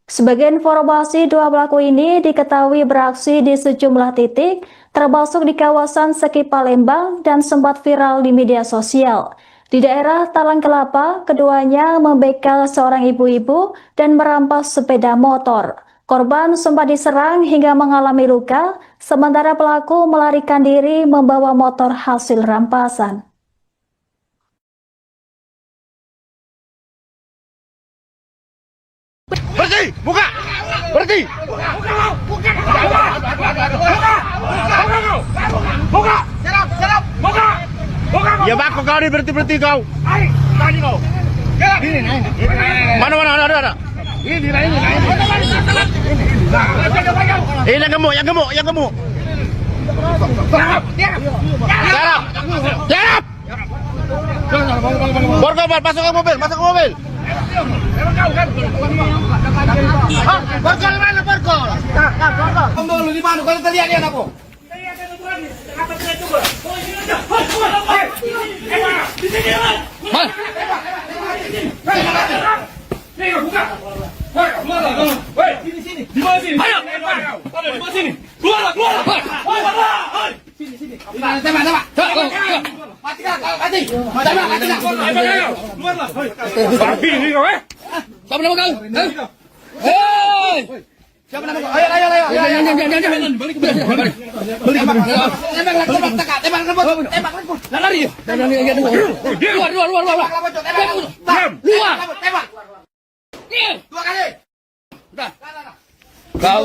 Sebagai informasi, dua pelaku ini diketahui beraksi di sejumlah titik, termasuk di kawasan Seki Palembang dan sempat viral di media sosial. Di daerah Talang Kelapa, keduanya membegal seorang ibu-ibu dan merampas sepeda motor. Korban sempat diserang hingga mengalami luka, sementara pelaku melarikan diri membawa motor hasil rampasan. Berhenti! Buka! Berhenti! Buka! Serap! Buka! Ya bako kau ni berhenti kau. Tadi kau. Mana ada. Ini. Yang gemuk. Serap. Borgol, masuk ke mobil. Borgol mana borgol? Kamu di mana? Kalau terlihat dia apa? Tembak. Mati kau, mati. Tembak. Keluarlah. Babi ni kau Siapa nama kau? Hei! Siapa nama kau? Ayo. Jangan. Balik ke belakang. Balik. Tembak. Lari. Keluar. Tembak. Dua kali. Kau.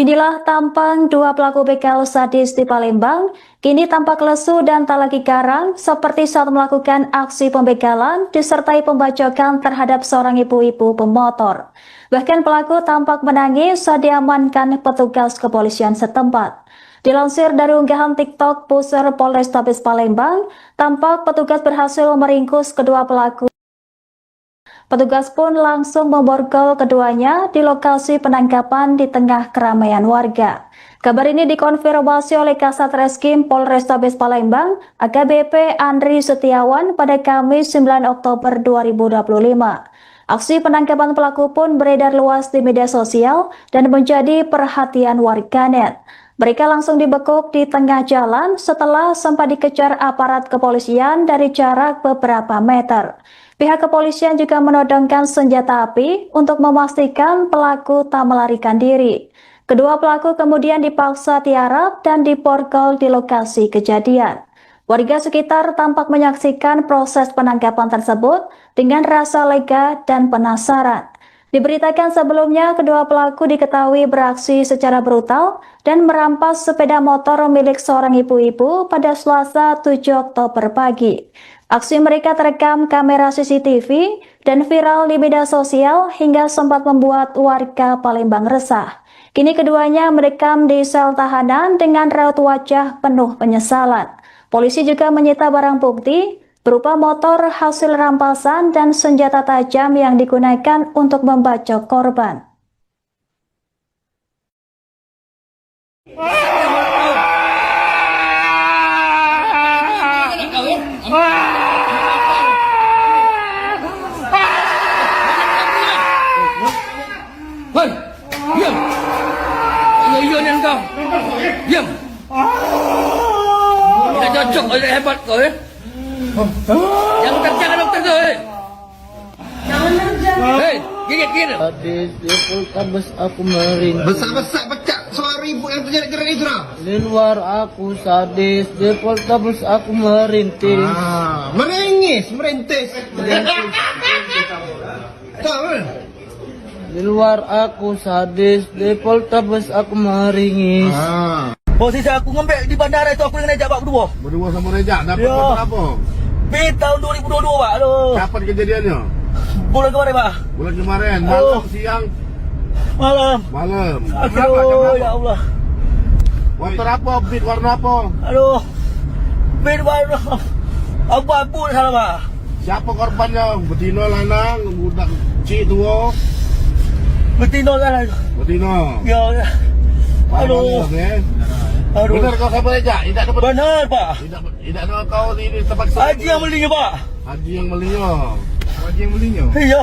Inilah tampang dua pelaku begal sadis di Palembang, kini tampak lesu dan tak lagi garang seperti saat melakukan aksi pembegalan disertai pembacokan terhadap seorang ibu-ibu pemotor. Bahkan pelaku tampak menangis saat diamankan petugas kepolisian setempat. Dilansir dari unggahan TikTok Pusar Polrestabes Palembang, tampak petugas berhasil meringkus kedua pelaku. Petugas pun langsung memborgol keduanya di lokasi penangkapan di tengah keramaian warga. Kabar ini dikonfirmasi oleh Kasat Reskrim Polrestabes Palembang, AKBP Andri Setiawan pada Kamis 9 Oktober 2025. Aksi penangkapan pelaku pun beredar luas di media sosial dan menjadi perhatian warganet. Mereka langsung dibekuk di tengah jalan setelah sempat dikejar aparat kepolisian dari jarak beberapa meter. Pihak kepolisian juga menodongkan senjata api untuk memastikan pelaku tak melarikan diri. Kedua pelaku kemudian dipaksa tiarap dan diborgol di lokasi kejadian. Warga sekitar tampak menyaksikan proses penangkapan tersebut dengan rasa lega dan penasaran. Diberitakan sebelumnya, kedua pelaku diketahui beraksi secara brutal dan merampas sepeda motor milik seorang ibu-ibu pada Selasa 7 Oktober pagi. Aksi mereka terekam kamera CCTV dan viral di media sosial hingga sempat membuat warga Palembang resah. Kini keduanya mendekam di sel tahanan dengan raut wajah penuh penyesalan. Polisi juga menyita barang bukti berupa motor hasil rampasan dan senjata tajam yang digunakan untuk membacok korban. Hei, diam. Iya ni engkau. Diam. Tidak cocok, tidak hebat kau Jangan dokter kau Hei, gigit. Sadis di Poltabes aku meringis. Besar-besar pecah suara ibu yang terjerat-jerat itu dah. Di luar aku sadis, di Poltabes aku merintis. Merintis. Tahu? Di luar aku sadis, di Poltabes aku meringis. Posisi aku ngembek di bandara itu aku dengan Rejak Pak berdua. Berdua sama Rejak, dapat kabar apa? Tahun 2022 Pak. Aduh. Kapan kejadiannya? Bulan kemarin Pak. Bulan kemarin, malam, siang? Malam. Berapa? Ya Allah. Motor apa? Beat warna apa? Aduh. Beat warna abu-abu salah Pak. Siapa korbannya? Betina, lanang, budak cik tua? Betina kan? Betina. Ya. Aduh. Benar kau sama Rejak? Tidak dapat. Benar Pak. Tidak ada kau di tempat Haji yang belinya Pak. Haji yang belinya. Iya.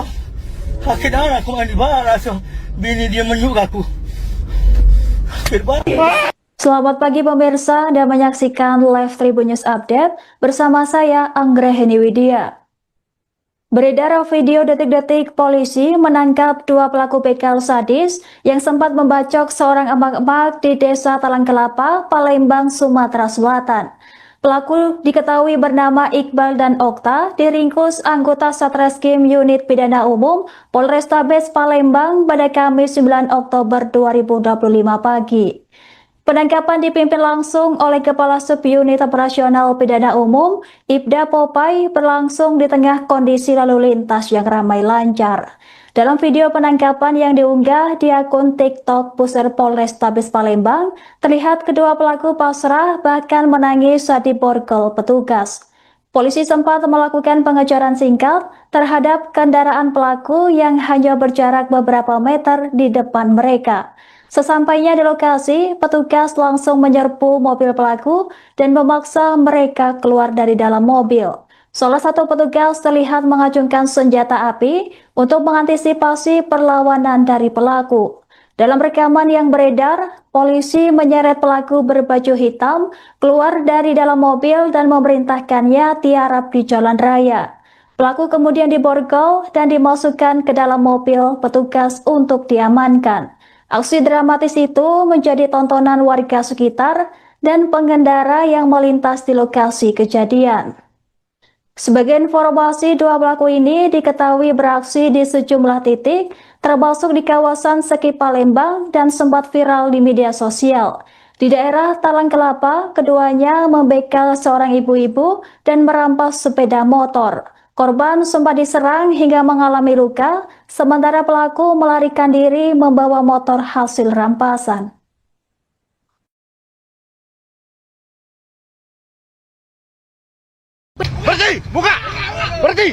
Akhirnya aku mandi Pak. Langsung bini dia menyuk aku. Selamat pagi pemirsa dan menyaksikan live Tribun News Update bersama saya Anggraheni Widya. Beredar video detik-detik polisi menangkap dua pelaku begal sadis yang sempat membacok seorang emak-emak di Desa Talang Kelapa, Palembang, Sumatera Selatan. Pelaku diketahui bernama Iqbal dan Okta, diringkus anggota Satreskrim Unit Pidana Umum Polrestabes Palembang pada Kamis 9 Oktober 2025 pagi. Penangkapan dipimpin langsung oleh Kepala Subunit Operasional Pidana Umum, Ibda Popai, berlangsung di tengah kondisi lalu lintas yang ramai lancar. Dalam video penangkapan yang diunggah di akun TikTok Pusar Polrestabes Palembang, terlihat kedua pelaku pasrah bahkan menangis saat diborgol petugas. Polisi sempat melakukan pengejaran singkat terhadap kendaraan pelaku yang hanya berjarak beberapa meter di depan mereka. Sesampainya di lokasi, petugas langsung menyerbu mobil pelaku dan memaksa mereka keluar dari dalam mobil. Salah satu petugas terlihat mengacungkan senjata api untuk mengantisipasi perlawanan dari pelaku. Dalam rekaman yang beredar, polisi menyeret pelaku berbaju hitam keluar dari dalam mobil dan memerintahkannya tiarap di jalan raya. Pelaku kemudian diborgol dan dimasukkan ke dalam mobil petugas untuk diamankan. Aksi dramatis itu menjadi tontonan warga sekitar dan pengendara yang melintas di lokasi kejadian. Sebagai informasi, dua pelaku ini diketahui beraksi di sejumlah titik, termasuk di kawasan Seki Palembang dan sempat viral di media sosial. Di daerah Talang Kelapa, keduanya membegal seorang ibu-ibu dan merampas sepeda motor. Korban sempat diserang hingga mengalami luka, sementara pelaku melarikan diri membawa motor hasil rampasan. Berhenti! Buka! Berhenti!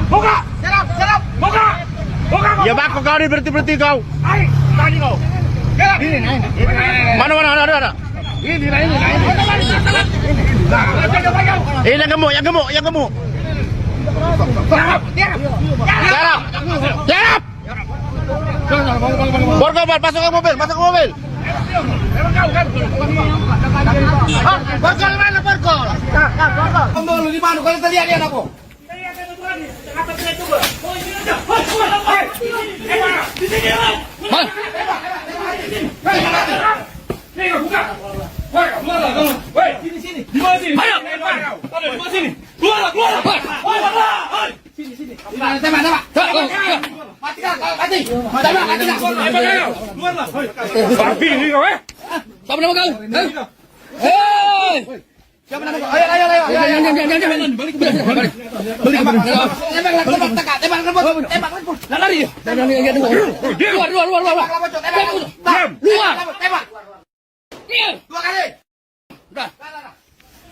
Buka! Serap! Buka! Ya bako kau ni berhenti kau. Tadi kau. Mana? Ada. Ini. Ini yang gemuk. Serap! Borgol, masuk ke mobil. Borgol mana borgol? Kamu di mana? Kalau terlihat aku. Sini. Di mana sini? Ayo. Di mana sini? Keluar. Sini. Tembak. Mati. Tembak. Keluarlah. Babi ni kau Siapa nama kau? Hei! Siapa nama kau? Ayo. Jangan. Balik. Tembak. Lari. Keluar. Tembak. Dua kali. Udah.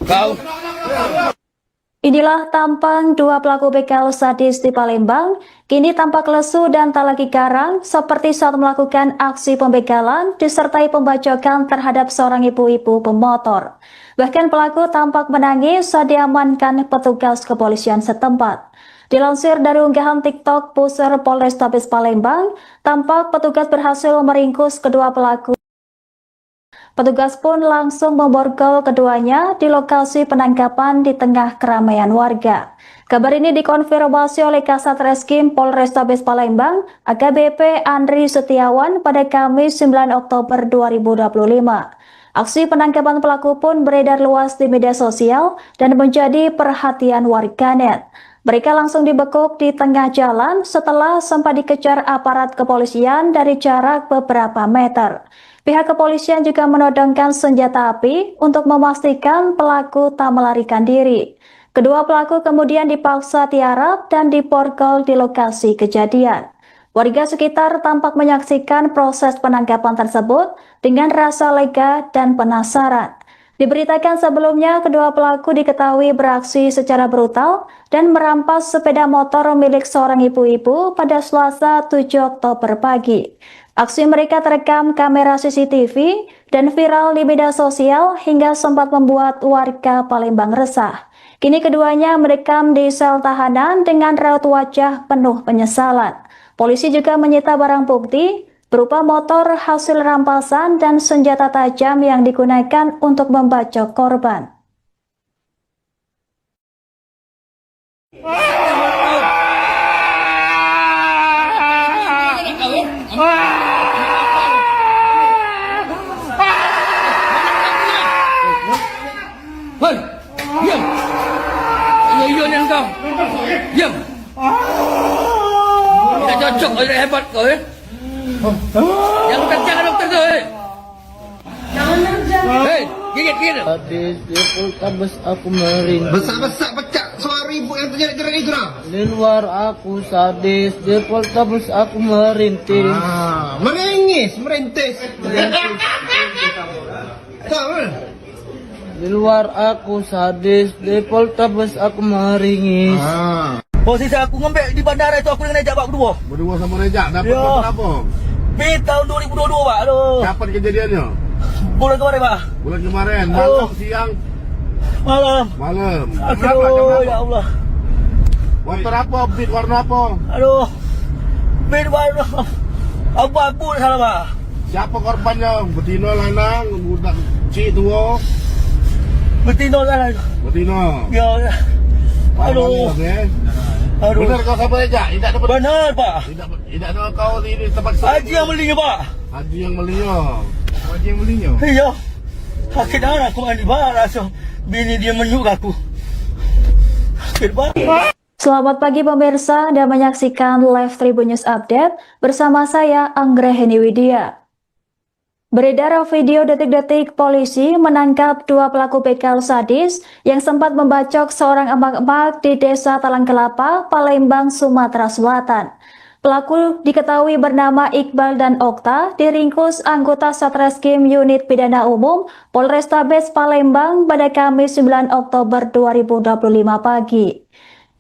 Kau. Inilah tampang dua pelaku begal sadis di Palembang, kini tampak lesu dan tak lagi garang seperti saat melakukan aksi pembegalan disertai pembacokan terhadap seorang ibu-ibu pemotor. Bahkan pelaku tampak menangis saat diamankan petugas kepolisian setempat. Dilansir dari unggahan TikTok Pusar Polrestabes Palembang, tampak petugas berhasil meringkus kedua pelaku. Petugas pun langsung memborgol keduanya di lokasi penangkapan di tengah keramaian warga. Kabar ini dikonfirmasi oleh Kasat Reskrim Polrestabes Palembang, AKBP Andri Setiawan pada Kamis 9 Oktober 2025. Aksi penangkapan pelaku pun beredar luas di media sosial dan menjadi perhatian warganet. Mereka langsung dibekuk di tengah jalan setelah sempat dikejar aparat kepolisian dari jarak beberapa meter. Pihak kepolisian juga menodongkan senjata api untuk memastikan pelaku tak melarikan diri. Kedua pelaku kemudian dipaksa tiarap dan diborgol di lokasi kejadian. Warga sekitar tampak menyaksikan proses penangkapan tersebut dengan rasa lega dan penasaran. Diberitakan sebelumnya, kedua pelaku diketahui beraksi secara brutal dan merampas sepeda motor milik seorang ibu-ibu pada Selasa 7 Oktober pagi. Aksi mereka terekam kamera CCTV dan viral di media sosial hingga sempat membuat warga Palembang resah. Kini keduanya mendekam di sel tahanan dengan raut wajah penuh penyesalan. Polisi juga menyita barang bukti berupa motor hasil rampasan dan senjata tajam yang digunakan untuk membacok korban. Hei, diam. Iyo ni kau. Diam. Tidak cocok, hebat kau Yang kencang dokter tu. Hei, gigit. Sadis, Poltabes aku merintih. Besar pecah suara ibu yang terjerit-jerit itu lah. Di luar aku sadis, di Poltabes aku merintih. Merintis. Di luar aku sadis, di Poltabes aku meringis. Posisi aku ngembek di bandara itu aku dengan Rejak Pak berdua sama Rejak, dapat apa? Tahun 2022 Pak. Aduh. Kapan kejadiannya? Bulan kemarin Pak. Malam, siang? Malam. Malam. Aduh, ya Allah. Motor apa? Beat warna apa? Aduh. Beat warna abu-abu salah, Pak. Siapa korbannya? Betina, lanang, budak cik tua? Betina lah. Betina. Ya. Aduh. Aduh. Benar kau siapa aja? Tidak dapat. Benar, Pak. Tidak ada kau di tempat Haji yang belinya, Pak. Haji yang belinya. Haji yang belinya. Iya. Sakit darah aku mandi barang langsung. Bini dia menyuk aku. Sakit banget. Selamat pagi pemirsa, Anda menyaksikan live Tribun News Update bersama saya Anggraheni Widya. Beredar video detik-detik polisi menangkap dua pelaku begal sadis yang sempat membacok seorang emak-emak di Desa Talang Kelapa, Palembang, Sumatera Selatan. Pelaku diketahui bernama Iqbal dan Okta, diringkus anggota Satreskrim Unit Pidana Umum Polrestabes Palembang pada Kamis 9 Oktober 2025 pagi.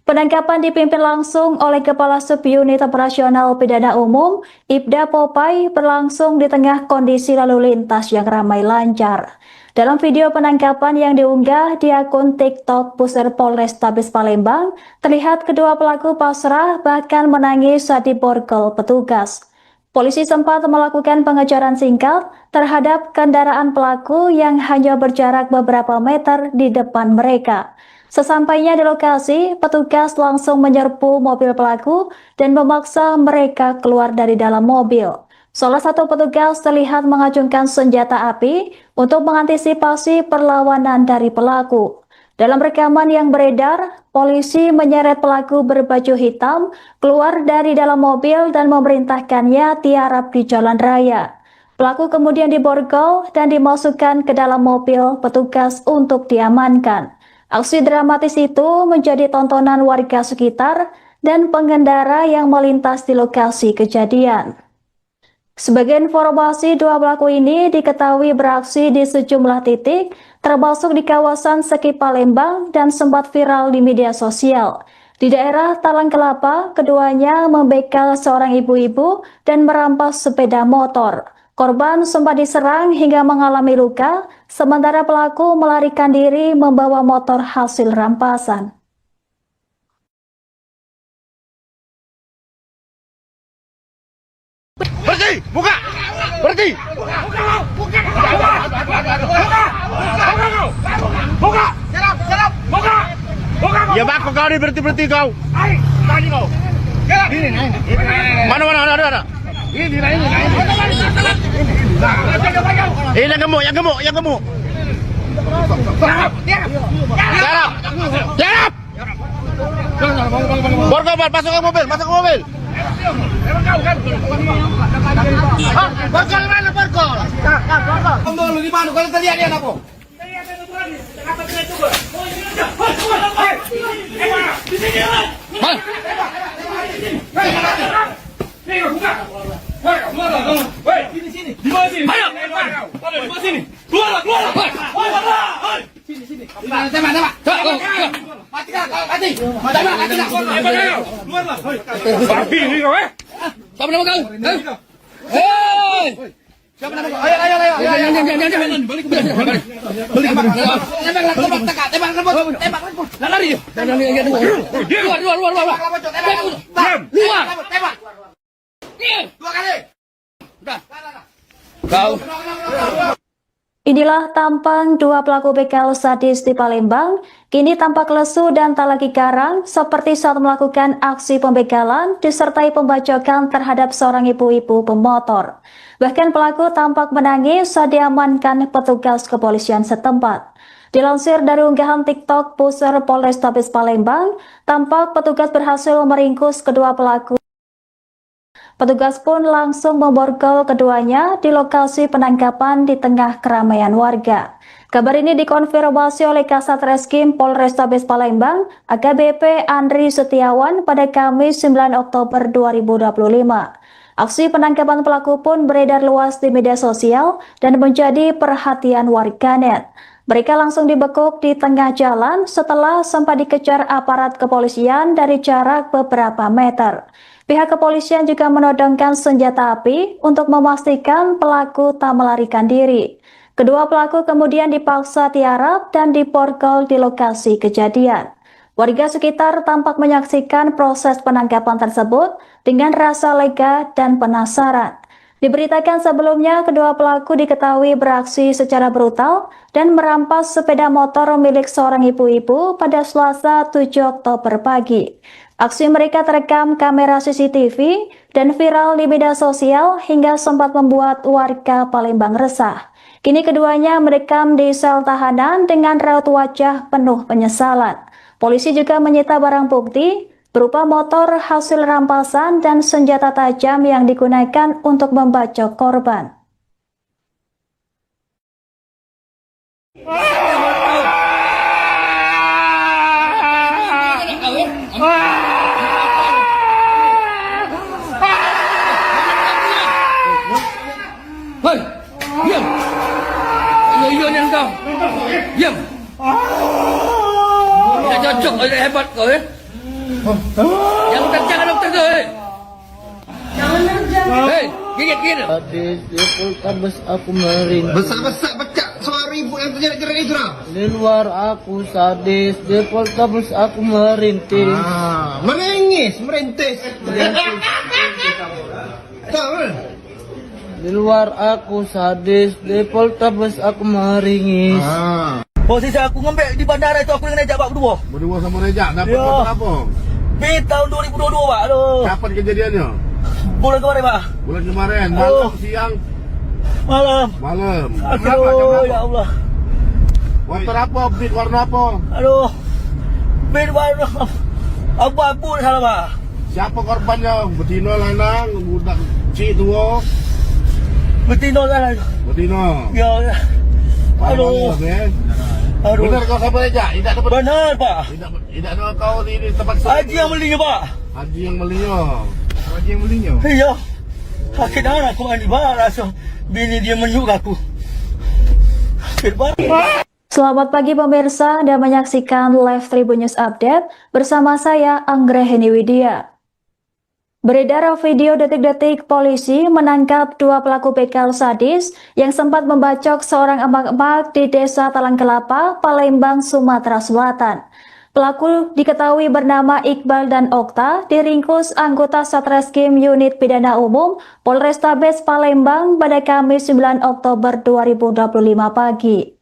Penangkapan dipimpin langsung oleh Kepala Subunit Operasional Pidana Umum, Ibda Popai, berlangsung di tengah kondisi lalu lintas yang ramai lancar. Dalam video penangkapan yang diunggah di akun TikTok Pusat Polrestabes Palembang, terlihat kedua pelaku pasrah bahkan menangis saat diborgol petugas. Polisi sempat melakukan pengejaran singkat terhadap kendaraan pelaku yang hanya berjarak beberapa meter di depan mereka. Sesampainya di lokasi, petugas langsung menyerbu mobil pelaku dan memaksa mereka keluar dari dalam mobil. Salah satu petugas terlihat mengacungkan senjata api untuk mengantisipasi perlawanan dari pelaku. Dalam rekaman yang beredar, polisi menyeret pelaku berbaju hitam keluar dari dalam mobil dan memerintahkannya tiarap di jalan raya. Pelaku kemudian diborgol dan dimasukkan ke dalam mobil petugas untuk diamankan. Aksi dramatis itu menjadi tontonan warga sekitar dan pengendara yang melintas di lokasi kejadian. Sebagai informasi, dua pelaku ini diketahui beraksi di sejumlah titik, termasuk di kawasan Seki Palembang dan sempat viral di media sosial. Di daerah Talang Kelapa, keduanya membegal seorang ibu-ibu dan merampas sepeda motor. Korban sempat diserang hingga mengalami luka, sementara pelaku melarikan diri membawa motor hasil rampasan. Berhenti! Buka! Berhenti! Buka! Buka! Serap! Buka! Ya bako kau ni berhenti kau. Tadi kau. Mana ada. Ini. Ini yang gemuk. Serap! Borgol, masuk ke mobil. Borgol mana borgol? Borgol di mana? Kalau terlihat dia apa? Di sini. Di mana sini? Ayo. Di mana sini? Keluar. Sini. Tembak. Mati. Keluarlah. Babi ni kau Siapa nama kau? Hei! Siapa nama kau? Ayo. Jangan. Balik. Tembak. Lari. Keluar. Tembak. Dua kali. Udah. Kau. Inilah tampang dua pelaku begal sadis di Palembang, kini tampak lesu dan tak lagi garang seperti saat melakukan aksi pembegalan disertai pembacokan terhadap seorang ibu-ibu pemotor. Bahkan pelaku tampak menangis saat diamankan petugas kepolisian setempat. Dilansir dari unggahan TikTok Pusat Polrestabes Palembang, tampak petugas berhasil meringkus kedua pelaku. Petugas pun langsung memborgol keduanya di lokasi penangkapan di tengah keramaian warga. Kabar ini dikonfirmasi oleh Kasat Reskrim Polrestabes Palembang, AKBP Andri Setiawan pada Kamis 9 Oktober 2025. Aksi penangkapan pelaku pun beredar luas di media sosial dan menjadi perhatian warganet. Mereka langsung dibekuk di tengah jalan setelah sempat dikejar aparat kepolisian dari jarak beberapa meter. Pihak kepolisian juga menodongkan senjata api untuk memastikan pelaku tak melarikan diri. Kedua pelaku kemudian dipaksa tiarap dan diborgol di lokasi kejadian. Warga sekitar tampak menyaksikan proses penangkapan tersebut dengan rasa lega dan penasaran. Diberitakan sebelumnya, kedua pelaku diketahui beraksi secara brutal dan merampas sepeda motor milik seorang ibu-ibu pada Selasa 7 Oktober pagi. Aksi mereka terekam kamera CCTV dan viral di media sosial hingga sempat membuat warga Palembang resah. Kini keduanya merekam di sel tahanan dengan raut wajah penuh penyesalan. Polisi juga menyita barang bukti berupa motor hasil rampasan dan senjata tajam yang digunakan untuk membacok korban. Hei, diam. Iya ni engkau. Diam. Tidak cocok, tidak hebat kau ya. Yang kencang dokter tu. Hei, gigit. Sadis di Poltabes aku merintih. Besar-besar pecah suara ibu yang terjerat-jerat itu dah. Di luar aku sadis, di Poltabes aku merintih. Merintis. Tahu? Di luar aku sadis, di Poltabes aku meringis. Posisi aku ngembek di bandara itu aku dengan Rejak Pak berdua. Berdua sama Rejak, dapat Ya. motor apa? Tahun 2022 Pak. Aduh. Kapan kejadiannya? Bulan kemarin Pak. Bulan kemarin, Aduh. malam, siang, Malam. malam. Aduh, ya Allah. Motor apa? Beat warna apa? Aduh. Bin warna abu-abu salah Pak. Siapa korbannya? Betina, lanang, budak cik tua. Betina salah. Betina. Ya. Aduh. Aduh. Benar kau sama Rejak? Tidak dapat. Benar Pak. Tidak ada kau di tempat Haji yang belinya Pak. Haji yang belinya. Haji yang belinya. Iya. Sakit anak aku mandi Pak. Rasa bini dia menyuk aku. Sakit banget. Selamat pagi pemirsa, Anda menyaksikan live Tribun News Update bersama saya Anggraheni Widya. Beredar video detik-detik polisi menangkap dua pelaku begal sadis yang sempat membacok seorang emak-emak di Desa Talang Kelapa, Palembang, Sumatera Selatan. Pelaku diketahui bernama Iqbal dan Okta, diringkus anggota Satreskrim Unit Pidana Umum Polrestabes Palembang pada Kamis 9 Oktober 2025 pagi.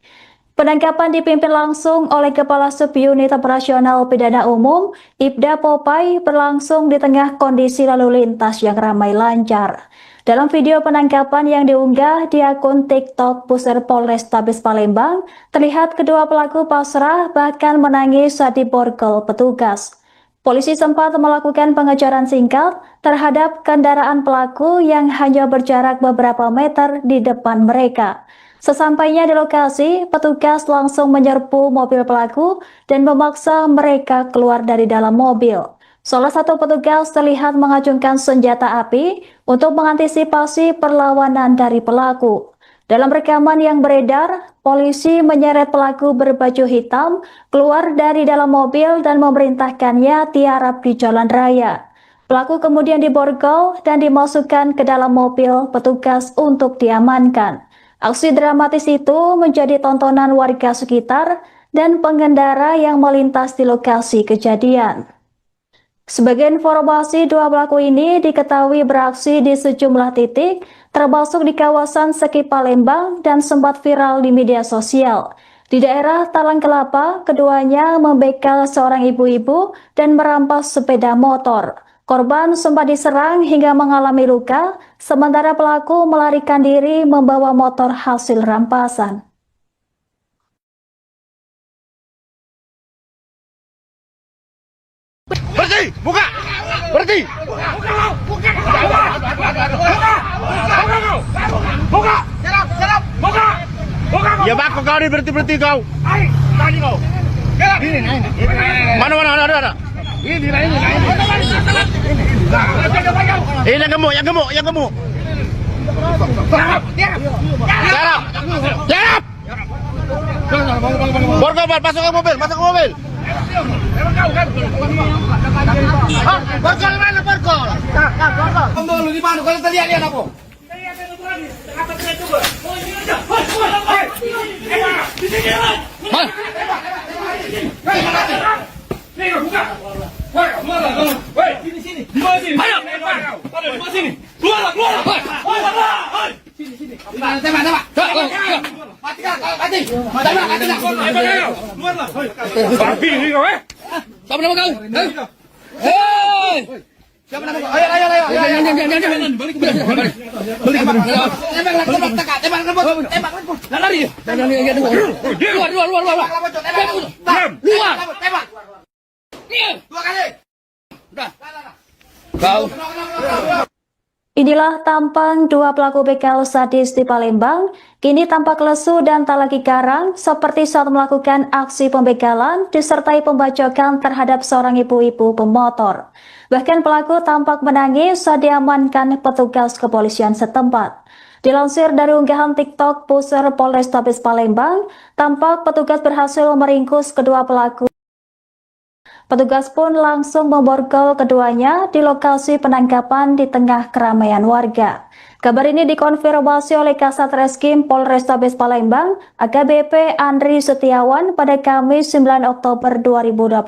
Penangkapan dipimpin langsung oleh Kepala Subunit Operasional Pidana Umum, Ibda Popai, berlangsung di tengah kondisi lalu lintas yang ramai lancar. Dalam video penangkapan yang diunggah di akun TikTok Pusat Polrestabes Palembang, terlihat kedua pelaku pasrah bahkan menangis saat diborgol petugas. Polisi sempat melakukan pengejaran singkat terhadap kendaraan pelaku yang hanya berjarak beberapa meter di depan mereka. Sesampainya di lokasi, petugas langsung menyerbu mobil pelaku dan memaksa mereka keluar dari dalam mobil. Salah satu petugas terlihat mengacungkan senjata api untuk mengantisipasi perlawanan dari pelaku. Dalam rekaman yang beredar, polisi menyeret pelaku berbaju hitam keluar dari dalam mobil dan memerintahkannya tiarap di jalan raya. Pelaku kemudian diborgol dan dimasukkan ke dalam mobil petugas untuk diamankan. Aksi dramatis itu menjadi tontonan warga sekitar dan pengendara yang melintas di lokasi kejadian. Sebagai informasi, dua pelaku ini diketahui beraksi di sejumlah titik, termasuk di kawasan Seki Palembang dan sempat viral di media sosial. Di daerah Talang Kelapa, keduanya membegal seorang ibu-ibu dan merampas sepeda motor. Korban sempat diserang hingga mengalami luka, sementara pelaku melarikan diri membawa motor hasil rampasan. Berhenti! Buka! Berhenti! Buka! Buka! Serap! Buka! Ya bako kau ni berhenti kau. Tadi kau. Mana? Ini. Ini yang gemuk. Serap! Borgol, masuk ke mobil. Borgol mana borgol? Borgol lu di mana? Kalau terlihat aku. Tembak. Mati. Keluarlah. Babi ni kau Siapa nama kau? Hei! Siapa nama kau? Ayo. Jangan. Balik. Tembak. Lari. Keluar. Tembak. Dua kali. Udah. Kau. Inilah tampang dua pelaku begal sadis di Palembang, kini tampak lesu dan tak lagi garang seperti saat melakukan aksi pembegalan disertai pembacokan terhadap seorang ibu-ibu pemotor. Bahkan pelaku tampak menangis saat diamankan petugas kepolisian setempat. Dilansir dari unggahan TikTok Pusar Polrestabes Palembang, tampak petugas berhasil meringkus kedua pelaku. Petugas pun langsung memborgol keduanya di lokasi penangkapan di tengah keramaian warga. Kabar ini dikonfirmasi oleh Kasat Reskrim Polrestabes Palembang, AKBP Andri Setiawan pada Kamis 9 Oktober 2025.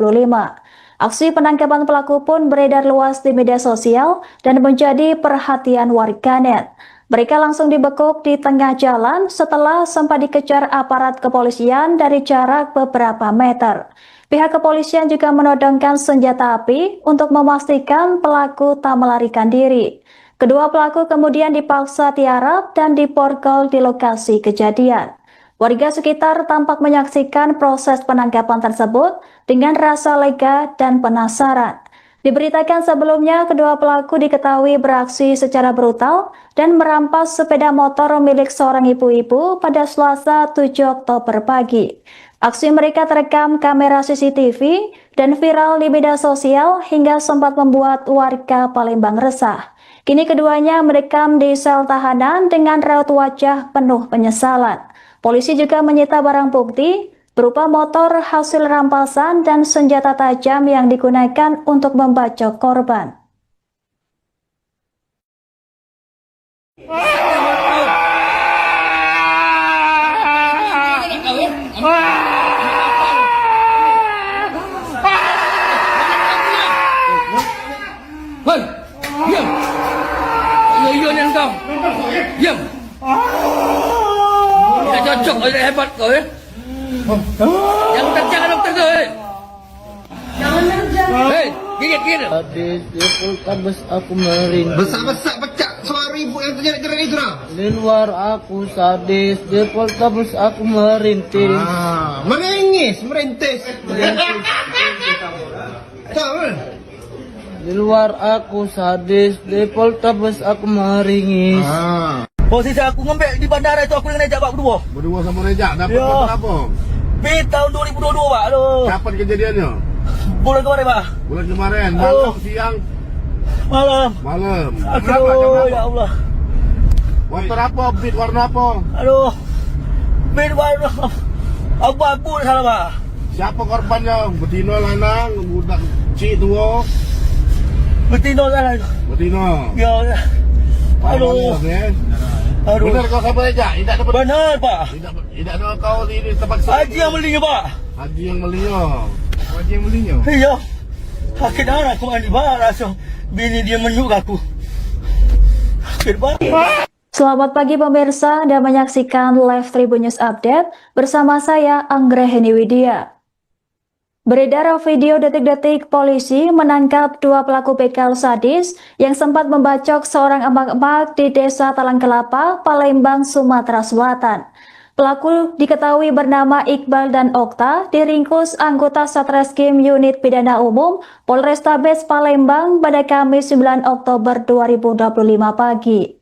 Aksi penangkapan pelaku pun beredar luas di media sosial dan menjadi perhatian warganet. Mereka langsung dibekuk di tengah jalan setelah sempat dikejar aparat kepolisian dari jarak beberapa meter. Pihak kepolisian juga menodongkan senjata api untuk memastikan pelaku tak melarikan diri. Kedua pelaku kemudian dipaksa tiarap dan diborgol di lokasi kejadian. Warga sekitar tampak menyaksikan proses penangkapan tersebut dengan rasa lega dan penasaran. Diberitakan sebelumnya, kedua pelaku diketahui beraksi secara brutal dan merampas sepeda motor milik seorang ibu-ibu pada Selasa 7 Oktober pagi. Aksi mereka terekam kamera CCTV dan viral di media sosial hingga sempat membuat warga Palembang resah. Kini keduanya merekam di sel tahanan dengan raut wajah penuh penyesalan. Polisi juga menyita barang bukti berupa motor hasil rampasan dan senjata tajam yang digunakan untuk membacok korban. Hei, diam. Yo ni kau. Diam. Tidak cocok, tidak hebat kau ya. Jangan terjangan dokter tu. Hei, gigit. Sadis di Poltabes aku merintih. Besar pecah suara ibu yang terjerat itu dah. Di luar aku sadis, di Poltabes aku merintih. Merintis. Tahu? Di luar aku sadis, di Poltabes aku meringis. Posisi aku ngembek di bandara itu aku dengan Rejak Pak berdua. Berdua sama Rejak, dapat Ya. motor apa? Tahun 2022 Pak. Aduh. Kapan kejadiannya? Bulan kemarin Pak. Bulan kemarin, Aduh. malam, siang, Malam. Berapa jam Aduh, berapa? ya Allah. Motor apa? Beat warna apa? Aduh. Bid warna abu-abu salah Pak. Siapa korbannya? Betina, lanang, budak cik tua? Betina salah. Betina. Ya. Aduh. Aduh. Benar kau sama Rejak? Tidak dapat. Benar Pak. Tidak ada kau di tempat Haji yang belinya Pak. Haji yang belinya. Haji yang belinya. Iya. Sakit darah aku mandi Pak. Rasa bini dia menyuk aku. Sakit Pak. Selamat pagi pemirsa, Anda menyaksikan Live Tribun News Update bersama saya Anggraheni Widya. Beredar video detik-detik polisi menangkap dua pelaku begal sadis yang sempat membacok seorang emak-emak di Desa Talang Kelapa, Palembang, Sumatera Selatan. Pelaku diketahui bernama Iqbal dan Okta, diringkus anggota Satreskrim Unit Pidana Umum Polrestabes Palembang pada Kamis 9 Oktober 2025 pagi.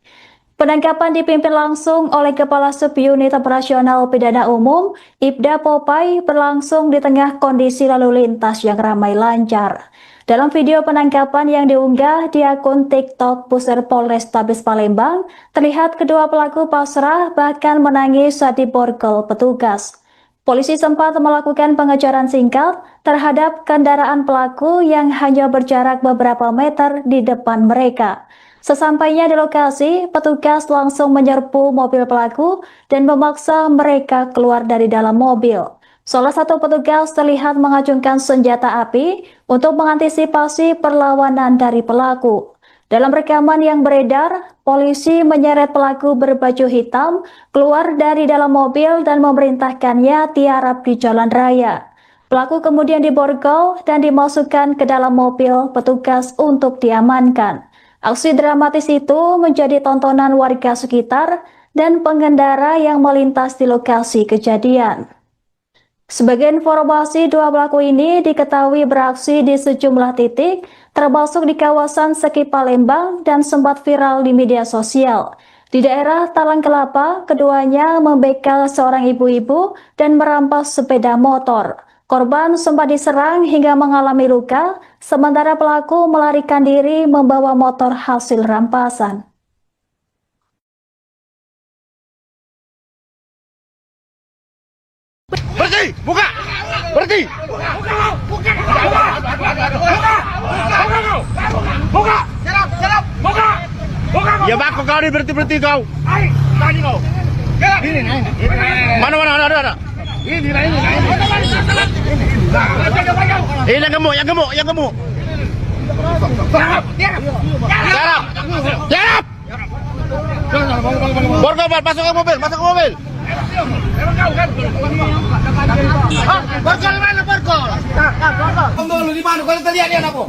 Penangkapan dipimpin langsung oleh Kepala Subunit Operasional Pidana Umum, Ibda Popai, berlangsung di tengah kondisi lalu lintas yang ramai lancar. Dalam video penangkapan yang diunggah di akun TikTok Pusar Polrestabes Palembang, terlihat kedua pelaku pasrah bahkan menangis saat diborgol petugas. Polisi sempat melakukan pengejaran singkat terhadap kendaraan pelaku yang hanya berjarak beberapa meter di depan mereka. Sesampainya di lokasi, petugas langsung menyerbu mobil pelaku dan memaksa mereka keluar dari dalam mobil. Salah satu petugas terlihat mengacungkan senjata api untuk mengantisipasi perlawanan dari pelaku. Dalam rekaman yang beredar, polisi menyeret pelaku berbaju hitam keluar dari dalam mobil dan memerintahkannya tiarap di jalan raya. Pelaku kemudian diborgol dan dimasukkan ke dalam mobil petugas untuk diamankan. Aksi dramatis itu menjadi tontonan warga sekitar dan pengendara yang melintas di lokasi kejadian. Sebagai informasi, dua pelaku ini diketahui beraksi di sejumlah titik, termasuk di kawasan Seki Palembang dan sempat viral di media sosial. Di daerah Talang Kelapa, keduanya membegal seorang ibu-ibu dan merampas sepeda motor. Korban sempat diserang hingga mengalami luka, sementara pelaku melarikan diri membawa motor hasil rampasan. Berhenti! Buka! Berhenti! Buka! Serap! Buka! Ya bako kau ni berhenti kau. Tadi kau. Ini. Mana ada. Ini. Yang gemuk. Serap! Borgol, masuk ke mobil. Borgol mana borgol? Borgol di mana? Kalau terlihat dia apa?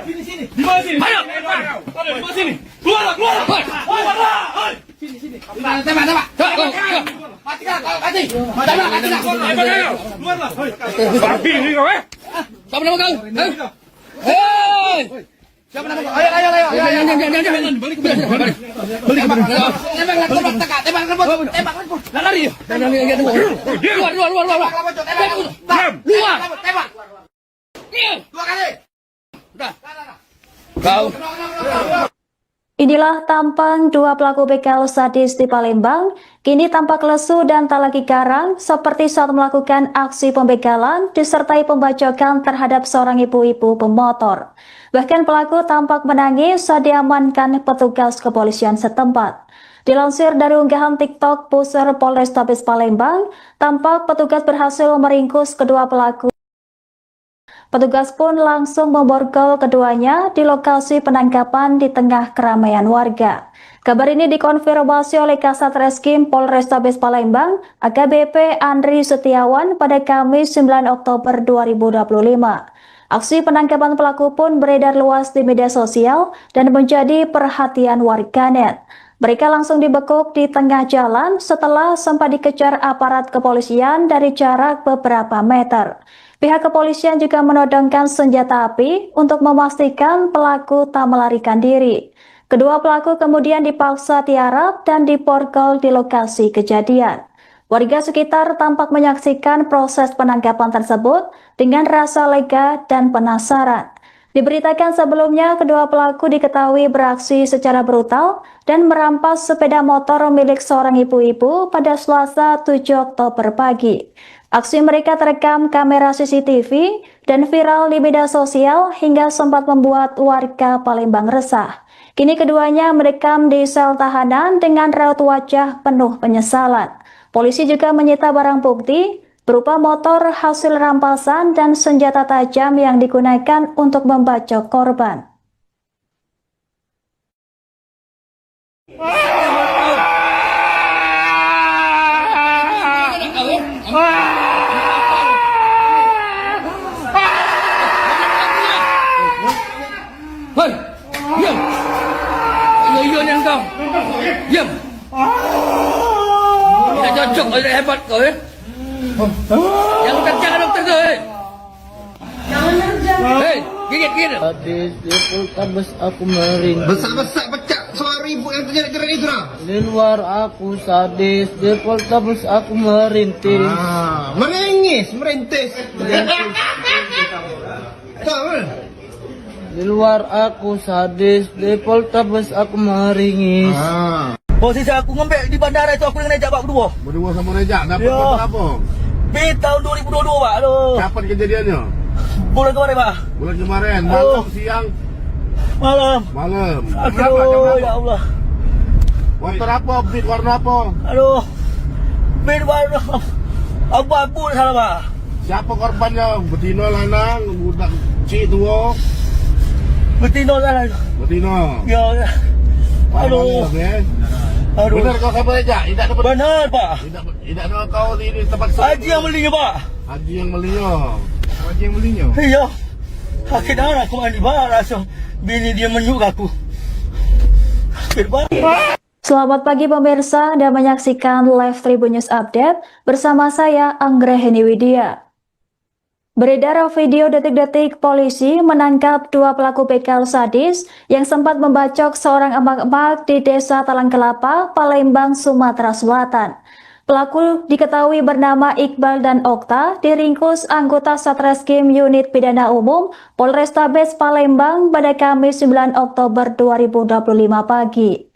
Di sini. Sini. Di mana sini? Ayo. Di mana sini? Keluar. Sini. Tembak. Matikan. Keluarlah. Babi ni kau Siapa nama kau? Hei! Siapa nama kau? Ayo. Balik. Tembak. Lari. Keluar. Tembak. Dua kali. Udah. Kau. Inilah tampang dua pelaku begal sadis di Palembang, kini tampak lesu dan tak lagi garang seperti saat melakukan aksi pembegalan disertai pembacokan terhadap seorang ibu-ibu pemotor. Bahkan pelaku tampak menangis saat diamankan petugas kepolisian setempat. Dilansir dari unggahan TikTok Pusar Polrestabes Palembang, tampak petugas berhasil meringkus kedua pelaku. Petugas pun langsung memborgol keduanya di lokasi penangkapan di tengah keramaian warga. Kabar ini dikonfirmasi oleh Kasat Reskrim Polrestabes Palembang, AKBP Andri Setiawan pada Kamis 9 Oktober 2025. Aksi penangkapan pelaku pun beredar luas di media sosial dan menjadi perhatian warganet. Mereka langsung dibekuk di tengah jalan setelah sempat dikejar aparat kepolisian dari jarak beberapa meter. Pihak kepolisian juga menodongkan senjata api untuk memastikan pelaku tak melarikan diri. Kedua pelaku kemudian dipaksa tiarap dan diborgol di lokasi kejadian. Warga sekitar tampak menyaksikan proses penangkapan tersebut dengan rasa lega dan penasaran. Diberitakan sebelumnya, kedua pelaku diketahui beraksi secara brutal dan merampas sepeda motor milik seorang ibu-ibu pada Selasa 7 Oktober pagi. Aksi mereka terekam kamera CCTV dan viral di media sosial hingga sempat membuat warga Palembang resah. Kini keduanya merekam di sel tahanan dengan raut wajah penuh penyesalan. Polisi juga menyita barang bukti berupa motor hasil rampasan dan senjata tajam yang digunakan untuk membacok korban. Diam. Tidak cocok, tidak hebat kau ya. Yang kerja dokter tu. Hei, gigit. Sadis di Poltabes aku merintih. Besar pecah suara ibu yang terjadi itu lah. Di luar aku sadis, di Poltabes aku merintih. Merintis. Di luar aku sadis, di Poltabes aku meringis. Posisi aku ngembek di bandara itu aku dengan Rejak Pak berdua. Berdua sama Rejak, dapat apa? Tahun 2022 Pak. Aduh. Kapan kejadiannya? Bulan kemarin Pak. Bulan kemarin, malam, siang? Malam. Malam. Aduh, ya Allah. Motor apa? Beat warna apa? Aduh. Beat warna abu-abu salah, Pak. Siapa korbannya? Betina, lanang, budak cik tua? Betina salah. Betina. Ya. Aduh. Aduh. Benar kau siapa aja? Tidak dapat. Benar, Pak. Tidak ada kau di tempat Haji yang belinya, Pak. Haji yang belinya. Haji yang belinya. Iya. Akhirnya aku mandi Pak, langsung bini dia menyuk aku. Selamat pagi pemirsa dan menyaksikan live Tribun News Update bersama saya Anggraheni Widya. Beredar video detik-detik polisi menangkap 2 pelaku begal sadis yang sempat membacok seorang emak-emak di Desa Talang Kelapa, Palembang, Sumatera Selatan. Pelaku diketahui bernama Iqbal dan Okta, diringkus anggota Satreskrim Unit Pidana Umum Polrestabes Palembang pada Kamis 9 Oktober 2025 pagi.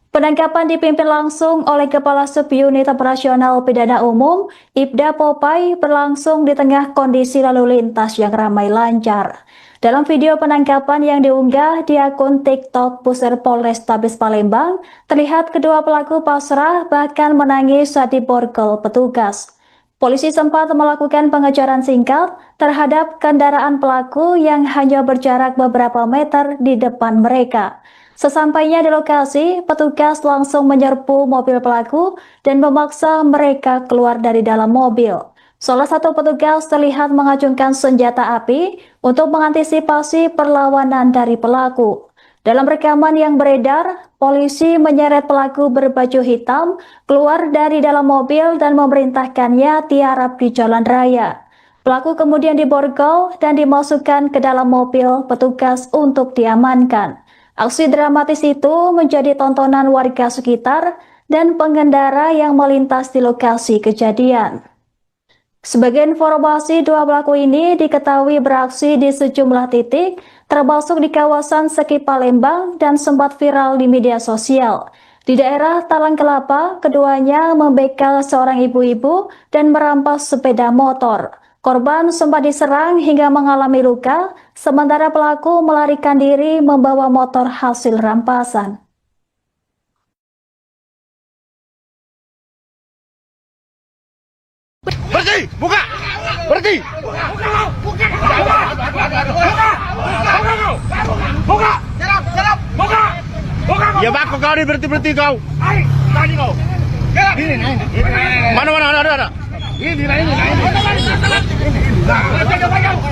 Penangkapan dipimpin langsung oleh Kepala Subunit Operasional Pidana Umum, Ibda Popai, berlangsung di tengah kondisi lalu lintas yang ramai lancar. Dalam video penangkapan yang diunggah di akun TikTok Pusat Polrestabes Palembang, terlihat kedua pelaku pasrah bahkan menangis saat diborgol petugas. Polisi sempat melakukan pengejaran singkat terhadap kendaraan pelaku yang hanya berjarak beberapa meter di depan mereka. Sesampainya di lokasi, petugas langsung menyerbu mobil pelaku dan memaksa mereka keluar dari dalam mobil. Salah satu petugas terlihat mengacungkan senjata api untuk mengantisipasi perlawanan dari pelaku. Dalam rekaman yang beredar, polisi menyeret pelaku berbaju hitam keluar dari dalam mobil dan memerintahkannya tiarap di jalan raya. Pelaku kemudian diborgol dan dimasukkan ke dalam mobil petugas untuk diamankan. Aksi dramatis itu menjadi tontonan warga sekitar dan pengendara yang melintas di lokasi kejadian. Sebagai informasi, 2 pelaku ini diketahui beraksi di sejumlah titik, termasuk di kawasan Seki Palembang dan sempat viral di media sosial. Di daerah Talang Kelapa, keduanya membegal seorang ibu-ibu dan merampas sepeda motor. Korban sempat diserang hingga mengalami luka, sementara pelaku melarikan diri membawa motor hasil rampasan. Berhenti! Buka! Berhenti! Buka! Serap! Buka! Ya bako kau ni berhenti kau. Tadi kau. Mana ada. Ini.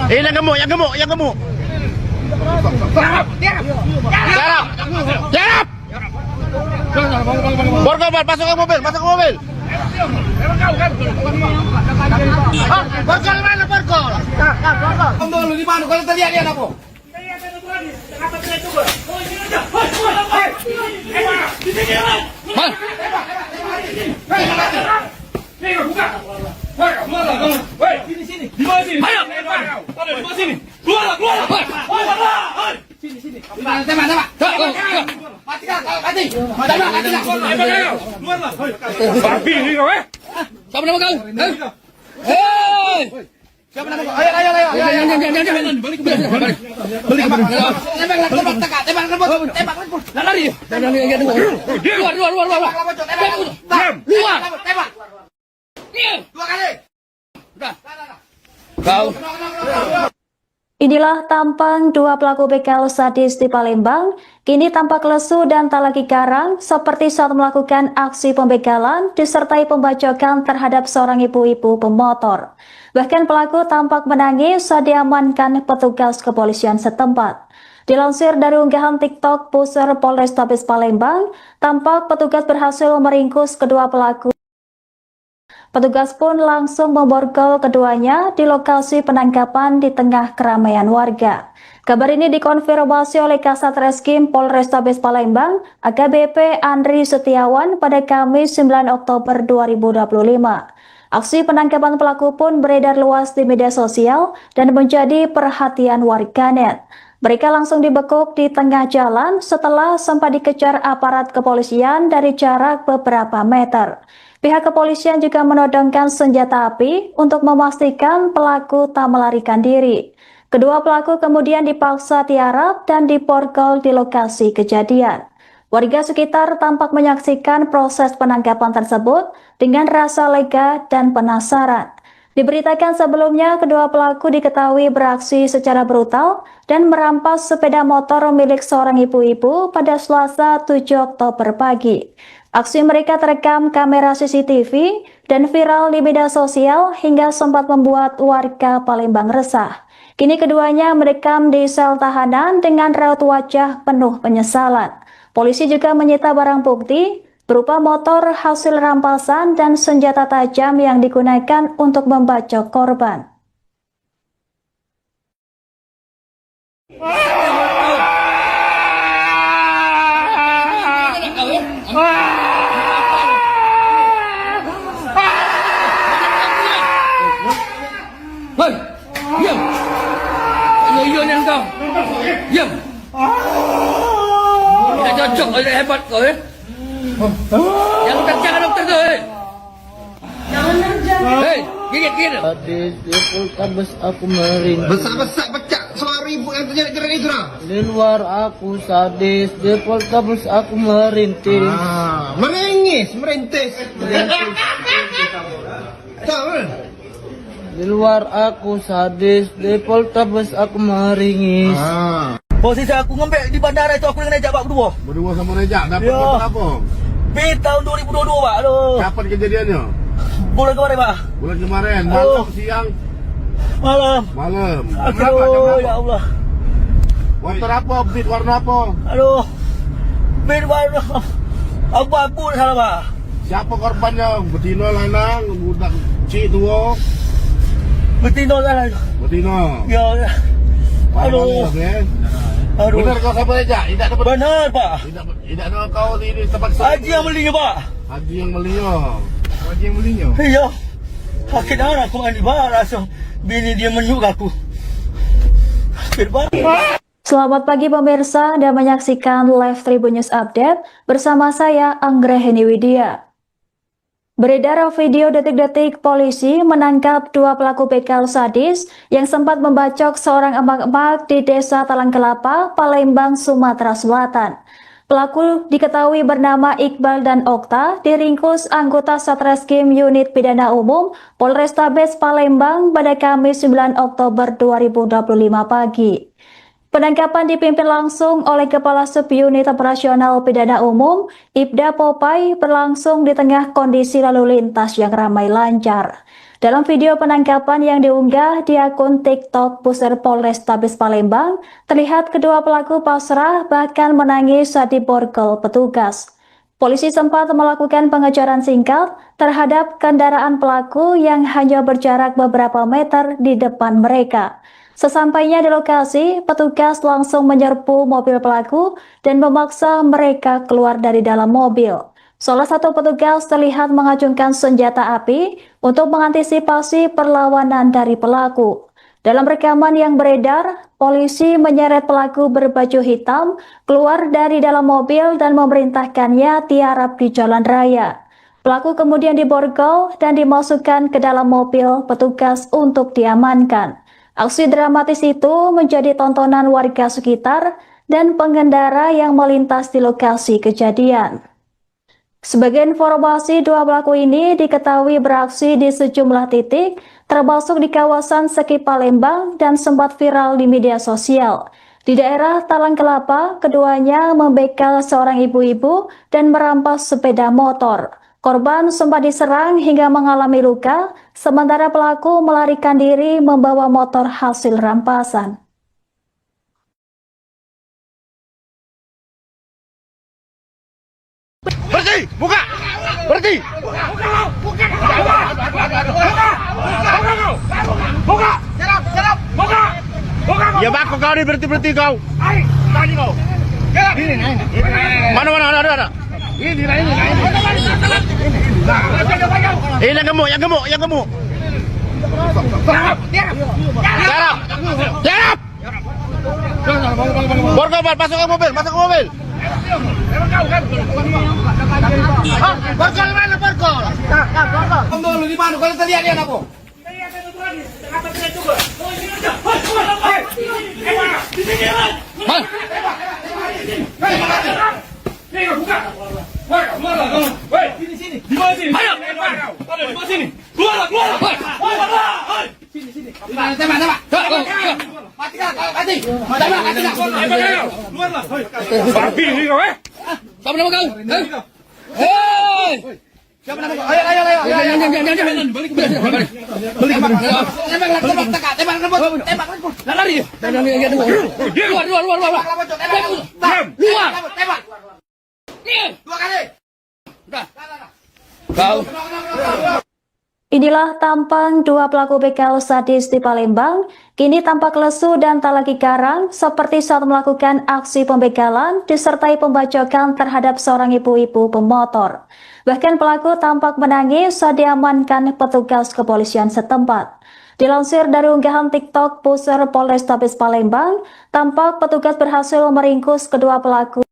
Yang gemuk. Serap! Borgol, masuk ke mobil. Borgol mana borgol? Borgol di mana? Kalau terlihat dia apa? Sini. Di mana sini? Ayo. Di mana sini? Keluar. Sini. Tembak. Mati. Keluar. Babi ni kau Siapa nama kau? Hei! Siapa nama kau? Ayo. Balik. Tembak. Lari. Keluar. Tembak. 2 kali. Kau. Inilah tampang 2 pelaku begal sadis di Palembang, kini tampak lesu dan tak lagi garang seperti saat melakukan aksi pembegalan disertai pembacokan terhadap seorang ibu-ibu pemotor. Bahkan pelaku tampak menangis saat diamankan petugas kepolisian setempat. Dilansir dari unggahan TikTok Pusat Polrestabes Palembang, tampak petugas berhasil meringkus kedua pelaku. Petugas pun langsung memborgol keduanya di lokasi penangkapan di tengah keramaian warga. Kabar ini dikonfirmasi oleh Kasat Reskrim Polrestabes Palembang, AKBP Andri Setiawan pada Kamis 9 Oktober 2025. Aksi penangkapan pelaku pun beredar luas di media sosial dan menjadi perhatian warganet. Mereka langsung dibekuk di tengah jalan setelah sempat dikejar aparat kepolisian dari jarak beberapa meter. Pihak kepolisian juga menodongkan senjata api untuk memastikan pelaku tak melarikan diri. Kedua pelaku kemudian dipaksa tiarap dan diborgol di lokasi kejadian. Warga sekitar tampak menyaksikan proses penangkapan tersebut dengan rasa lega dan penasaran. Diberitakan sebelumnya, kedua pelaku diketahui beraksi secara brutal dan merampas sepeda motor milik seorang ibu-ibu pada Selasa 7 Oktober pagi. Aksi mereka terekam kamera CCTV dan viral di media sosial hingga sempat membuat warga Palembang resah. Kini keduanya mendekam di sel tahanan dengan raut wajah penuh penyesalan. Polisi juga menyita barang bukti berupa motor hasil rampasan dan senjata tajam yang digunakan untuk membacok korban. Hei, diam! Ayun yang kau, diam! Tidak cocok, tidak hebat kau ya. Yang jangan dokter tu. Hei, gigit. Hadis di Poltabes aku merintih. Besar-besar pecah suara ibu yang terjerat-jerat itu dah. Di luar aku sadis, di Poltabes aku merintih. Merintis. Tahu? Di luar aku sadis, di Poltabes aku meringis. Posisi aku ngembek di bandara itu aku dengan Rejak Pak berdua. Berdua sama Rejak, dapat Ya. dapat apa? Tahun 2022 Pak. Aduh. Kapan kejadiannya? Bulan kemarin Pak. Bulan kemarin, Aduh. malam, siang, Malam. Jam berapa? Aduh, ya Allah. Motor apa? Beat warna apa? Aduh. Bed warna abu-abu salah Pak. Siapa korbannya? Betina, lanang, budak cik tua. Betina salah. Betina. Ya. Aduh. Aduh. Benar kau siapa Rejak? Tidak dapat. Benar Pak. Tidak ada kau di tempat Haji yang belinya Pak. Haji yang belinya. Haji yang belinya. Iya. Akhirnya aku mandi Pak. Rasa bini dia menyuk aku. Selamat pagi pemirsa dan menyaksikan live Tribun News Update bersama saya Anggraheni Widya. Beredar video detik-detik polisi menangkap dua pelaku begal sadis yang sempat membacok seorang emak-emak di Desa Talang Kelapa, Palembang, Sumatera Selatan. Pelaku diketahui bernama Iqbal dan Okta, diringkus anggota Satreskrim Unit Pidana Umum Polrestabes Palembang pada Kamis 9 Oktober 2025 pagi. Penangkapan dipimpin langsung oleh Kepala Subunit Operasional Pidana Umum, Ibda Popai, berlangsung di tengah kondisi lalu lintas yang ramai lancar. Dalam video penangkapan yang diunggah di akun TikTok Pusat Polrestabes Palembang, terlihat kedua pelaku pasrah bahkan menangis saat diborgol petugas. Polisi sempat melakukan pengejaran singkat terhadap kendaraan pelaku yang hanya berjarak beberapa meter di depan mereka. Sesampainya di lokasi, petugas langsung menyerbu mobil pelaku dan memaksa mereka keluar dari dalam mobil. Salah satu petugas terlihat mengacungkan senjata api untuk mengantisipasi perlawanan dari pelaku. Dalam rekaman yang beredar, polisi menyeret pelaku berbaju hitam keluar dari dalam mobil dan memerintahkannya tiarap di jalan raya. Pelaku kemudian diborgol dan dimasukkan ke dalam mobil petugas untuk diamankan. Aksi dramatis itu menjadi tontonan warga sekitar dan pengendara yang melintas di lokasi kejadian. Sebagai informasi, dua pelaku ini diketahui beraksi di sejumlah titik, termasuk di kawasan Seki Palembang dan sempat viral di media sosial. Di daerah Talang Kelapa, keduanya membegal seorang ibu-ibu dan merampas sepeda motor. Korban sempat diserang hingga mengalami luka, sementara pelaku melarikan diri membawa motor hasil rampasan. Berhenti! Buka! Berhenti! Buka! Buka! Ya bako kau ni berhenti kau. Tadi kau. Ini. Mana ada. Ini. Yang gemuk. Tiarap. Borgol, masuk ke mobil. Borgol mana borgol? Borgol di mana? Kalau terlihat dia apa? Mati. Babi ni kau Siapa nama kau? Hei! Siapa nama kau? Ayo. Jangan. Balik. Tembak. Lari. Luar. Tembak. Dua kali. Kau. Inilah tampang dua pelaku begal sadis di Palembang, kini tampak lesu dan tak lagi garang seperti saat melakukan aksi pembegalan disertai pembacokan terhadap seorang ibu-ibu pemotor. Bahkan pelaku tampak menangis saat diamankan petugas kepolisian setempat. Dilansir dari unggahan TikTok Pusar Polrestabes Palembang, tampak petugas berhasil meringkus kedua pelaku.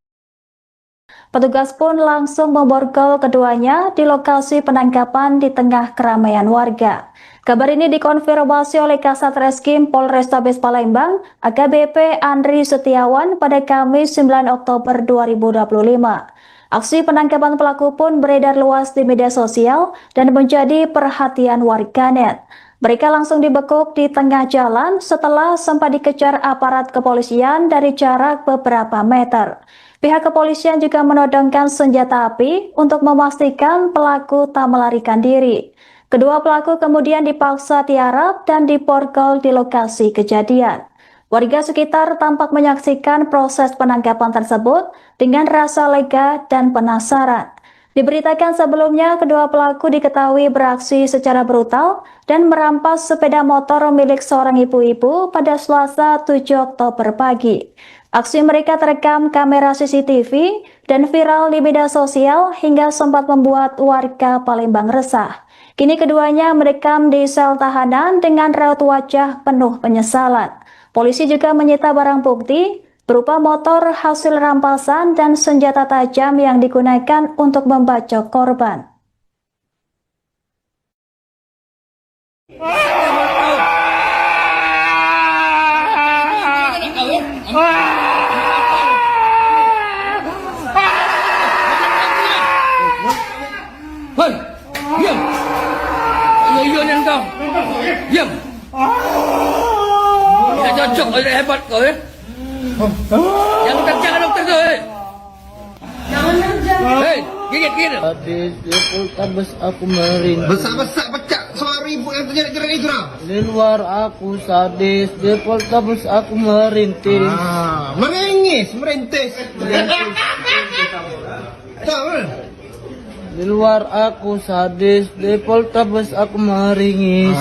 Petugas pun langsung memborgol keduanya di lokasi penangkapan di tengah keramaian warga. Kabar ini dikonfirmasi oleh Kasat Reskrim Polrestabes Palembang, AKBP Andri Setiawan pada Kamis 9 Oktober 2025. Aksi penangkapan pelaku pun beredar luas di media sosial dan menjadi perhatian warganet. Mereka langsung dibekuk di tengah jalan setelah sempat dikejar aparat kepolisian dari jarak beberapa meter. Pihak kepolisian juga menodongkan senjata api untuk memastikan pelaku tak melarikan diri. Kedua pelaku kemudian dipaksa tiarap dan diborgol di lokasi kejadian. Warga sekitar tampak menyaksikan proses penangkapan tersebut dengan rasa lega dan penasaran. Diberitakan sebelumnya, kedua pelaku diketahui beraksi secara brutal dan merampas sepeda motor milik seorang ibu-ibu pada Selasa 7 Oktober pagi. Aksi mereka terekam kamera CCTV dan viral di media sosial hingga sempat membuat warga Palembang resah. Kini keduanya mendekam di sel tahanan dengan raut wajah penuh penyesalan. Polisi juga menyita barang bukti berupa motor hasil rampasan dan senjata tajam yang digunakan untuk membacok korban. Hei, diam. Ayo ni kau. Diam. Tidak cocok, tidak hebat kau ya. Jangan dokter tu. Jangan. Hei, gigit. Sadis di Poltabes aku merintih. Besar pecah suara ibu yang terjerat itu lah. Di luar aku sadis, di Poltabes aku merintih. Merintis. Di luar aku sadis, di Poltabes aku meringis.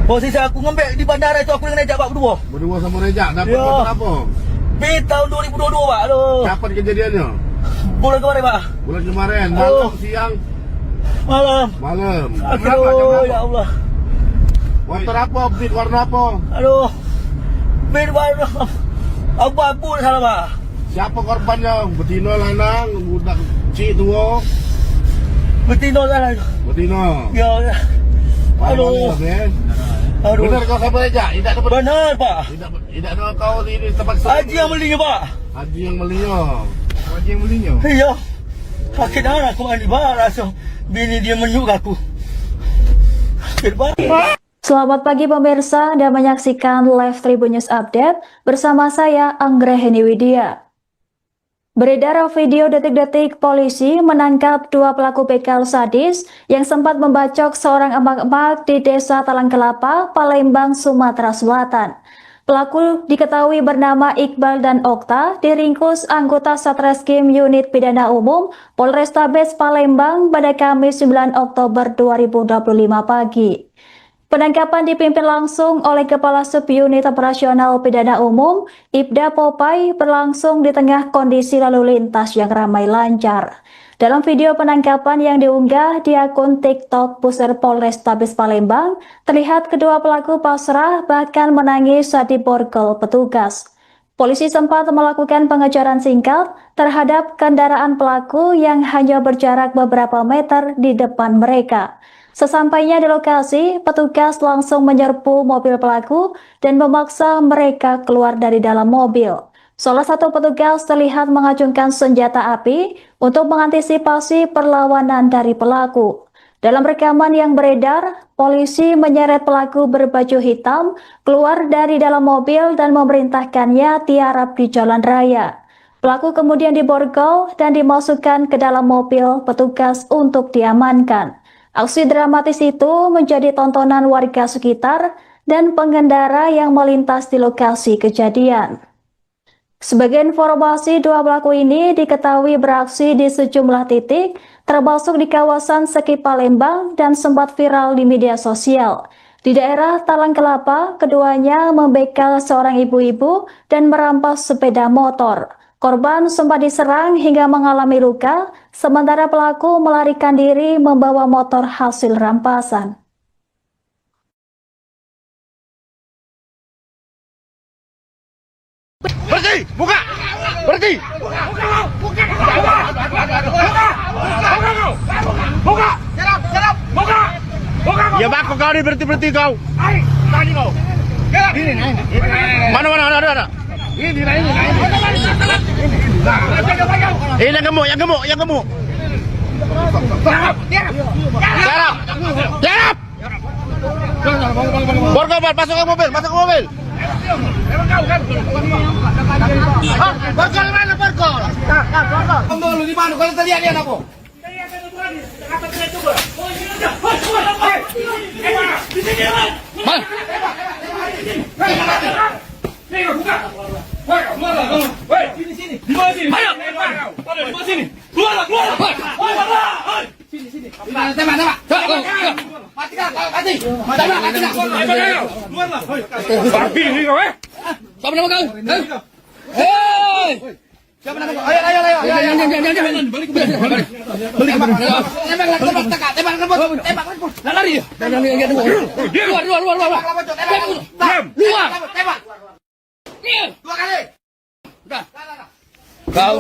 Posisi aku ngembek di bandara itu aku dengan Rejak Pak berdua. Berdua sama Rejak, dapat motor apa? Tahun 2022 Pak. Aduh. Kapan kejadiannya? Bulan kemarin Pak. Bulan kemarin, malam, siang? Malam. Aduh, ya Allah. Motor apa? Beat warna apa? Aduh. Beat warna abu-abu salah Pak. Siapa korbannya? Betina, lanang, budak cik tua? Betina salah. Betina? Ya. Aduh. Benar kau sama Rejak? Benar Pak. Tidak ada kau di tempat Haji yang belinya Pak. Haji yang belinya? Iya. Sakit anak aku mandi Pak. Rasa bini dia menyuk aku. Sakit Pak. Selamat pagi pemirsa, Anda menyaksikan Live Tribun News Update bersama saya Anggraheni Widya. Beredar video detik-detik polisi menangkap dua pelaku begal sadis yang sempat membacok seorang emak-emak di Desa Talang Kelapa, Palembang, Sumatera Selatan. Pelaku diketahui bernama Iqbal dan Okta, diringkus anggota Satreskrim Unit Pidana Umum Polrestabes Palembang pada Kamis 9 Oktober 2025 pagi. Penangkapan dipimpin langsung oleh Kepala Subunit Operasional Pidana Umum, Ibda Popai, berlangsung di tengah kondisi lalu lintas yang ramai lancar. Dalam video penangkapan yang diunggah di akun TikTok Pusar Polrestabes Palembang, terlihat kedua pelaku pasrah bahkan menangis saat diborgol petugas. Polisi sempat melakukan pengejaran singkat terhadap kendaraan pelaku yang hanya berjarak beberapa meter di depan mereka. Sesampainya di lokasi, petugas langsung menyerbu mobil pelaku dan memaksa mereka keluar dari dalam mobil. Salah satu petugas terlihat mengacungkan senjata api untuk mengantisipasi perlawanan dari pelaku. Dalam rekaman yang beredar, polisi menyeret pelaku berbaju hitam keluar dari dalam mobil dan memerintahkannya tiarap di jalan raya. Pelaku kemudian diborgol dan dimasukkan ke dalam mobil petugas untuk diamankan. Aksi dramatis itu menjadi tontonan warga sekitar dan pengendara yang melintas di lokasi kejadian. Sebagai informasi, dua pelaku ini diketahui beraksi di sejumlah titik, termasuk di kawasan Seki Palembang dan sempat viral di media sosial. Di daerah Talang Kelapa, keduanya membegal seorang ibu-ibu dan merampas sepeda motor. Korban sempat diserang hingga mengalami luka, sementara pelaku melarikan diri membawa motor hasil rampasan. Berhenti! Buka! Berhenti! Buka! Buka! Serap! Buka! Ya baku kau ni berhenti kau. Tadi kau. Mana ada. Ini. Ini yang gemuk. Serap! Borgol, masuk ke mobil. Borgol mana borgol? Borgol di mana? Kalau terlihat dia apa? Siapa nama kau? Siapa nama kau? Ayo. Tembak. Lari. Luar. Tembak. Dua kali. Udah. Kau.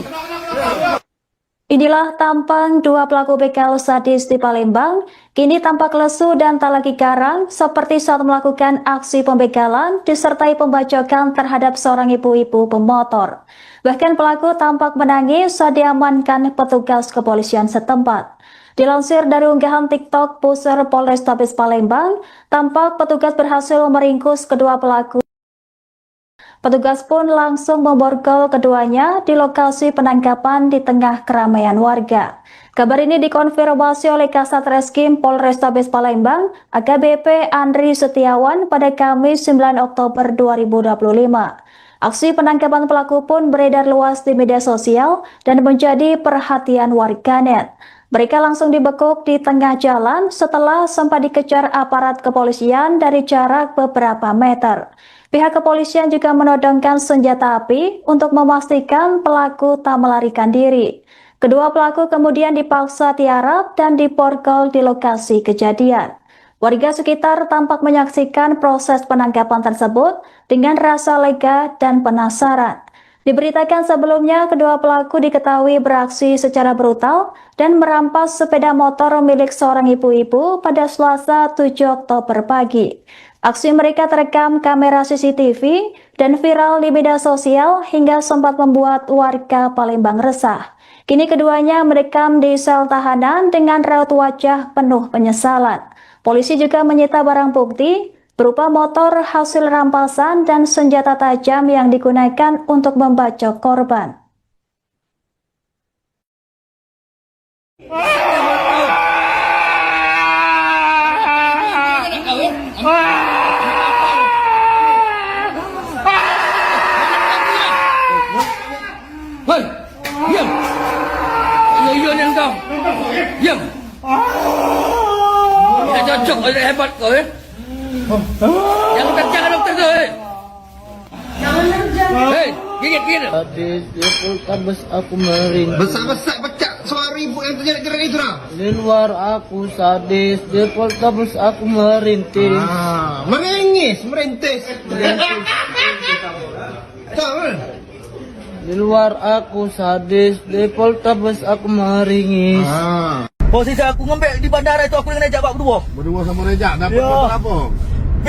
Inilah tampang dua pelaku begal sadis di Palembang, kini tampak lesu dan tak lagi garang seperti saat melakukan aksi pembegalan disertai pembacokan terhadap seorang ibu-ibu pemotor. Bahkan pelaku tampak menangis saat diamankan petugas kepolisian setempat. Dilansir dari unggahan TikTok Pusar Polrestabes Palembang, tampak petugas berhasil meringkus kedua pelaku. Petugas pun langsung memborgol keduanya di lokasi penangkapan di tengah keramaian warga. Kabar ini dikonfirmasi oleh Kasat Reskrim Polrestabes Palembang, AKBP Andri Setiawan pada Kamis 9 Oktober 2025. Aksi penangkapan pelaku pun beredar luas di media sosial dan menjadi perhatian warganet. Mereka langsung dibekuk di tengah jalan setelah sempat dikejar aparat kepolisian dari jarak beberapa meter. Pihak kepolisian juga menodongkan senjata api untuk memastikan pelaku tak melarikan diri. Kedua pelaku kemudian dipaksa tiarap dan diborgol di lokasi kejadian. Warga sekitar tampak menyaksikan proses penangkapan tersebut dengan rasa lega dan penasaran. Diberitakan sebelumnya, kedua pelaku diketahui beraksi secara brutal dan merampas sepeda motor milik seorang ibu-ibu pada Selasa 7 Oktober pagi. Aksi mereka terekam kamera CCTV dan viral di media sosial hingga sempat membuat warga Palembang resah. Kini keduanya merekam di sel tahanan dengan raut wajah penuh penyesalan. Polisi juga menyita barang bukti berupa motor hasil rampasan dan senjata tajam yang digunakan untuk membacok korban. Hei, diam. Iya yang kau. Diam. Tidak cocok, tidak hebat kau ya. Jangan kencang dokter kau. Hei, gigit. Sadis di Poltabes aku merintih. Besar pecah suara ibu yang terjadi itu lah. Di luar aku sadis, di Poltabes aku merintih. Merintis. Di luar aku sadis, di Poltabes aku meringis. Posisi aku ngembek di bandara itu aku dengan Rejak Pak berdua. Berdua sama Rejak, dapat motor apa?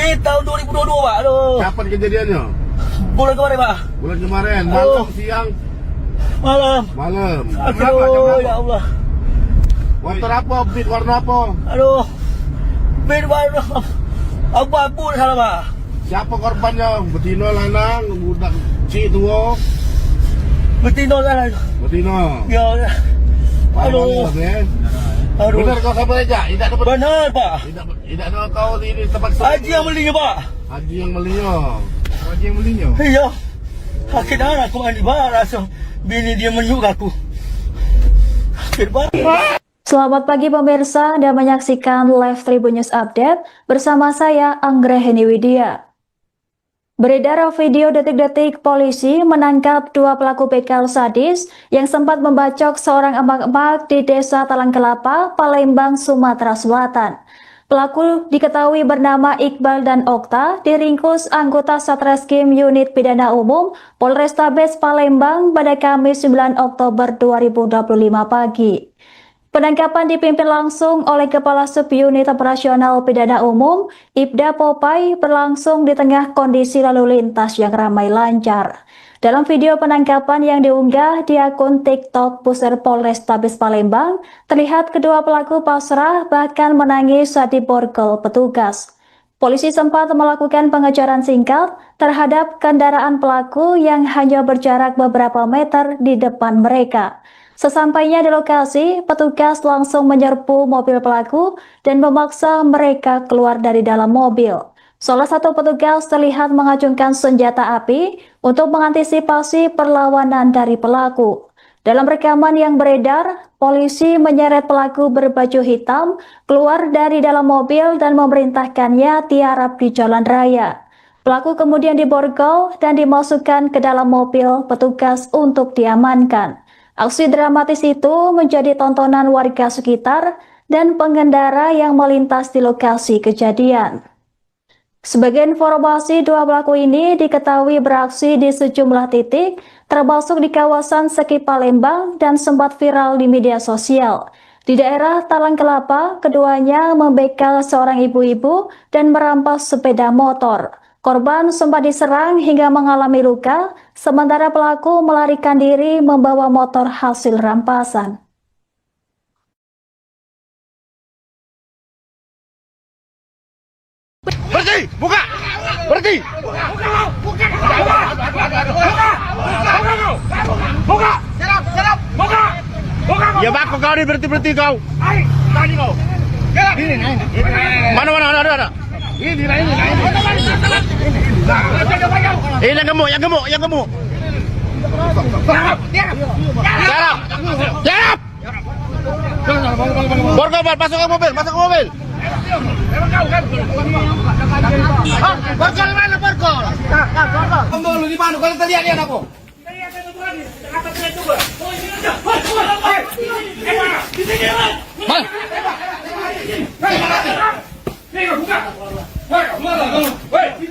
Tahun 2022 Pak, aduh. Kapan kejadiannya? Bulan kemarin Pak. Bulan kemarin, malam, siang? Malam. Malam. Aduh, ya Allah. Motor apa? Beat warna apa? Aduh. Beat warna abu-abu salah, Pak. Siapa korbannya? Betina, lanang, budak cik tua? Betina salah. Betina. Ya. Aduh. Aduh. Benar kau siapa aja? Tidak dapat. Benar, Pak. Tidak ada kau di tempat Haji yang belinya, Pak. Haji yang belinya. Haji yang belinya. Iya. Akhirnya aku mandi barang. Bini dia menyuk aku. Selamat pagi pemirsa, Anda menyaksikan live Tribun News Update bersama saya Anggraheni Widya. Beredar video detik-detik polisi menangkap 2 pelaku begal sadis yang sempat membacok seorang emak-emak di Desa Talang Kelapa, Palembang, Sumatera Selatan. Pelaku diketahui bernama Iqbal dan Okta, diringkus anggota Satreskrim Unit Pidana Umum Polrestabes Palembang pada Kamis 9 Oktober 2025 pagi. Penangkapan dipimpin langsung oleh Kepala Subunit Operasional Pidana Umum, Ibda Popai, berlangsung di tengah kondisi lalu lintas yang ramai lancar. Dalam video penangkapan yang diunggah di akun TikTok Pusat Polrestabes Palembang, terlihat kedua pelaku pasrah bahkan menangis saat diborgol petugas. Polisi sempat melakukan pengejaran singkat terhadap kendaraan pelaku yang hanya berjarak beberapa meter di depan mereka. Sesampainya di lokasi, petugas langsung menyerbu mobil pelaku dan memaksa mereka keluar dari dalam mobil. Salah satu petugas terlihat mengacungkan senjata api untuk mengantisipasi perlawanan dari pelaku. Dalam rekaman yang beredar, polisi menyeret pelaku berbaju hitam keluar dari dalam mobil dan memerintahkannya tiarap di jalan raya. Pelaku kemudian diborgol dan dimasukkan ke dalam mobil petugas untuk diamankan. Aksi dramatis itu menjadi tontonan warga sekitar dan pengendara yang melintas di lokasi kejadian. Sebagai informasi, 2 pelaku ini diketahui beraksi di sejumlah titik, termasuk di kawasan Seki Palembang dan sempat viral di media sosial. Di daerah Talang Kelapa, keduanya membegal seorang ibu-ibu dan merampas sepeda motor. Korban sempat diserang hingga mengalami luka, sementara pelaku melarikan diri membawa motor hasil rampasan. Berhenti! Buka! Berhenti! Buka! Buka! Serap! Buka! Buka! Ya bako kau ni berhenti kau. Tadi kau. Mana ada. Ini lain. Ini yang gemuk. Serap! Borgol, masuk ke mobil. Borgol mana borgol? Borgol di mana? Kalau terlihat dia apa?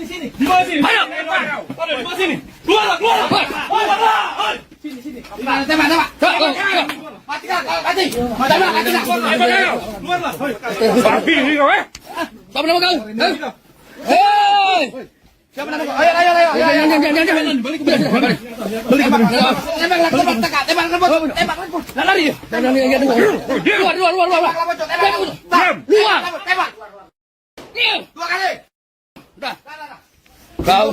Sini. Di mana sini? Ayo. Di mana sini? Keluar. Sini. Tembak. Matikan. Keluarlah. Babi ni kau Siapa nama kau? Hei! Siapa nama kau? Ayo. Jangan. Balik. Tembak. Lari. Keluar. Tembak. 2 kali. Udah. Kau.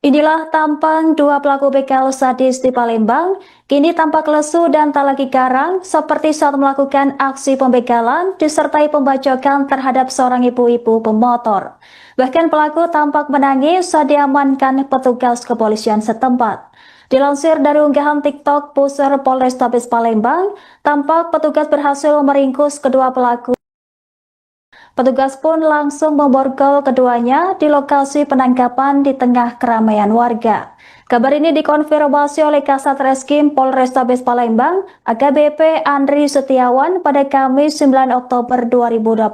Inilah tampang 2 pelaku begal sadis di Palembang, kini tampak lesu dan tak lagi garang seperti saat melakukan aksi pembegalan disertai pembacokan terhadap seorang ibu-ibu pemotor. Bahkan pelaku tampak menangis saat diamankan petugas kepolisian setempat. Dilansir dari unggahan TikTok Pusat Polrestabes Palembang, tampak petugas berhasil meringkus kedua pelaku. Petugas pun langsung memborgol keduanya di lokasi penangkapan di tengah keramaian warga. Kabar ini dikonfirmasi oleh Kasat Reskrim Polrestabes Palembang, AKBP Andri Setiawan pada Kamis 9 Oktober 2025.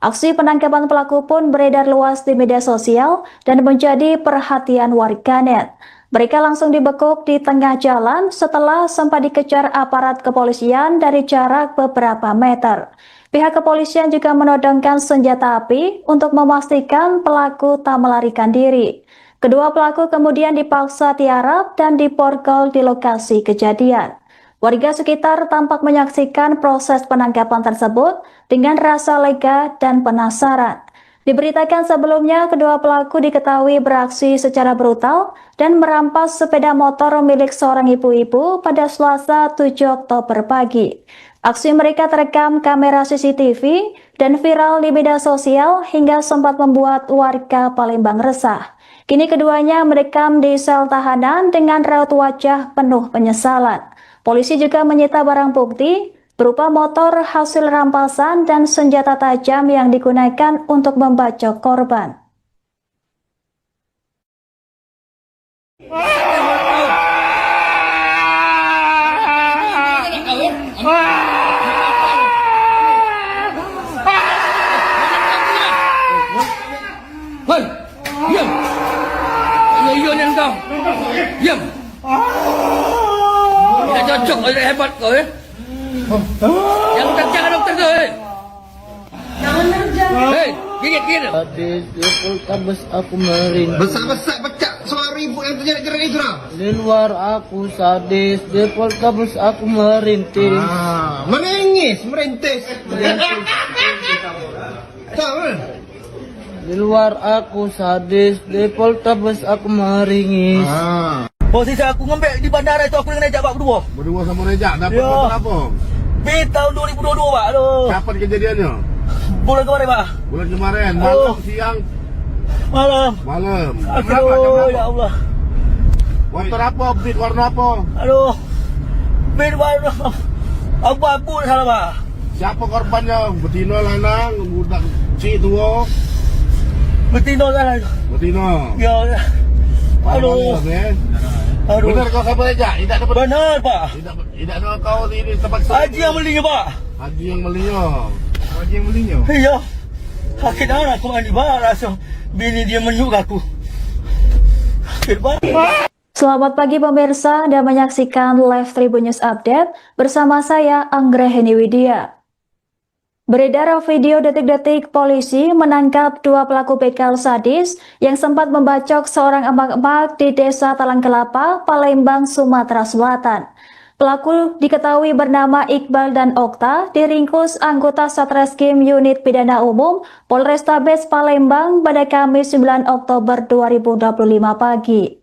Aksi penangkapan pelaku pun beredar luas di media sosial dan menjadi perhatian warganet. Mereka langsung dibekuk di tengah jalan setelah sempat dikejar aparat kepolisian dari jarak beberapa meter. Pihak kepolisian juga menodongkan senjata api untuk memastikan pelaku tak melarikan diri. Kedua pelaku kemudian dipaksa tiarap dan diborgol di lokasi kejadian. Warga sekitar tampak menyaksikan proses penangkapan tersebut dengan rasa lega dan penasaran. Diberitakan sebelumnya, kedua pelaku diketahui beraksi secara brutal dan merampas sepeda motor milik seorang ibu-ibu pada Selasa 7 Oktober pagi. Aksi mereka terekam kamera CCTV dan viral di media sosial hingga sempat membuat warga Palembang resah. Kini keduanya merekam di sel tahanan dengan raut wajah penuh penyesalan. Polisi juga menyita barang bukti berupa motor hasil rampasan dan senjata tajam yang digunakan untuk membacok korban. Hei, diam. Yo yang kau. Diam. Tidak cocok, tidak hebat kau ya. Yang jangan dokter tu. Jangan jangan. Hei, gigit. Hadis di Poltabes aku merintih. Besar-besar pecah suara ibu yang terjadi gerak itu dah. Di luar aku sadis, di Poltabes aku merintih. Menangis, merintis. Tahu? Di luar aku sadis, di Poltabes aku meringis. Posisi aku ngembek di bandara itu aku dengan Rejak Pak berdua. Berdua sama Rejak, dapat Ya. motor apa? Tahun 2022 Pak. Aduh. Kapan kejadiannya? Bulan kemarin Pak. Bulan kemarin, malam, siang, Malam. malam. Aduh, ya Allah. Motor apa? Beat warna apa? Aduh. Beat warna abu-abu salah Pak. Siapa korbannya? Betina, lanang, budak cik tua. Betina salah. Betina. Ya. Aduh. Aduh. Benar kau siapa Rejak? Tidak dapat. Benar Pak. Tidak ada kau ini tempat Haji yang belinya Pak. Haji yang belinya. Haji yang belinya. Iya. Sakit anak aku mandi Pak. Rasa bini dia menyuk aku. Sakit Pak. Selamat pagi pemirsa, Anda menyaksikan Live Tribun News Update bersama saya Anggraheni Widya. Beredar video detik-detik polisi menangkap dua pelaku begal sadis yang sempat membacok seorang emak-emak di Desa Talang Kelapa, Palembang, Sumatera Selatan. Pelaku diketahui bernama Iqbal dan Okta, diringkus anggota Satreskrim Unit Pidana Umum Polrestabes Palembang pada Kamis 9 Oktober 2025 pagi.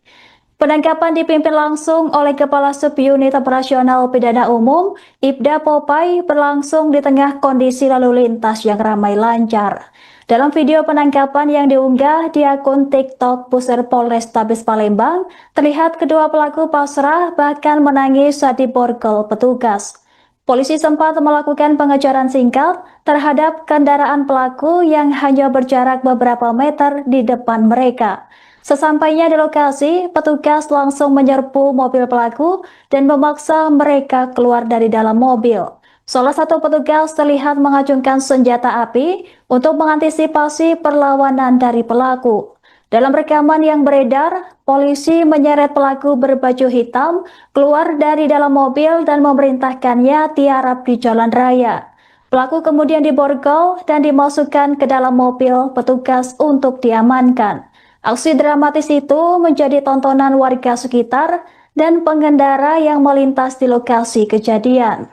Penangkapan dipimpin langsung oleh Kepala Subunit Operasional Pidana Umum, Ibda Popai, berlangsung di tengah kondisi lalu lintas yang ramai lancar. Dalam video penangkapan yang diunggah di akun TikTok Pusir Polrestabes Palembang, terlihat kedua pelaku pasrah bahkan menangis saat diborgol petugas. Polisi sempat melakukan pengejaran singkat terhadap kendaraan pelaku yang hanya berjarak beberapa meter di depan mereka. Sesampainya di lokasi, petugas langsung menyerbu mobil pelaku dan memaksa mereka keluar dari dalam mobil. Salah satu petugas terlihat mengacungkan senjata api untuk mengantisipasi perlawanan dari pelaku. Dalam rekaman yang beredar, polisi menyeret pelaku berbaju hitam keluar dari dalam mobil dan memerintahkannya tiarap di jalan raya. Pelaku kemudian diborgol dan dimasukkan ke dalam mobil petugas untuk diamankan. Aksi dramatis itu menjadi tontonan warga sekitar dan pengendara yang melintas di lokasi kejadian.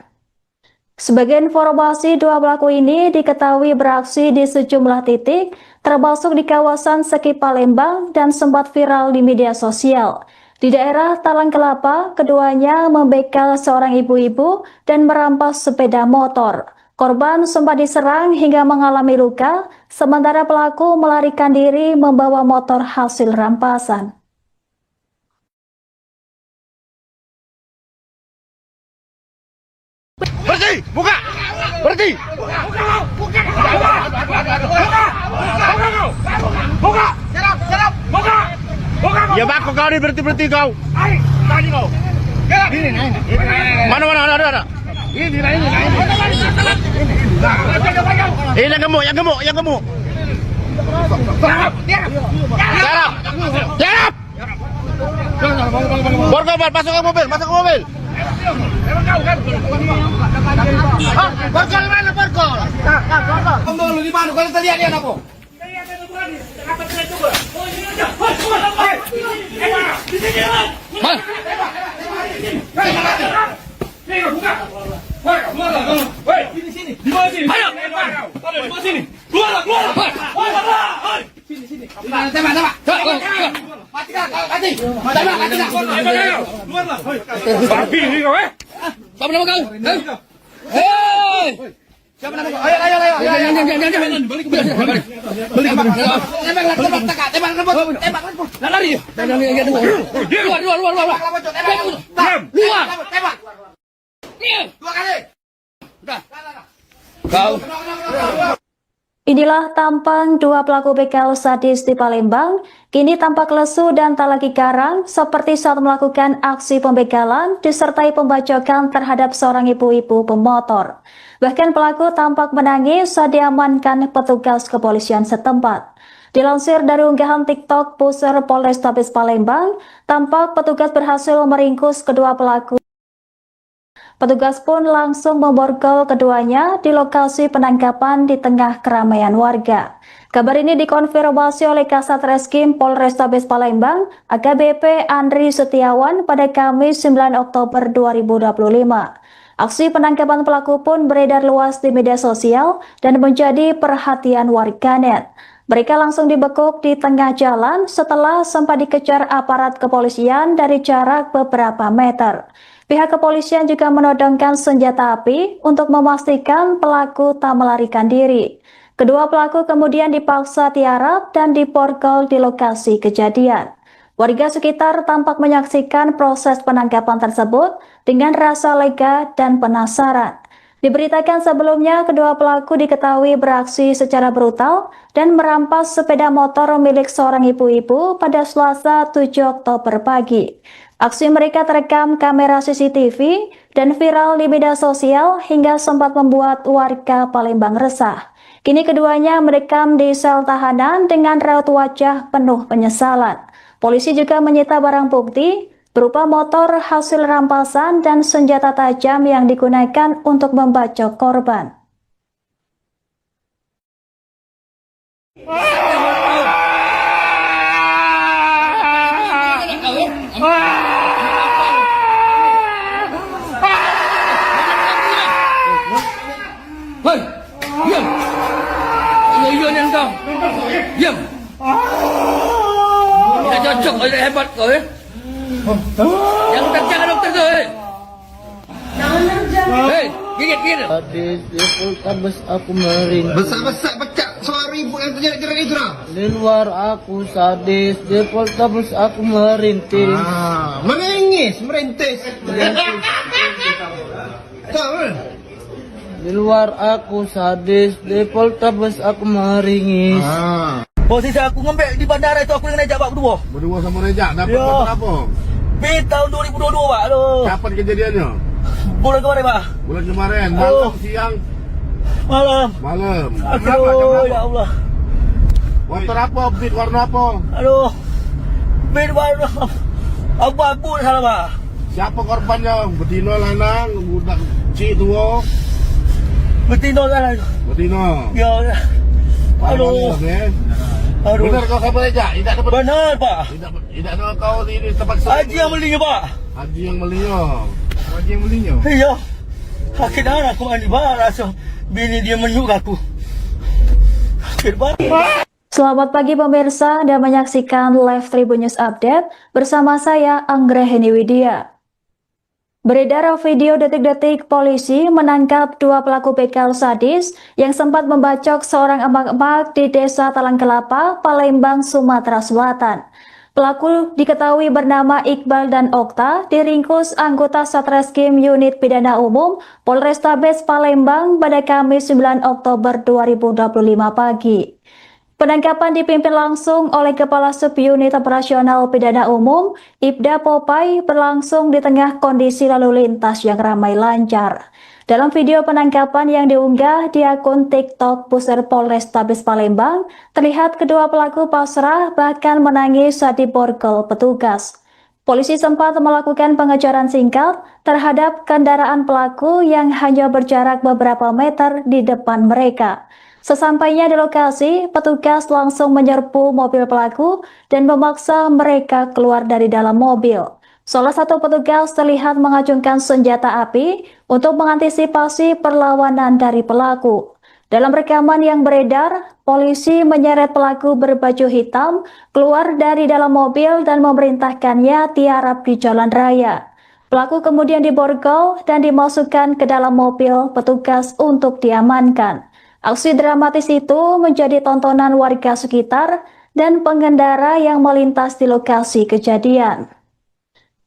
Sebagai informasi, dua pelaku ini diketahui beraksi di sejumlah titik, termasuk di kawasan Seki Palembang dan sempat viral di media sosial. Di daerah Talang Kelapa, keduanya membegal seorang ibu-ibu dan merampas sepeda motor. Korban sempat diserang hingga mengalami luka, sementara pelaku melarikan diri membawa motor hasil rampasan. Berhenti! Buka! Berhenti! Buka! Serap! Buka! Ya bako kau ni berhenti kau. Tadi kau. Mana ada. Ini. Yang gemuk. Serap! Borgol, masuk ke mobil. Borgol mana borgol? Borgol di mana? Kalau tadi ada apa? buka. Woi, keluarlah kamu. Woi, sini. Di mana sini? Ayo, ada di mana sini? Keluarlah. Woi. Sini. Tembak. Matikan. Tembak. Keluarlah. Babi ini kau, Siapa nama kau? Hei. Siapa nama kau? Ayo. Jangan. Balik. Tembak. Lari. Keluar. Tembak. Dua kali. Udah. Kau. Inilah tampang dua pelaku begal sadis di Palembang, kini tampak lesu dan tak lagi garang seperti saat melakukan aksi pembegalan disertai pembacokan terhadap seorang ibu-ibu pemotor. Bahkan pelaku tampak menangis saat diamankan petugas kepolisian setempat. Dilansir dari unggahan TikTok Pusar Polrestabes Palembang, tampak petugas berhasil meringkus kedua pelaku. Petugas pun langsung memborgol keduanya di lokasi penangkapan di tengah keramaian warga. Kabar ini dikonfirmasi oleh Kasat Reskrim Polrestabes Palembang, AKBP Andri Setiawan pada Kamis 9 Oktober 2025. Aksi penangkapan pelaku pun beredar luas di media sosial dan menjadi perhatian warganet. Mereka langsung dibekuk di tengah jalan setelah sempat dikejar aparat kepolisian dari jarak beberapa meter. Pihak kepolisian juga menodongkan senjata api untuk memastikan pelaku tak melarikan diri. Kedua pelaku kemudian dipaksa tiarap dan diborgol di lokasi kejadian. Warga sekitar tampak menyaksikan proses penangkapan tersebut dengan rasa lega dan penasaran. Diberitakan sebelumnya, kedua pelaku diketahui beraksi secara brutal dan merampas sepeda motor milik seorang ibu-ibu pada Selasa 7 Oktober pagi. Aksi mereka terekam kamera CCTV dan viral di media sosial hingga sempat membuat warga Palembang resah. Kini keduanya merekam di sel tahanan dengan raut wajah penuh penyesalan. Polisi juga menyita barang bukti berupa motor hasil rampasan dan senjata tajam yang digunakan untuk membacok korban. Hei, diam. Iya yang kau. Diam. Tidak cocok, tidak hebat kau ya. Yang jangan dokter tu. Hei, gigit. Sadis di Poltabes aku meringis. Besar pecah suara ibu yang terjadi kira itu lah. Di luar aku sadis, di Poltabes aku merintis. Merintis. Tahu? Di luar aku sadis, di Poltabes aku meringis. Posisi aku ngembek di bandara itu aku dengan Rejak Pak berdua. Berdua sama Rejak, dapat apa? Tahun 2022 Pak. Aduh. Kapan kejadiannya? Bulan kemarin Pak. Bulan kemarin, malam, siang? Malam. Aduh, ya Allah. Motor apa? Beat warna apa? Aduh. Beat warna abu-abu salah Pak. Siapa korbannya? Betina, lanang, budak cik tua? Betina lah. Betina. Ya. Aduh. Aduh. Benar kau sama Rejak? Tidak dapat. Benar Pak. Tidak ada kau di tempat Haji yang belinya Pak. Haji yang belinya. Iya. Akhirnya aku mandi Pak. Rasa bini dia menyuk aku. Selamat pagi pemirsa dan menyaksikan live Tribun News Update bersama saya Anggraheni Widya. Beredar video detik-detik polisi menangkap dua pelaku begal sadis yang sempat membacok seorang emak-emak di Desa Talang Kelapa, Palembang, Sumatera Selatan. Pelaku diketahui bernama Iqbal dan Okta, diringkus anggota Satreskrim Unit Pidana Umum Polrestabes Palembang pada Kamis 9 Oktober 2025 pagi. Penangkapan dipimpin langsung oleh Kepala Subunit Operasional Pidana Umum, Ibda Popai, berlangsung di tengah kondisi lalu lintas yang ramai lancar. Dalam video penangkapan yang diunggah di akun TikTok Pusar Polrestabes Palembang, terlihat kedua pelaku pasrah bahkan menangis saat diborgol petugas. Polisi sempat melakukan pengejaran singkat terhadap kendaraan pelaku yang hanya berjarak beberapa meter di depan mereka. Sesampainya di lokasi, petugas langsung menyerbu mobil pelaku dan memaksa mereka keluar dari dalam mobil. Salah satu petugas terlihat mengacungkan senjata api untuk mengantisipasi perlawanan dari pelaku. Dalam rekaman yang beredar, polisi menyeret pelaku berbaju hitam keluar dari dalam mobil dan memerintahkannya tiarap di jalan raya. Pelaku kemudian diborgol dan dimasukkan ke dalam mobil petugas untuk diamankan. Aksi dramatis itu menjadi tontonan warga sekitar dan pengendara yang melintas di lokasi kejadian.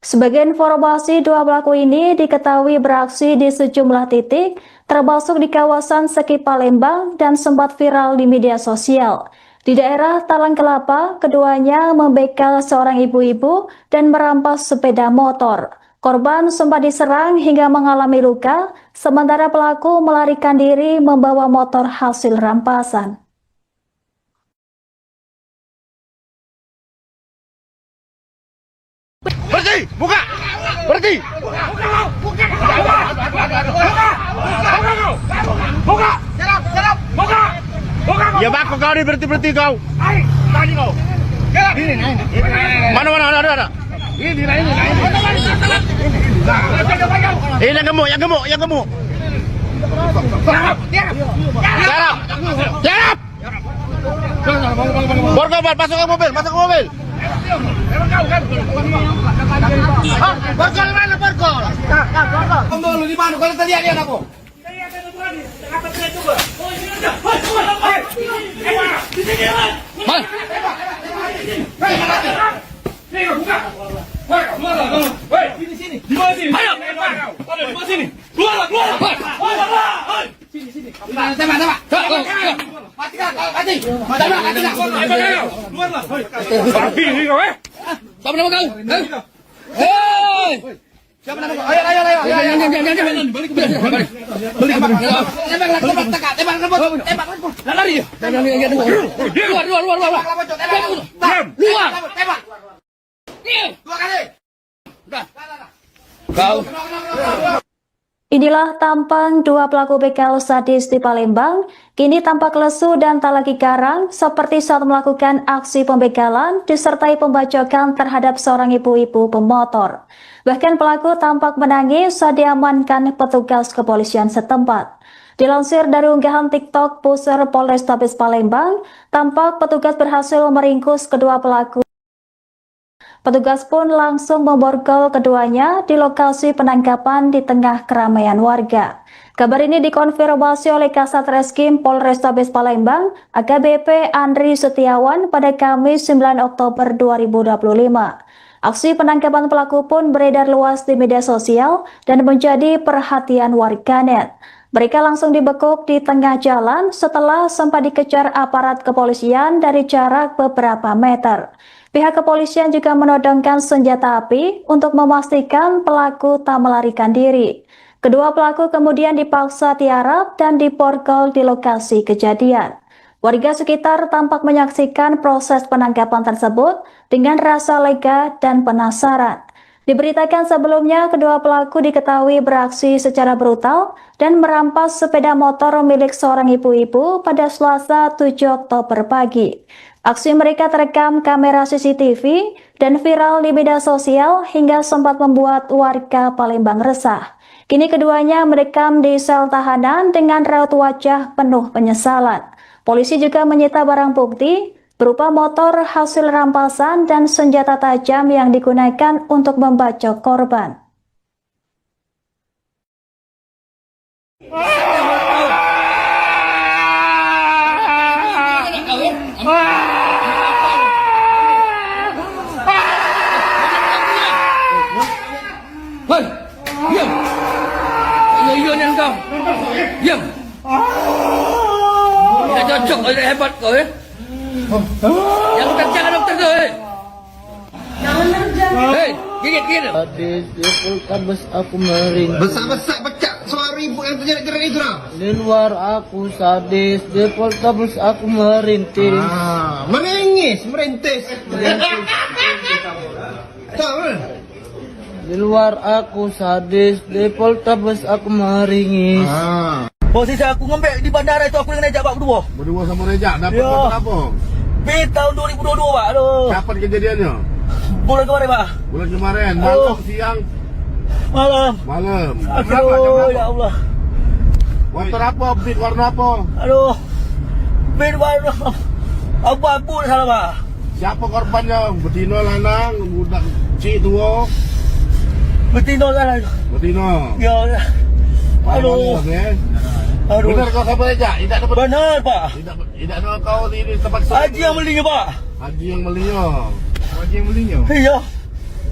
Sebagai informasi, dua pelaku ini diketahui beraksi di sejumlah titik, termasuk di kawasan Seki Palembang dan sempat viral di media sosial. Di daerah Talang Kelapa, keduanya membegal seorang ibu-ibu dan merampas sepeda motor. Korban sempat diserang hingga mengalami luka, sementara pelaku melarikan diri membawa motor hasil rampasan. Berhenti! Buka! Berhenti! Buka! Serap! Buka! Ya bako kau ni berhenti kau. Tadi kau. Mana ada. Ini. Yang gemuk. Serap! Borgol, masuk ke mobil. Borgol mana borgol? Kamu di mana? Kalau tadi ada aku. Sini. Di mana sini? Ayo. Di mana sini? Keluar. Sini. Tembak. Matikan. Keluarlah. Babi ni kau Siapa nama kau? Hei! Siapa nama kau? Ayo. Tembak. Lari. Keluar. Tembak. Dua kali. Kau. Inilah tampang dua pelaku begal sadis di Palembang, kini tampak lesu dan tak lagi garang seperti saat melakukan aksi pembegalan disertai pembacokan terhadap seorang ibu-ibu pemotor. Bahkan pelaku tampak menangis saat diamankan petugas kepolisian setempat. Dilansir dari unggahan TikTok Pusar Polrestabes Palembang, tampak petugas berhasil meringkus kedua pelaku. Petugas pun langsung memborgol keduanya di lokasi penangkapan di tengah keramaian warga. Kabar ini dikonfirmasi oleh Kasat Reskrim Polrestabes Palembang, AKBP Andri Setiawan pada Kamis 9 Oktober 2025. Aksi penangkapan pelaku pun beredar luas di media sosial dan menjadi perhatian warganet. Mereka langsung dibekuk di tengah jalan setelah sempat dikejar aparat kepolisian dari jarak beberapa meter. Pihak kepolisian juga menodongkan senjata api untuk memastikan pelaku tak melarikan diri. Kedua pelaku kemudian dipaksa tiarap dan diborgol di lokasi kejadian. Warga sekitar tampak menyaksikan proses penangkapan tersebut dengan rasa lega dan penasaran. Diberitakan sebelumnya, kedua pelaku diketahui beraksi secara brutal dan merampas sepeda motor milik seorang ibu-ibu pada Selasa 7 Oktober pagi. Aksi mereka terekam kamera CCTV dan viral di media sosial hingga sempat membuat warga Palembang resah. Kini keduanya mendekam di sel tahanan dengan raut wajah penuh penyesalan. Polisi juga menyita barang bukti berupa motor hasil rampasan dan senjata tajam yang digunakan untuk membacok korban. Diam. Dah cocok, dah hebat kau ya. Yang kencang dokter tu. Hei, gigit. Sadis di Poltabes aku meringis. Besar pecah suara ibu yang terjerat-jerat itu lah. Di luar aku sadis, di Poltabes aku merintis. Merintis. Tahu? Di luar aku sadis, di Poltabes aku meringis. Posisi aku ngembek di bandara itu aku dengan Rejak Pak berdua. Berdua sama Rejak dapat motor apa? Tahun 2022 Pak. Aduh. Kapan kejadiannya? Bulan kemarin, Pak. Bulan kemarin, malam, siang, malam. Malam. Aduh, ya Allah. Motor apa? Beat warna apa? Aduh. Beat warna abu-abu salah, Pak. Siapa korbannya? Betina, lanang, budak cik tua. Betina salah. Betina. Ya. Aduh. Aduh. Benar kau siapa aja? Tidak dapat. Benar, Pak. Tidak ada kau di tempat. Haji yang belinya, Pak. Haji yang belinya. Haji yang belinya. Iya.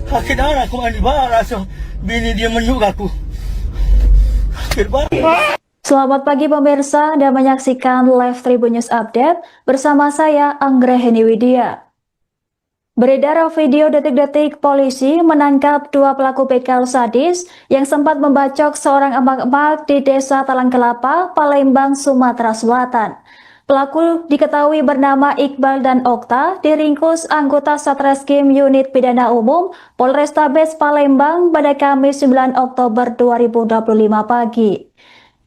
Sakit darah aku mandi barang rasa bini dia menyuk aku. Sakit banget. Selamat pagi pemirsa, Anda menyaksikan Live Tribun News Update bersama saya Anggraheni Widya. Beredar video detik-detik polisi menangkap 2 pelaku begal sadis yang sempat membacok seorang emak-emak di Desa Talang Kelapa, Palembang, Sumatera Selatan. Pelaku diketahui bernama Iqbal dan Okta, diringkus anggota Satreskrim Unit Pidana Umum Polrestabes Palembang pada Kamis 9 Oktober 2025 pagi.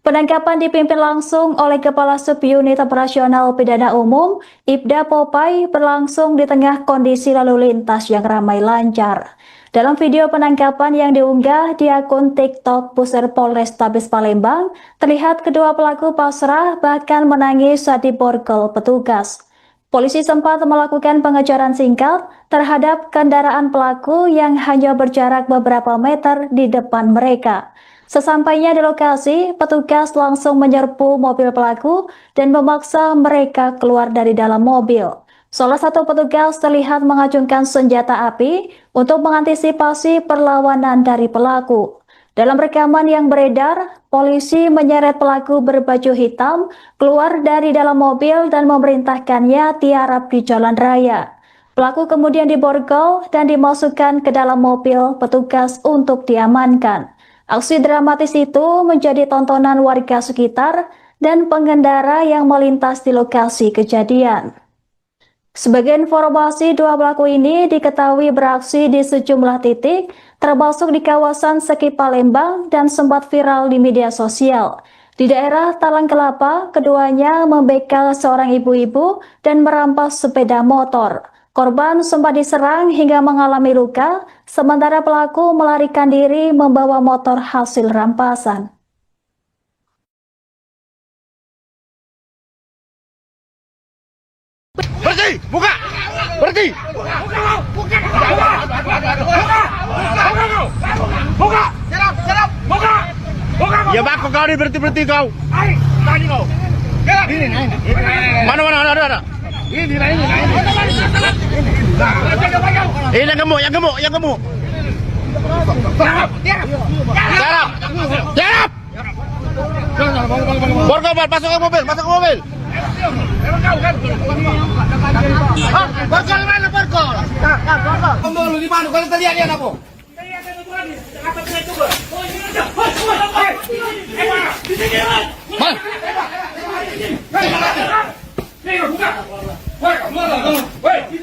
Penangkapan dipimpin langsung oleh Kepala Subunit Operasional Pidana Umum, Ibda Popai, berlangsung di tengah kondisi lalu lintas yang ramai lancar. Dalam video penangkapan yang diunggah di akun TikTok Pusat Polrestabes Palembang, terlihat kedua pelaku pasrah bahkan menangis saat diborgol petugas. Polisi sempat melakukan pengejaran singkat terhadap kendaraan pelaku yang hanya berjarak beberapa meter di depan mereka. Sesampainya di lokasi, petugas langsung menyerbu mobil pelaku dan memaksa mereka keluar dari dalam mobil. Salah satu petugas terlihat mengacungkan senjata api untuk mengantisipasi perlawanan dari pelaku. Dalam rekaman yang beredar, polisi menyeret pelaku berbaju hitam keluar dari dalam mobil dan memerintahkannya tiarap di jalan raya. Pelaku kemudian diborgol dan dimasukkan ke dalam mobil petugas untuk diamankan. Aksi dramatis itu menjadi tontonan warga sekitar dan pengendara yang melintas di lokasi kejadian. Sebagai informasi, 2 pelaku ini diketahui beraksi di sejumlah titik, termasuk di kawasan Seki Palembang dan sempat viral di media sosial. Di daerah Talang Kelapa, keduanya membegal seorang ibu-ibu dan merampas sepeda motor. Korban sempat diserang hingga mengalami luka, sementara pelaku melarikan diri membawa motor hasil rampasan. Berhenti! Buka! Berhenti! Buka! Buka! Serap! Buka! Buka! Ya bako kau ni berhenti kau. Tadi kau. Mana ada. Ini. Yang gemuk. Serap! Borgol, masuk ke mobil. Borgol mana borgol? Borgol di mana? Kalau tadi ada apa?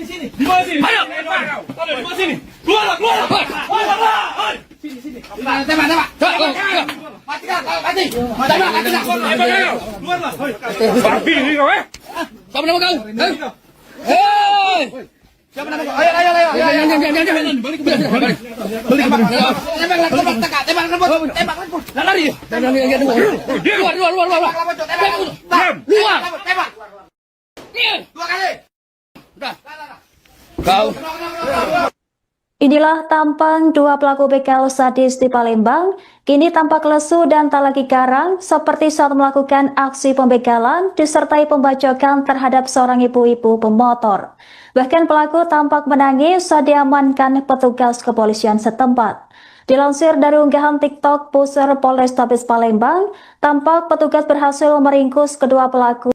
Sini. Di mana sini? Ayo. Di mana sini? Keluar. Sini. Tembak. Mati. Keluar. Babi ni kau Siapa nama kau? Hei! Siapa nama kau? Ayo. Balik. Tembak. Lari. Keluar. Tembak. 2 kali. Udah. Kau. Inilah tampang 2 pelaku begal sadis di Palembang, kini tampak lesu dan tak lagi garang seperti saat melakukan aksi pembegalan disertai pembacokan terhadap seorang ibu-ibu pemotor. Bahkan pelaku tampak menangis saat diamankan petugas kepolisian setempat. Dilansir dari unggahan TikTok Pusat Polrestabes Palembang, tampak petugas berhasil meringkus kedua pelaku.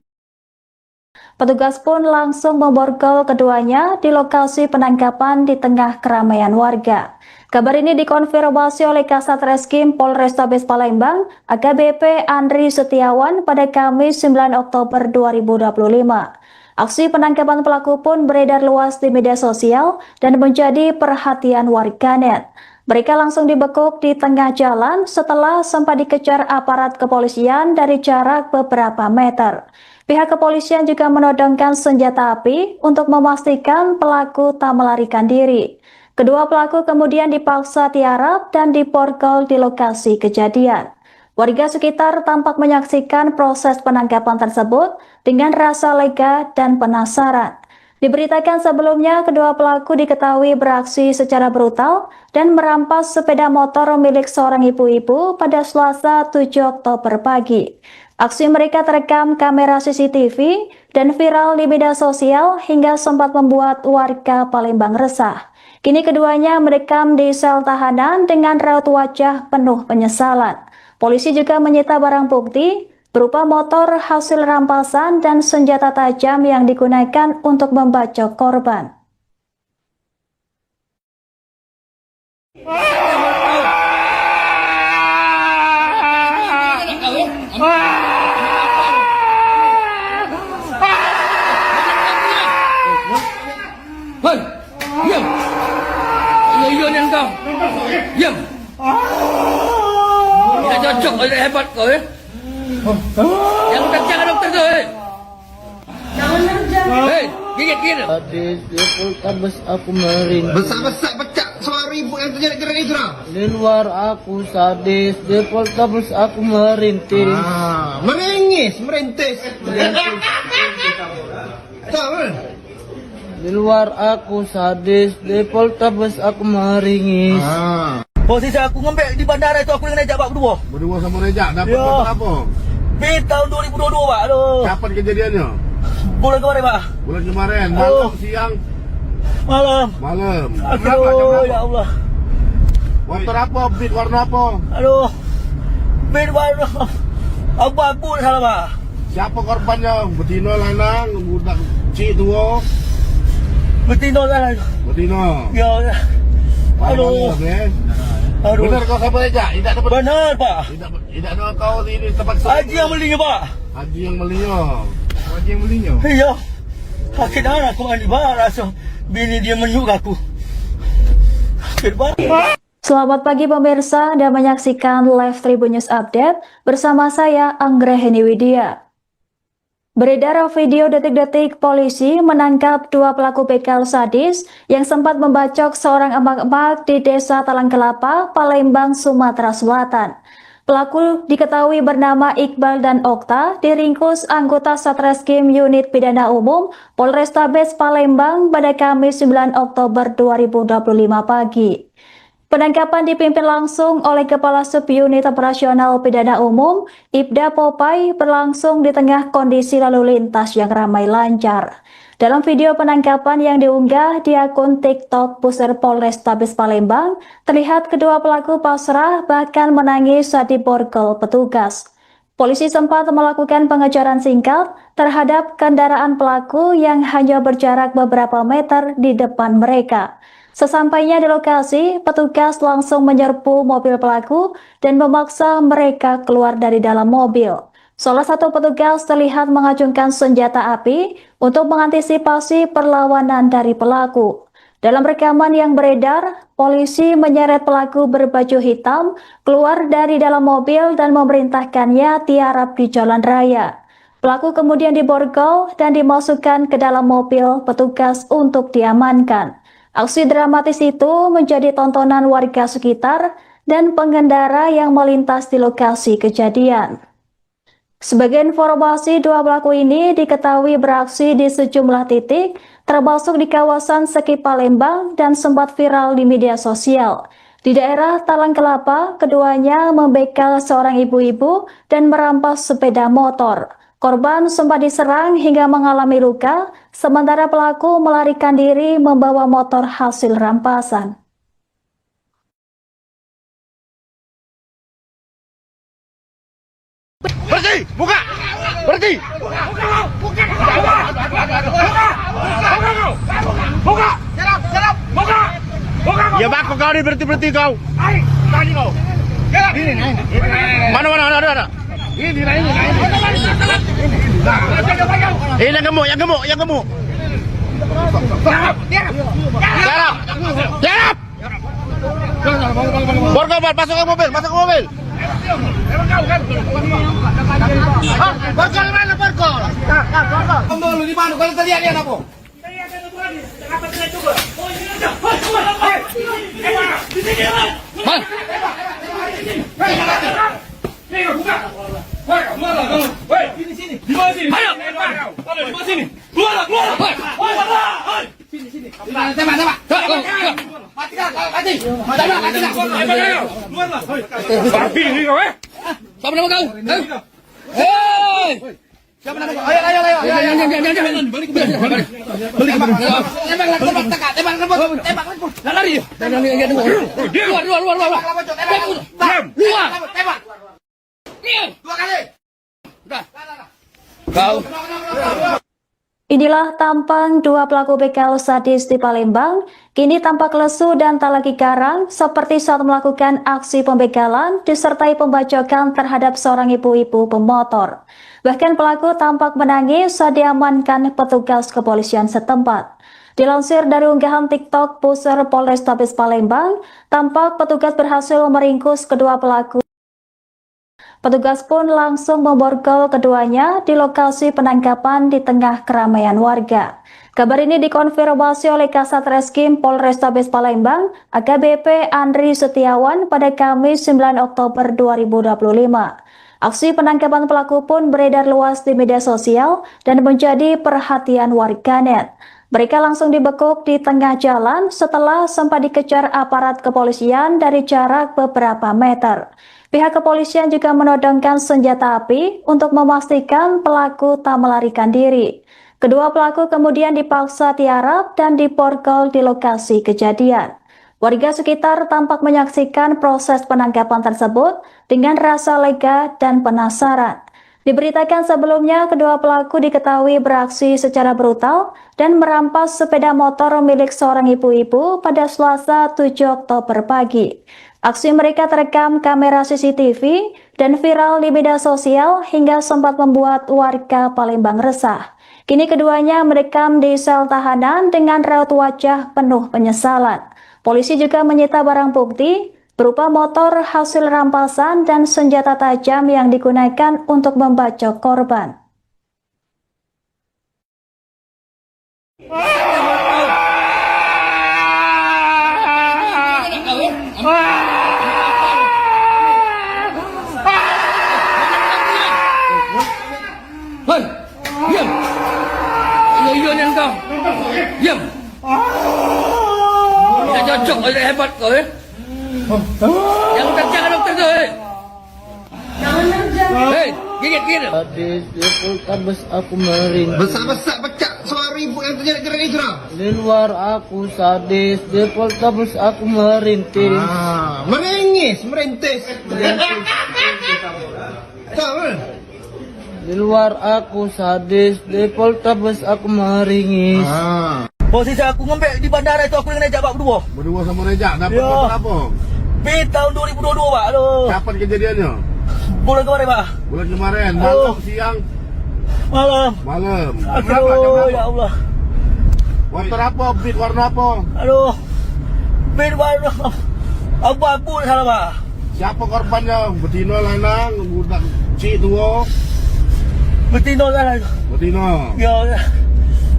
Petugas pun langsung memborgol keduanya di lokasi penangkapan di tengah keramaian warga. Kabar ini dikonfirmasi oleh Kasat Reskrim Polrestabes Palembang, AKBP Andri Setiawan pada Kamis 9 Oktober 2025. Aksi penangkapan pelaku pun beredar luas di media sosial dan menjadi perhatian warganet. Mereka langsung dibekuk di tengah jalan setelah sempat dikejar aparat kepolisian dari jarak beberapa meter. Pihak kepolisian juga menodongkan senjata api untuk memastikan pelaku tak melarikan diri. Kedua pelaku kemudian dipaksa tiarap dan diborgol di lokasi kejadian. Warga sekitar tampak menyaksikan proses penangkapan tersebut dengan rasa lega dan penasaran. Diberitakan sebelumnya, kedua pelaku diketahui beraksi secara brutal dan merampas sepeda motor milik seorang ibu-ibu pada Selasa 7 Oktober pagi. Aksi mereka terekam kamera CCTV dan viral di media sosial hingga sempat membuat warga Palembang resah. Kini keduanya mendekam di sel tahanan dengan raut wajah penuh penyesalan. Polisi juga menyita barang bukti berupa motor hasil rampasan dan senjata tajam yang digunakan untuk membacok korban. Hei, diam. Iya ni engkau. Diam. Tidak cocok, tidak hebat kau ya. Yang jangan dokter tu. Hei, gigit. Hadis Poltabes aku merintih. Besar-besar pecah suara ibu yang terjadi gerak itu dah. Di luar aku sadis, di Poltabes aku merintih. Merintis. Tahu? Di luar aku sadis, di Poltabes aku meringis. Posisi aku ngembek di bandara itu aku dengan Rejak Pak berdua. Berdua sama Rejak dapat motor apa? Tahun 2022 Pak. Aduh. Kapan kejadiannya? Bulan kemarin Pak. Bulan kemarin, malam, siang, Malam. Berapa? Ya Allah. Motor apa? Beat warna apa? Aduh. Beat warna abu-abu salah Pak. Siapa korbannya? Betina, lanang, budak cik tua. Betina salah. Betina. Ya. Aduh. Aduh. Benar kau siapa Rejak? Tidak dapat. Benar Pak. Tidak ada kau di tempat Haji yang belinya Pak. Haji yang belinya. Iya. Sakit anak aku mandi Pak. Rasa bini dia menyuk aku. Sakit banget. Selamat pagi pemirsa, Anda menyaksikan live Tribun News Update bersama saya Anggraheni Widya. Beredar video detik-detik polisi menangkap dua pelaku begal sadis yang sempat membacok seorang emak-emak di Desa Talang Kelapa, Palembang, Sumatera Selatan. Pelaku diketahui bernama Iqbal dan Okta, diringkus anggota Satreskrim Unit Pidana Umum Polrestabes Palembang pada Kamis 9 Oktober 2025 pagi. Penangkapan dipimpin langsung oleh Kepala Subunit Operasional Pidana Umum, Ibda Popai, berlangsung di tengah kondisi lalu lintas yang ramai lancar. Dalam video penangkapan yang diunggah di akun TikTok Pusat Polrestabes Palembang, terlihat kedua pelaku pasrah bahkan menangis saat diborgol petugas. Polisi sempat melakukan pengejaran singkat terhadap kendaraan pelaku yang hanya berjarak beberapa meter di depan mereka. Sesampainya di lokasi, petugas langsung menyerbu mobil pelaku dan memaksa mereka keluar dari dalam mobil. Salah satu petugas terlihat mengacungkan senjata api untuk mengantisipasi perlawanan dari pelaku. Dalam rekaman yang beredar, polisi menyeret pelaku berbaju hitam keluar dari dalam mobil dan memerintahkannya tiarap di jalan raya. Pelaku kemudian diborgol dan dimasukkan ke dalam mobil petugas untuk diamankan. Aksi dramatis itu menjadi tontonan warga sekitar dan pengendara yang melintas di lokasi kejadian. Sebagai informasi, dua pelaku ini diketahui beraksi di sejumlah titik, termasuk di kawasan Seki Palembang dan sempat viral di media sosial. Di daerah Talang Kelapa, keduanya membegal seorang ibu-ibu dan merampas sepeda motor. Korban sempat diserang hingga mengalami luka, sementara pelaku melarikan diri membawa motor hasil rampasan. Berhenti! Buka! Berhenti! Buka! Serap! Buka! Ya baku kau ni berhenti kau. Tadi kau. Mana ada. Ini. Ini yang gemuk. Serap! Borgol, masuk ke mobil. Borgol mana borgol? Borgol di mana? Kalau terlihat dia apa? Babi ni kau eh? Siapa nama kau? Hei! Siapa nama kau? Ayo, ayo, ayo. Jangan. Balik. Tembak. Lari. Luar. Tembak. Dua kali. Udah. Kau. Inilah tampang dua pelaku begal sadis di Palembang, kini tampak lesu dan tak lagi garang seperti saat melakukan aksi pembegalan disertai pembacokan terhadap seorang ibu-ibu pemotor. Bahkan pelaku tampak menangis saat diamankan petugas kepolisian setempat. Dilansir dari unggahan TikTok Pusar Polrestabes Palembang, tampak petugas berhasil meringkus kedua pelaku. Petugas pun langsung memborgol keduanya di lokasi penangkapan di tengah keramaian warga. Kabar ini dikonfirmasi oleh Kasat Reskrim Polrestabes Palembang, AKBP Andri Setiawan pada Kamis 9 Oktober 2025. Aksi penangkapan pelaku pun beredar luas di media sosial dan menjadi perhatian warganet. Mereka langsung dibekuk di tengah jalan setelah sempat dikejar aparat kepolisian dari jarak beberapa meter. Pihak kepolisian juga menodongkan senjata api untuk memastikan pelaku tak melarikan diri. Kedua pelaku kemudian dipaksa tiarap dan diborgol di lokasi kejadian. Warga sekitar tampak menyaksikan proses penangkapan tersebut dengan rasa lega dan penasaran. Diberitakan sebelumnya, kedua pelaku diketahui beraksi secara brutal dan merampas sepeda motor milik seorang ibu-ibu pada Selasa 7 Oktober pagi. Aksi mereka terekam kamera CCTV dan viral di media sosial hingga sempat membuat warga Palembang resah. Kini keduanya merekam di sel tahanan dengan raut wajah penuh penyesalan. Polisi juga menyita barang bukti berupa motor hasil rampasan dan senjata tajam yang digunakan untuk membacok korban. Hei, diam. Iyo kau. Diam. Tidak cocok, tidak hebat kau ya. Jangan kerjakan dokter tu. Hei, gigit. Sadis di Poltabes aku merintih. Besar-besar pecah suara ibu yang terjadi gerak hijrah. Di luar aku sadis, di Poltabes aku merintih. Merintis. Di luar aku sadis, di Poltabes aku meringis. Posisi aku ngembek di bandara itu aku dengan Rejak Pak berdua. Berdua sama Rejak, dapat apa? Tahun 2022 Pak. Aduh. Kapan kejadiannya? Bulan kemarin Pak. Bulan kemarin, malam, siang? Malam. Aduh, ya Allah. Motor apa? Beat warna apa? Aduh. Beat warna abu-abu salah Pak. Siapa korbannya? Betina lanang, budak cik tua. Betina lanang. Betina. Ya.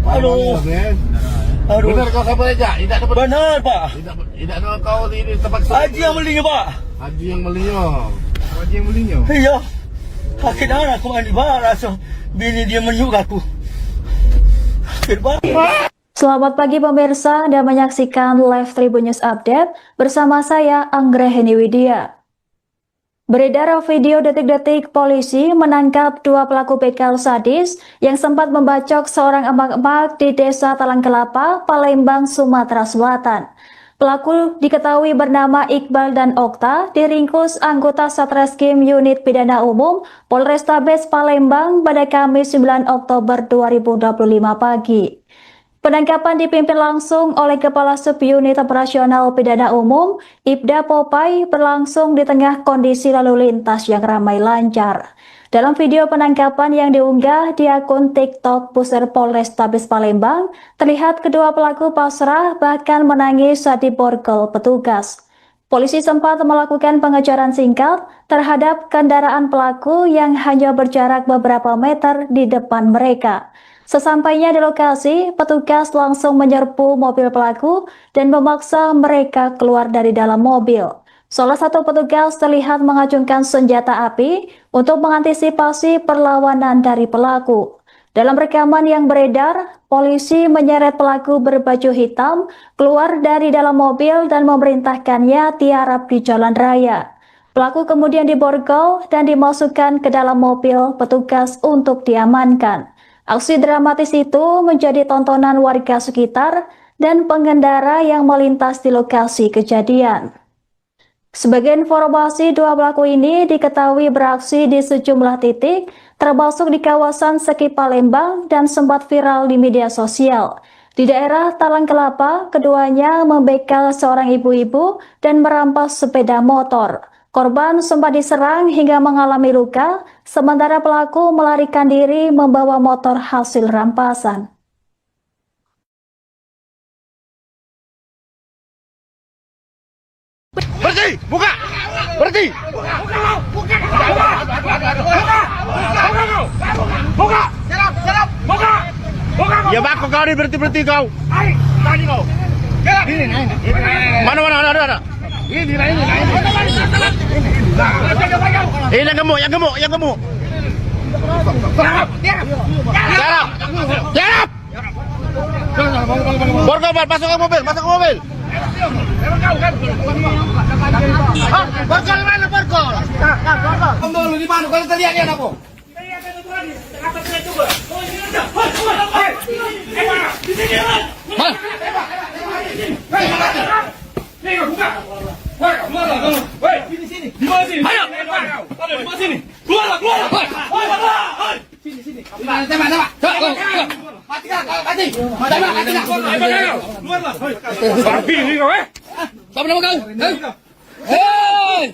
Aduh. Aduh. Benar kau sama Rejak? Tidak dapat. Benar Pak. Tidak ada kau di tempat Haji yang belinya Pak. Haji yang belinya. Iya. Akhirnya aku mandi Pak. Rasa bini dia menyuk aku. Selamat pagi pemirsa, Anda menyaksikan live Tribun News Update bersama saya Anggraheni Widya. Beredar video detik-detik polisi menangkap dua pelaku begal sadis yang sempat membacok seorang emak-emak di Desa Talang Kelapa, Palembang, Sumatera Selatan. Pelaku diketahui bernama Iqbal dan Okta, diringkus anggota Satreskrim Unit Pidana Umum Polrestabes Palembang pada Kamis 9 Oktober 2025 pagi. Penangkapan dipimpin langsung oleh Kepala Subunit Operasional Pidana Umum, Ibda Popai, berlangsung di tengah kondisi lalu lintas yang ramai lancar. Dalam video penangkapan yang diunggah di akun TikTok Pusar Polrestabes Palembang, terlihat kedua pelaku pasrah bahkan menangis saat diborgol petugas. Polisi sempat melakukan pengejaran singkat terhadap kendaraan pelaku yang hanya berjarak beberapa meter di depan mereka. Sesampainya di lokasi, petugas langsung menyerbu mobil pelaku dan memaksa mereka keluar dari dalam mobil. Salah satu petugas terlihat mengacungkan senjata api untuk mengantisipasi perlawanan dari pelaku. Dalam rekaman yang beredar, polisi menyeret pelaku berbaju hitam keluar dari dalam mobil dan memerintahkannya tiarap di jalan raya. Pelaku kemudian diborgol dan dimasukkan ke dalam mobil petugas untuk diamankan. Aksi dramatis itu menjadi tontonan warga sekitar dan pengendara yang melintas di lokasi kejadian. Sebagai informasi, dua pelaku ini diketahui beraksi di sejumlah titik, termasuk di kawasan Seki Palembang dan sempat viral di media sosial. Di daerah Talang Kelapa, keduanya membegal seorang ibu-ibu dan merampas sepeda motor. Korban sempat diserang hingga mengalami luka, sementara pelaku melarikan diri membawa motor hasil rampasan. Berhenti! Buka! Berhenti! Buka! Buka! Serap! Buka! Buka! Ya bako kau ni berhenti kau. Tadi kau. Mana ada. Ini. Ini yang gemuk. Serap! Borgol, masuk ke mobil. Borgol mana borgol? Borgol di mana? Kalau terlihat dia apa? Atas saya juga. Di sini. Buka. Woi, sini. Di mana sini? Ayo. Di mana sini? Keluar. Sini. Tembak. Matikan. Keluarlah. Babi ni kau Siapa nama kau? Hei!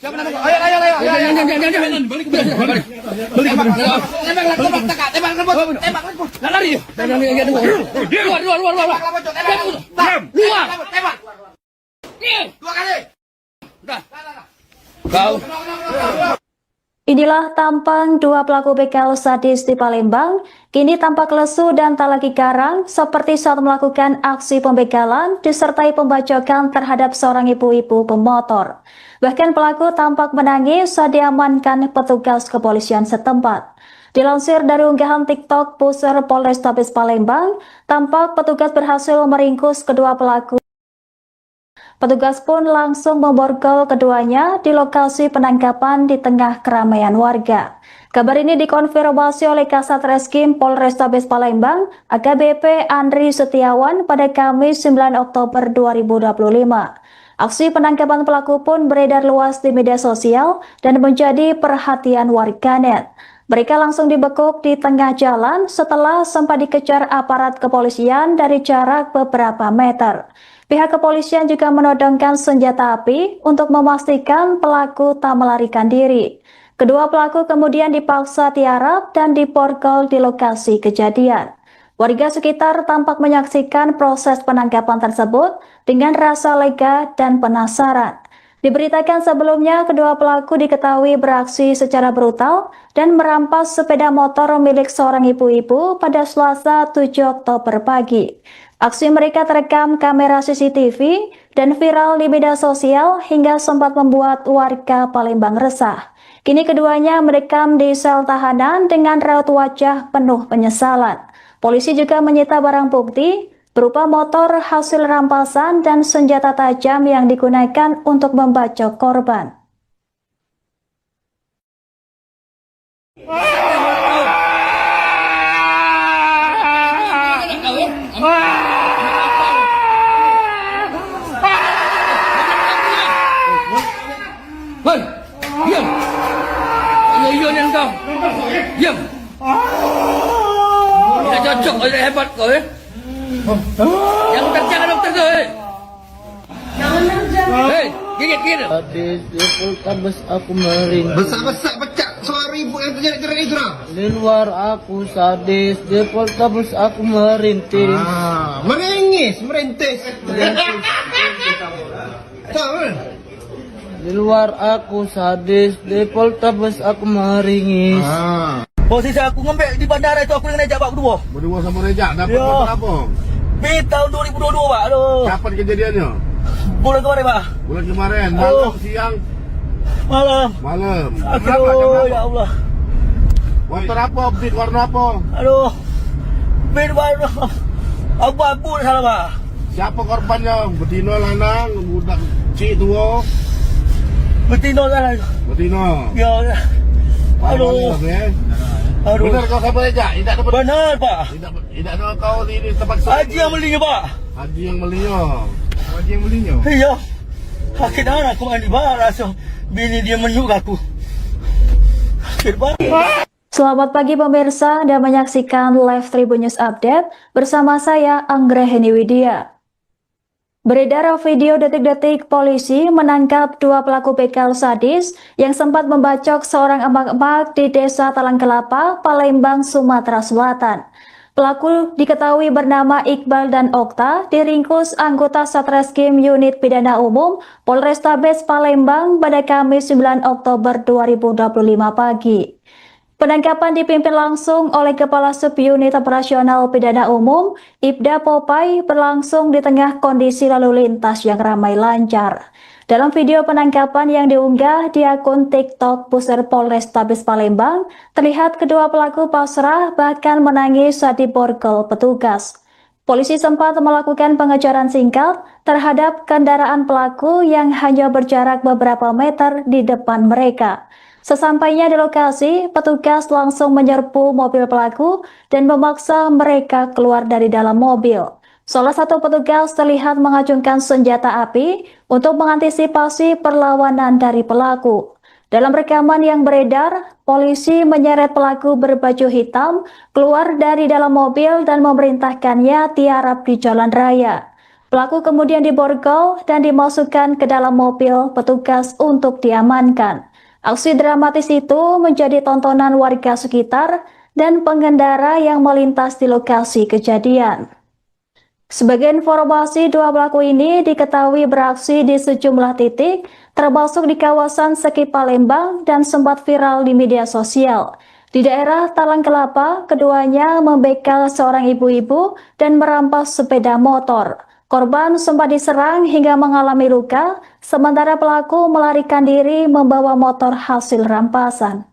Siapa nama kau? Ayo. Jangan. Balik. Tembak. Lari. Keluar. Tembak. Dua kali. Udah. Kau. Inilah tampang dua pelaku begal sadis di Palembang, kini tampak lesu dan tak lagi garang seperti saat melakukan aksi pembegalan disertai pembacokan terhadap seorang ibu-ibu pemotor. Bahkan pelaku tampak menangis saat diamankan petugas kepolisian setempat. Dilansir dari unggahan TikTok Pusar Polrestabes Palembang, tampak petugas berhasil meringkus kedua pelaku. Petugas pun langsung memborgol keduanya di lokasi penangkapan di tengah keramaian warga. Kabar ini dikonfirmasi oleh Kasat Reskrim Polrestabes Palembang, AKBP Andri Setiawan pada Kamis 9 Oktober 2025. Aksi penangkapan pelaku pun beredar luas di media sosial dan menjadi perhatian warganet. Mereka langsung dibekuk di tengah jalan setelah sempat dikejar aparat kepolisian dari jarak beberapa meter. Pihak kepolisian juga menodongkan senjata api untuk memastikan pelaku tak melarikan diri. Kedua pelaku kemudian dipaksa tiarap dan diborgol di lokasi kejadian. Warga sekitar tampak menyaksikan proses penangkapan tersebut dengan rasa lega dan penasaran. Diberitakan sebelumnya, kedua pelaku diketahui beraksi secara brutal dan merampas sepeda motor milik seorang ibu-ibu pada Selasa 7 Oktober pagi. Aksi mereka terekam kamera CCTV dan viral di media sosial hingga sempat membuat warga Palembang resah. Kini keduanya merekam di sel tahanan dengan raut wajah penuh penyesalan. Polisi juga menyita barang bukti berupa motor hasil rampasan dan senjata tajam yang digunakan untuk membacok korban. Hei, diam. Ayo yang kau. Diam. Tidak cocok, tidak hebat kau Yang kerjakan dokter tu. Hei, gigit. Sadis, di Poltabes aku merintih. Besar pecah suara ibu yang terjadi itu lah. Di luar aku sadis, di Poltabes aku merintih. Merintis. Di luar aku sadis, di Poltabes aku meringis. Posisi aku ngembek di bandara itu aku dengan Rejak Pak berdua. Berdua sama Rejak, dapat Ya. motor apa? Beat tahun 2022 Pak. Aduh. Kapan kejadiannya? Bulan kemarin Pak. Bulan kemarin, Aduh. malam, siang, Malam. malam. Aduh, ya Allah. Motor apa? Beat warna apa? Aduh. Beat warna abu-abu salah Pak. Siapa korbannya? Betina, lanang, budak cik tua? Betina salah. Betina. Ya. Aduh. Aduh. Benar kau sama Rejak? Tidak dapat. Benar Pak. Tidak ada kau di tempat Haji yang belinya Pak. Haji yang belinya. Haji yang belinya. Iya. Sakit anak aku mandi Pak. Rasa bini dia menyuk aku. Sakit Pak. Selamat pagi pemirsa, Anda menyaksikan Live Tribun News Update bersama saya Anggraheni Widya. Beredar video detik-detik polisi menangkap 2 pelaku begal sadis yang sempat membacok seorang emak-emak di Desa Talang Kelapa, Palembang, Sumatera Selatan. Pelaku diketahui bernama Iqbal dan Okta, diringkus anggota Satreskrim Unit Pidana Umum Polrestabes Palembang pada Kamis 9 Oktober 2025 pagi. Penangkapan dipimpin langsung oleh Kepala Subunit Operasional Pidana Umum, Ibda Popai, berlangsung di tengah kondisi lalu lintas yang ramai lancar. Dalam video penangkapan yang diunggah di akun TikTok Pusat Polrestabes Palembang, terlihat kedua pelaku pasrah bahkan menangis saat diborgol petugas. Polisi sempat melakukan pengejaran singkat terhadap kendaraan pelaku yang hanya berjarak beberapa meter di depan mereka. Sesampainya di lokasi, petugas langsung menyerbu mobil pelaku dan memaksa mereka keluar dari dalam mobil. Salah satu petugas terlihat mengacungkan senjata api untuk mengantisipasi perlawanan dari pelaku. Dalam rekaman yang beredar, polisi menyeret pelaku berbaju hitam keluar dari dalam mobil dan memerintahkannya tiarap di jalan raya. Pelaku kemudian diborgol dan dimasukkan ke dalam mobil petugas untuk diamankan. Aksi dramatis itu menjadi tontonan warga sekitar dan pengendara yang melintas di lokasi kejadian. Sebagai informasi, 2 pelaku ini diketahui beraksi di sejumlah titik, termasuk di kawasan Seki Palembang dan sempat viral di media sosial. Di daerah Talang Kelapa, keduanya membegal seorang ibu-ibu dan merampas sepeda motor. Korban sempat diserang hingga mengalami luka, sementara pelaku melarikan diri membawa motor hasil rampasan.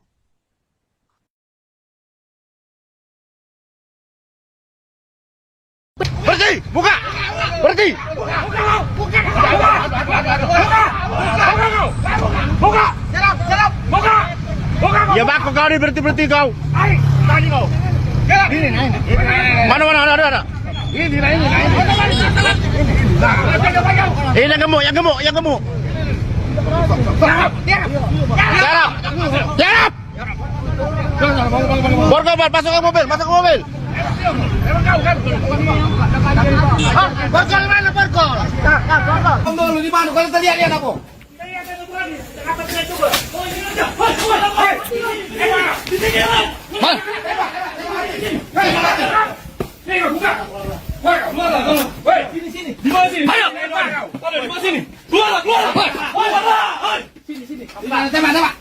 Berhenti! Buka! Berhenti! Buka! Buka! Ya bako kau ni berhenti kau. Tadi kau. Mana ada. Ini. Yang gemuk. Tiarap. Borgol, masuk ke mobil. Borgol mana borgol? Borgol di mana? Kalau tadi lihat aku. Sini. Di mana sini? Ayo. Di mana sini? Keluar. Sini. Tembak.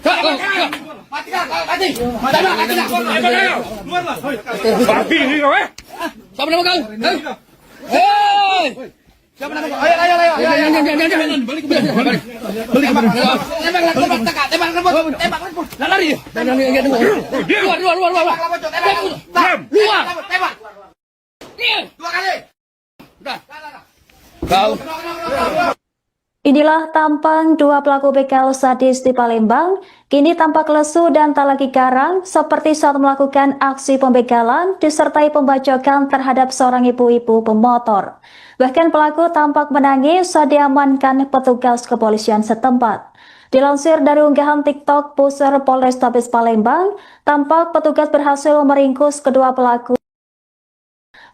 Mati. Keluarlah. Babi ni kau Siapa nama kau? Hei! Siapa nama kau? Ayo. Jangan. Balik. Tembak. Lari. Keluar. Tembak. 2 kali. Udah. Kau. Inilah tampang 2 pelaku begal sadis di Palembang, kini tampak lesu dan tak lagi garang seperti saat melakukan aksi pembegalan disertai pembacokan terhadap seorang ibu-ibu pemotor. Bahkan pelaku tampak menangis saat diamankan petugas kepolisian setempat. Dilansir dari unggahan TikTok Pusat Polrestabes Palembang, tampak petugas berhasil meringkus kedua pelaku.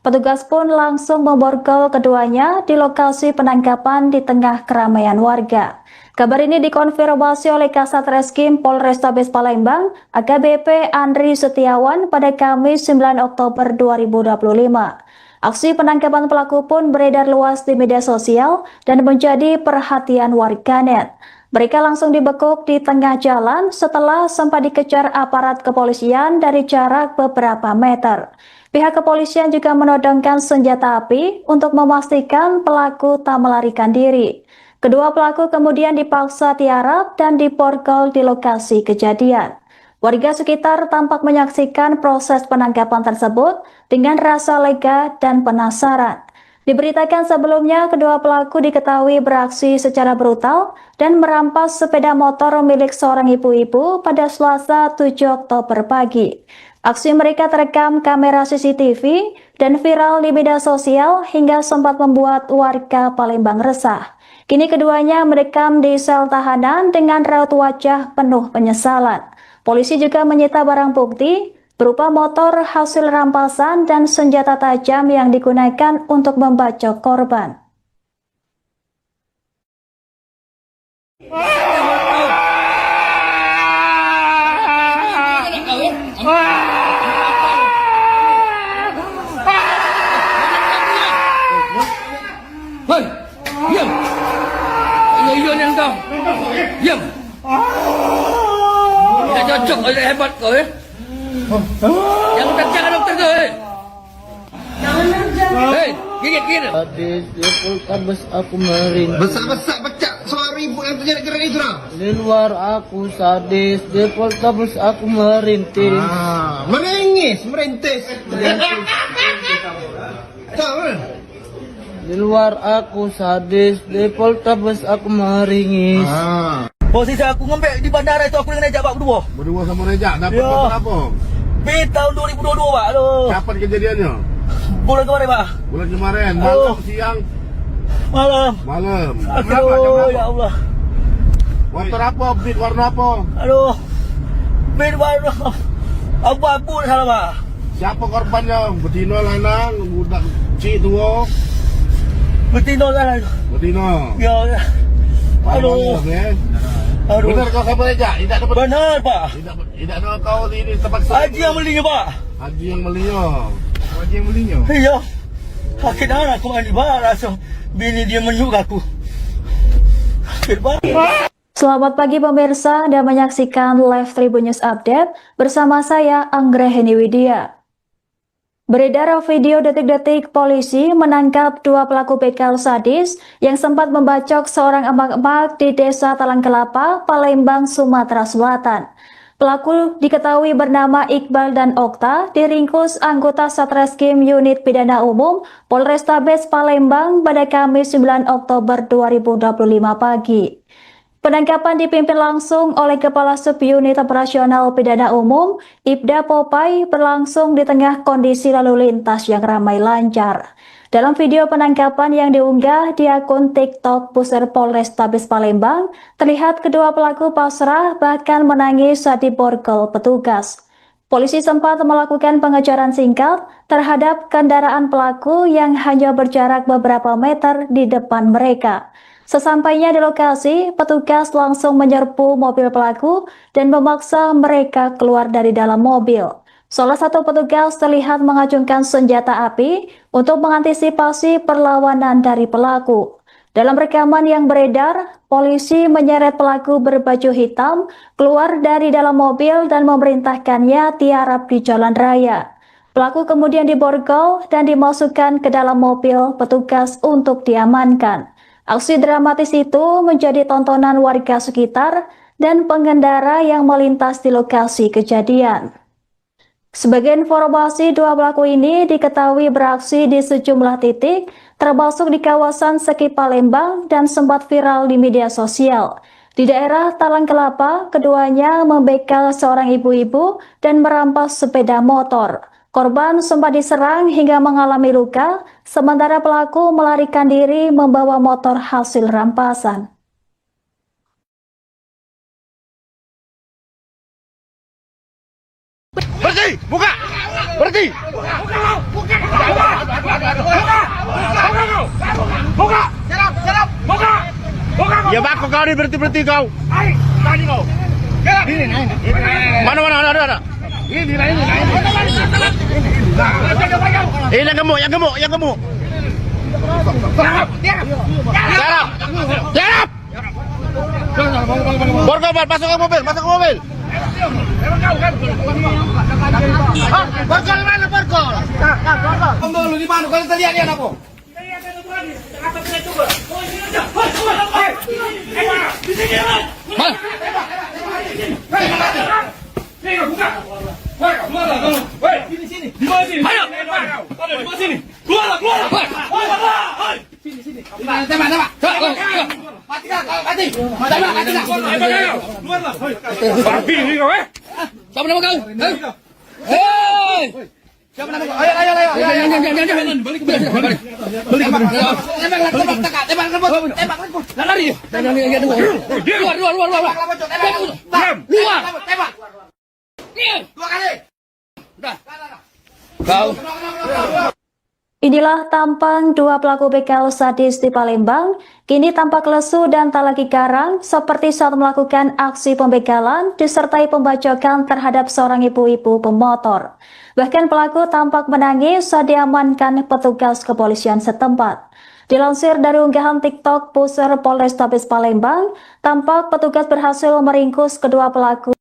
Petugas pun langsung memborgol keduanya di lokasi penangkapan di tengah keramaian warga. Kabar ini dikonfirmasi oleh Kasat Reskrim Polrestabes Palembang, AKBP Andri Setiawan pada Kamis 9 Oktober 2025. Aksi penangkapan pelaku pun beredar luas di media sosial dan menjadi perhatian warganet. Mereka langsung dibekuk di tengah jalan setelah sempat dikejar aparat kepolisian dari jarak beberapa meter. Pihak kepolisian juga menodongkan senjata api untuk memastikan pelaku tak melarikan diri. Kedua pelaku kemudian dipaksa tiarap dan diborgol di lokasi kejadian. Warga sekitar tampak menyaksikan proses penangkapan tersebut dengan rasa lega dan penasaran. Diberitakan sebelumnya, kedua pelaku diketahui beraksi secara brutal dan merampas sepeda motor milik seorang ibu-ibu pada Selasa 7 Oktober pagi. Aksi mereka terekam kamera CCTV dan viral di media sosial hingga sempat membuat warga Palembang resah. Kini keduanya merekam di sel tahanan dengan raut wajah penuh penyesalan. Polisi juga menyita barang bukti berupa motor hasil rampasan dan senjata tajam yang digunakan untuk membacok korban. Hei, diam! Ayo yang kau, diam! Tidak cocok, tidak hebat kau ya. Jangan dokter kau ya. Hei, gigit. Sadis, dia poltabes aku merintih. Besar-besar pecah suara ibu yang terjadi keren itu lah. Di luar aku sadis, di poltabes aku merintih. Merintis. Di luar aku sadis, di poltabes aku meringis. Posisi aku ngembek di bandara itu aku dengan Rejak Pak berdua. Berdua sama Rejak, dapat Ya. motor apa? Tahun 2022 Pak. Aduh. Kapan kejadiannya? Bulan kemarin Pak. Bulan kemarin, Aduh. malam, siang, Malam. Berapa? Ya Allah. Motor apa? Beat warna apa? Aduh. Beat warna abu-abu salah Pak. Siapa korbannya? Betina, lanang, budak cik tua? Betina salah. Betina. Ya. Aduh. Aduh. Benar kau sama Rejak? Tidak dapat. Benar Pak. Tidak ada kau di ini tempat Haji yang belinya Pak. Haji yang belinya. Iya. Akhirnya aku mandi Pak. Langsung bini dia menyuk aku. Selamat pagi pemirsa, Anda menyaksikan live Tribun News Update bersama saya Anggraheni Widya. Beredar video detik-detik polisi menangkap dua pelaku begal sadis yang sempat membacok seorang emak-emak di Desa Talang Kelapa, Palembang, Sumatera Selatan. Pelaku diketahui bernama Iqbal dan Okta, diringkus anggota Satreskrim Unit Pidana Umum Polrestabes Palembang pada Kamis 9 Oktober 2025 pagi. Penangkapan dipimpin langsung oleh Kepala Subunit Operasional Pidana Umum, Ibda Popai, berlangsung di tengah kondisi lalu lintas yang ramai lancar. Dalam video penangkapan yang diunggah di akun TikTok Pusat Polrestabes Palembang, terlihat kedua pelaku pasrah bahkan menangis saat diborgol petugas. Polisi sempat melakukan pengejaran singkat terhadap kendaraan pelaku yang hanya berjarak beberapa meter di depan mereka. Sesampainya di lokasi, petugas langsung menyerbu mobil pelaku dan memaksa mereka keluar dari dalam mobil. Salah satu petugas terlihat mengacungkan senjata api untuk mengantisipasi perlawanan dari pelaku. Dalam rekaman yang beredar, polisi menyeret pelaku berbaju hitam keluar dari dalam mobil dan memerintahkannya tiarap di jalan raya. Pelaku kemudian diborgol dan dimasukkan ke dalam mobil petugas untuk diamankan. Aksi dramatis itu menjadi tontonan warga sekitar dan pengendara yang melintas di lokasi kejadian. Sebagai informasi, dua pelaku ini diketahui beraksi di sejumlah titik, termasuk di kawasan Seki Palembang dan sempat viral di media sosial. Di daerah Talang Kelapa, keduanya membegal seorang ibu-ibu dan merampas sepeda motor. Korban sempat diserang hingga mengalami luka, sementara pelaku melarikan diri membawa motor hasil rampasan. Berhenti! Buka! Berhenti! Buka! Serap! Buka! Ya bako kau ni berhenti kau. Tadi kau. Mana ada. Ini. Yang gemuk. Serap! Borgol, masuk ke mobil, masuk ke mobil. Borgol mana Borgol? Kamu lu di mana? Kalau terlihat dia apa? Sini. Di mana sini? Ayo. Di mana sini? Keluar. Sini. Tembak. Matikan. Keluarlah. Babi ni kau Siapa nama kau? Hei. Siapa nama kau? Ayo. Jangan. Balik. Tembak. Lari. Keluar. Tembak. Dua kali. Kau. Inilah tampang dua pelaku begal sadis di Palembang, kini tampak lesu dan tak lagi garang seperti saat melakukan aksi pembegalan disertai pembacokan terhadap seorang ibu-ibu pemotor. Bahkan pelaku tampak menangis saat diamankan petugas kepolisian setempat. Dilansir dari unggahan TikTok Pusar Polrestabes Palembang, tampak petugas berhasil meringkus kedua pelaku.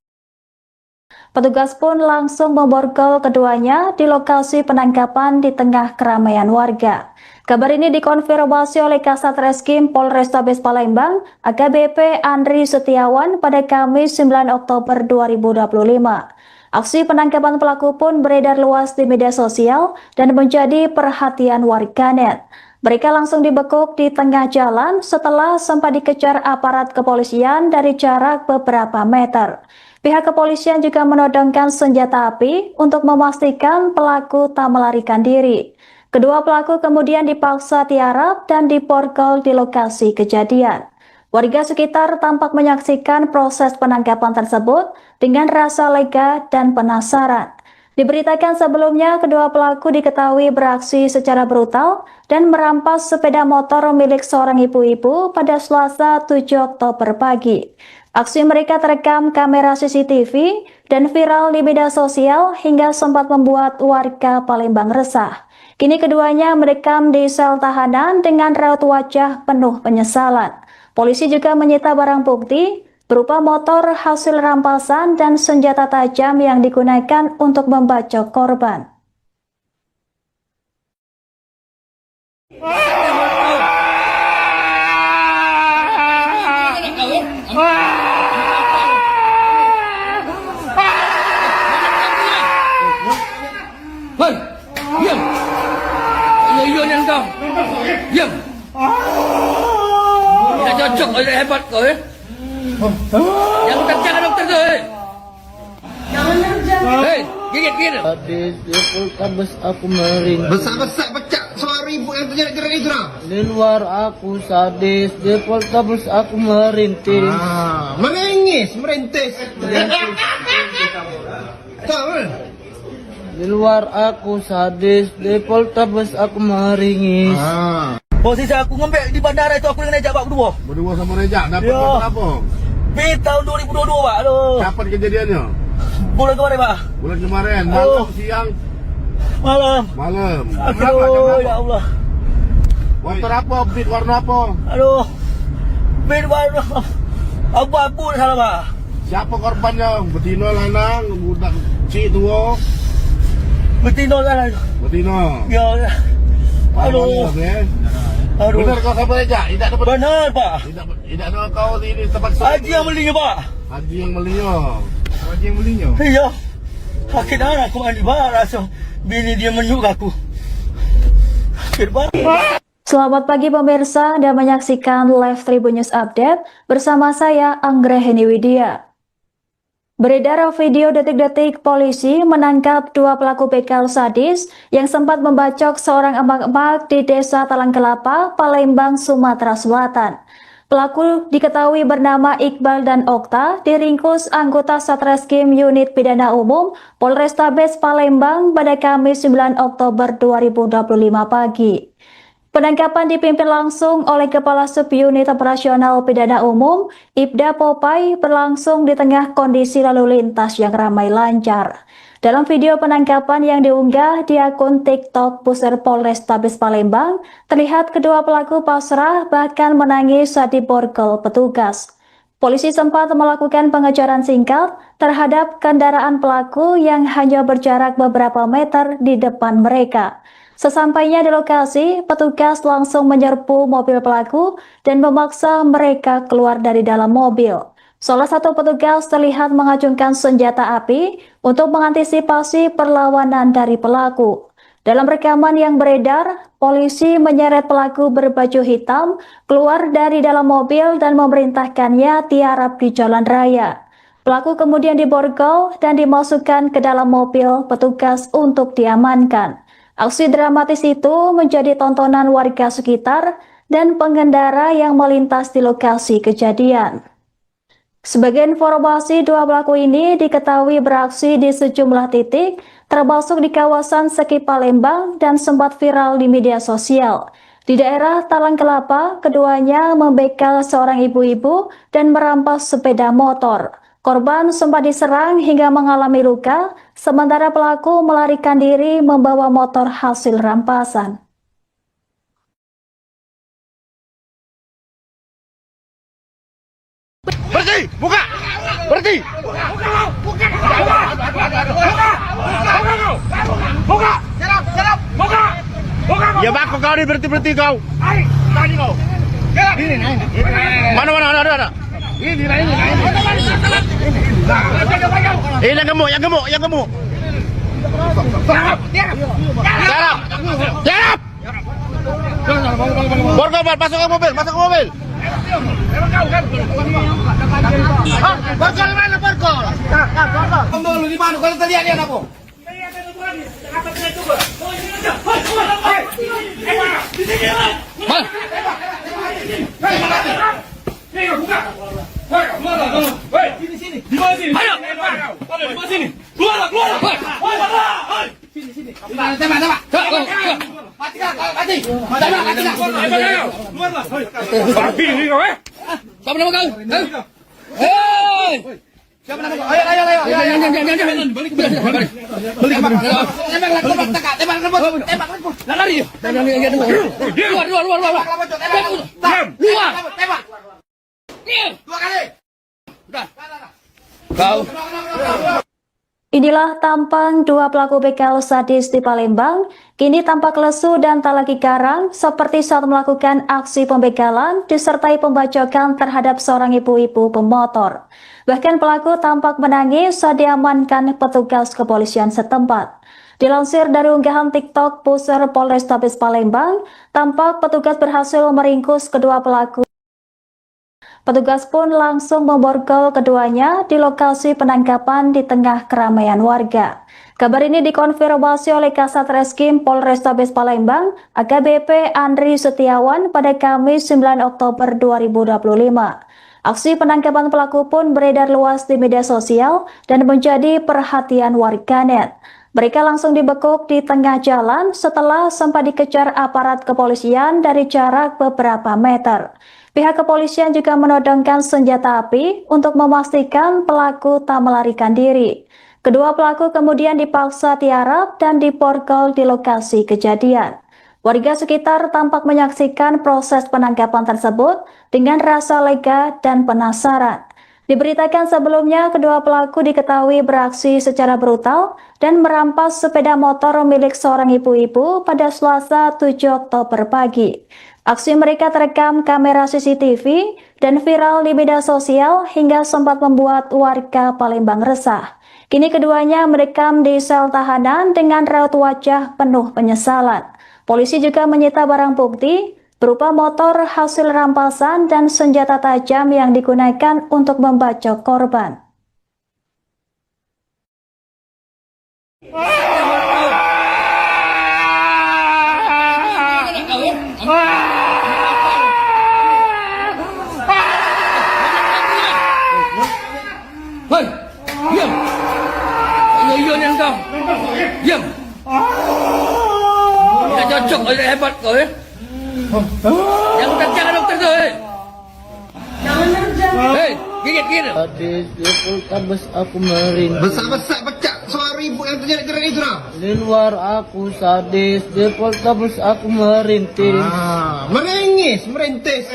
Petugas pun langsung memborgol keduanya di lokasi penangkapan di tengah keramaian warga. Kabar ini dikonfirmasi oleh Kasat Reskrim Polrestabes Palembang, AKBP Andri Setiawan pada Kamis 9 Oktober 2025. Aksi penangkapan pelaku pun beredar luas di media sosial dan menjadi perhatian warganet. Mereka langsung dibekuk di tengah jalan setelah sempat dikejar aparat kepolisian dari jarak beberapa meter. Pihak kepolisian juga menodongkan senjata api untuk memastikan pelaku tak melarikan diri. Kedua pelaku kemudian dipaksa tiarap dan diborgol di lokasi kejadian. Warga sekitar tampak menyaksikan proses penangkapan tersebut dengan rasa lega dan penasaran. Diberitakan sebelumnya, kedua pelaku diketahui beraksi secara brutal dan merampas sepeda motor milik seorang ibu-ibu pada Selasa 7 Oktober pagi. Aksi mereka terekam kamera CCTV dan viral di media sosial hingga sempat membuat warga Palembang resah. Kini keduanya merekam di sel tahanan dengan raut wajah penuh penyesalan. Polisi juga menyita barang bukti berupa motor hasil rampasan dan senjata tajam yang digunakan untuk membacok korban. Diam. Ayo yang kau. Diam. Tidak cocok, hebat kau ya. Yang jangan dokter tu. Hei, gigit. Sadis di Poltabes aku meringis. Besar pecah suara ibu yang terjerat-jerat itu dah. Di luar aku sadis, di Poltabes aku merintis. Merintis. Tahu? Di luar aku sadis, di Poltabes aku meringis. Posisi aku ngembek di bandara itu aku dengan Rejak Pak berdua sama Rejak, dapat apa? Tahun 2022 Pak. Aduh. Kapan kejadiannya? Bulan kemarin Pak. Bulan kemarin, malam, siang? Malam. Aduh, ya Allah. Motor apa? Beat warna apa? Aduh. Beat warna abu-abu salah Pak. Siapa korbannya? Betina, lanang, budak cik tua? Betina kan? Betina. Ya. Aduh. Aduh. Benar kau sampai Rejak? Tidak dapat. Benar Pak. Tidak ada kau di tempat Haji yang belinya Pak. Haji yang belinya. Iya. Akhirnya aku mandi Pak. Rasa bini dia menyuk aku. Selamat pagi pemirsa dan menyaksikan live Tribun News Update bersama saya Anggraheni Widya. Beredar video detik-detik polisi menangkap dua pelaku begal sadis yang sempat membacok seorang emak-emak di Desa Talang Kelapa, Palembang, Sumatera Selatan. Pelaku diketahui bernama Iqbal dan Okta, diringkus anggota Satreskrim Unit Pidana Umum Polrestabes Palembang pada Kamis 9 Oktober 2025 pagi. Penangkapan dipimpin langsung oleh Kepala Subunit Operasional Pidana Umum, Ibda Popai, berlangsung di tengah kondisi lalu lintas yang ramai lancar. Dalam video penangkapan yang diunggah di akun TikTok Pusar Polrestabes Palembang, terlihat kedua pelaku pasrah bahkan menangis saat diborgol petugas. Polisi sempat melakukan pengejaran singkat terhadap kendaraan pelaku yang hanya berjarak beberapa meter di depan mereka. Sesampainya di lokasi, petugas langsung menyerbu mobil pelaku dan memaksa mereka keluar dari dalam mobil. Salah satu petugas terlihat mengacungkan senjata api untuk mengantisipasi perlawanan dari pelaku. Dalam rekaman yang beredar, polisi menyeret pelaku berbaju hitam keluar dari dalam mobil dan memerintahkannya tiarap di jalan raya. Pelaku kemudian diborgol dan dimasukkan ke dalam mobil petugas untuk diamankan. Aksi dramatis itu menjadi tontonan warga sekitar dan pengendara yang melintas di lokasi kejadian. Sebagai informasi, dua pelaku ini diketahui beraksi di sejumlah titik, termasuk di kawasan Seki Palembang dan sempat viral di media sosial. Di daerah Talang Kelapa, keduanya membegal seorang ibu-ibu dan merampas sepeda motor. Korban sempat diserang hingga mengalami luka, sementara pelaku melarikan diri membawa motor hasil rampasan. Berhenti! Buka! Berhenti! Buka! Buka! Serap! Buka! Buka! Ya baku kau ni berhenti kau. Tadi kau. Ini. Mana ada. Ini. Ini yang gemuk. Serap! Borgol, masuk ke mobil. Borgol mana borgol? Borgol di mana? Kalau tadi ada apa? Sini. Di mana sini? Ayo. Di mana sini? Keluar. Sini. Tembak. Mati. Keluar. Babi ni kau Siapa nama kau? Hei! Siapa nama kau? Ayo. Jangan. Balik. Tembak. Lari. Keluar. Tembak. Dua kali. Udah. Kau. Inilah tampang dua pelaku begal sadis di Palembang, kini tampak lesu dan tak lagi garang seperti saat melakukan aksi pembegalan disertai pembacokan terhadap seorang ibu-ibu pemotor. Bahkan pelaku tampak menangis saat diamankan petugas kepolisian setempat. Dilansir dari unggahan TikTok Pusar Polrestabes Palembang, tampak petugas berhasil meringkus kedua pelaku. Petugas pun langsung memborgol keduanya di lokasi penangkapan di tengah keramaian warga. Kabar ini dikonfirmasi oleh Kasat Reskrim Polrestabes Palembang, AKBP Andri Setiawan pada Kamis 9 Oktober 2025. Aksi penangkapan pelaku pun beredar luas di media sosial dan menjadi perhatian warganet. Mereka langsung dibekuk di tengah jalan setelah sempat dikejar aparat kepolisian dari jarak beberapa meter. Pihak kepolisian juga menodongkan senjata api untuk memastikan pelaku tak melarikan diri. Kedua pelaku kemudian dipaksa tiarap dan diborgol di lokasi kejadian. Warga sekitar tampak menyaksikan proses penangkapan tersebut dengan rasa lega dan penasaran. Diberitakan sebelumnya, kedua pelaku diketahui beraksi secara brutal dan merampas sepeda motor milik seorang ibu-ibu pada Selasa 7 Oktober pagi. Aksi mereka terekam kamera CCTV dan viral di media sosial hingga sempat membuat warga Palembang resah. Kini keduanya mendekam di sel tahanan dengan raut wajah penuh penyesalan. Polisi juga menyita barang bukti berupa motor hasil rampasan dan senjata tajam yang digunakan untuk membacok korban. Hei, diam. Iya ni engkau. Diam. Tidak cocok, hebat kau ya. Jangan dokter tu. Hei, gigit. Sadis, Poltabes aku merintih. Besar pecah suara ibu yang terjerat itu lah. Di luar aku sadis, di Poltabes aku merintih. Meringis, merintis.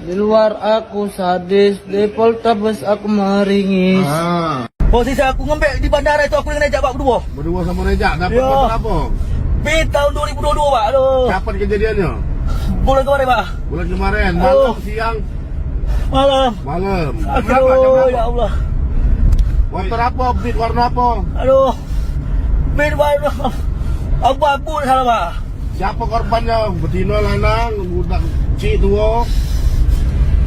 Di luar aku sadis, di Poltabes aku meringis. Posisi aku ngembek di bandara itu aku dengan Rejak Pak berdua. Berdua sama Rejak, dapat Ya. motor apa? Tahun 2022 Pak. Aduh. Kapan kejadiannya? Bulan kemarin Pak. Bulan kemarin, malam, siang, Malam. malam. Berapa? Jam Aduh, berapa? ya Allah. Motor apa? Beat warna apa? Aduh. Beat warna abu-abu salah Pak. Siapa korbannya? Betina, lanang, budak cik tua?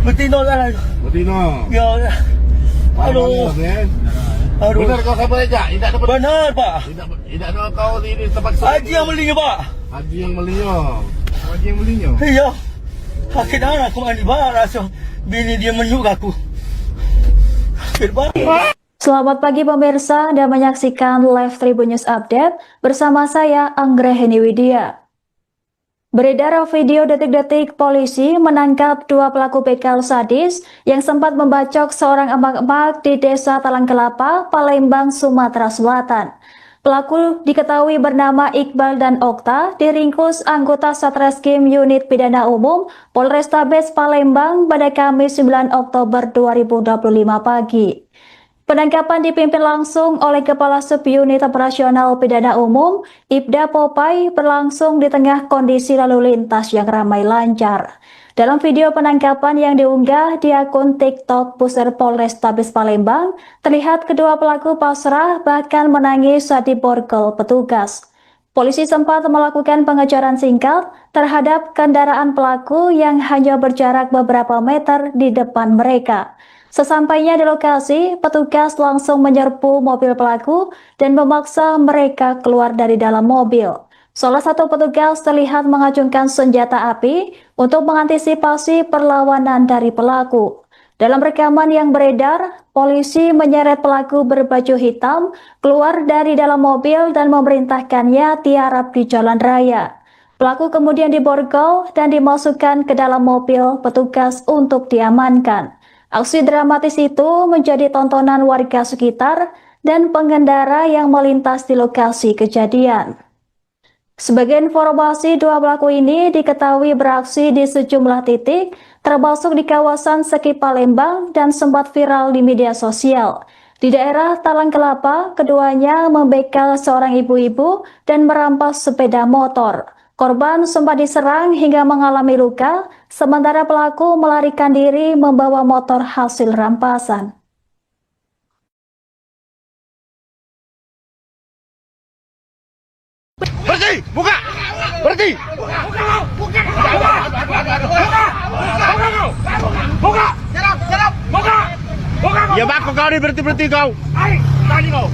Betina salah. Betina. Ya. Aduh. Aduh. Benar kau sama Rejak? Tidak dapat. Benar Pak. Tidak ada kau di tempat Haji yang belinya Pak. Haji yang belinya. Haji yang belinya. Iya. Akhirnya aku mandi Pak. Rasa bini dia menyuk aku. Selamat pagi pemirsa, Anda menyaksikan live Tribun News Update bersama saya Anggraheni Widya. Beredar video detik-detik polisi menangkap dua pelaku begal sadis yang sempat membacok seorang emak-emak di Desa Talang Kelapa, Palembang, Sumatera Selatan. Pelaku diketahui bernama Iqbal dan Okta, diringkus anggota Satreskrim Unit Pidana Umum Polrestabes Palembang pada Kamis 9 Oktober 2025 pagi. Penangkapan dipimpin langsung oleh Kepala Subunit Operasional Pidana Umum, Ibda Popai, berlangsung di tengah kondisi lalu lintas yang ramai lancar. Dalam video penangkapan yang diunggah di akun TikTok Pusat Polrestabes Palembang, terlihat kedua pelaku pasrah bahkan menangis saat diborgol petugas. Polisi sempat melakukan pengejaran singkat terhadap kendaraan pelaku yang hanya berjarak beberapa meter di depan mereka. Sesampainya di lokasi, petugas langsung menyerbu mobil pelaku dan memaksa mereka keluar dari dalam mobil. Salah satu petugas terlihat mengacungkan senjata api untuk mengantisipasi perlawanan dari pelaku. Dalam rekaman yang beredar, polisi menyeret pelaku berbaju hitam keluar dari dalam mobil dan memerintahkannya tiarap di jalan raya. Pelaku kemudian diborgol dan dimasukkan ke dalam mobil petugas untuk diamankan. Aksi dramatis itu menjadi tontonan warga sekitar dan pengendara yang melintas di lokasi kejadian. Sebagai informasi, dua pelaku ini diketahui beraksi di sejumlah titik, termasuk di kawasan Seki Palembang dan sempat viral di media sosial. Di daerah Talang Kelapa, keduanya membegal seorang ibu-ibu dan merampas sepeda motor. Korban sempat diserang hingga mengalami luka, sementara pelaku melarikan diri membawa motor hasil rampasan. Berhenti! Buka! Berhenti! Buka! Buka! Serap! Buka! Ya bako kau ni berhenti kau. Tadi kau.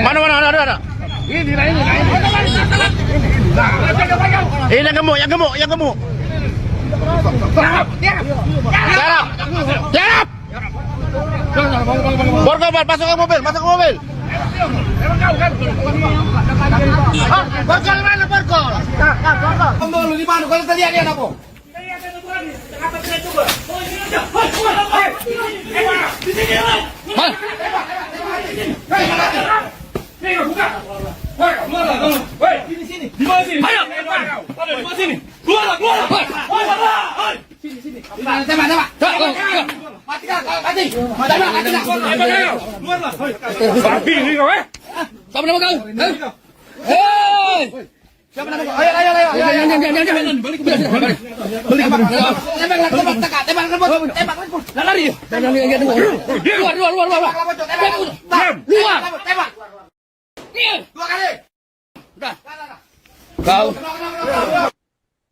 Mana ada. Ini. Ini yang gemuk. Serap. Borgol, masuk ke mobil. Borgol mana borgol? Borgol di mana? Kalau tadi ada apa? Di sini. Buka. Sini. Di mana sini? Ayo. Di mana sini? Keluar. Sini. Tembak. Matikan. Keluarlah. Babi ni kau Siapa nama kau? Hei! Siapa nama kau? Ayo. Jangan. Balik. Tembak. Lari. Keluar. Tembak. Dua kali. Udah. Kau.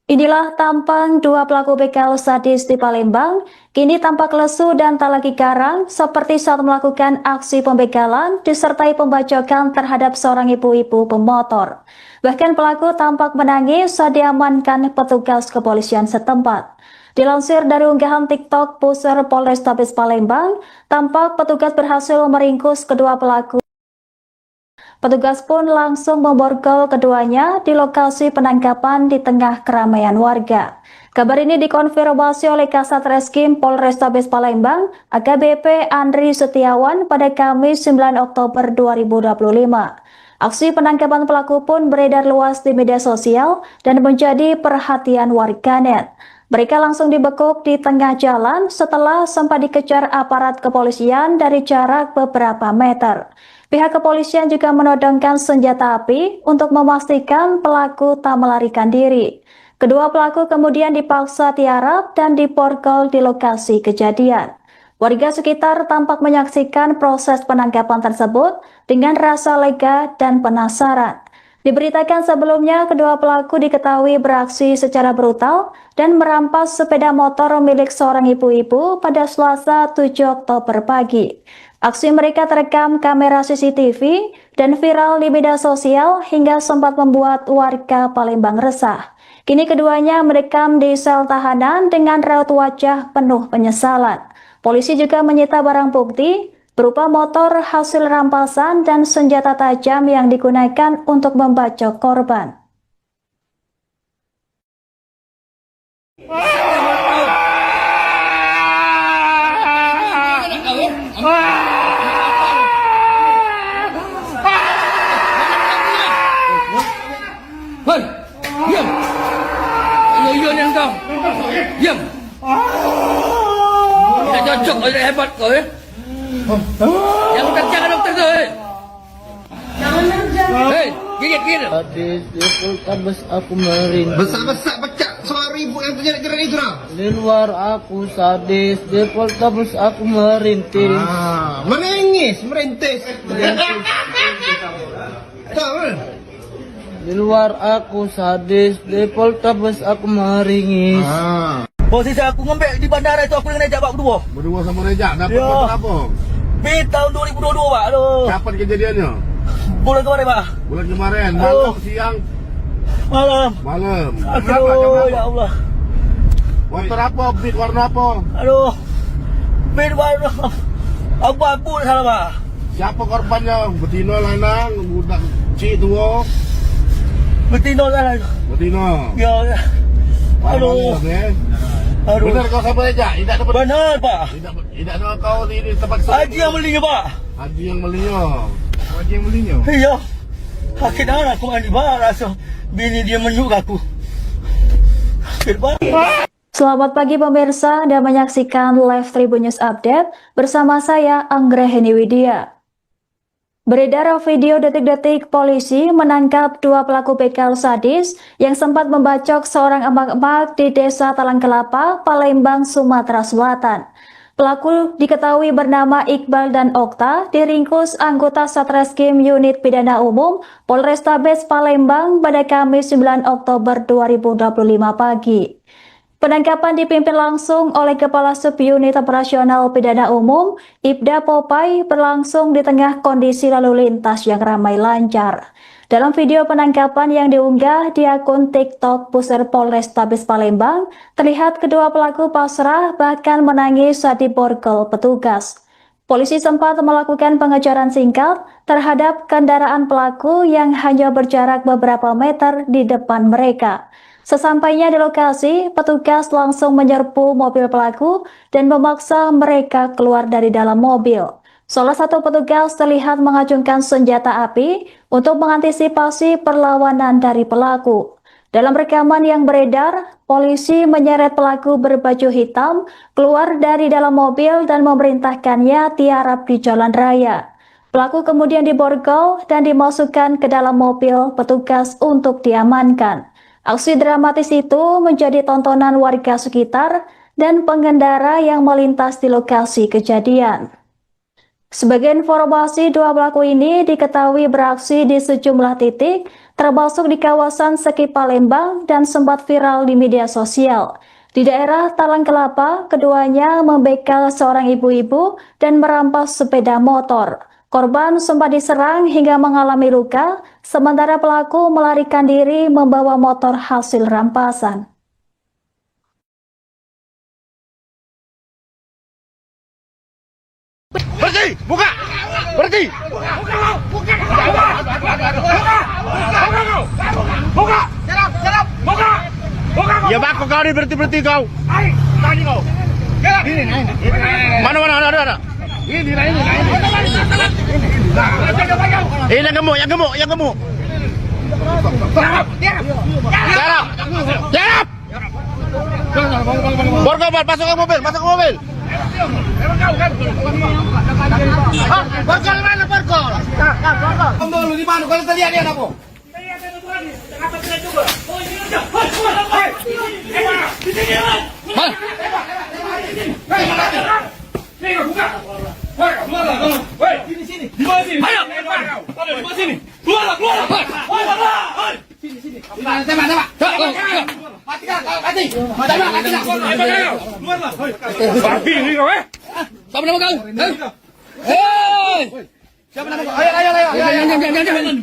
Inilah tampang dua pelaku begal sadis di Palembang, kini tampak lesu dan tak lagi garang seperti saat melakukan aksi pembegalan disertai pembacokan terhadap seorang ibu-ibu pemotor. Bahkan pelaku tampak menangis saat diamankan petugas kepolisian setempat. Dilansir dari unggahan TikTok Pusat Polrestabes Palembang, tampak petugas berhasil meringkus kedua pelaku. Petugas pun langsung memborgol keduanya di lokasi penangkapan di tengah keramaian warga. Kabar ini dikonfirmasi oleh Kasat Reskrim Polrestabes Palembang, AKBP Andri Setiawan pada Kamis 9 Oktober 2025. Aksi penangkapan pelaku pun beredar luas di media sosial dan menjadi perhatian warganet. Mereka langsung dibekuk di tengah jalan setelah sempat dikejar aparat kepolisian dari jarak beberapa meter. Pihak kepolisian juga menodongkan senjata api untuk memastikan pelaku tak melarikan diri. Kedua pelaku kemudian dipaksa tiarap dan diborgol di lokasi kejadian. Warga sekitar tampak menyaksikan proses penangkapan tersebut dengan rasa lega dan penasaran. Diberitakan sebelumnya, kedua pelaku diketahui beraksi secara brutal dan merampas sepeda motor milik seorang ibu-ibu pada Selasa 7 Oktober pagi. Aksi mereka terekam kamera CCTV dan viral di media sosial hingga sempat membuat warga Palembang resah. Kini keduanya merekam di sel tahanan dengan raut wajah penuh penyesalan. Polisi juga menyita barang bukti berupa motor hasil rampasan dan senjata tajam yang digunakan untuk membacok korban. Hei, diam! Ayo yang kau, diam! Tidak cocok, tidak hebat kau ya. Yang kerja kan dokter tu. Hei, gigit. Hadis di Poltabes aku merintih. Besar-besar pecah suara ibu yang terjerat-jerat itu dah. Di luar aku sadis, di Poltabes aku merintih. Menangis, merintis. Di luar aku sadis, di Poltabes aku meringis. Posisi aku ngembek di bandara itu aku dengan Rejak Pak berdua. Berdua sama Rejak, dapat motor apa? Tahun 2022 Pak. Aduh. Kapan kejadiannya? Bulan kemarin Pak. Bulan kemarin, malam, siang? Malam. Aduh, ya Allah. Motor apa? Beat warna apa? Aduh. Beat warna abu-abu salah Pak. Siapa korbannya? Betina, lanang, budak cik tua? Betina lah. Betina? Ya. Aduh. Aduh. Benar kau sama Rejak? Tidak dapat. Benar Pak. Tidak ada kau di tempat Haji yang belinya Pak. Haji yang belinya. Haji yang belinya? Iya. Akhirnya aku mandi Pak. Rasa bini dia menyuk aku. Selamat pagi pemirsa, Anda menyaksikan live Tribun News Update bersama saya Anggraheni Widya. Beredar video detik-detik polisi menangkap dua pelaku begal sadis yang sempat membacok seorang emak-emak di Desa Talang Kelapa, Palembang, Sumatera Selatan. Pelaku diketahui bernama Iqbal dan Okta, diringkus anggota Satreskrim Unit Pidana Umum Polrestabes Palembang pada Kamis 9 Oktober 2025 pagi. Penangkapan dipimpin langsung oleh Kepala Subunit Operasional Pidana Umum, Ibda Popai, berlangsung di tengah kondisi lalu lintas yang ramai lancar. Dalam video penangkapan yang diunggah di akun TikTok Pusat Polrestabes Palembang, terlihat kedua pelaku pasrah bahkan menangis saat diborgol petugas. Polisi sempat melakukan pengejaran singkat terhadap kendaraan pelaku yang hanya berjarak beberapa meter di depan mereka. Sesampainya di lokasi, petugas langsung menyerbu mobil pelaku dan memaksa mereka keluar dari dalam mobil. Salah satu petugas terlihat mengacungkan senjata api untuk mengantisipasi perlawanan dari pelaku. Dalam rekaman yang beredar, polisi menyeret pelaku berbaju hitam keluar dari dalam mobil dan memerintahkannya tiarap di jalan raya. Pelaku kemudian diborgol dan dimasukkan ke dalam mobil petugas untuk diamankan. Aksi dramatis itu menjadi tontonan warga sekitar dan pengendara yang melintas di lokasi kejadian. Sebagai informasi, dua pelaku ini diketahui beraksi di sejumlah titik, termasuk di kawasan Seki Palembang dan sempat viral di media sosial. Di daerah Talang Kelapa, keduanya membegal seorang ibu-ibu dan merampas sepeda motor. Korban sempat diserang hingga mengalami luka, sementara pelaku melarikan diri membawa motor hasil rampasan. Berhenti! Buka! Berhenti! Buka! Buka! Serap! Buka! Ya bako kau ni berhenti kau. Tadi kau. Mana ada. Ini lah. Ini yang gemuk. Tiarap. Borgol, masuk ke mobil. Borgol mana Borgol? Kamu di mana? Kalau lihat dia apa? Siapa nama kau? Siapa nama kau? Ayo.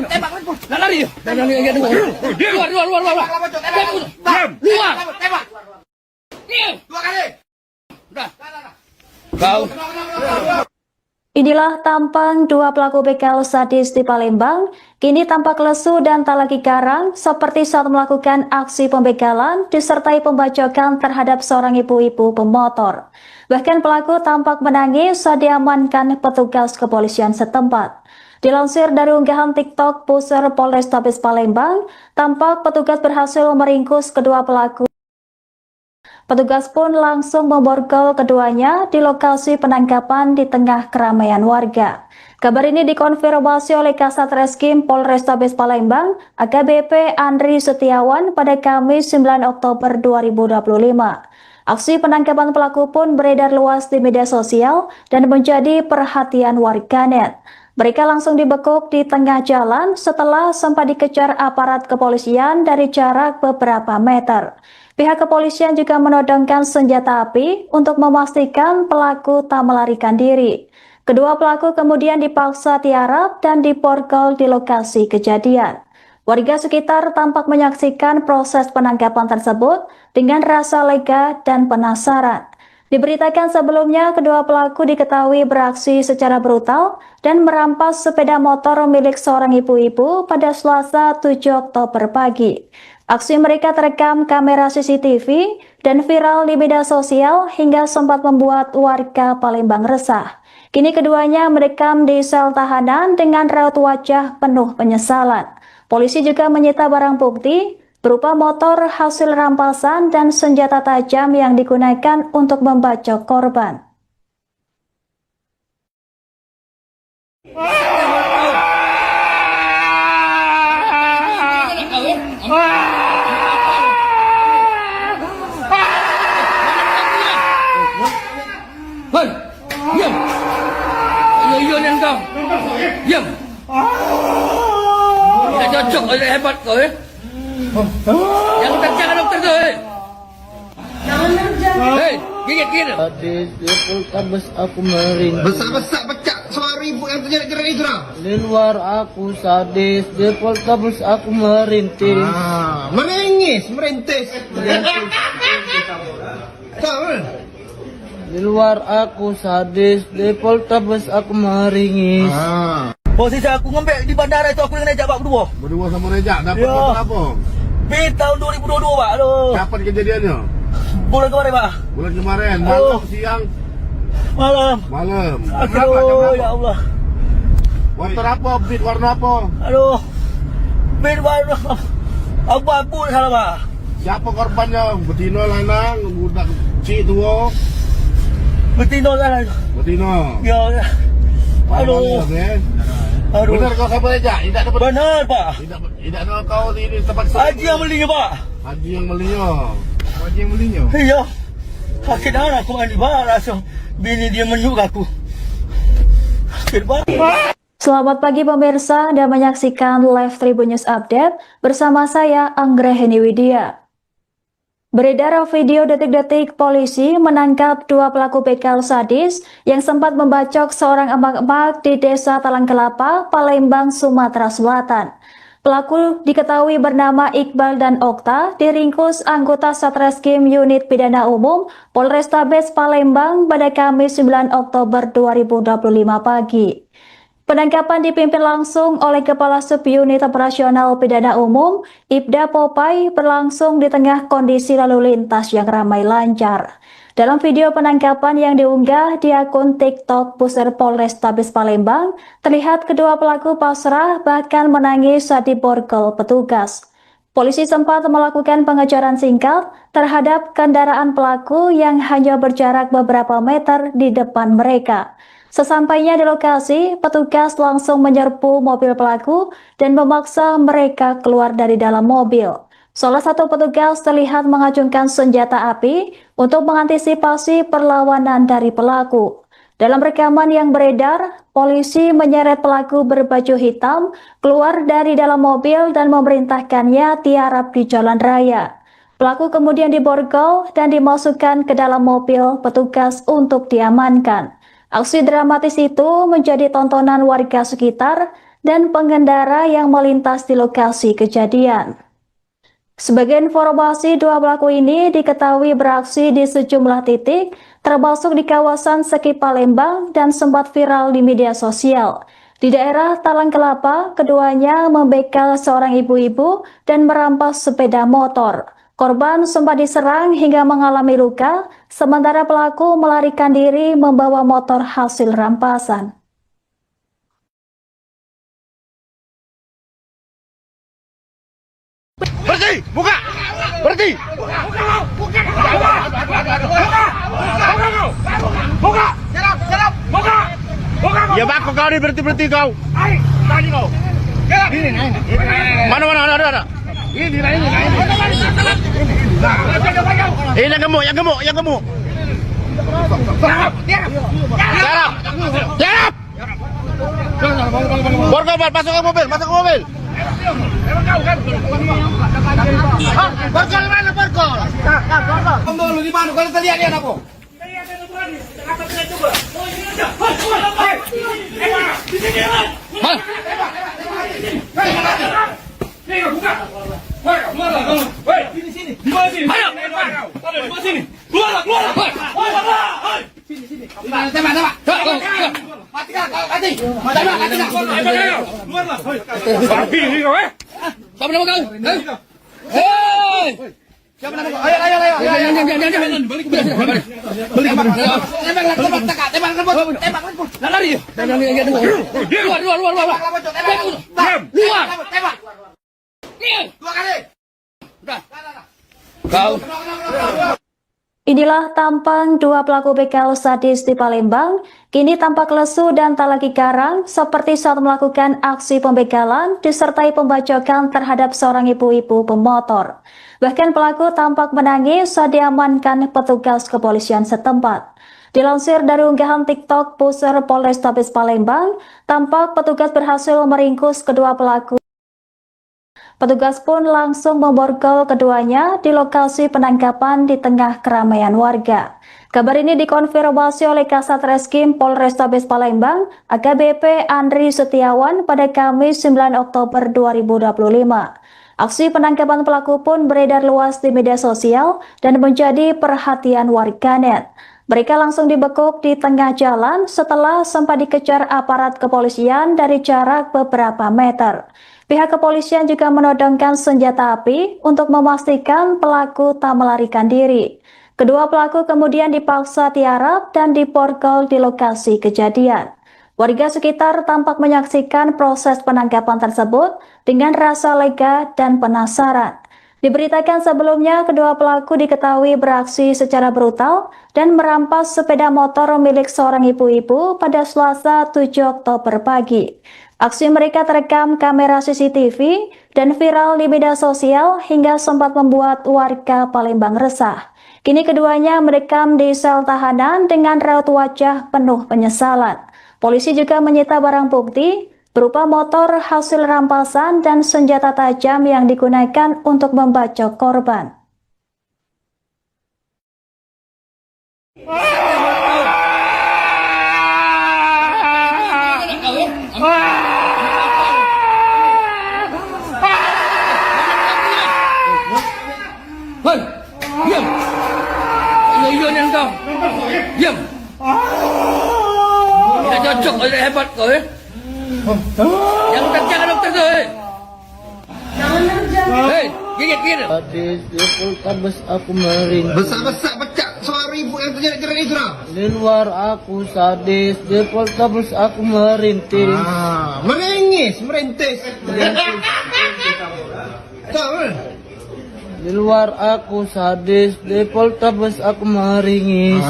Tembak. Lari. Luar. Tembak. Dua kali. Udah. Kau. Inilah tampang dua pelaku begal sadis di Palembang, kini tampak lesu dan tak lagi garang seperti saat melakukan aksi pembegalan disertai pembacokan terhadap seorang ibu-ibu pemotor. Bahkan pelaku tampak menangis saat diamankan petugas kepolisian setempat. Dilansir dari unggahan TikTok Pusar Polrestabes Palembang, tampak petugas berhasil meringkus kedua pelaku. Petugas pun langsung memborgol keduanya di lokasi penangkapan di tengah keramaian warga. Kabar ini dikonfirmasi oleh Kasat Reskrim Polrestabes Palembang, AKBP Andri Setiawan pada Kamis 9 Oktober 2025. Aksi penangkapan pelaku pun beredar luas di media sosial dan menjadi perhatian warganet. Mereka langsung dibekuk di tengah jalan setelah sempat dikejar aparat kepolisian dari jarak beberapa meter. Pihak kepolisian juga menodongkan senjata api untuk memastikan pelaku tak melarikan diri. Kedua pelaku kemudian dipaksa tiarap dan diborgol di lokasi kejadian. Warga sekitar tampak menyaksikan proses penangkapan tersebut dengan rasa lega dan penasaran. Diberitakan sebelumnya, kedua pelaku diketahui beraksi secara brutal dan merampas sepeda motor milik seorang ibu-ibu pada Selasa 7 Oktober pagi. Aksi mereka terekam kamera CCTV dan viral di media sosial hingga sempat membuat warga Palembang resah. Kini keduanya merekam di sel tahanan dengan raut wajah penuh penyesalan. Polisi juga menyita barang bukti berupa motor hasil rampasan dan senjata tajam yang digunakan untuk membacok korban. Hei, diam. Ayo yang kau. Diam. Tidak cocok, hebat kau ya. Yang jangan dokter tu. Hei, gigit. Sadis di Poltabes aku merintih. Besar pecah suara ibu yang terjadi itu dah. Di luar aku sadis, di Poltabes aku merintih. Merintis. Di luar aku sadis, di Poltabes aku meringis. Posisi aku ngembek di bandara itu aku dengan Rejak Pak berdua. Berdua sama Rejak, dapat motor apa? Tahun 2022 Pak. Aduh. Kapan kejadiannya? Bulan kemarin Pak. Bulan kemarin, malam, siang? Malam. Aduh, ya Allah. Motor apa? Beat warna apa? Aduh. Beat warna abu-abu salah Pak. Siapa korbannya? Betina, lanang, budak cik tua? Betina lah. Betina. Ya. Aduh. Aduh. Benar kau sama Rejak? Tidak dapat. Benar Pak. Tidak ada kau di tempat Haji yang belinya Pak. Haji yang belinya. Iya. Sakit anak aku mandi Pak. Langsung bini dia menyuk aku. Sakit banget. Selamat pagi pemirsa, Anda menyaksikan Live Tribun News Update bersama saya Anggraheni Widya. Beredar video detik-detik polisi menangkap dua pelaku begal sadis yang sempat membacok seorang emak-emak di Desa Talang Kelapa, Palembang, Sumatera Selatan. Pelaku diketahui bernama Iqbal dan Okta, diringkus anggota Satreskrim Unit Pidana Umum Polrestabes Palembang pada Kamis 9 Oktober 2025 pagi. Penangkapan dipimpin langsung oleh Kepala Subunit Operasional Pidana Umum, Ibda Popai, berlangsung di tengah kondisi lalu lintas yang ramai lancar. Dalam video penangkapan yang diunggah di akun TikTok Pusat Polrestabes Palembang, terlihat kedua pelaku pasrah bahkan menangis saat diborgol petugas. Polisi sempat melakukan pengejaran singkat terhadap kendaraan pelaku yang hanya berjarak beberapa meter di depan mereka. Sesampainya di lokasi, petugas langsung menyerbu mobil pelaku dan memaksa mereka keluar dari dalam mobil. Salah satu petugas terlihat mengacungkan senjata api untuk mengantisipasi perlawanan dari pelaku. Dalam rekaman yang beredar, polisi menyeret pelaku berbaju hitam keluar dari dalam mobil dan memerintahkannya tiarap di jalan raya. Pelaku kemudian diborgol dan dimasukkan ke dalam mobil petugas untuk diamankan. Aksi dramatis itu menjadi tontonan warga sekitar dan pengendara yang melintas di lokasi kejadian. Sebagai informasi, dua pelaku ini diketahui beraksi di sejumlah titik, termasuk di kawasan Seki Palembang dan sempat viral di media sosial. Di daerah Talang Kelapa, keduanya membegal seorang ibu-ibu dan merampas sepeda motor. Korban sempat diserang hingga mengalami luka, sementara pelaku melarikan diri membawa motor hasil rampasan. Berhenti! Buka! Berhenti! Buka! Serap! Buka! Ya bako kau ni berhenti kau. Tadi kau. Mana ada. Ini. Yang gemuk. Serap! Borgol, masuk ke mobil. Borgol mana borgol? Kamu di mana? Kalau tadi ada apa? Siapa nama kau? Siapa nama kau? Ayo. Tembak. Lari. Luar. Tembak. Dua kali. Kau. Inilah tampang dua pelaku begal sadis di Palembang, kini tampak lesu dan tak lagi garang seperti saat melakukan aksi pembegalan disertai pembacokan terhadap seorang ibu-ibu pemotor. Bahkan pelaku tampak menangis saat diamankan petugas kepolisian setempat. Dilansir dari unggahan TikTok Pusat Polrestabes Palembang, tampak petugas berhasil meringkus kedua pelaku. Petugas pun langsung memborgol keduanya di lokasi penangkapan di tengah keramaian warga. Kabar ini dikonfirmasi oleh Kasat Reskrim Polrestabes Palembang, AKBP Andri Setiawan pada Kamis 9 Oktober 2025. Aksi penangkapan pelaku pun beredar luas di media sosial dan menjadi perhatian warganet. Mereka langsung dibekuk di tengah jalan setelah sempat dikejar aparat kepolisian dari jarak beberapa meter. Pihak kepolisian juga menodongkan senjata api untuk memastikan pelaku tak melarikan diri. Kedua pelaku kemudian dipaksa tiarap dan diborgol di lokasi kejadian. Warga sekitar tampak menyaksikan proses penangkapan tersebut dengan rasa lega dan penasaran. Diberitakan sebelumnya, kedua pelaku diketahui beraksi secara brutal dan merampas sepeda motor milik seorang ibu-ibu pada Selasa 7 Oktober pagi. Aksi mereka terekam kamera CCTV dan viral di media sosial hingga sempat membuat warga Palembang resah. Kini keduanya merekam di sel tahanan dengan raut wajah penuh penyesalan. Polisi juga menyita barang bukti berupa motor hasil rampasan dan senjata tajam yang digunakan untuk membacok korban. Diam. Iya yang kau. Diam. Tidak cocok, tidak hebat kau ya. Yang jangan dokter tu. Hei, gigit. Sadis di Poltabes aku meringkus. Besar pecah suara kejadian itu nah? Di luar aku sadis, di Poltabes aku merintis. Merintis. Di luar aku sadis, di Poltabes aku meringis.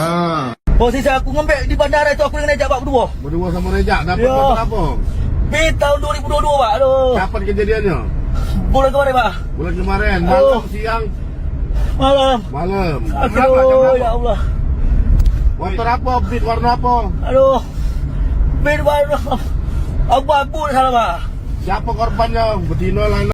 Posisi aku ngembek di bandara itu aku dengan Rejak Pak berdua. Berdua sama Rejak, dapat Ya. apa? Tahun 2022 Pak. Aduh. Kapan kejadiannya? Bulan kemarin Pak. Bulan kemarin, malam, siang, Malam. malam. Aduh, ya Allah. Motor apa? Beat warna apa? Aduh. Bed warna abu-abu salah Pak. Siapa korbannya? Betina lain.